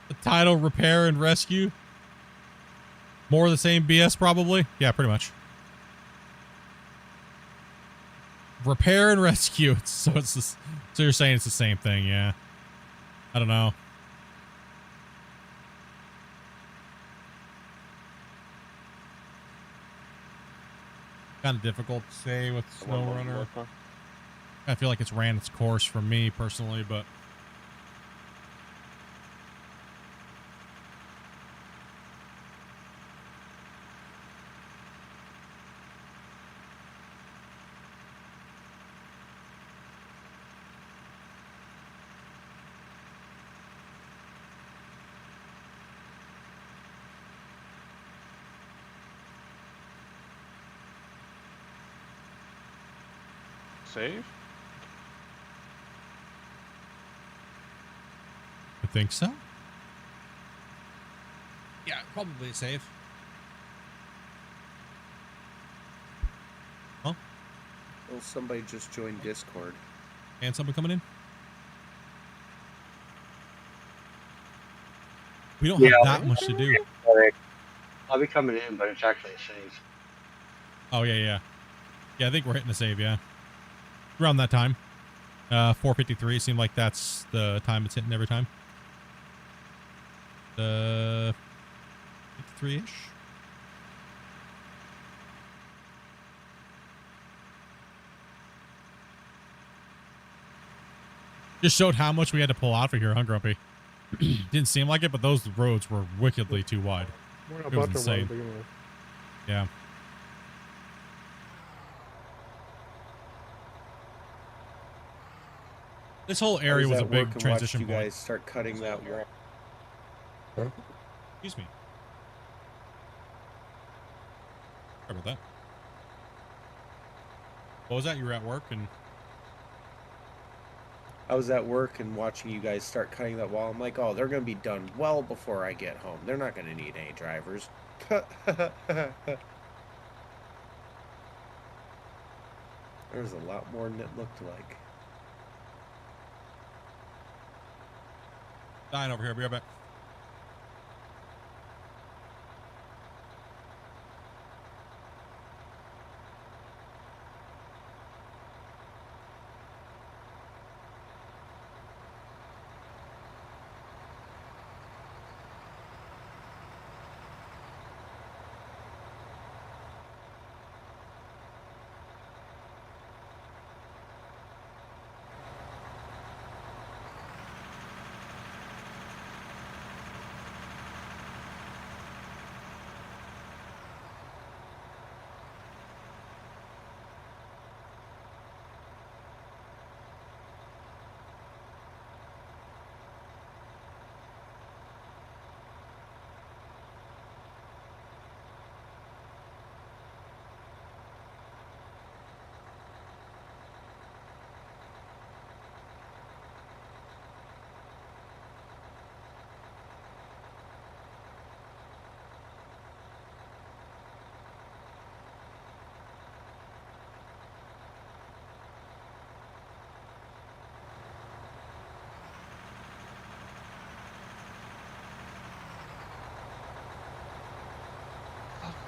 The title, Repair and Rescue. More of the same BS, probably. Yeah, pretty much. Repair and Rescue. So you're saying it's the same thing, yeah. I don't know. Kind of difficult to say with SnowRunner. I feel like it's ran its course for me personally, but Save? I think so. Yeah, probably save. Huh? Well, somebody just joined Discord. And someone coming in? We don't have that much to do. I'll be coming in, but it's actually a save. Oh, yeah, yeah. Yeah, I think we're hitting a save, yeah. Around that time. 4:53 seemed like that's the time it's hitting every time. 53-ish. Just showed how much we had to pull out for here, huh, Grumpy? Didn't seem like it, but those roads were wickedly too wide. It was insane. Yeah. This whole area was a big transition point. You guys start cutting that wall. Excuse me. Sorry about that. What was that? You were at work and... I was at work and watching you guys start cutting that wall. I'm like, oh, they're going to be done well before I get home. They're not going to need any drivers. There's a lot more than it looked like. Dying over here. Be right back.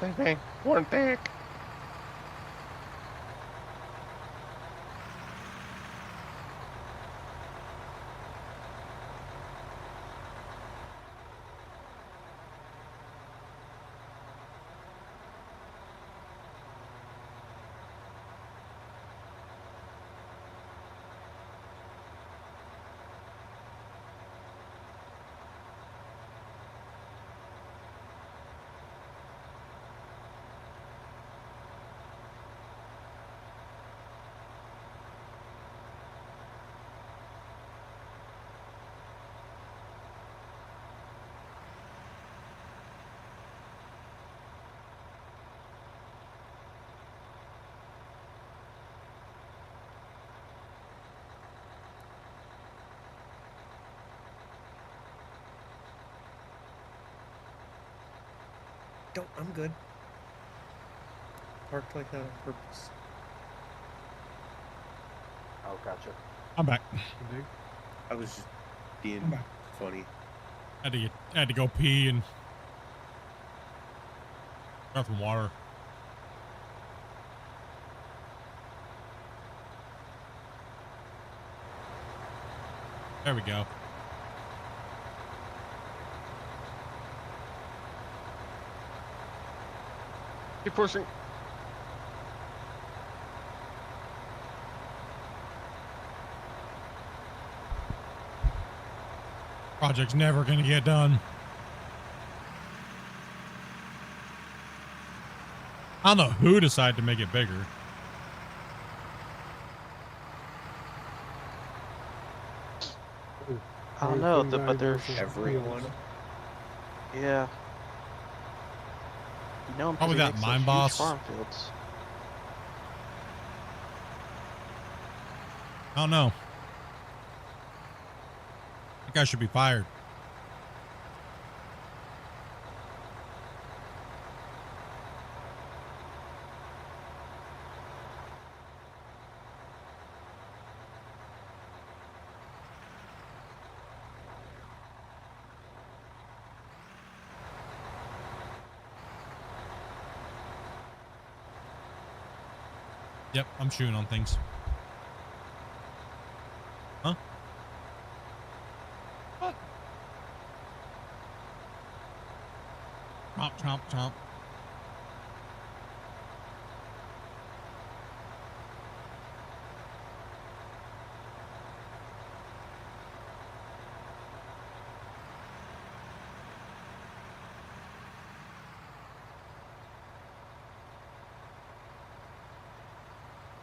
Bang, bang. One thick. Don't. I'm good. Parked like that on purpose. Oh, gotcha. I'm back. I was just being funny. Had to go pee and grab some water. There we go. Keep pushing. Project's never gonna get done. I don't know who decided to make it bigger. I don't know, but there's everyone. Yeah. You know, I'm Probably that mine boss. farm fields. I don't know. That guy should be fired. Yep, I'm chewing on things. Huh? What? Chomp, chomp, chomp.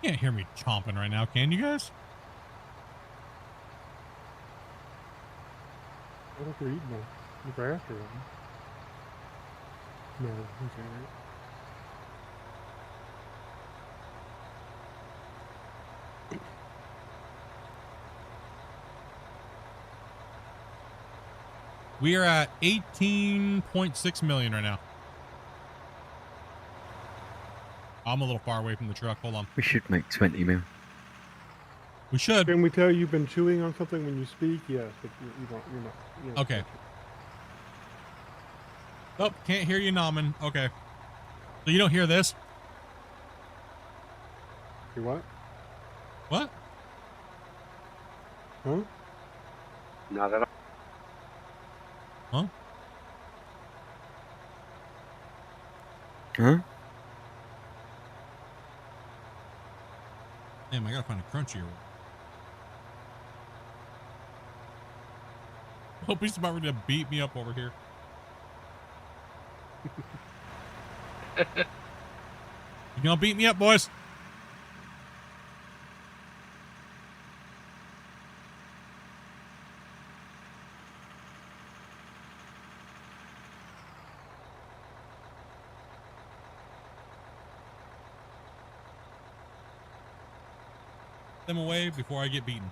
You can't hear me chomping right now, can you guys? I don't you're eating the grass or something. No, okay, right. We are at 18.6 million right now. I'm a little far away from the truck. Hold on. We should make 20 mil. We should. Can we tell you've been chewing on something when you speak? Yes, but you're not. Okay. Oh, can't hear you, Naman. Okay. So you don't hear this? You what? What? Huh? Not at all. Huh? Huh? Damn, I gotta find a crunchier one. Hope he's about ready to beat me up over here. You gonna beat me up, boys? Them away before I get beaten.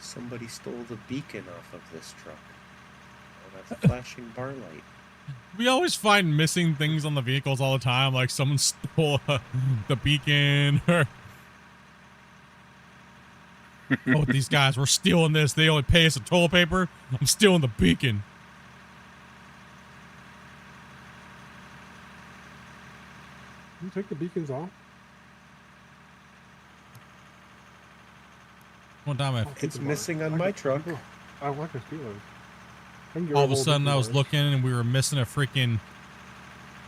Somebody stole the beacon off of this truck. Oh, that's a flashing bar light. We always find missing things on the vehicles all the time, like someone stole the beacon or oh, these guys, we're stealing this. They only pay us in toilet paper. I'm stealing the beacon. Can you take the beacons off? One time It's missing on my truck. I like a stealer. All of a sudden I was looking and we were missing a freaking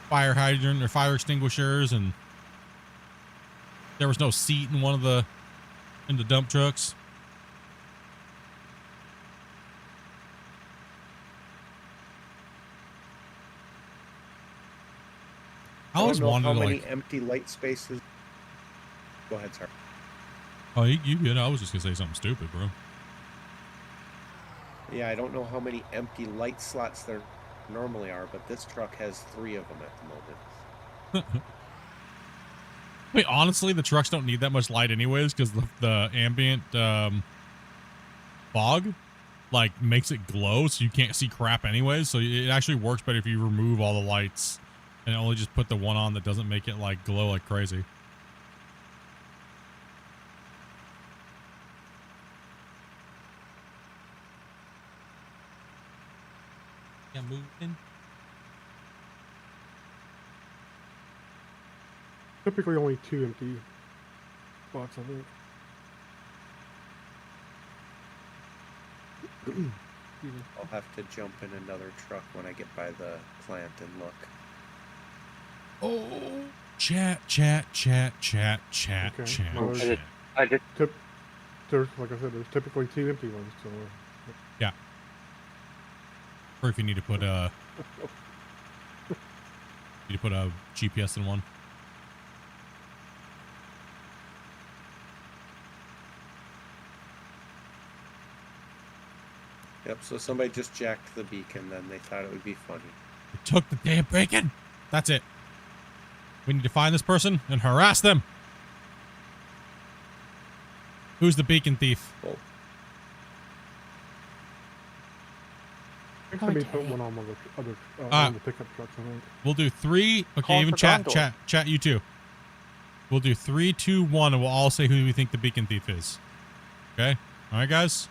fire hydrant or fire extinguishers, and there was no seat in one of the dump trucks. I always don't know wanted how to many like empty light spaces. Go ahead, sir. Oh, you good? I was just gonna say something stupid, bro. Yeah, I don't know how many empty light slots there normally are, but this truck has 3 of them at the moment. Wait, honestly, the trucks don't need that much light anyways, because the ambient fog like makes it glow, so you can't see crap anyways. So it actually works better if you remove all the lights and only just put the one on that doesn't make it like glow like crazy. Yeah, moving. Typically only 2 empty spots, I think. I'll have to jump in another truck when I get by the plant and look. Oh, chat. Okay. Well, Chat. there's, like I said, there's typically 2 empty ones. So. Yeah. Or if you need to put a GPS in one. Yep, so somebody just jacked the beacon, then they thought it would be funny. It took the damn bacon. That's it. We need to find this person and harass them. Who's the beacon thief? Oh. I think somebody put one on one of the pickup trucks, I think. We'll do 3. Okay, Call even for chat, Gondor. chat, you too. We'll do 3, 2, 1, and we'll all say who we think the beacon thief is. Okay? All right, guys?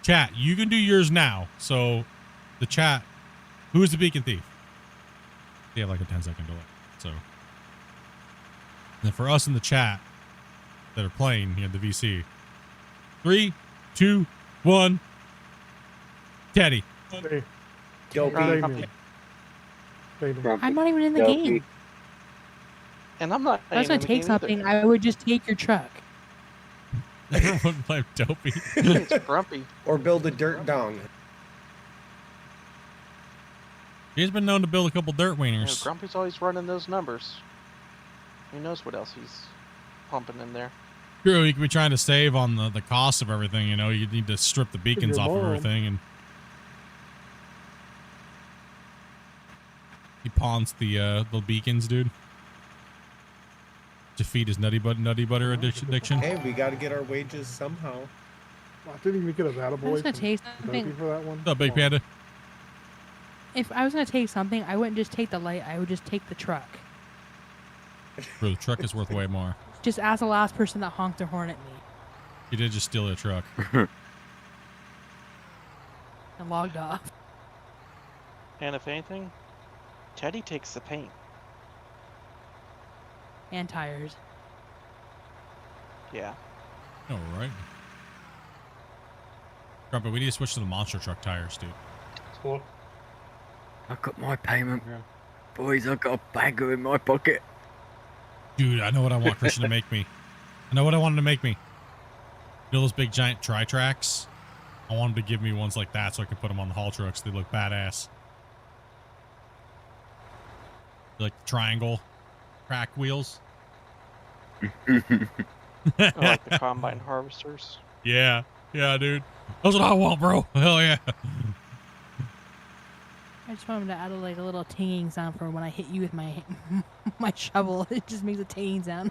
Chat, you can do yours now. So, the chat, who is the beacon thief? They have like a 10-second delay. So, and then for us in the chat that are playing here, the VC, 3, 2, 1. Teddy. Hey. Dopey. I'm not even in the game. And I'm not. If I was gonna take something, I would just take your truck. Everyone blame Dopey. It's grumpy. Or build a dirt dong. He's been known to build a couple dirt You know, wieners. Grumpy's always running those numbers. He knows what else he's pumping in there. True, you could be trying to save on the cost of everything, you know. You need to strip the beacons off of everything, and he pawns the beacons, dude, to feed his nutty butter addiction. Hey, we got to get our wages somehow. I didn't even get a Attaboy. I was gonna take Kentucky something. for that one. What's up, Big Panda? If I was gonna take something, I wouldn't just take the light. I would just take the truck. Bro, the truck is worth way more. Just as the last person that honked their horn at me You did just steal a truck. and logged off. And if anything, Teddy takes the paint. And tires. Yeah. All right. Grumpy, we need to switch to the monster truck tires, dude. Cool. I got my payment. Boys, I got a bagger in my pocket. Dude, I know what I want Christian to make me. I know what I want him to make me. You know those big giant tri-tracks? I want him to give me ones like that so I can put them on the haul trucks. They look badass. Like the triangle track wheels. I like the combine harvesters. Yeah. Yeah, dude. That's what I want, bro. Hell yeah. I just want him to add like a little tinging sound for when I hit you with my my shovel. It just makes a tinging sound.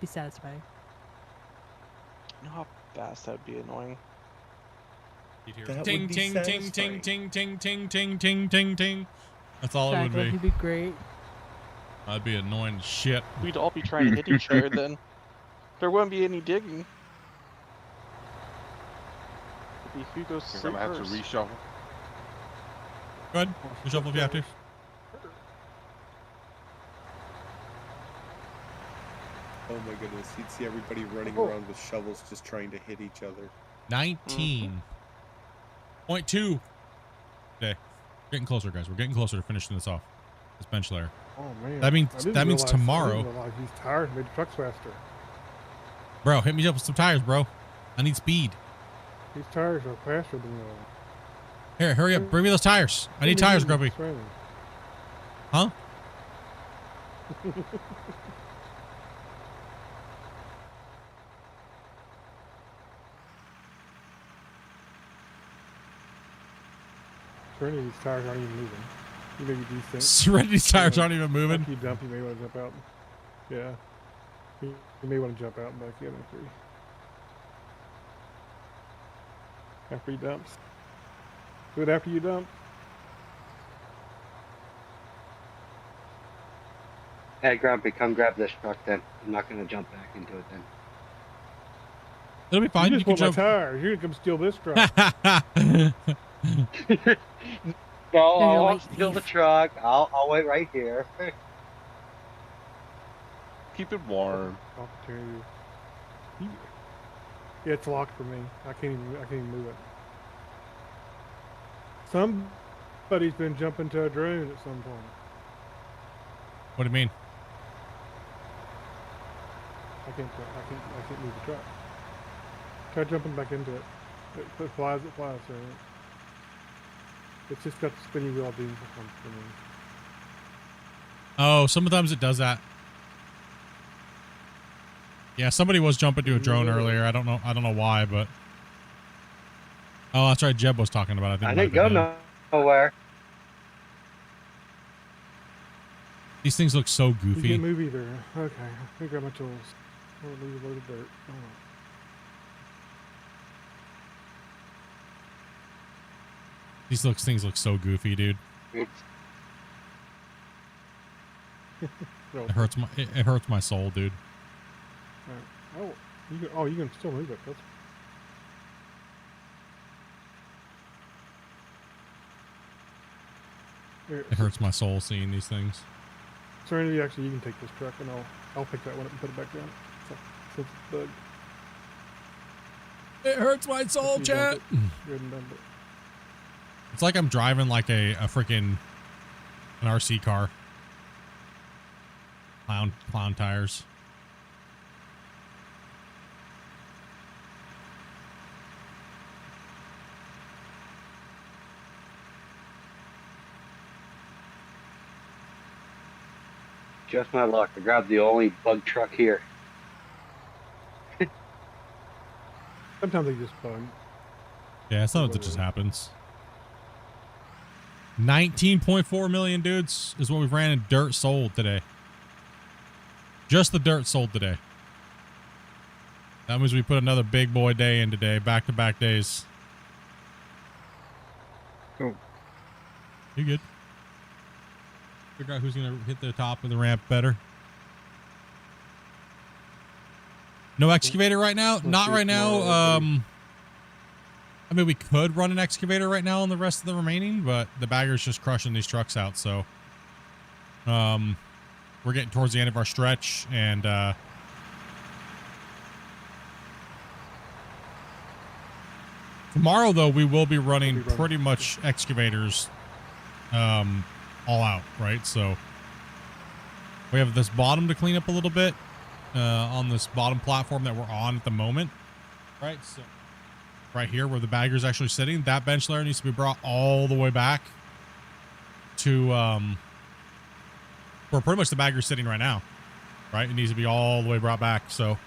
Be satisfying. You know how fast that would be annoying. Ting, ting, ting, ting, ting, ting, ting, ting, ting, ting, ting. That's all it would Exactly, be. It'd be great. That'd be annoying as shit. We'd all be trying to hit each other then. There wouldn't be any digging. It'd be who goes to You're sleep gonna have to first. reshuffle. Go ahead. Reshuffle if you have to. Oh my goodness, you'd see everybody running around with shovels just trying to hit each other. 19.2. Okay. Getting closer, guys. We're getting closer to finishing this off. This bench layer. Oh man. That means I didn't that means realize- I tomorrow. didn't realize these tires made the trucks faster. Bro, hit me up with some tires, bro. I need speed. These tires are faster than Here, hurry up. Bring me those tires. I need tires, Grumpy. Huh? Serenity's tires aren't even moving. You may be decent. Serenity's tires aren't even moving. Lucky dump, you may want to jump out. Yeah. You may want to jump out and back in after he dumps. Do it after you dump. Hey, Grumpy, come grab this truck then. I'm not going to jump back into it then. It'll be fine. You You just can want my jump. tires. You're going to come steal this truck. No, You're I a won't light steal the thief. truck. I'll wait right here. Keep it warm. Opportunity. Yeah, it's locked for me. I can't even move it. Somebody's been jumping to a drone at some point. What do you mean? I can't move the truck. Try jumping back into it. It flies, right? It's just got the spinny wheel doing something for me. Oh, sometimes it does that. Yeah, somebody was jumping to a drone earlier. I don't know why, but oh, that's right. Jeb was talking about it. I didn't go nowhere. These things look so You goofy. can't move either. Okay, let me grab my tools. I'm gonna leave a load of dirt. These things look so goofy, dude. It hurts my soul, dude. Oh, you can still move it. That's It hurts my soul seeing these things. Serenity, actually, you can take this truck, and I'll pick that one up and put it back down. Since it's bugged. It hurts my soul, chat. It. It's like I'm driving like a freaking an RC car. Clown tires. Just my luck. I grabbed the only bug truck here. Sometimes they just bug. Yeah, sometimes it just happens. 19.4 million dudes is what we've ran in dirt sold today. Just the dirt sold today. That means we put another big boy day in today, back-to-back days. Oh. You good? Figure out who's gonna hit the top of the ramp better. No excavator right now? Not right now. I mean, we could run an excavator right now on the rest of the remaining, but the bagger's just crushing these trucks out, so we're getting towards the end of our stretch, and tomorrow, though, we will be running pretty much excavators all out, right? So we have this bottom to clean up a little bit on this bottom platform that we're on at the moment, right? So right here where the bagger's actually sitting, that bench layer needs to be brought all the way back to where pretty much the bagger's sitting right now, right? It needs to be all the way brought back. So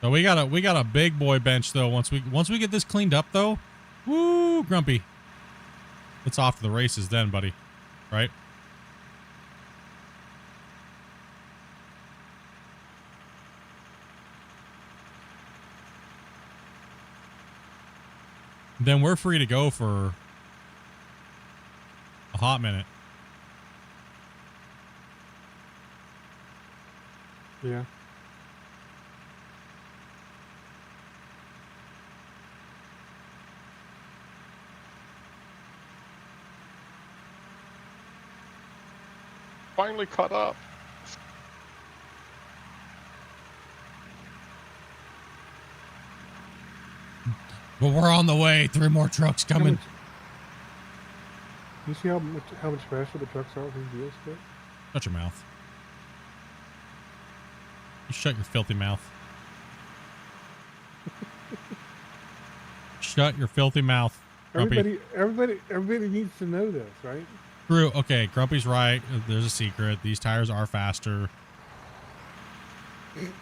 So we got a big boy bench though. Once we get this cleaned up though, woo, Grumpy. It's off to the races then, buddy. Right? Then we're free to go for a hot minute. Yeah. Finally caught up. But we're on the way. 3 more trucks coming. You see how much faster the trucks are with these wheels split? Shut your mouth. You shut your filthy mouth. Shut your filthy mouth, Grumpy. Everybody needs to know this, right? True. Okay, Grumpy's right. There's a secret. These tires are faster.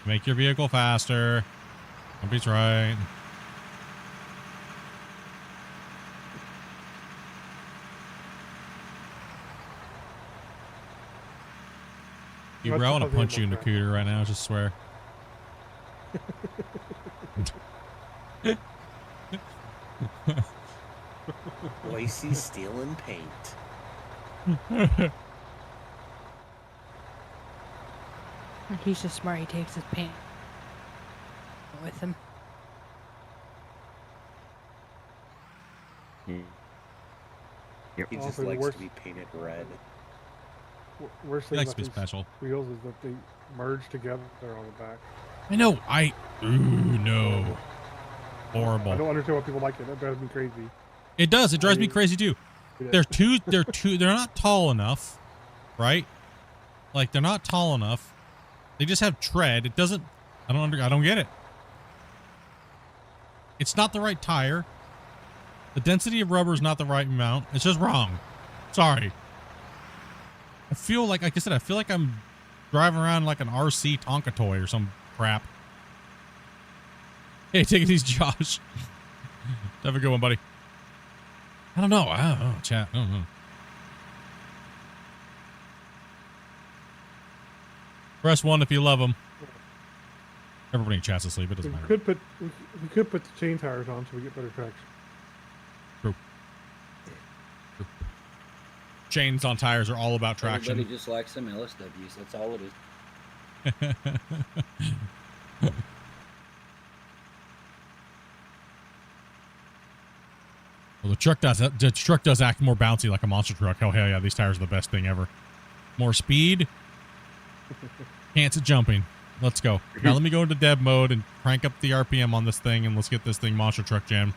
Make your vehicle faster. Somebody's right. You bro, I want to punch you in the cooter right now, just swear. Boise stealing paint. He's just smart. He takes his paint with him. He just likes to be painted red. Worst He thing likes about to be these special. wheels is that they merge together on the back. I know. Ooh, no. Horrible. I don't understand why people like it. That drives me crazy. It does. It drives me crazy too. Yeah. They're not tall enough, right? Like they're not tall enough. They just have tread. It doesn't. I don't get it. It's not the right tire. The density of rubber is not the right amount. It's just wrong. Sorry. I feel like I said, I feel like I'm driving around like an RC Tonka toy or some crap. Hey, take it easy, Josh. Have a good one, buddy. I don't know, chat. I don't know. Press 1 if you love them. Everybody in chat's asleep. It doesn't matter. We could put the chain tires on so we get better traction. True. Chains on tires are all about traction. Everybody just likes some LSWs. That's all it is. Well, the truck does act more bouncy like a monster truck. Oh hell yeah, these tires are the best thing ever. More speed. Can't jumping. Let's go. Now let me go into dev mode and crank up the RPM on this thing, and let's get this thing monster truck jammed.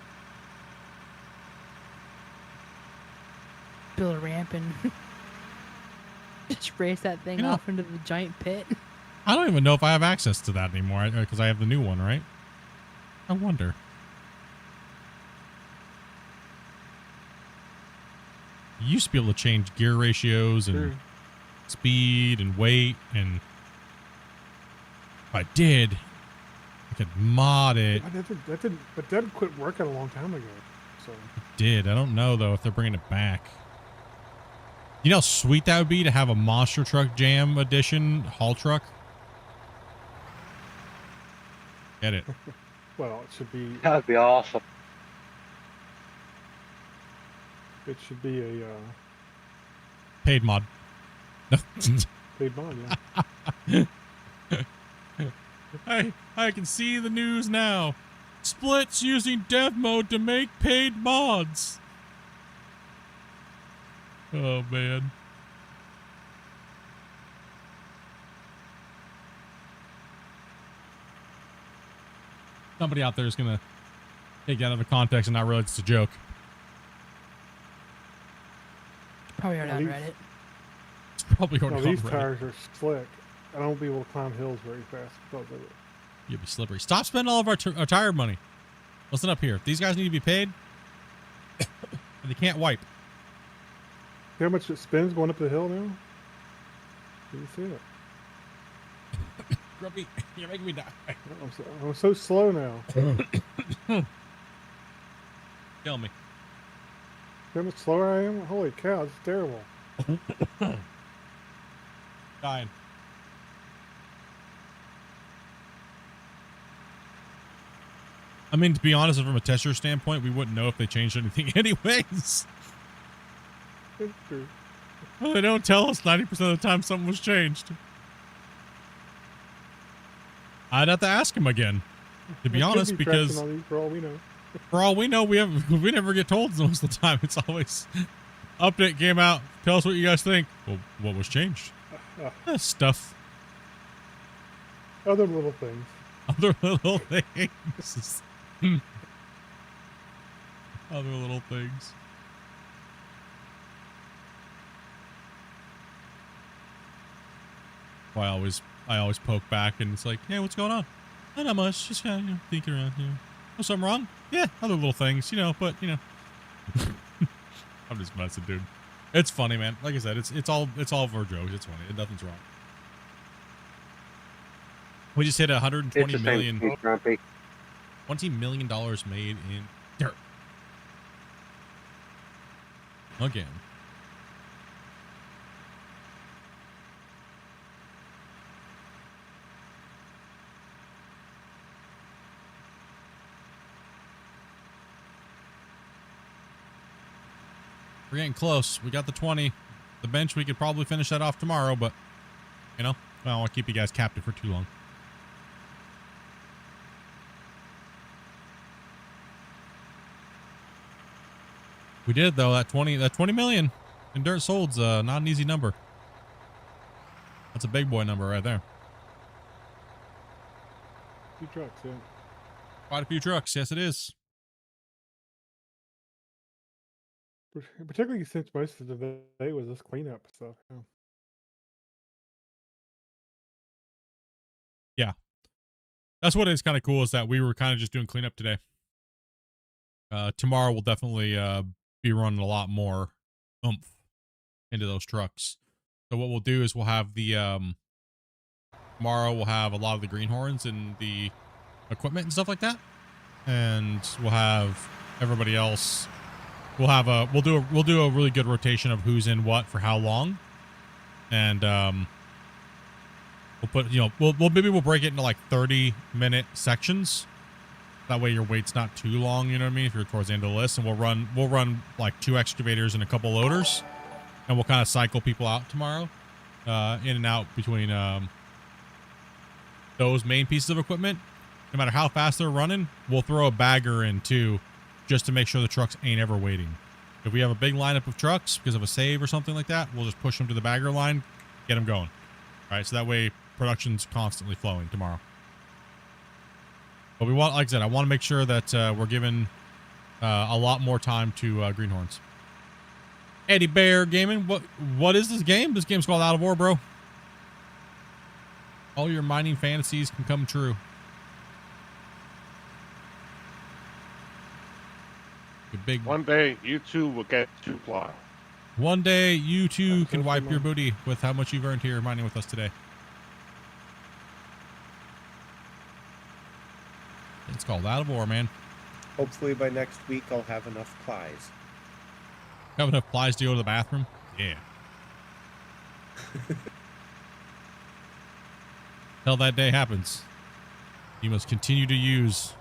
Build a ramp and just race that thing off into the giant pit. I don't even know if I have access to that anymore because I have the new one, right? I wonder. You used to be able to change gear ratios and speed and weight, and if I did, I could mod it. That didn't quit working a long time ago. So It did. I don't know though if they're bringing it back. You know how sweet that would be to have a monster truck jam edition haul truck? Get it. well, it should be. That would be awesome. It should be a Paid mod. No. paid mod, yeah. I can see the news now. Split's using dev mode to make paid mods. Oh man. Somebody out there is gonna take that out of context and not realize it's a joke. Probably already on Reddit. It's probably already on These Reddit. tires are slick. I don't be able to climb hills very fast because of it. You'll be slippery. Stop spending all of our tire money. Listen up here. If these guys need to be paid, they can't wipe. See how much it spins going up the hill now? You see it. Grumpy, you're making me die. I'm so slow now. Kill me. See how much slower I am? Holy cow, it's terrible. Dying. I mean, to be honest, from a tester standpoint, we wouldn't know if they changed anything anyways. It's true. Well, they don't tell us 90% of the time something was changed. I'd have to ask him again, to be honest, because for all we know. For all we know, we never get told most of the time. It's always update came out. Tell us what you guys think. Well, what was changed? Stuff. Other little things. Other little things. Other little things. I always poke back and it's like, hey, what's going on? Not much. Just kind of thinking around here. Was something wrong? Yeah, other little things, but I'm just messing, dude. It's funny, man. Like I said, it's all for jokes. It's funny. Nothing's wrong. We just hit 120 It's the million. same, Grumpy. $20 million made in dirt. Again. We're getting close. We got the 20. The bench, we could probably finish that off tomorrow, but, you know, I don't want to keep you guys captive for too long. We did, though. That 20 million in dirt sold's not an easy number. That's a big boy number right there. Few trucks, yeah. Quite a few trucks. Yes, it is. Particularly since most of the day was this cleanup stuff. Yeah. Yeah. That's what is kind of cool is that we were kind of just doing cleanup today. Tomorrow we'll definitely be running a lot more oomph into those trucks. So what we'll do is we'll have the tomorrow we'll have a lot of the greenhorns and the equipment and stuff like that, and we'll have everybody else. We'll do a really good rotation of who's in what for how long, and we'll put we'll break it into like 30-minute sections. That way your wait's not too long, you know what I mean, if you're towards the end of the list. And we'll run like 2 excavators and a couple loaders, and we'll kind of cycle people out tomorrow, in and out between those main pieces of equipment. No matter how fast they're running, we'll throw a bagger in too, just to make sure the trucks ain't ever waiting. If we have a big lineup of trucks because of a save or something like that, we'll just push them to the bagger line, get them going. All right, so that way production's constantly flowing tomorrow. But we want, like I said, I want to make sure that we're giving a lot more time to greenhorns. Eddie Bear Gaming, what is this game? This game's called Out of War, bro. All your mining fantasies can come true. Big. One day you too will get to fly. One day you too can wipe your booty with how much you've earned here mining with us today. It's called Out of War, man. Hopefully by next week I'll have enough plies. Have enough plies to go to the bathroom? Yeah. Till that day happens, you must continue to use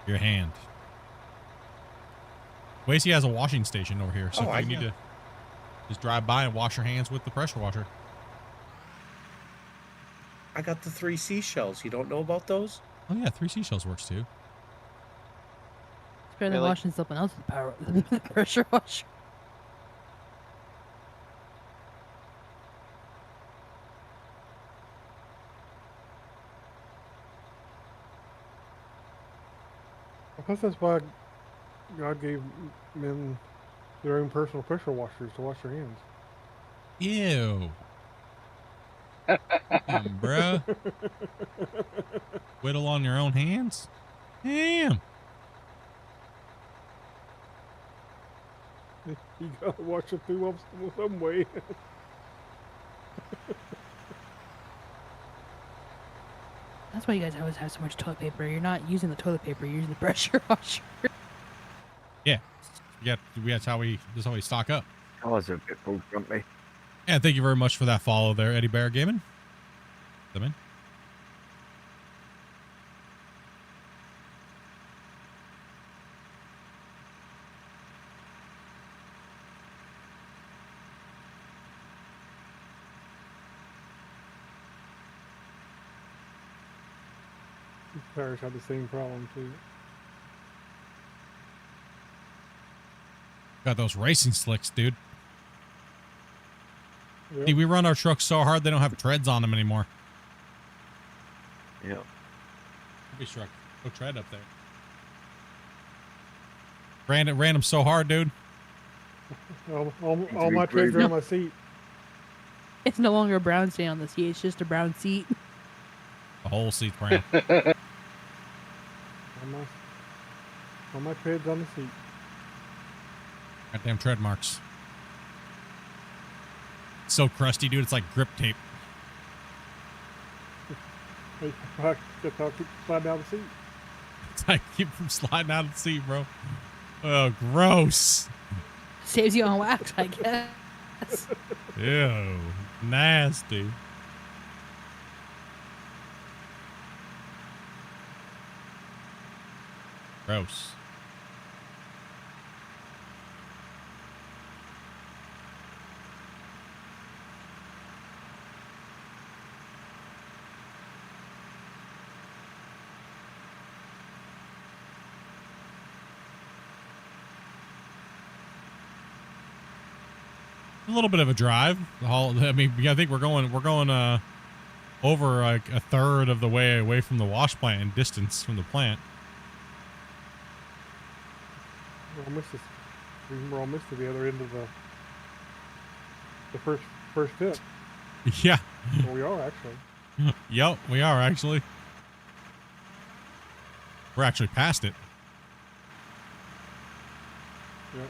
your hand. Wasey has a washing station over here, so if you need to just drive by and wash your hands with the pressure washer. I got the 3 seashells. You don't know about those? Oh yeah, 3 seashells works too. It's better than washing something else with the pressure washer. I guess that's why God gave men their own personal pressure washers to wash their hands. Ew. Bruh. Whittle on your own hands? Damn. You gotta wash it through some way. That's why you guys always have so much toilet paper. You're not using the toilet paper, you're using the pressure washer. Yeah. That's how we stock up. I was a bit grumpy. And thank you very much for that follow there, Eddie Bear Gaming. Come in. Parish had the same problem too. Got those racing slicks, dude. Yep. See, we run our trucks so hard they don't have treads on them anymore. Yeah. Be struck. No tread up there. Ran them so hard, dude. All my treads are on my seat. It's no longer a brown stain on the seat, it's just a brown seat. The whole seat's brown. All my treads on the seat. Goddamn tread marks. It's so crusty, dude. It's like grip tape. That's how I keep sliding out of the seat. I keep from sliding out of the seat, bro. Oh, gross. Saves you on wax, I guess. Ew, nasty. Gross. A little bit of a drive. I mean, I think we're going over like a third of the way away from the wash plant in distance from the plant. We're almost to the other end of the first tip. Yeah. Well, we are actually. Yep, we are actually. We're actually past it. Yep.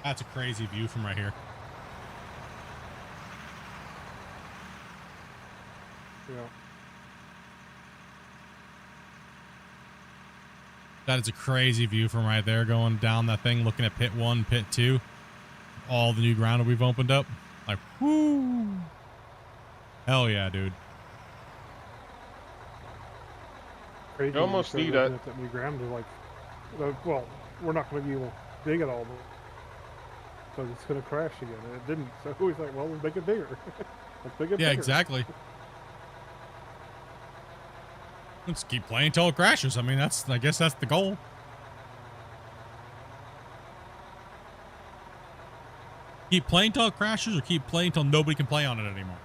That's a crazy view from right here. Yeah. That is a crazy view from right there, going down that thing, looking at pit 1, pit 2. All the new ground we've opened up. Like, whoo. Hell yeah, dude. Crazy You almost when you need start that. looking at that new ground to like, well, we're not going to be able to dig it all, but so it's going to crash again, and it didn't. So he's like, well, let's make it bigger. Let's make it Yeah, bigger. exactly. Let's keep playing till it crashes. I mean, I guess that's the goal. Keep playing till it crashes, or keep playing till nobody can play on it anymore.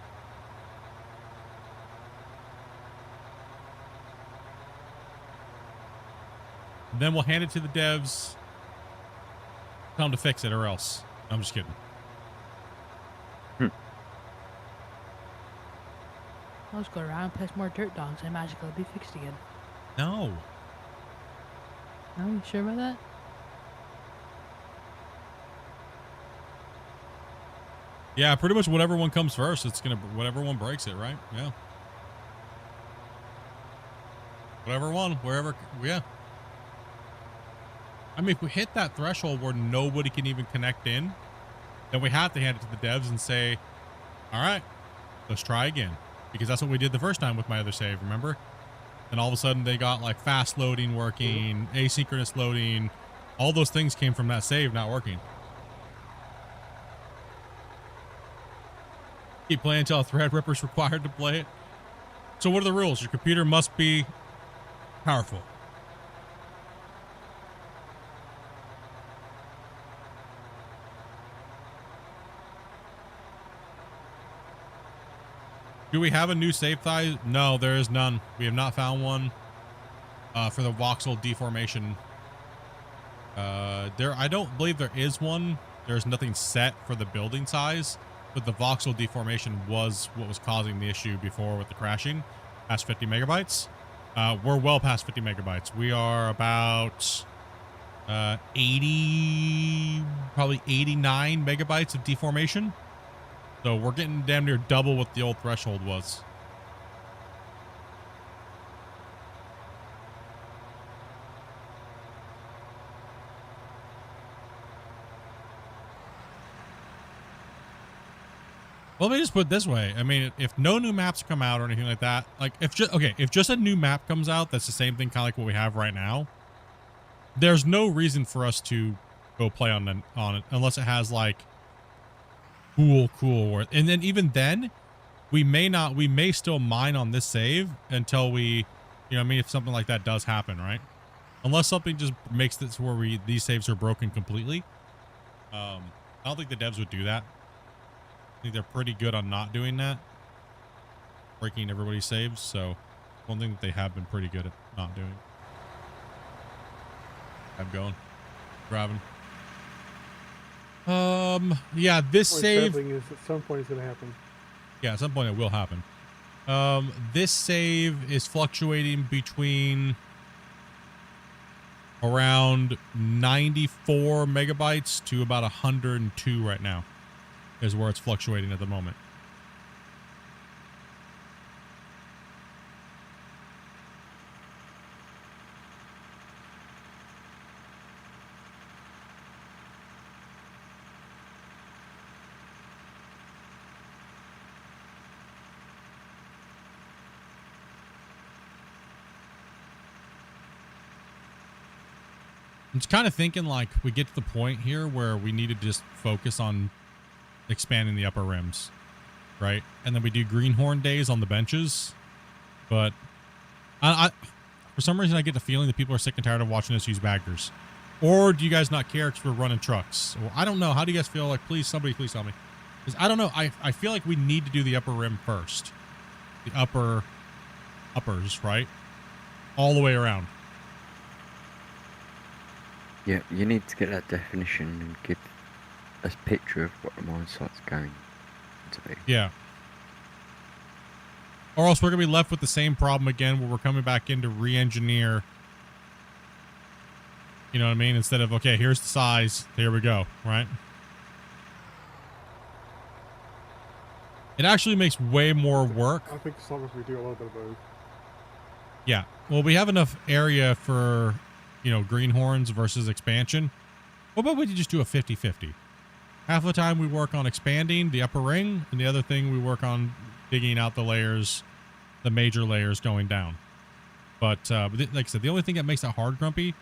And then we'll hand it to the devs. Tell them to fix it, or else. I'm just kidding. I'll just go around and place more dirt dogs and magically it'll be fixed again. No. No, you sure about that? Yeah, pretty much whatever one comes first, it's gonna, whatever one breaks it, right? Yeah. Whatever one, wherever, yeah. I mean, if we hit that threshold where nobody can even connect in, then we have to hand it to the devs and say, all right, let's try again. Because that's what we did the first time with my other save, remember? And all of a sudden they got like fast loading working, asynchronous loading. All those things came from that save not working. Keep playing until a Threadripper's required to play it. So what are the rules? Your computer must be powerful. Do we have a new save size? No, there is none. We have not found one for the voxel deformation. I don't believe there is one. There's nothing set for the building size, but the voxel deformation was what was causing the issue before with the crashing. Past 50 megabytes. We're well past 50 megabytes. We are about 80, probably 89 megabytes of deformation. So we're getting damn near double what the old threshold was. Well, let me just put it this way. I mean, if no new maps come out or anything like that, like if just a new map comes out, that's the same thing, kind of like what we have right now. There's no reason for us to go play on it unless it has like cool worth. And then even then, we may still mine on this save until we, you know what I mean, if something like that does happen, right? Unless something just makes this where these saves are broken completely. I don't think the devs would do that. I think they're pretty good on not doing that. Breaking everybody's saves, so one thing that they have been pretty good at not doing. I'm going. Driving. Yeah, this save. Is at some point it's gonna happen. Yeah, at some point it will happen. This save is fluctuating between around 94 megabytes to about 102 right now is where it's fluctuating at the moment. I'm just kind of thinking like we get to the point here where we need to just focus on expanding the upper rims, right? And then we do greenhorn days on the benches. But I for some reason I get the feeling that people are sick and tired of watching us use baggers. Or do you guys not care because we're running trucks? Well, I don't know. How do you guys feel? Like, please, somebody please tell me. Because I don't know. I feel like we need to do the upper rim first. The uppers, right? All the way around. Yeah, you need to get that definition and give a picture of what the mine site's going to be. Yeah. Or else we're going to be left with the same problem again where we're coming back in to re-engineer. You know what I mean? Instead of, okay, here's the size. Here we go, right? It actually makes way more work. I think as long as we do a little bit of both. Yeah. Well, we have enough area for, you know, greenhorns versus expansion. What about we just do a 50-50? Half the time we work on expanding the upper ring, and the other thing we work on digging out the layers, the major layers going down. But like I said, the only thing that makes it hard, Grumpy,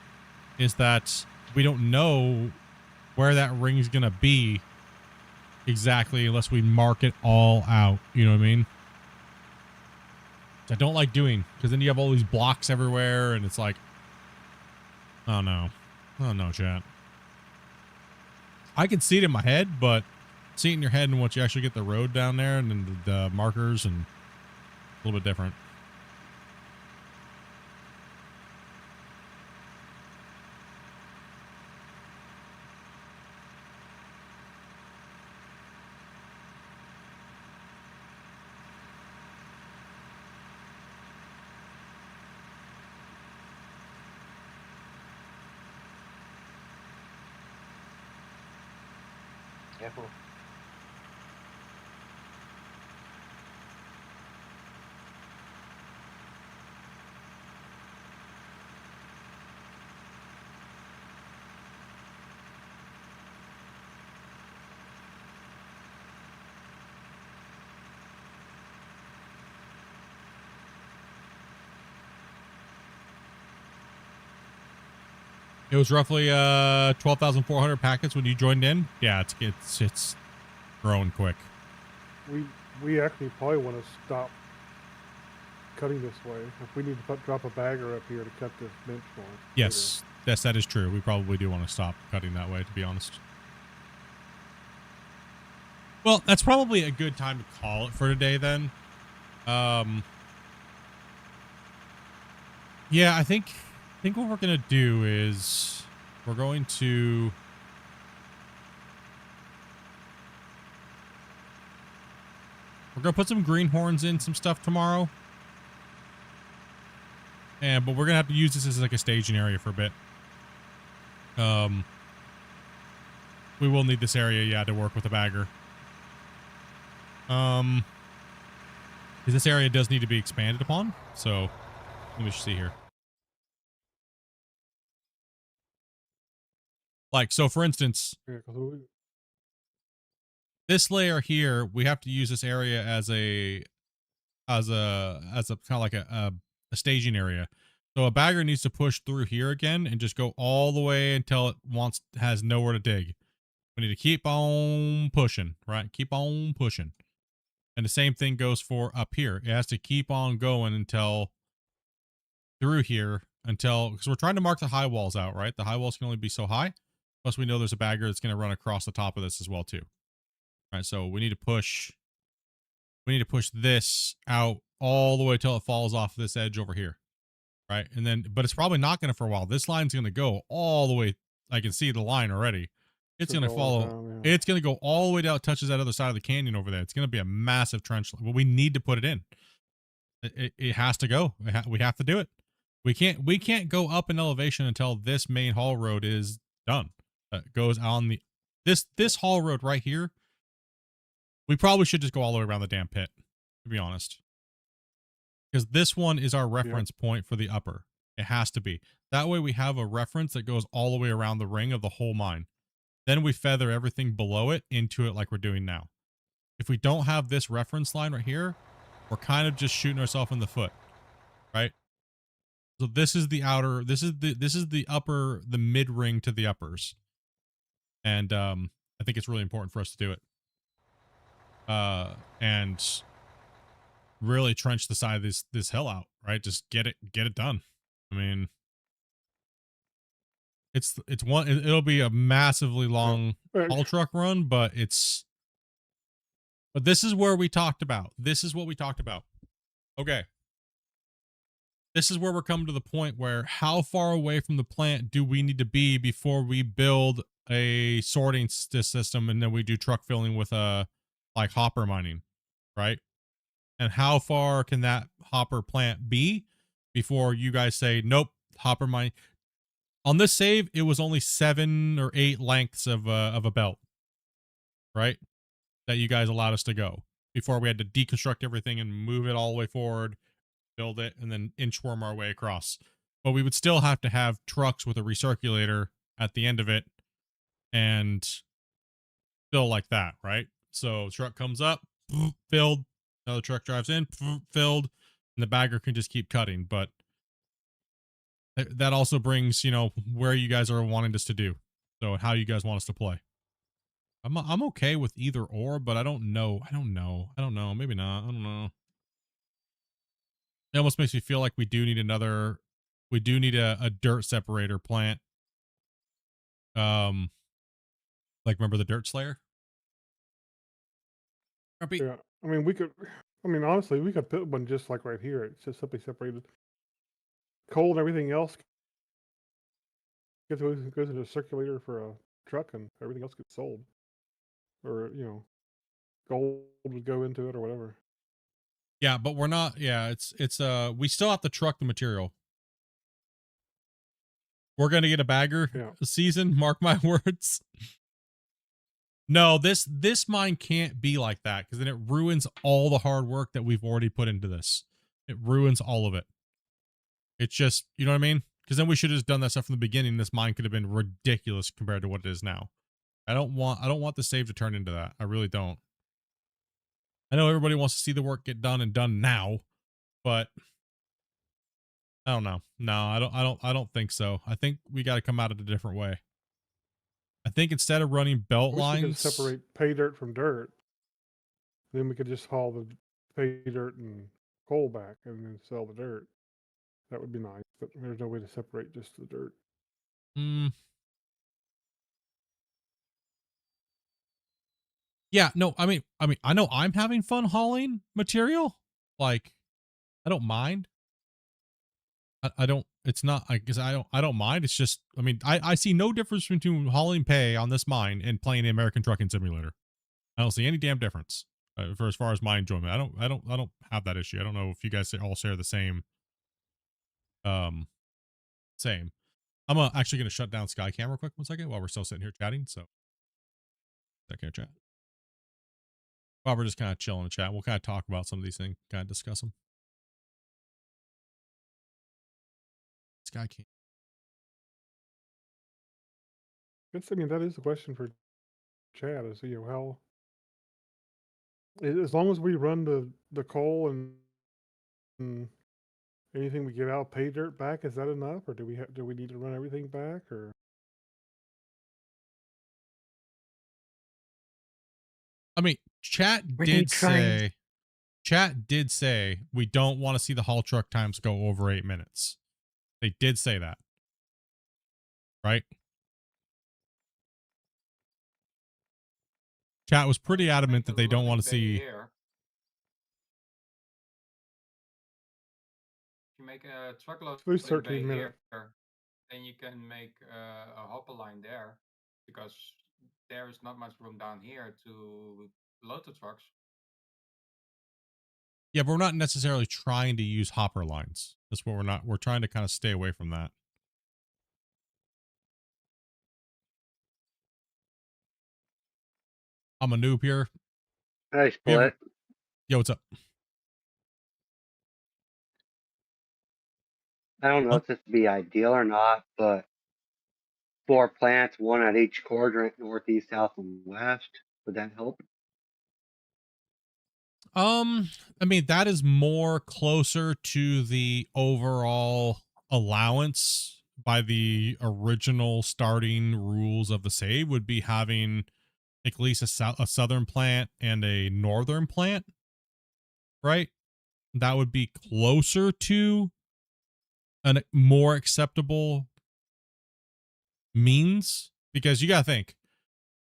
is that we don't know where that ring's going to be exactly unless we mark it all out. You know what I mean? Which I don't like doing, because then you have all these blocks everywhere, and it's like, oh no. Oh no, chat. I can see it in my head, but see it in your head and once you actually get the road down there and then the markers and a little bit different. Careful. It was roughly 12,400 packets when you joined in. Yeah, it's growing quick. We actually probably want to stop cutting this way. If we need to drop a bagger up here to cut this bench more. Yes, yes, that is true. We probably do want to stop cutting that way, to be honest. Well, that's probably a good time to call it for today then. Yeah, I think what we're going to do is we're going to put some greenhorns in some stuff tomorrow. But we're going to have to use this as like a staging area for a bit. We will need this area, yeah, to work with a bagger. Because this area does need to be expanded upon. So let me just see here. Like, so for instance, this layer here, we have to use this area as a kind of like a staging area. So a bagger needs to push through here again and just go all the way until it has nowhere to dig. We need to keep on pushing, right? Keep on pushing. And the same thing goes for up here. It has to keep on going until through here because we're trying to mark the high walls out, right? The high walls can only be so high. Plus we know there's a bagger that's going to run across the top of this as well too. All right, so we need to push this out all the way till it falls off this edge over here. Right? And then, but it's probably not going to for a while. This line's going to go all the way. I can see the line already. It's going to follow. It's going to go all the way down. It touches that other side of the canyon over there. It's going to be a massive trench. Well, we need to put it in. It has to go. We have to do it. We can't go up in elevation until this main haul road is done. Goes on the this haul road right here. We probably should just go all the way around the damn pit, to be honest, because this one is our reference point for the upper. It has to be. That way we have a reference that goes all the way around the ring of the whole mine. Then we feather everything below it into it like we're doing now. If we don't have this reference line right here, we're kind of just shooting ourselves in the foot, right? So this is the outer, this is the upper, the mid ring to the uppers. And I think it's really important for us to do it. And really trench the side of this hill out, right? Just get it done. I mean, it'll be a massively long haul truck run, but this is where we talked about. This is what we talked about. Okay. This is where we're coming to the point where how far away from the plant do we need to be before we build a sorting system and then we do truck filling with like hopper mining, right? And how far can that hopper plant be before you guys say, nope, hopper mining. On this save, it was only 7 or 8 lengths of a belt, right? That you guys allowed us to go before we had to deconstruct everything and move it all the way forward, build it, and then inchworm our way across. But we would still have to have trucks with a recirculator at the end of it and still like that, right? So truck comes up, filled, another truck drives in, filled, and the bagger can just keep cutting. But that also brings, you know, where you guys are wanting us to do. So how you guys want us to play. I'm okay with either or, but I don't know. Maybe not. I don't know. It almost makes me feel like we do need a dirt separator plant. Like remember the Dirt Slayer? Yeah, I mean, we could. I mean, honestly, we could put one just like right here. It's just simply separated. Coal and everything else goes into a circulator for a truck, and everything else gets sold, or gold would go into it or whatever. Yeah, but we're not. Yeah, it's we still have to truck the material. We're gonna get a bagger season. Mark my words. No, this mine can't be like that because then it ruins all the hard work that we've already put into this. It ruins all of it. It's just, you know what I mean? Because then we should have just done that stuff from the beginning. This mine could have been ridiculous compared to what it is now. I don't want the save to turn into that. I really don't. I know everybody wants to see the work get done and done now, but I don't know. No, I don't think so. I think we got to come at it a different way. I think instead of running belt lines, we could separate pay dirt from dirt. Then we could just haul the pay dirt and coal back and then sell the dirt. That would be nice, but there's no way to separate just the dirt. Yeah, no, I mean, I know I'm having fun hauling material. Like, I don't mind. I don't. It's not. I guess I don't mind. It's just. I mean, I see no difference between hauling pay on this mine and playing the American Trucking Simulator. I don't see any damn difference for as far as my enjoyment. I don't have that issue. I don't know if you guys all share the same. Same. I'm actually gonna shut down Skycam real quick 1 second while we're still sitting here chatting. So, second chat. While we're just kind of chilling in chat, we'll kind of talk about some of these things, kind of discuss them. Skycam. I mean, that is the question for Chad. Is how as long as we run the coal and anything we get out pay dirt back, is that enough, or do we need to run everything back, or? I mean, chat did say we don't want to see the haul truck times go over 8 minutes. They did say that. Right? Chat was pretty adamant that they don't want to see. Here. If you make a truckload Please, bay 13 minutes. here, then you can make a hopper line there, because there is not much room down here to load the trucks. Yeah, but we're not necessarily trying to use hopper lines. That's what we're trying to kind of stay away from that. I'm a noob here. Hey, Split. Yo, what's up? I don't know if this would be ideal or not, but 4 plants, 1 at each quadrant, northeast, south, and west. Would that help? I mean, that is more closer to the overall allowance by the original starting rules of the save, would be having at least a southern plant and a northern plant, right? That would be closer to a more acceptable means, because you gotta think,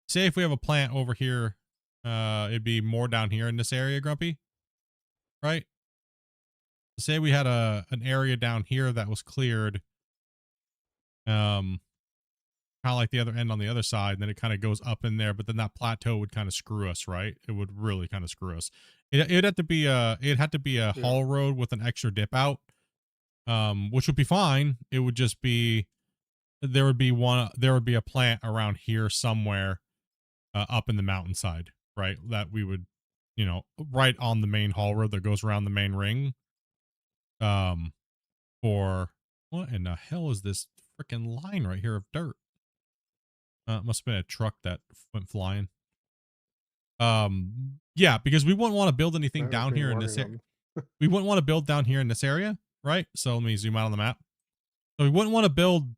say if we have a plant over here, it'd be more down here in this area, Grumpy, right? Say we had an area down here that was cleared, kind of like the other end on the other side, and then it kind of goes up in there, but then that plateau would kind of screw us, right? It would really kind of screw us. It'd have to be a haul road with an extra dip out, which would be fine. It would just be, there would be a plant around here somewhere, up in the mountainside, right? That we would, right on the main haul road that goes around the main ring. For what in the hell is this freaking line right here of dirt? It must have been a truck that went flying. Yeah, because we wouldn't want to build anything down here in this area. We wouldn't want to build down here in this area, right? So let me zoom out on the map. So we wouldn't want to build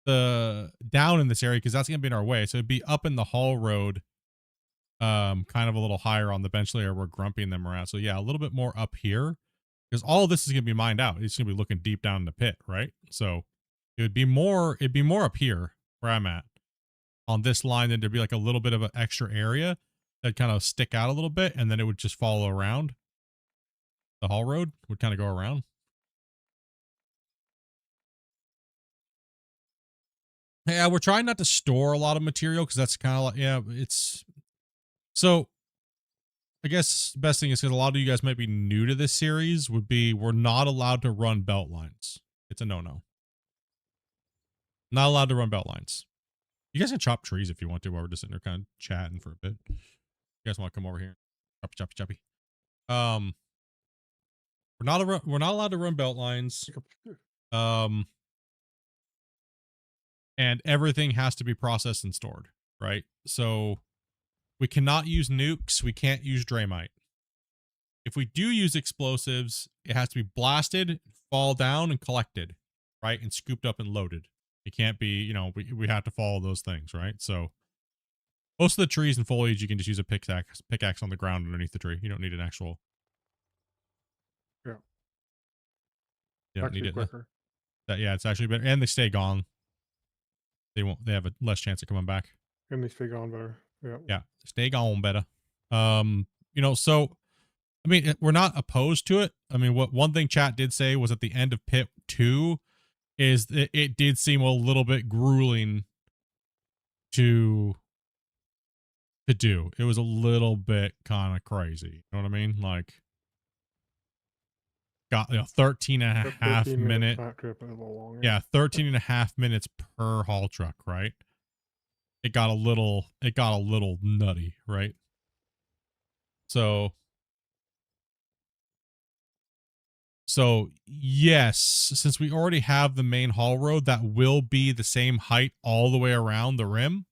down in this area because that's going to be in our way. So it'd be up in the haul road, kind of a little higher on the bench layer where Grumpy and them are at. So yeah, a little bit more up here, because all of this is going to be mined out. It's going to be looking deep down in the pit, right? So it'd be more up here where I'm at on this line. Then there'd be like a little bit of an extra area that kind of stick out a little bit, and then it would just follow around. The haul road would kind of go around. Yeah, we're trying not to store a lot of material because that's kind of like, yeah, it's so. I guess the best thing is, because a lot of you guys might be new to this series, would be we're not allowed to run belt lines. It's a no-no. Not allowed to run belt lines. You guys can chop trees if you want to while we're just sitting there kind of chatting for a bit. You guys want to come over here? Choppy. We're not allowed to run belt lines. And everything has to be processed and stored, right? So we cannot use nukes. We can't use Draymite. If we do use explosives, it has to be blasted, fall down, and collected, right? And scooped up and loaded. It can't be, we have to follow those things, right? So most of the trees and foliage, you can just use a pickaxe on the ground underneath the tree. You don't need an actual. Yeah. You don't need it. Quicker. Yeah, it's actually better. And they stay gone. They have a less chance of coming back. And they stay gone better. Yeah. Yeah. Stay gone better. So I mean, we're not opposed to it. I mean, what one thing chat did say was at the end of pit 2 is that it did seem a little bit grueling to do. It was a little bit kind of crazy. You know what I mean? Like, got 13 and a half minute. Yeah, 13 and a half minutes per haul truck, right? It got a little nutty, right? So yes, since we already have the main haul road that will be the same height all the way around the rim,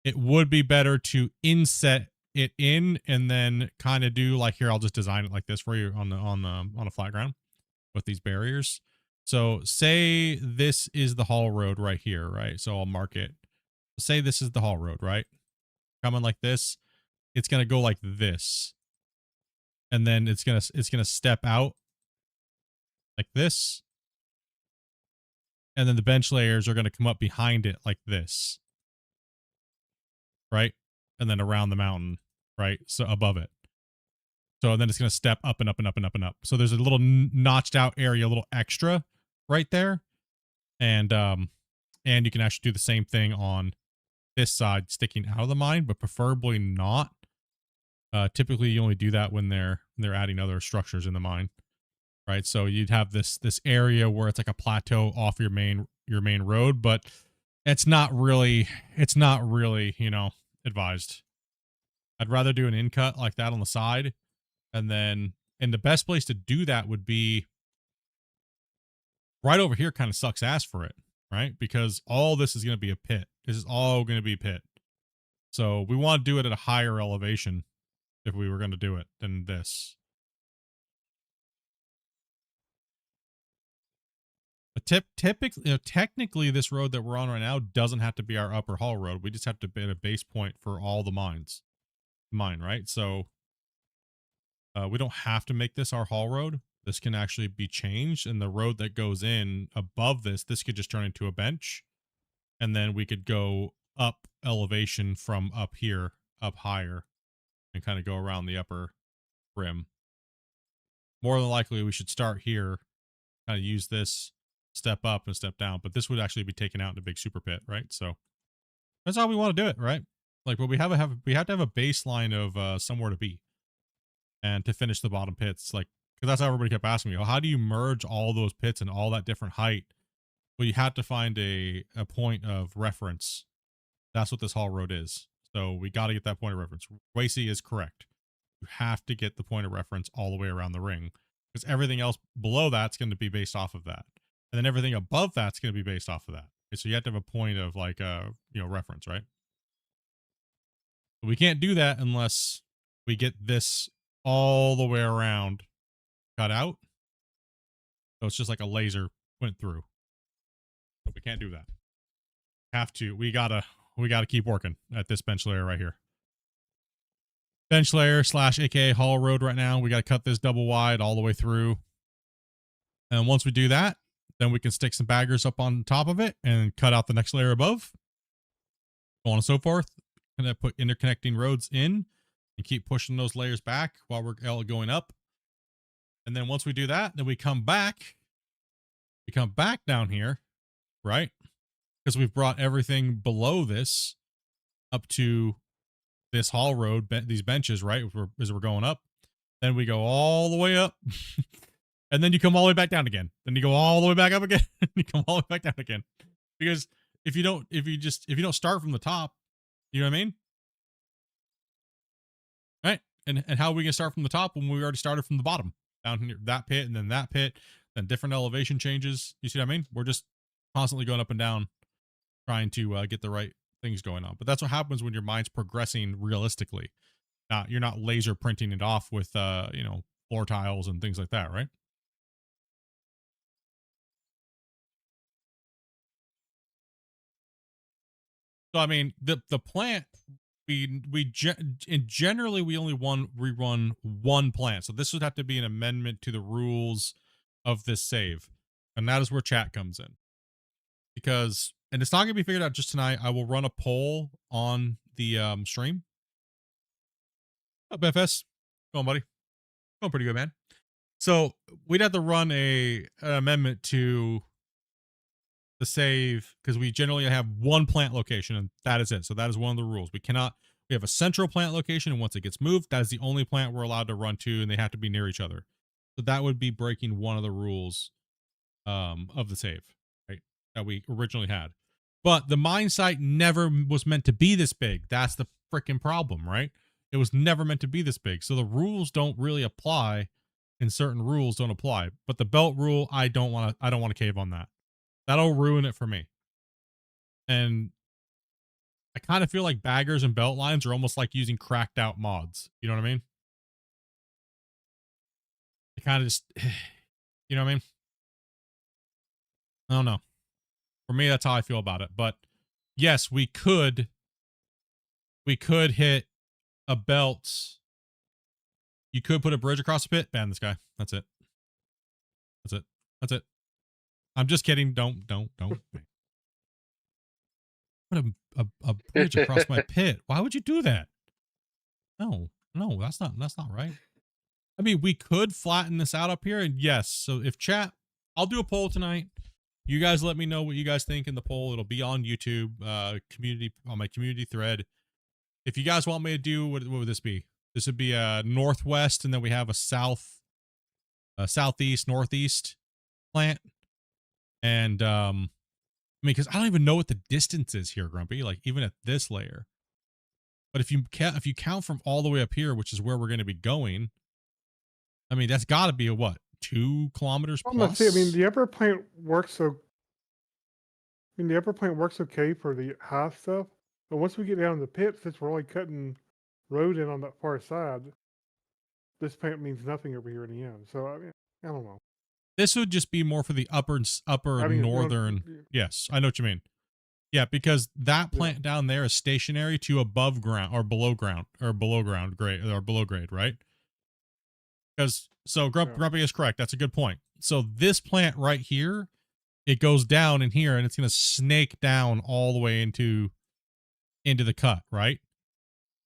it would be better to inset it in and then kind of do like, here, I'll just design it like this for you on a flat ground with these barriers. So say this is the haul road right here, right? So I'll mark it. Say this is the haul road, right? Coming like this, it's gonna go like this, and then it's gonna step out like this, and then the bench layers are going to come up behind it like this, right? And then around the mountain, right? So above it. So then it's going to step up and up and up and up and up. So there's a little notched out area, a little extra right there. And you can actually do the same thing on this side, sticking out of the mine, but preferably not. Typically you only do that when they're And they're adding other structures in the mine, right? So you'd have this area where it's like a plateau off your main road, but it's not really advised. I'd rather do an in cut like that on the side, and the best place to do that would be right over here. Kind of sucks ass for it, right? Because all this is going to be a pit. This is all going to be pit. So we want to do it at a higher elevation if we were going to do it than this. But typically, technically, this road that we're on right now doesn't have to be our upper haul road. We just have to bid a base point for all the mines. Right? So we don't have to make this our haul road. This can actually be changed, and the road that goes in above this could just turn into a bench, and then we could go up elevation from up here, up higher, and kind of go around the upper rim. More than likely, we should start here, kind of use this, step up and step down, but this would actually be taken out in a big super pit, right? So that's how we want to do it, right? Like, but we have to have a baseline of somewhere to be, and to finish the bottom pits, like, because that's how everybody kept asking me, well, how do you merge all those pits and all that different height? Well, you have to find a point of reference. That's what this haul road is. So we got to get that point of reference. Wacy is correct. You have to get the point of reference all the way around the ring, because everything else below that's going to be based off of that, and then everything above that's going to be based off of that. Okay, so you have to have a point of like reference, right? But we can't do that unless we get this all the way around cut out. So it's just like a laser went through. But we can't do that. We gotta keep working at this bench layer right here. Bench layer / aka haul road right now. We got to cut this double wide all the way through. And once we do that, then we can stick some baggers up on top of it and cut out the next layer above. So on and so forth. And then put interconnecting roads in and keep pushing those layers back while we're going up. And then once we do that, then we come back down here, right? Because we've brought everything below this up to this haul road, these benches, right? As we're going up. Then we go all the way up. And then you come all the way back down again. Then you go all the way back up again. You come all the way back down again. Because if you don't start from the top, you know what I mean? Right? And how are we gonna start from the top when we already started from the bottom? Down here, that pit, and then that pit, then different elevation changes. You see what I mean? We're just constantly going up and down, trying to get the right things going on. But that's what happens when your mind's progressing realistically. You're not laser printing it off with floor tiles and things like that, right? So I mean, the plant, generally we only rerun one plant. So this would have to be an amendment to the rules of this save, and that is where chat comes in. Because, and it's not gonna be figured out just tonight. I will run a poll on the stream. Up, FS, go on, buddy. Going pretty good, man. So we'd have to run an amendment to the save, because we generally have one plant location and that is it. So that is one of the rules. We have a central plant location, and once it gets moved, that is the only plant we're allowed to run to, and they have to be near each other. So that would be breaking one of the rules of the save, right, that we originally had. But the mine site never was meant to be this big. That's the freaking problem, right? It was never meant to be this big. So the rules don't really apply, and certain rules don't apply. But the belt rule, I don't want to cave on that. That'll ruin it for me. And I kind of feel like baggers and belt lines are almost like using cracked out mods. You know what I mean? It kind of just, you know what I mean? I don't know. For me, that's how I feel about it. But yes, we could hit a belt. You could put a bridge across the pit, ban this guy. That's it. That's it. I'm just kidding. Don't. Put a bridge across my pit. Why would you do that? No, that's not right. I mean, we could flatten this out up here, and yes. So if chat, I'll do a poll tonight. You guys let me know what you guys think in the poll. It'll be on YouTube, community, on my community thread. If you guys want me to do, what would this be? This would be a northwest, and then we have a southeast, northeast plant. And I mean, because I don't even know what the distance is here, Grumpy. Like even at this layer. But if you count from all the way up here, which is where we're going to be going, I mean that's got to be a what, 2 kilometers I'm plus? gonna say, I mean, the upper plant works so. I mean, the upper plant works okay for the high stuff, but once we get down in the pit, since we're only cutting road in on that far side, this plant means nothing over here in the end. So I mean, I don't know. This would just be more for the upper I mean, northern. Yes, I know what you mean. Yeah, because that plant down there is stationary to above ground or below ground grade or below grade, right? Because so Grumpy is correct. That's a good point. So this plant right here, it goes down in here and it's going to snake down all the way into the cut, right?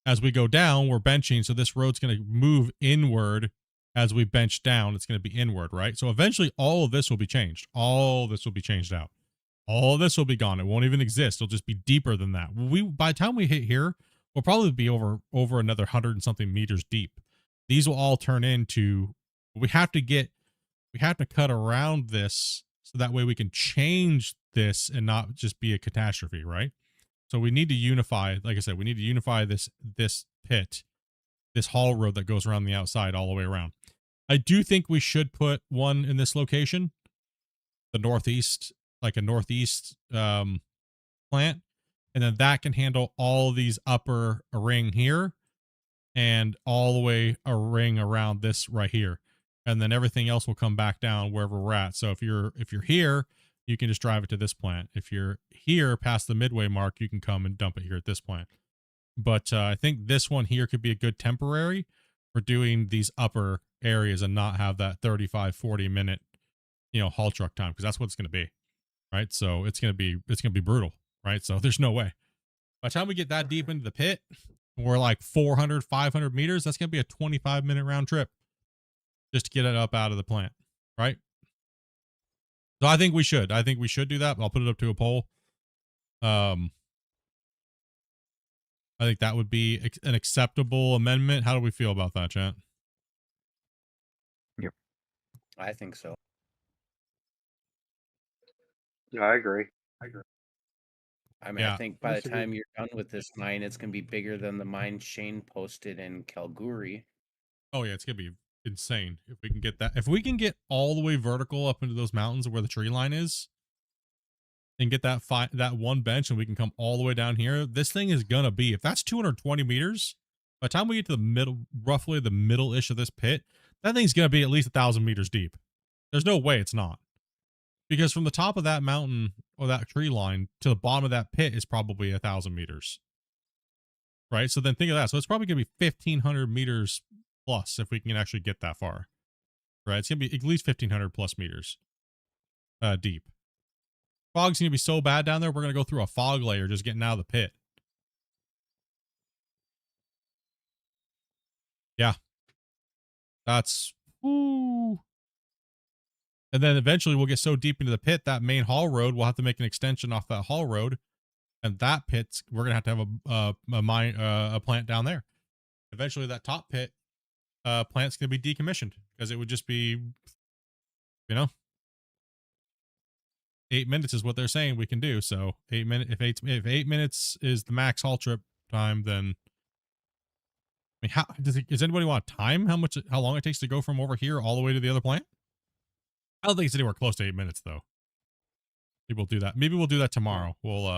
As we go down, we're benching, so this road's going to move inward as we bench down. It's going to be inward, right? So eventually all of this will be changed. All this will be changed out. All of this will be gone. It won't even exist. It'll just be deeper than that. By the time we hit here, we'll probably be over another 100 and something meters deep. These will all turn into, we have to cut around this so that way we can change this and not just be a catastrophe, right? So we need to unify, like I said, we need to unify this pit, this haul road that goes around the outside all the way around. I do think we should put one in this location, the northeast, like a northeast plant, and then that can handle all of these upper ring here and all the way a ring around this right here. And then everything else will come back down wherever we're at. So if you're here, you can just drive it to this plant. If you're here past the midway mark, you can come and dump it here at this plant. But I think this one here could be a good temporary for doing these upper areas and not have that 35, 40 minute, haul truck time. Cause that's what it's going to be. Right. So it's going to be brutal. Right. So there's no way. By the time we get that deep into the pit, we're like 400, 500 meters. That's going to be a 25-minute round trip just to get it up out of the plant. Right. So I think we should do that. I'll put it up to a poll. I think that would be an acceptable amendment. How do we feel about that, chat? Yep. I think so. Yeah, I agree. I mean, I think by the time you're done with this mine, it's going to be bigger than the mine Shane posted in Kalgoorlie. Oh, yeah, it's going to be insane. If we can get that, if we can get all the way vertical up into those mountains where the tree line is and get that one bench and we can come all the way down here, this thing is going to be, if that's 220 meters, by the time we get to the middle, roughly the middle-ish of this pit, that thing's going to be at least 1,000 meters deep. There's no way it's not. Because from the top of that mountain or that tree line to the bottom of that pit is probably 1,000 meters. Right? So then think of that. So it's probably going to be 1,500 meters plus if we can actually get that far. Right? It's going to be at least 1,500 plus meters deep. Fog's going to be so bad down there, we're going to go through a fog layer just getting out of the pit. Yeah. That's... Woo. And then eventually we'll get so deep into the pit, that main haul road, we'll have to make an extension off that haul road. And that pit, we're going to have a plant down there. Eventually that top pit plant's going to be decommissioned because it would just be, 8 minutes is what they're saying we can do. So 8 minutes, if 8 minutes is the max haul trip time, then I mean, does anybody want to time how long it takes to go from over here all the way to the other plant? I don't think it's anywhere close to 8 minutes though. Maybe we'll do that. Maybe we'll do that tomorrow. We'll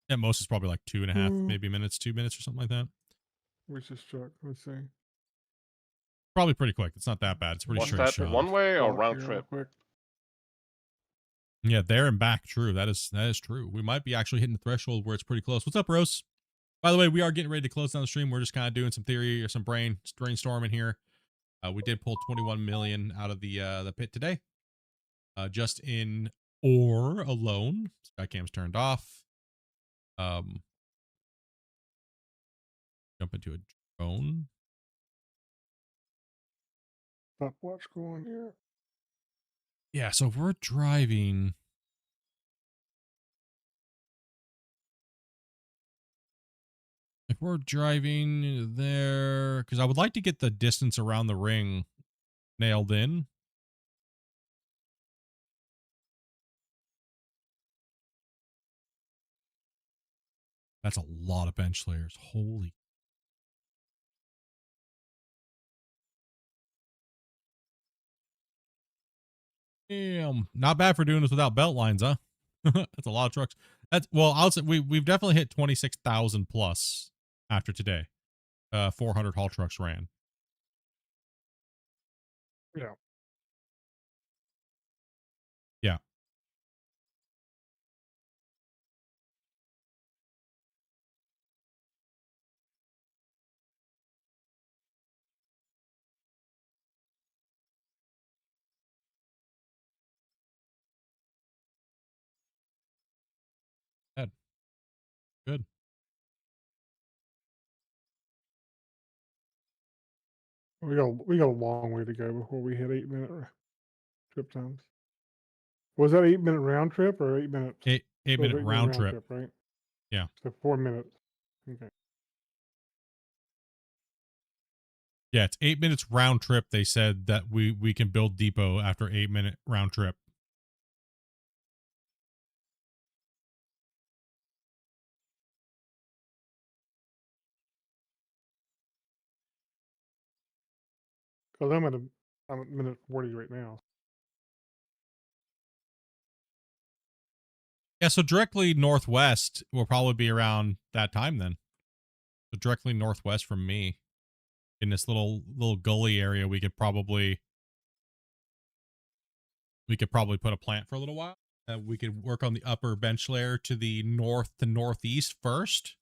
at most it's probably like 2.5 maybe minutes, 2 minutes or something like that. Where's this truck? Let's see. Probably pretty quick. It's not that bad. It's pretty straight shot. One way or round trip? Yeah, there and back. True. That is true. We might be actually hitting the threshold where it's pretty close. What's up, Rose? By the way, we are getting ready to close down the stream. We're just kind of doing some theory or some brainstorming here. We did pull 21 million out of the pit today. Just in ore alone. Skycam's turned off. Jump into a drone. Stopwatch going here. Yeah, so if we're driving. If we're driving there because I would like to get the distance around the ring nailed in. That's a lot of bench layers. Holy. Damn. Not bad for doing this without belt lines, huh? That's a lot of trucks. That's, well, I'll say we've definitely hit 26,000 plus after today. 400 haul trucks ran. Yeah. Yeah. Good. We got a long way to go before we hit 8-minute trip times. Was that 8-minute round trip or 8 minutes? 8-minute round trip. right? Yeah. So 4 minutes. Okay. Yeah, it's 8 minutes round trip. They said that we can build depot after 8-minute round trip. Because I'm at minute 40 right now. Yeah, so directly northwest will probably be around that time then. So directly northwest from me, in this little gully area, we could probably put a plant for a little while. We could work on the upper bench layer to the north to northeast first.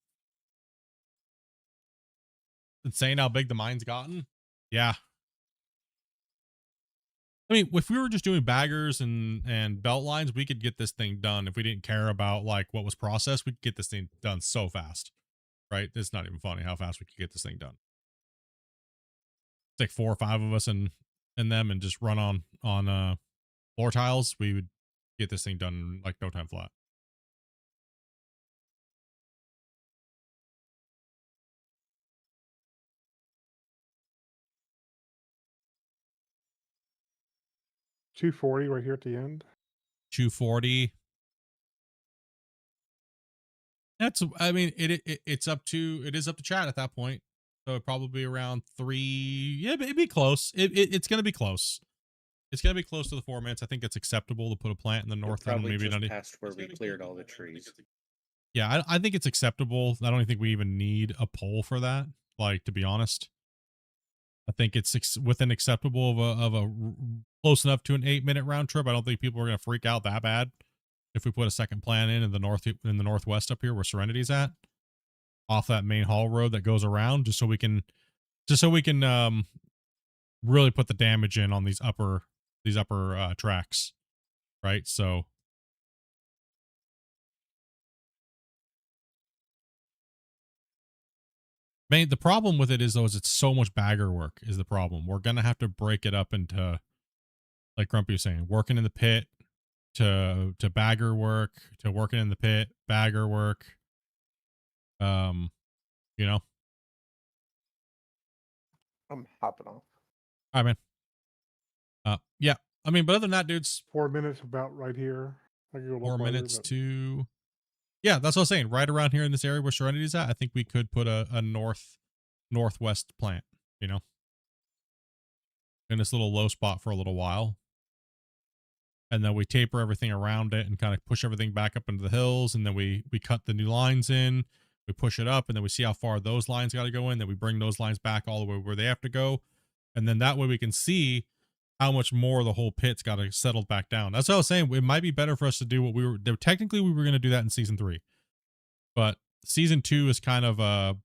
Insane how big the mine's gotten. Yeah. I mean, if we were just doing baggers and belt lines, we could get this thing done. If we didn't care about like what was processed, we could get this thing done so fast. Right? It's not even funny how fast we could get this thing done. Take 4 or 5 of us and them and just run on floor tiles. We would get this thing done in like no time flat. $240 right here at the end. 240. That's, I mean, it's up to chat at that point. So it'd probably be around 3. Yeah, it'd be close. It's going to be close. It's going to be close to the 4 minutes. I think it's acceptable to put a plant in the north end. Probably Maybe just not past where we cleared all the trees. Yeah, I think it's acceptable. I don't even think we even need a poll for that. Like, to be honest, I think it's within acceptable of a close enough to an 8-minute round trip. I don't think people are going to freak out that bad if we put a second plant in the northwest up here where Serenity's at, off that main haul road that goes around, just so we can really put the damage in on these upper tracks, right? So. The problem with it is it's so much bagger work is the problem. We're going to have to break it up into, like Grumpy was saying, working in the pit to bagger work, to working in the pit, bagger work. You know. I'm hopping off. All right, man. Yeah. I mean, but other than that, dudes. 4 minutes about right here. I could go 4 minutes to. Yeah, that's what I was saying. Right around here in this area where Serenity's at, I think we could put a northwest plant, you know, in this little low spot for a little while. And then we taper everything around it and kind of push everything back up into the hills. And then we cut the new lines in, we push it up, and then we see how far those lines got to go in. Then we bring those lines back all the way where they have to go. And then that way we can see how much more the whole pit's got to settle back down. That's what I was saying. It might be better for us to do what we were, technically we were going to do that in season 3, but season 2 is kind of a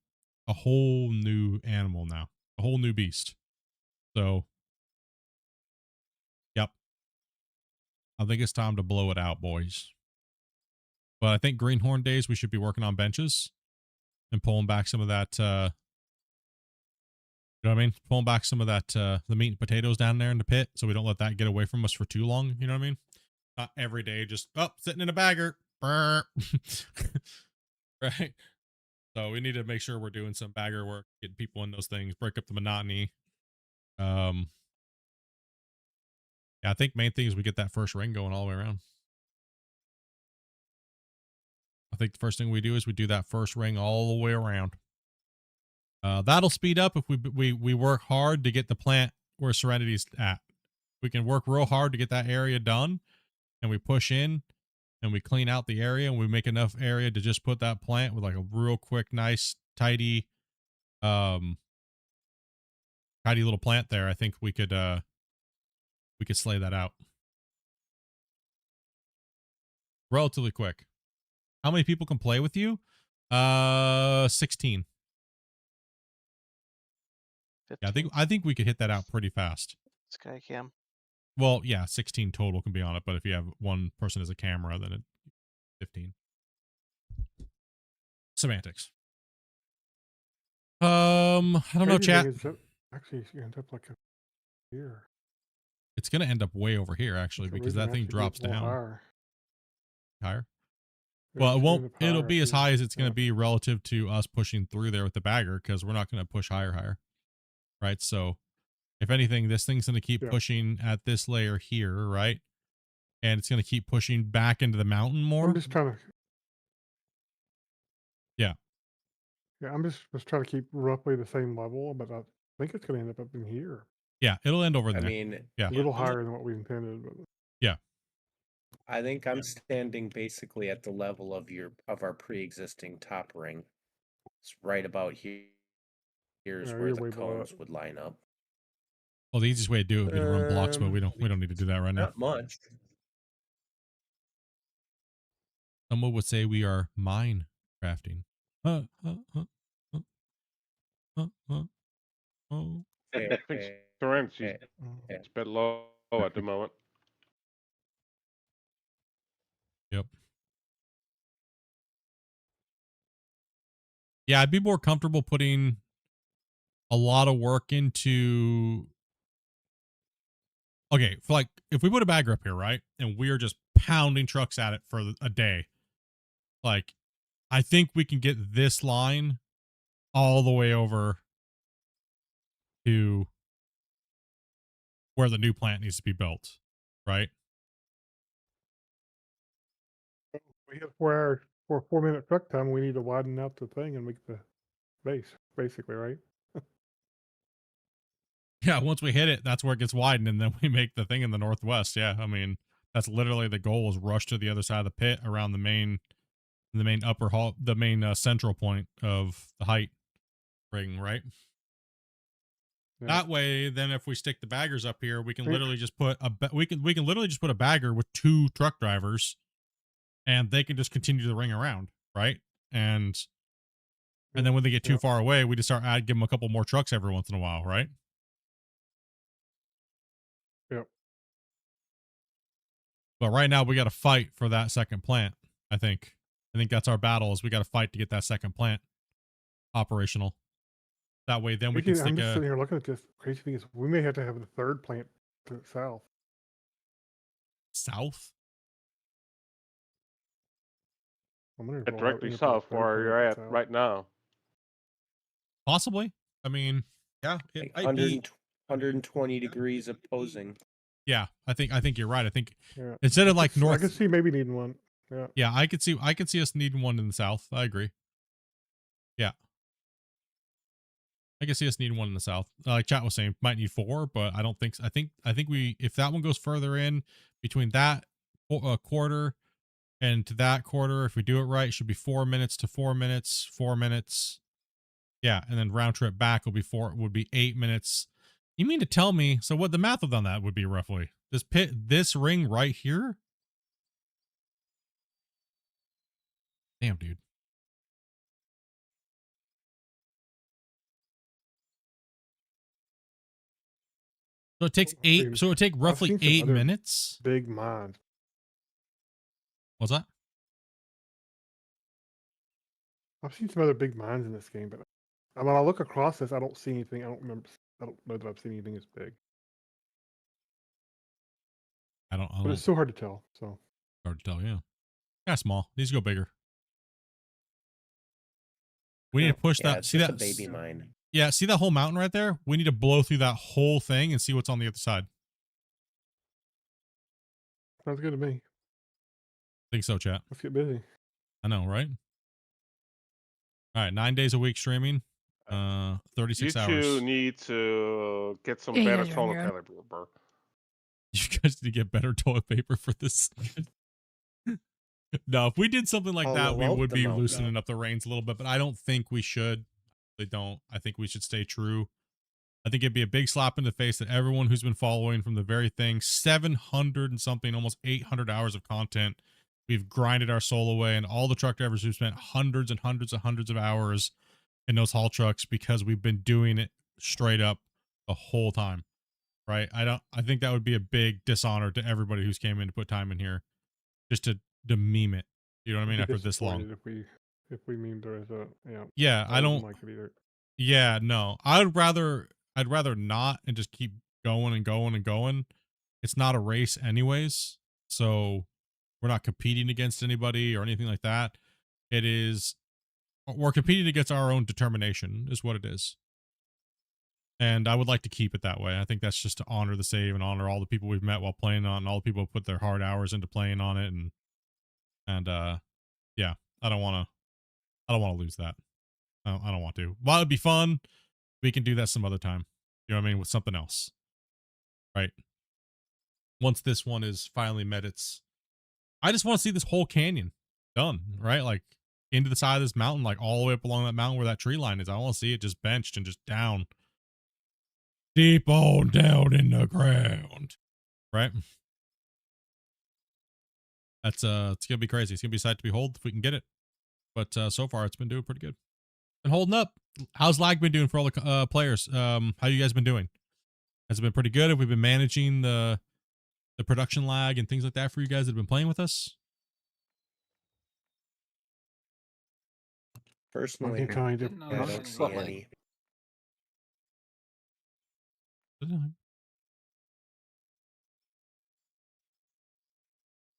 whole new animal now, a whole new beast. So, yep. I think it's time to blow it out, boys. But I think Greenhorn days, we should be working on benches and pulling back some of that, you know what I mean? Pulling back some of that, the meat and potatoes down there in the pit, so we don't let that get away from us for too long, you know what I mean? Not every day, just, sitting in a bagger. Right? So we need to make sure we're doing some bagger work, getting people in those things, break up the monotony. Yeah, I think main thing is we get that first ring going all the way around. I think the first thing we do is we do that first ring all the way around. That'll speed up if we work hard to get the plant where Serenity's at. We can work real hard to get that area done, and we push in and we clean out the area, and we make enough area to just put that plant with like a real quick, nice, tidy little plant there. I think we could slay that out relatively quick. How many people can play with you? 16. 15. Yeah, I think we could hit that out pretty fast. Skycam. Well, yeah, 16 total can be on it, but if you have one person as a camera, then it's 15. Semantics. I don't know, Crazy chat. thing is that actually, you end up like here. It's gonna end up way over here actually, For some because reason, that thing actually drops get a little down higher. Yeah, Well, it it's gonna won't. end up It'll higher be up as here. high as it's gonna Yeah. be relative to us pushing through there with the bagger, because we're not gonna push higher, right? So, if anything, this thing's gonna keep Yeah. pushing at this layer here, right? And it's gonna keep pushing back into the mountain more. I'm just trying to. Yeah. Yeah, I'm just trying to keep roughly the same level, but I think it's going to end up in here. Yeah, it'll end over I there. mean, Yeah. A little higher than what we intended. But Yeah. I think I'm standing basically at the level of our pre-existing top ring. It's right about here. Here's Yeah, where you're the way below cones it. would line up. Well, the easiest way to do it would be to run blocks, but we don't need to do that right now. Not much. Someone would say we are mine crafting. Oh. I think Serenity's it's a bit low at the moment. Yep. Yeah, I'd be more comfortable putting a lot of work into. Okay, for like if we put a bagger up here, right, and we're just pounding trucks at it for a day, like I think we can get this line all the way over to where the new plant needs to be built, right? we have 4-minute truck time. We need to widen out the thing and make the base, basically, right? Yeah, once we hit it, that's where it gets widened, and then we make the thing in the northwest. Yeah, I mean that's literally the goal: is rush to the other side of the pit around the main upper hall, the main central point of the height ring, right? Yeah. That way, then if we stick the baggers up here, we can literally just put we can literally just put a bagger with 2 truck drivers, and they can just continue the ring around, right? And then when they get too far away, we just start give them a couple more trucks every once in a while, right? Yep. But right now, we got to fight for that second plant. I think that's our battle. Is we got to fight to get that second plant operational. That way, then we can stick I'm just sitting here looking at this. Crazy thing is, we may have to have the third plant to the south. South? I'm wondering if Directly south where you're at right now. Possibly. I mean, yeah, it like might be 120 degrees opposing. Yeah, I think you're right. I think Yeah. instead of like north, I could see maybe needing one. Yeah. Yeah, I could see us needing one in the south. I agree. Yeah. I can see us needing one in the south. Like chat was saying, might need 4, but I don't think. I think we, if that one goes further in between that quarter and to that quarter, if we do it right, it should be 4 minutes to 4 minutes, 4 minutes. Yeah, and then round trip back would be 8 minutes. You mean to tell me? So what the math on that would be roughly? This ring right here. Damn, dude. So it takes 8. So it would take roughly 8 minutes. Big mines. What's that? I've seen some other big mines in this game, but when I look across this, I don't see anything. I don't know that I've seen anything as big. I don't. But it's so hard to tell. So hard to tell. Yeah. Yeah, small. These go bigger. We need to push Yeah, that. it's See just that a baby mine. Yeah, see that whole mountain right there? We need to blow through that whole thing and see what's on the other side. Sounds good to me. Think so, chat. Let's get busy. I know, right? All right, 9 days a week streaming, 36 You hours. two need to get some Yeah, you better guys are on toilet your own. paper, bro. You guys need to get better toilet paper for this. No, if we did something like that, Hollow we out would the be mountain. loosening up the reins a little bit, but I don't think we should. They don't. I think we should stay true. I think it'd be a big slap in the face to everyone who's been following from the very thing. 700 and something, almost 800 hours of content. We've grinded our soul away, and all the truck drivers who've spent hundreds and hundreds and hundreds of hours in those haul trucks because we've been doing it straight up the whole time. Right? I think that would be a big dishonor to everybody who's came in to put time in here just to meme it. You know what I mean? I'd be After this long. disappointed if we mean there is a Yeah, I don't like it either. Yeah, no. I'd rather not and just keep going and going and going. It's not a race anyways. So we're not competing against anybody or anything like that. We're competing against our own determination is what it is. And I would like to keep it that way. I think that's just to honor the save and honor all the people we've met while playing on, and all the people who put their hard hours into playing on it, and yeah, I don't want to lose that. I don't want to. While it'd be fun, we can do that some other time. You know what I mean? With something else. Right? Once this one is finally met I just want to see this whole canyon done, right? Like into the side of this mountain, like all the way up along that mountain where that tree line is. I want to see it just benched and just down. Deep on down in the ground. Right? That's it's gonna be crazy. It's gonna be a sight to behold if we can get it. But so far it's been doing pretty good. Been holding up. How's lag been doing for all the players? How you guys been doing? Has it been pretty good? Have we been managing the production lag and things like that for you guys that have been playing with us? Personally, kind of. I don't see any.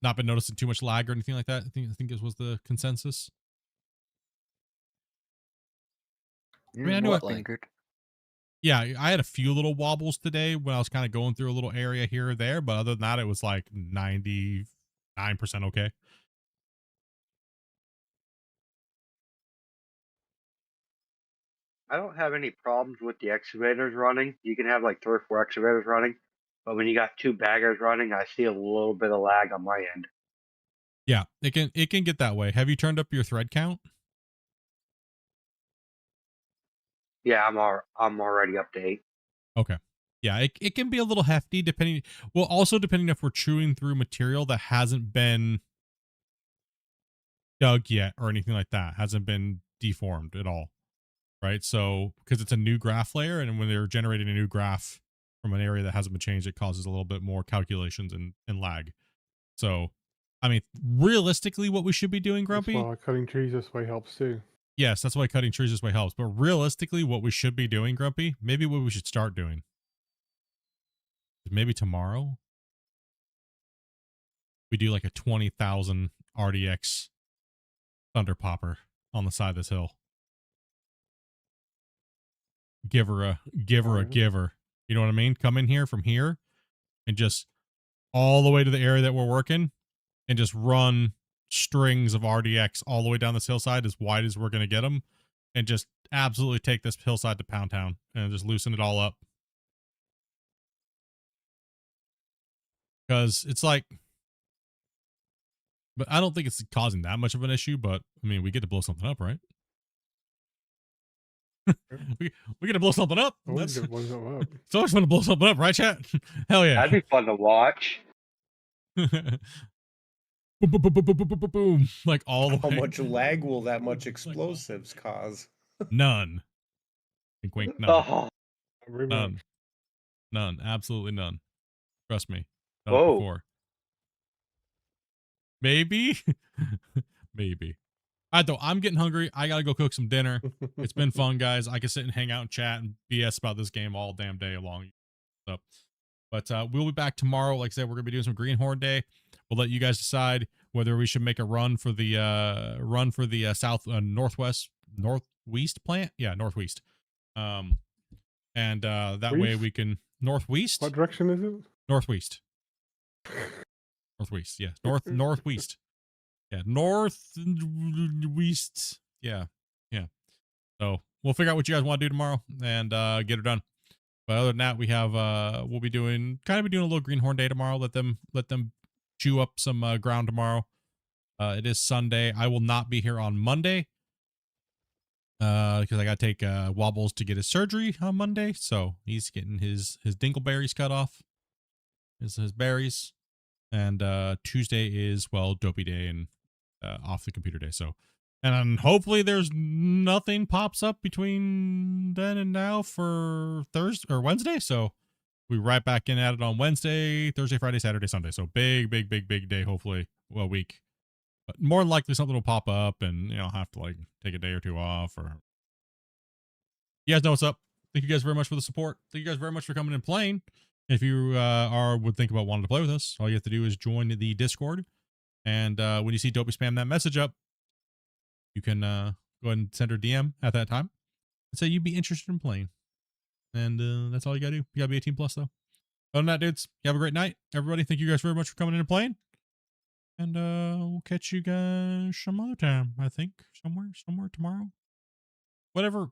Not been noticing too much lag or anything like that. I think this was the consensus. I mean, I knew Yeah, I had a few little wobbles today when I was kind of going through a little area here or there, but other than that, it was like 99% okay. I don't have any problems with the excavators running. You can have like 3 or 4 excavators running, but when you got 2 baggers running, I see a little bit of lag on my end. Yeah, it can get that way. Have you turned up your thread count? Yeah, I'm already up to 8. Okay. Yeah, it can be a little hefty depending. Well, also depending if we're chewing through material that hasn't been dug yet or anything like that, hasn't been deformed at all. Right? So, because it's a new graph layer, and when they're generating a new graph from an area that hasn't been changed, it causes a little bit more calculations and lag. So, I mean, realistically, what we should be doing, Grumpy? That's why cutting trees this way helps too. Yes, that's why cutting trees this way helps. But realistically, what we should be doing, Grumpy, maybe what we should start doing, maybe tomorrow, we do like a 20,000 RDX thunder popper on the side of this hill. Give her a giver. You know what I mean? Come in here from here and just all the way to the area that we're working and just run strings of RDX all the way down this hillside as wide as we're going to get them and just absolutely take this hillside to Pound Town and just loosen it all up. Because it's like, but I don't think it's causing that much of an issue, but I mean, we get to blow something up, right? we get to blow something up. That's so I just want to blow something up, right, chat? Hell yeah. That'd be fun to watch. Boom, boom, boom, boom, boom, boom, boom, boom. Like all the How way. much lag will that much explosives cause? None. Wink, wink, none. Oh, None. None. Absolutely none. Trust me. Done it whoa. before. Maybe. Maybe. All right, though. I'm getting hungry. I gotta go cook some dinner. It's been fun, guys. I can sit and hang out and chat and BS about this game all damn day long. But we'll be back tomorrow. Like I said, we're gonna be doing some Greenhorn Day. We'll let you guys decide whether we should make a run for the south northwest plant. Yeah, northwest. And that way West? we can northwest. What direction is it? Northwest. Northwest. Yeah, northwest. Yeah, northwest. Yeah, yeah. So we'll figure out what you guys want to do tomorrow and get it done. But other than that, we have we'll be doing a little greenhorn day tomorrow. Let them chew up some ground tomorrow. It is Sunday. I will not be here on Monday because I got to take Wobbles to get his surgery on Monday. So he's getting his dingleberries cut off, his berries, and Tuesday is Dopey Day and off the computer day. So. And hopefully there's nothing pops up between then and now for Thursday or Wednesday. So we right back in at it on Wednesday, Thursday, Friday, Saturday, Sunday. So big day, hopefully, week. But more than likely something will pop up and, have to like take a day or two off or. You guys know what's up. Thank you guys very much for the support. Thank you guys very much for coming and playing. If you would think about wanting to play with us, all you have to do is join the Discord. And when you see Dopey spam that message up, you can go ahead and send her DM at that time and say you'd be interested in playing. And that's all you got to do. You got to be 18 plus, though. Other than that, dudes, you have a great night. Everybody, thank you guys very much for coming in and playing. And we'll catch you guys some other time, I think. Somewhere tomorrow. Whatever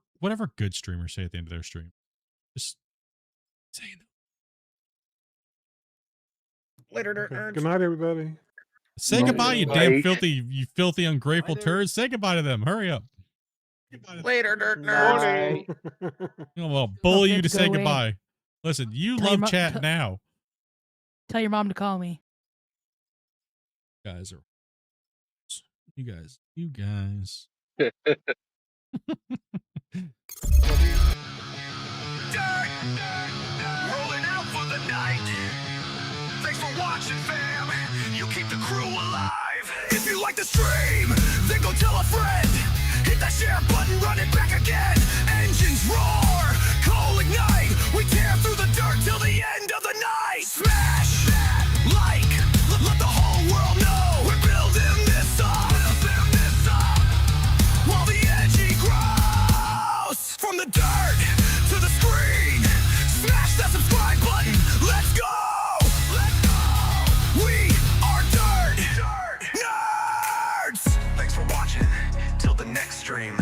good streamers say at the end of their stream. Just saying that. Later, nerds. Good night, everybody. Say goodbye, you damn filthy, ungrateful turds. Say goodbye to them. Hurry up. Later, nerds. Well, bully you to say away. goodbye. Listen, you Tell love your chat now. Tell your mom to call me. You guys. Rolling out for the night. Thanks for watching, fam. You keep the crew alive. If you like the stream, then go tell a friend. Hit that share button, run it back again. Engines roar, coal ignite. We tear through the dirt till the end of the night. Smash, like, let the whole world know we're building this up. While the energy grows from the dirt to the screen. Smash that subscribe button. Let's go. We are dirt nerds. Thanks for watching. Till the next stream.